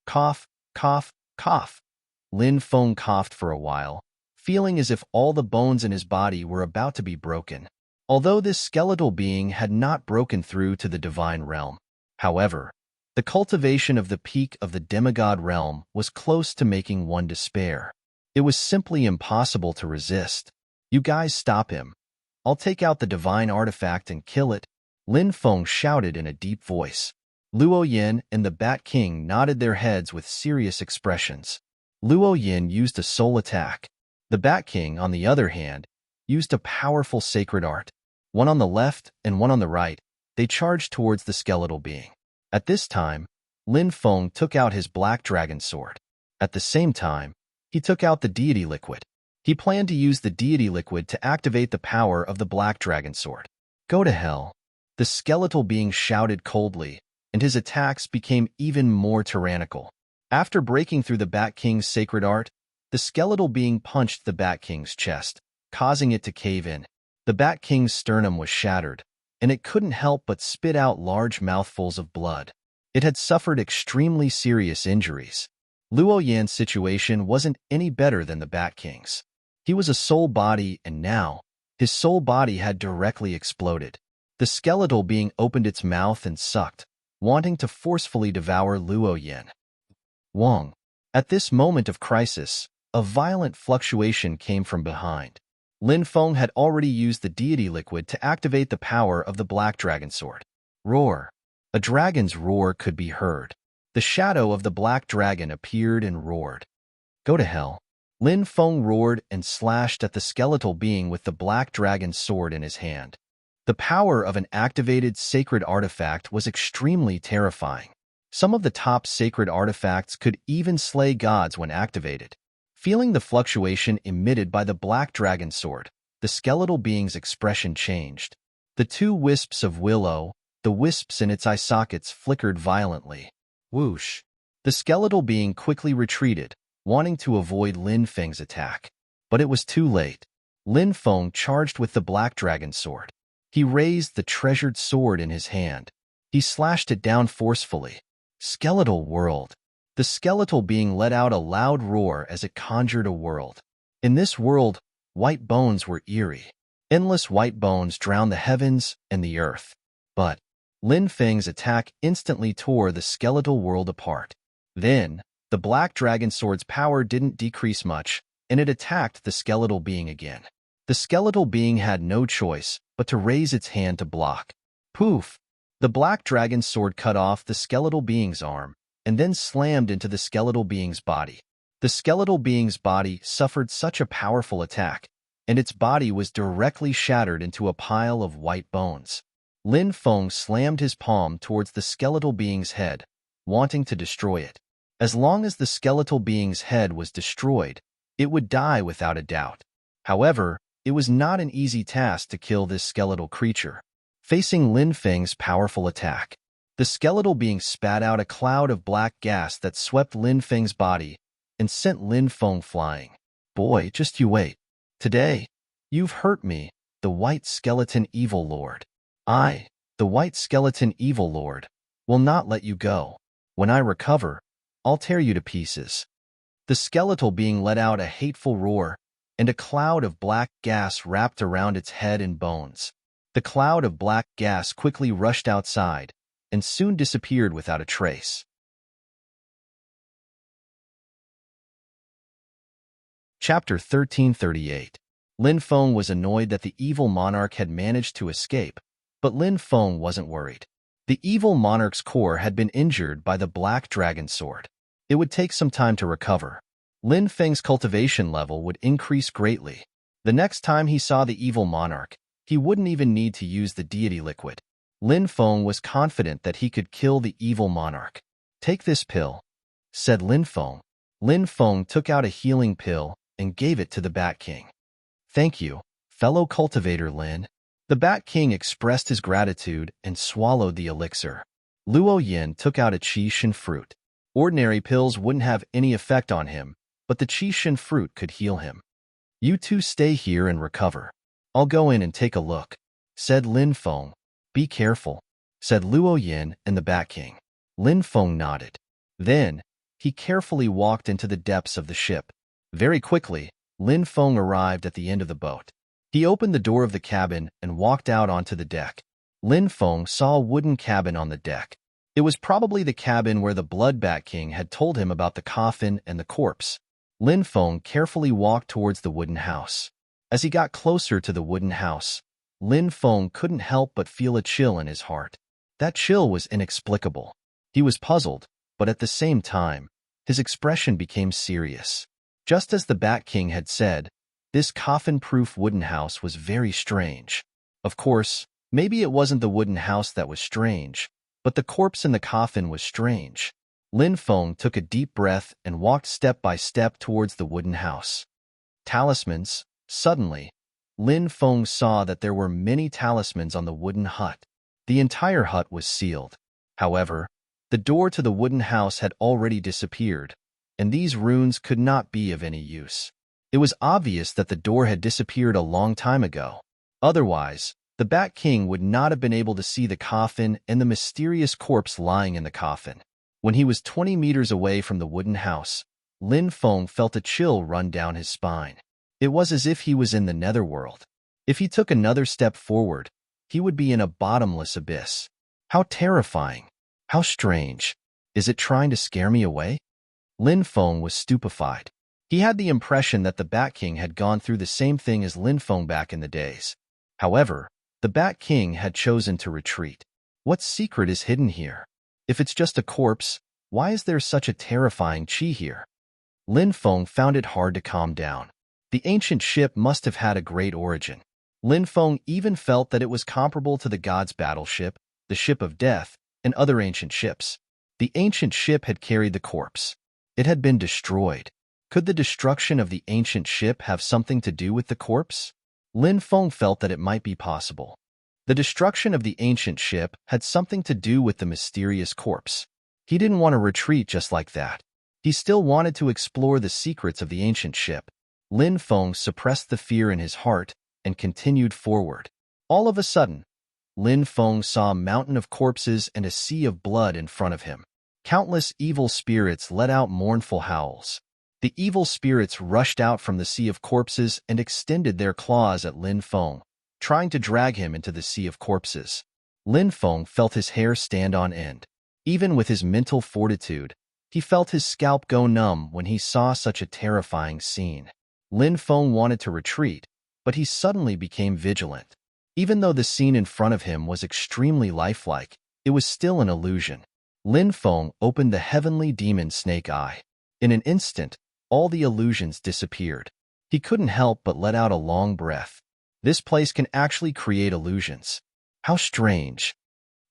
Cough, cough, cough. Lin Feng coughed for a while, feeling as if all the bones in his body were about to be broken. Although this skeletal being had not broken through to the divine realm. However, the cultivation of the peak of the demigod realm was close to making one despair. It was simply impossible to resist. "You guys stop him. I'll take out the divine artifact and kill it," Lin Feng shouted in a deep voice. Luo Yin and the Bat King nodded their heads with serious expressions. Luo Yin used a soul attack. The Bat King, on the other hand, used a powerful sacred art. One on the left and one on the right, they charged towards the skeletal being. At this time, Lin Feng took out his black dragon sword. At the same time, he took out the deity liquid. He planned to use the deity liquid to activate the power of the black dragon sword. "Go to hell." The skeletal being shouted coldly, and his attacks became even more tyrannical. After breaking through the Bat King's sacred art, the skeletal being punched the Bat King's chest, causing it to cave in. The Bat King's sternum was shattered, and it couldn't help but spit out large mouthfuls of blood. It had suffered extremely serious injuries. Luo Yan's situation wasn't any better than the Bat King's. He was a soul body, and now, his soul body had directly exploded. The skeletal being opened its mouth and sucked, wanting to forcefully devour Luo Yan. Wong. At this moment of crisis, a violent fluctuation came from behind. Lin Feng had already used the deity liquid to activate the power of the black dragon sword. Roar. A dragon's roar could be heard. The shadow of the black dragon appeared and roared. "Go to hell." Lin Feng roared and slashed at the skeletal being with the black dragon's sword in his hand. The power of an activated sacred artifact was extremely terrifying. Some of the top sacred artifacts could even slay gods when activated. Feeling the fluctuation emitted by the black dragon sword, the skeletal being's expression changed. The two wisps of willow, the wisps in its eye sockets, flickered violently. Whoosh! The skeletal being quickly retreated, wanting to avoid Lin Feng's attack. But it was too late. Lin Feng charged with the black dragon sword. He raised the treasured sword in his hand. He slashed it down forcefully. Skeletal world. The skeletal being let out a loud roar as it conjured a world. In this world, white bones were eerie. Endless white bones drowned the heavens and the earth. But Lin Feng's attack instantly tore the skeletal world apart. Then, the black dragon sword's power didn't decrease much, and it attacked the skeletal being again. The skeletal being had no choice but to raise its hand to block. Poof! The black dragon's sword cut off the skeletal being's arm and then slammed into the skeletal being's body. The skeletal being's body suffered such a powerful attack, and its body was directly shattered into a pile of white bones. Lin Feng slammed his palm towards the skeletal being's head, wanting to destroy it. As long as the skeletal being's head was destroyed, it would die without a doubt. However, it was not an easy task to kill this skeletal creature. Facing Lin Feng's powerful attack, the skeletal being spat out a cloud of black gas that swept Lin Feng's body and sent Lin Feng flying. Boy, just you wait. Today, you've hurt me, the White Skeleton Evil Lord. I, the White Skeleton Evil Lord, will not let you go. When I recover, I'll tear you to pieces. The skeletal being let out a hateful roar, and a cloud of black gas wrapped around its head and bones. The cloud of black gas quickly rushed outside and soon disappeared without a trace. Chapter 1338. Lin Feng was annoyed that the evil monarch had managed to escape, but Lin Feng wasn't worried. The evil monarch's core had been injured by the black dragon sword. It would take some time to recover. Lin Feng's cultivation level would increase greatly. The next time he saw the evil monarch, he wouldn't even need to use the deity liquid. Lin Feng was confident that he could kill the evil monarch. Take this pill, said Lin Feng. Lin Feng took out a healing pill and gave it to the Bat King. Thank you, fellow cultivator Lin. The Bat King expressed his gratitude and swallowed the elixir. Luo Yin took out a qi shen fruit. Ordinary pills wouldn't have any effect on him, but the qi shen fruit could heal him. You two stay here and recover. I'll go in and take a look, said Lin Feng. Be careful, said Luo Yin and the Bat King. Lin Feng nodded. Then, he carefully walked into the depths of the ship. Very quickly, Lin Feng arrived at the end of the boat. He opened the door of the cabin and walked out onto the deck. Lin Feng saw a wooden cabin on the deck. It was probably the cabin where the Blood Bat King had told him about the coffin and the corpse. Lin Feng carefully walked towards the wooden house. As he got closer to the wooden house, Lin Feng couldn't help but feel a chill in his heart. That chill was inexplicable. He was puzzled, but at the same time, his expression became serious. Just as the Bat King had said, this coffin-proof wooden house was very strange. Of course, maybe it wasn't the wooden house that was strange, but the corpse in the coffin was strange. Lin Feng took a deep breath and walked step by step towards the wooden house. Talismans. Suddenly, Lin Feng saw that there were many talismans on the wooden hut. The entire hut was sealed. However, the door to the wooden house had already disappeared, and these runes could not be of any use. It was obvious that the door had disappeared a long time ago. Otherwise, the Bat King would not have been able to see the coffin and the mysterious corpse lying in the coffin. When he was 20 meters away from the wooden house, Lin Feng felt a chill run down his spine. It was as if he was in the netherworld. If he took another step forward, he would be in a bottomless abyss. How terrifying! How strange! Is it trying to scare me away? Lin Feng was stupefied. He had the impression that the Bat King had gone through the same thing as Lin Feng back in the days. However, the Bat King had chosen to retreat. What secret is hidden here? If it's just a corpse, why is there such a terrifying qi here? Lin Feng found it hard to calm down. The ancient ship must have had a great origin. Lin Feng even felt that it was comparable to the god's battleship, the Ship of Death, and other ancient ships. The ancient ship had carried the corpse. It had been destroyed. Could the destruction of the ancient ship have something to do with the corpse? Lin Feng felt that it might be possible. The destruction of the ancient ship had something to do with the mysterious corpse. He didn't want to retreat just like that. He still wanted to explore the secrets of the ancient ship. Lin Feng suppressed the fear in his heart and continued forward. All of a sudden, Lin Feng saw a mountain of corpses and a sea of blood in front of him. Countless evil spirits let out mournful howls. The evil spirits rushed out from the sea of corpses and extended their claws at Lin Feng, trying to drag him into the sea of corpses. Lin Feng felt his hair stand on end. Even with his mental fortitude, he felt his scalp go numb when he saw such a terrifying scene. Lin Feng wanted to retreat, but he suddenly became vigilant. Even though the scene in front of him was extremely lifelike, It was still an illusion. Lin Feng opened the heavenly demon snake eye. In an instant, all the illusions disappeared. He couldn't help but let out a long breath. This place can actually create illusions. How strange.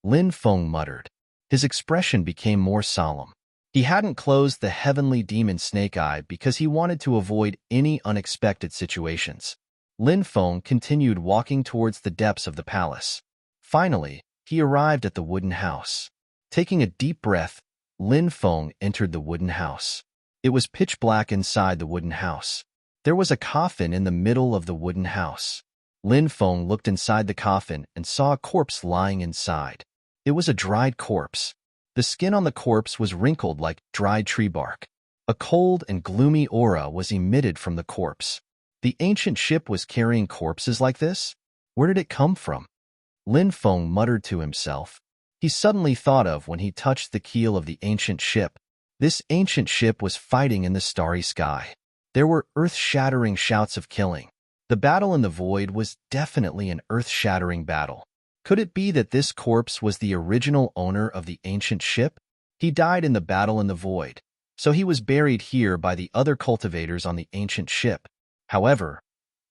Lin Feng muttered. His expression became more solemn. He hadn't closed the heavenly demon snake eye because he wanted to avoid any unexpected situations. Lin Feng continued walking towards the depths of the palace. Finally, he arrived at the wooden house. Taking a deep breath, Lin Feng entered the wooden house. It was pitch black inside the wooden house. There was a coffin in the middle of the wooden house. Lin Feng looked inside the coffin and saw a corpse lying inside. It was a dried corpse. The skin on the corpse was wrinkled like dried tree bark. A cold and gloomy aura was emitted from the corpse. The ancient ship was carrying corpses like this? Where did it come from? Lin Feng muttered to himself. He suddenly thought of when he touched the keel of the ancient ship. This ancient ship was fighting in the starry sky. There were earth-shattering shouts of killing. The battle in the void was definitely an earth-shattering battle. Could it be that this corpse was the original owner of the ancient ship? He died in the battle in the void, so he was buried here by the other cultivators on the ancient ship. However,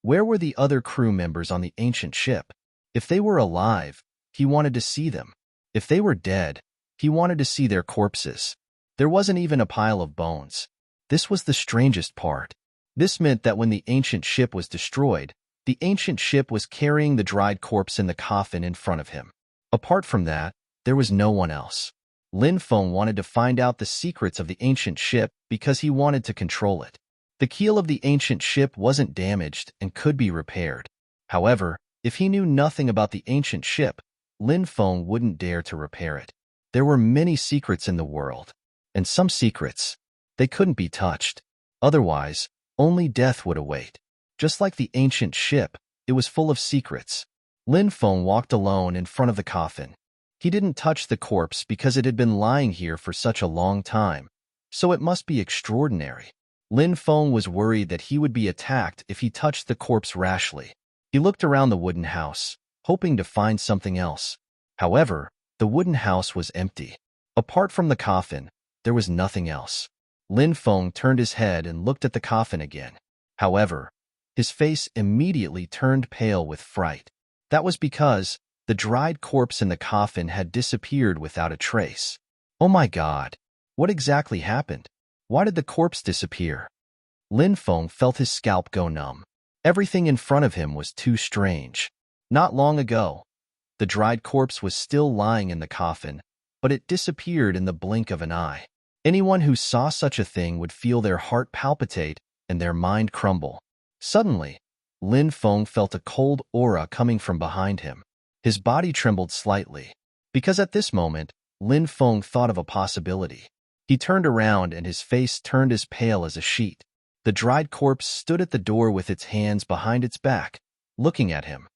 where were the other crew members on the ancient ship? If they were alive, he wanted to see them. If they were dead, he wanted to see their corpses. There wasn't even a pile of bones. This was the strangest part. This meant that when the ancient ship was destroyed, the ancient ship was carrying the dried corpse in the coffin in front of him. Apart from that, there was no one else. Lin Feng wanted to find out the secrets of the ancient ship because he wanted to control it. The keel of the ancient ship wasn't damaged and could be repaired. However, if he knew nothing about the ancient ship, Lin Feng wouldn't dare to repair it. There were many secrets in the world, and some secrets, they couldn't be touched. Otherwise, only death would await. Just like the ancient ship, it was full of secrets. Lin Feng walked alone in front of the coffin. He didn't touch the corpse because it had been lying here for such a long time, so it must be extraordinary. Lin Feng was worried that he would be attacked if he touched the corpse rashly. He looked around the wooden house, hoping to find something else. However, the wooden house was empty. Apart from the coffin, there was nothing else. Lin Feng turned his head and looked at the coffin again. However, his face immediately turned pale with fright. That was because the dried corpse in the coffin had disappeared without a trace. Oh my God! What exactly happened? Why did the corpse disappear? Lin Feng felt his scalp go numb. Everything in front of him was too strange. Not long ago, the dried corpse was still lying in the coffin, but it disappeared in the blink of an eye. Anyone who saw such a thing would feel their heart palpitate and their mind crumble. Suddenly, Lin Feng felt a cold aura coming from behind him. His body trembled slightly, because at this moment, Lin Feng thought of a possibility. He turned around and his face turned as pale as a sheet. The dried corpse stood at the door with its hands behind its back, looking at him.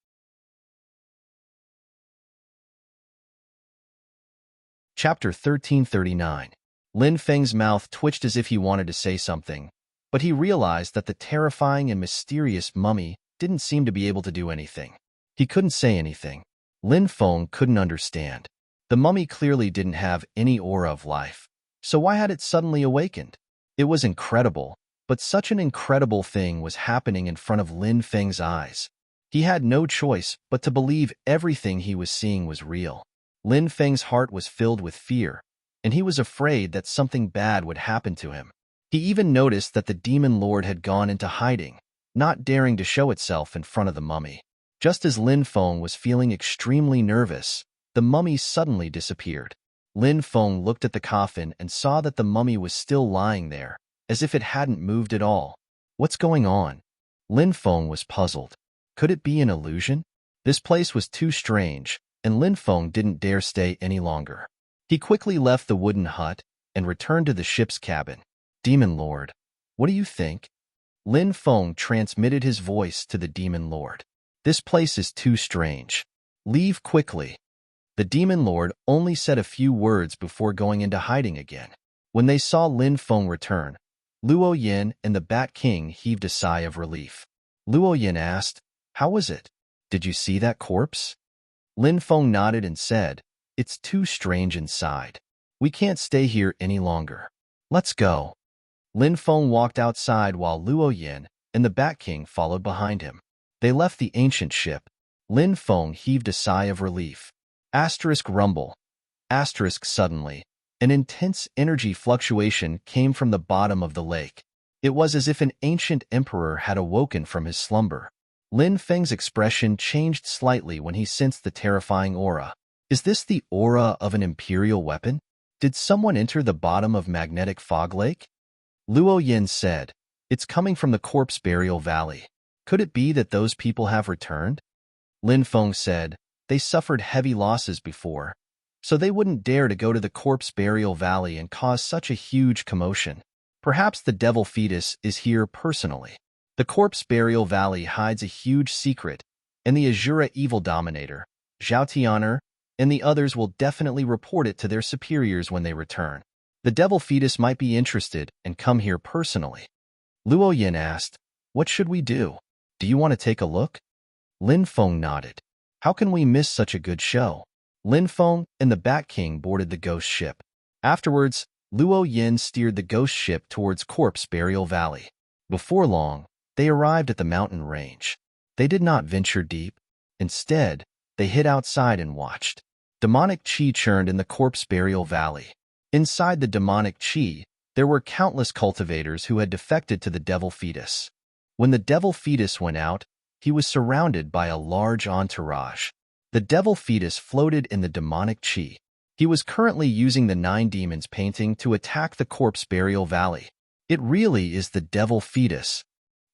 Chapter 1339. Lin Feng's mouth twitched as if he wanted to say something, but he realized that the terrifying and mysterious mummy didn't seem to be able to do anything. He couldn't say anything. Lin Feng couldn't understand. The mummy clearly didn't have any aura of life, so why had it suddenly awakened? It was incredible, but such an incredible thing was happening in front of Lin Feng's eyes. He had no choice but to believe everything he was seeing was real. Lin Feng's heart was filled with fear, and he was afraid that something bad would happen to him. He even noticed that the demon lord had gone into hiding, not daring to show itself in front of the mummy. Just as Lin Feng was feeling extremely nervous, the mummy suddenly disappeared. Lin Feng looked at the coffin and saw that the mummy was still lying there, as if it hadn't moved at all. What's going on? Lin Feng was puzzled. Could it be an illusion? This place was too strange, and Lin Feng didn't dare stay any longer. He quickly left the wooden hut and returned to the ship's cabin. Demon Lord, what do you think? Lin Feng transmitted his voice to the demon lord. This place is too strange. Leave quickly. The demon lord only said a few words before going into hiding again. When they saw Lin Feng return, Luo Yin and the Bat King heaved a sigh of relief. Luo Yin asked, "How was it? Did you see that corpse?" Lin Feng nodded and said, It's too strange inside. We can't stay here any longer. Let's go. Lin Feng walked outside while Luo Yin and the Bat King followed behind him. They left the ancient ship. Lin Feng heaved a sigh of relief. Asterisk rumble. Asterisk suddenly. An intense energy fluctuation came from the bottom of the lake. It was as if an ancient emperor had awoken from his slumber. Lin Feng's expression changed slightly when he sensed the terrifying aura. Is this the aura of an imperial weapon? Did someone enter the bottom of Magnetic Fog Lake? Luo Yin said, It's coming from the Corpse Burial Valley. Could it be that those people have returned? Lin Feng said, They suffered heavy losses before, so they wouldn't dare to go to the Corpse Burial Valley and cause such a huge commotion. Perhaps the devil fetus is here personally. The Corpse Burial Valley hides a huge secret, and the Azura Evil Dominator, Zhao Tianer, and the others will definitely report it to their superiors when they return. The devil fetus might be interested and come here personally. Luo Yin asked, What should we do? Do you want to take a look? Lin Feng nodded. How can we miss such a good show? Lin Feng and the Bat King boarded the ghost ship. Afterwards, Luo Yin steered the ghost ship towards Corpse Burial Valley. Before long, they arrived at the mountain range. They did not venture deep. Instead, they hid outside and watched. Demonic chi churned in the Corpse Burial Valley. Inside the demonic chi, there were countless cultivators who had defected to the devil fetus. When the devil fetus went out, he was surrounded by a large entourage. The devil fetus floated in the demonic chi. He was currently using the 9 Demons painting to attack the Corpse Burial Valley. It really is the devil fetus.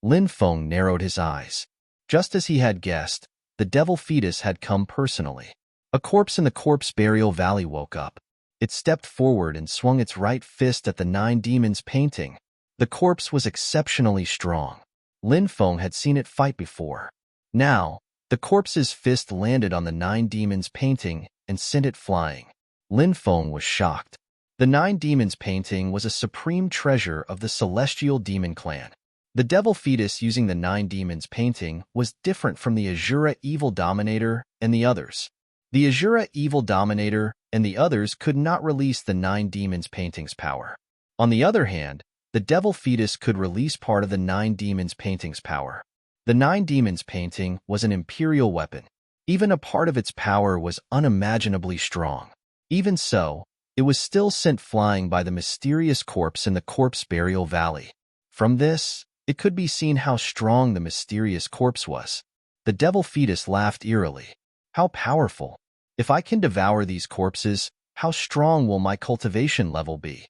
Lin Feng narrowed his eyes. Just as he had guessed, the devil fetus had come personally. A corpse in the Corpse Burial Valley woke up. It stepped forward and swung its right fist at the 9 Demons painting. The corpse was exceptionally strong. Lin Feng had seen it fight before. Now, the corpse's fist landed on the 9 Demons painting and sent it flying. Lin Feng was shocked. The 9 Demons painting was a supreme treasure of the Celestial Demon Clan. The devil fetus using the 9 Demons painting was different from the Azura Evil Dominator and the others. The Azura Evil Dominator and the others could not release the 9 Demons painting's power. On the other hand, the devil fetus could release part of the 9 Demons painting's power. The 9 Demons painting was an imperial weapon. Even a part of its power was unimaginably strong. Even so, it was still sent flying by the mysterious corpse in the Corpse Burial Valley. From this, it could be seen how strong the mysterious corpse was. The devil fetus laughed eerily. How powerful! If I can devour these corpses, how strong will my cultivation level be?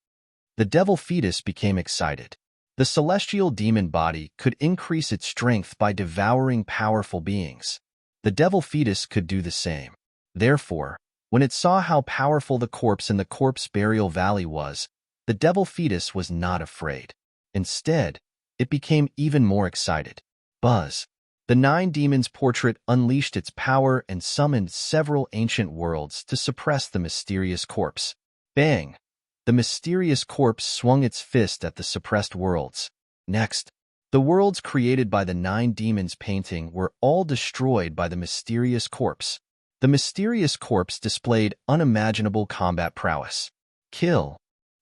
The devil fetus became excited. The celestial demon body could increase its strength by devouring powerful beings. The devil fetus could do the same. Therefore, when it saw how powerful the corpse in the Corpse Burial Valley was, the devil fetus was not afraid. Instead, it became even more excited. Buzz! The 9 Demons portrait unleashed its power and summoned several ancient worlds to suppress the mysterious corpse. Bang! The mysterious corpse swung its fist at the suppressed worlds. Next, the worlds created by the 9 Demons painting were all destroyed by the mysterious corpse. The mysterious corpse displayed unimaginable combat prowess. Kill!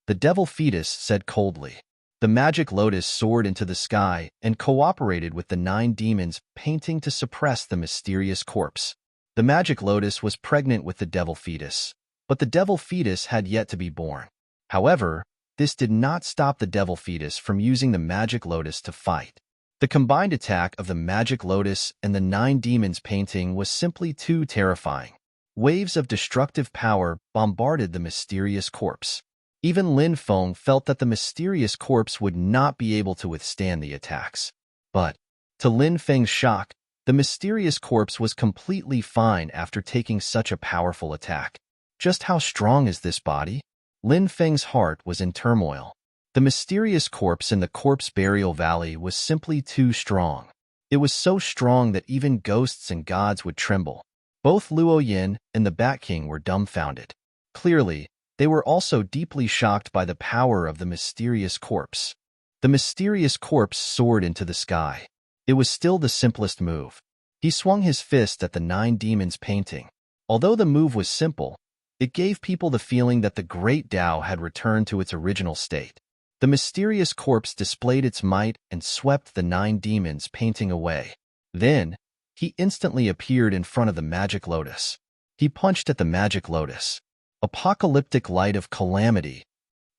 The devil fetus said coldly. The magic lotus soared into the sky and cooperated with the 9 Demons painting to suppress the mysterious corpse. The magic lotus was pregnant with the devil fetus, but the devil fetus had yet to be born. However, this did not stop the devil fetus from using the magic lotus to fight. The combined attack of the magic lotus and the 9 Demons painting was simply too terrifying. Waves of destructive power bombarded the mysterious corpse. Even Lin Feng felt that the mysterious corpse would not be able to withstand the attacks. But, to Lin Feng's shock, the mysterious corpse was completely fine after taking such a powerful attack. Just how strong is this body? Lin Feng's heart was in turmoil. The mysterious corpse in the Corpse Burial Valley was simply too strong. It was so strong that even ghosts and gods would tremble. Both Luo Yin and the Bat King were dumbfounded. Clearly, they were also deeply shocked by the power of the mysterious corpse. The mysterious corpse soared into the sky. It was still the simplest move. He swung his fist at the 9 Demons painting. Although the move was simple, It gave people the feeling that the great Tao had returned to its original state. The mysterious corpse displayed its might and swept the 9 demons painting away. Then, he instantly appeared in front of the magic lotus. He punched at the magic lotus. Apocalyptic light of calamity.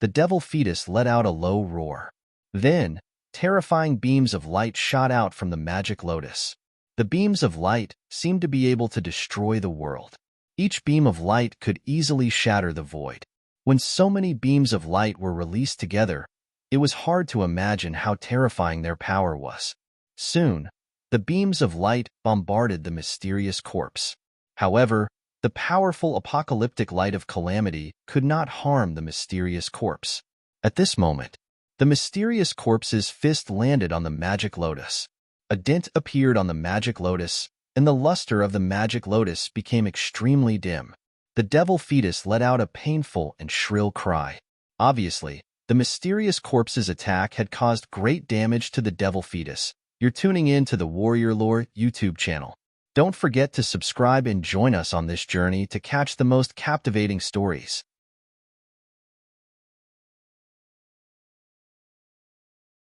The devil fetus let out a low roar. Then, terrifying beams of light shot out from the magic lotus. The beams of light seemed to be able to destroy the world. Each beam of light could easily shatter the void. When so many beams of light were released together, it was hard to imagine how terrifying their power was. Soon, the beams of light bombarded the mysterious corpse. However, the powerful apocalyptic light of calamity could not harm the mysterious corpse. At this moment, the mysterious corpse's fist landed on the magic lotus. A dent appeared on the magic lotus, and the luster of the magic lotus became extremely dim. The devil fetus let out a painful and shrill cry. Obviously, the mysterious corpse's attack had caused great damage to the devil fetus. You're tuning in to the Warrior Lore YouTube channel. Don't forget to subscribe and join us on this journey to catch the most captivating stories.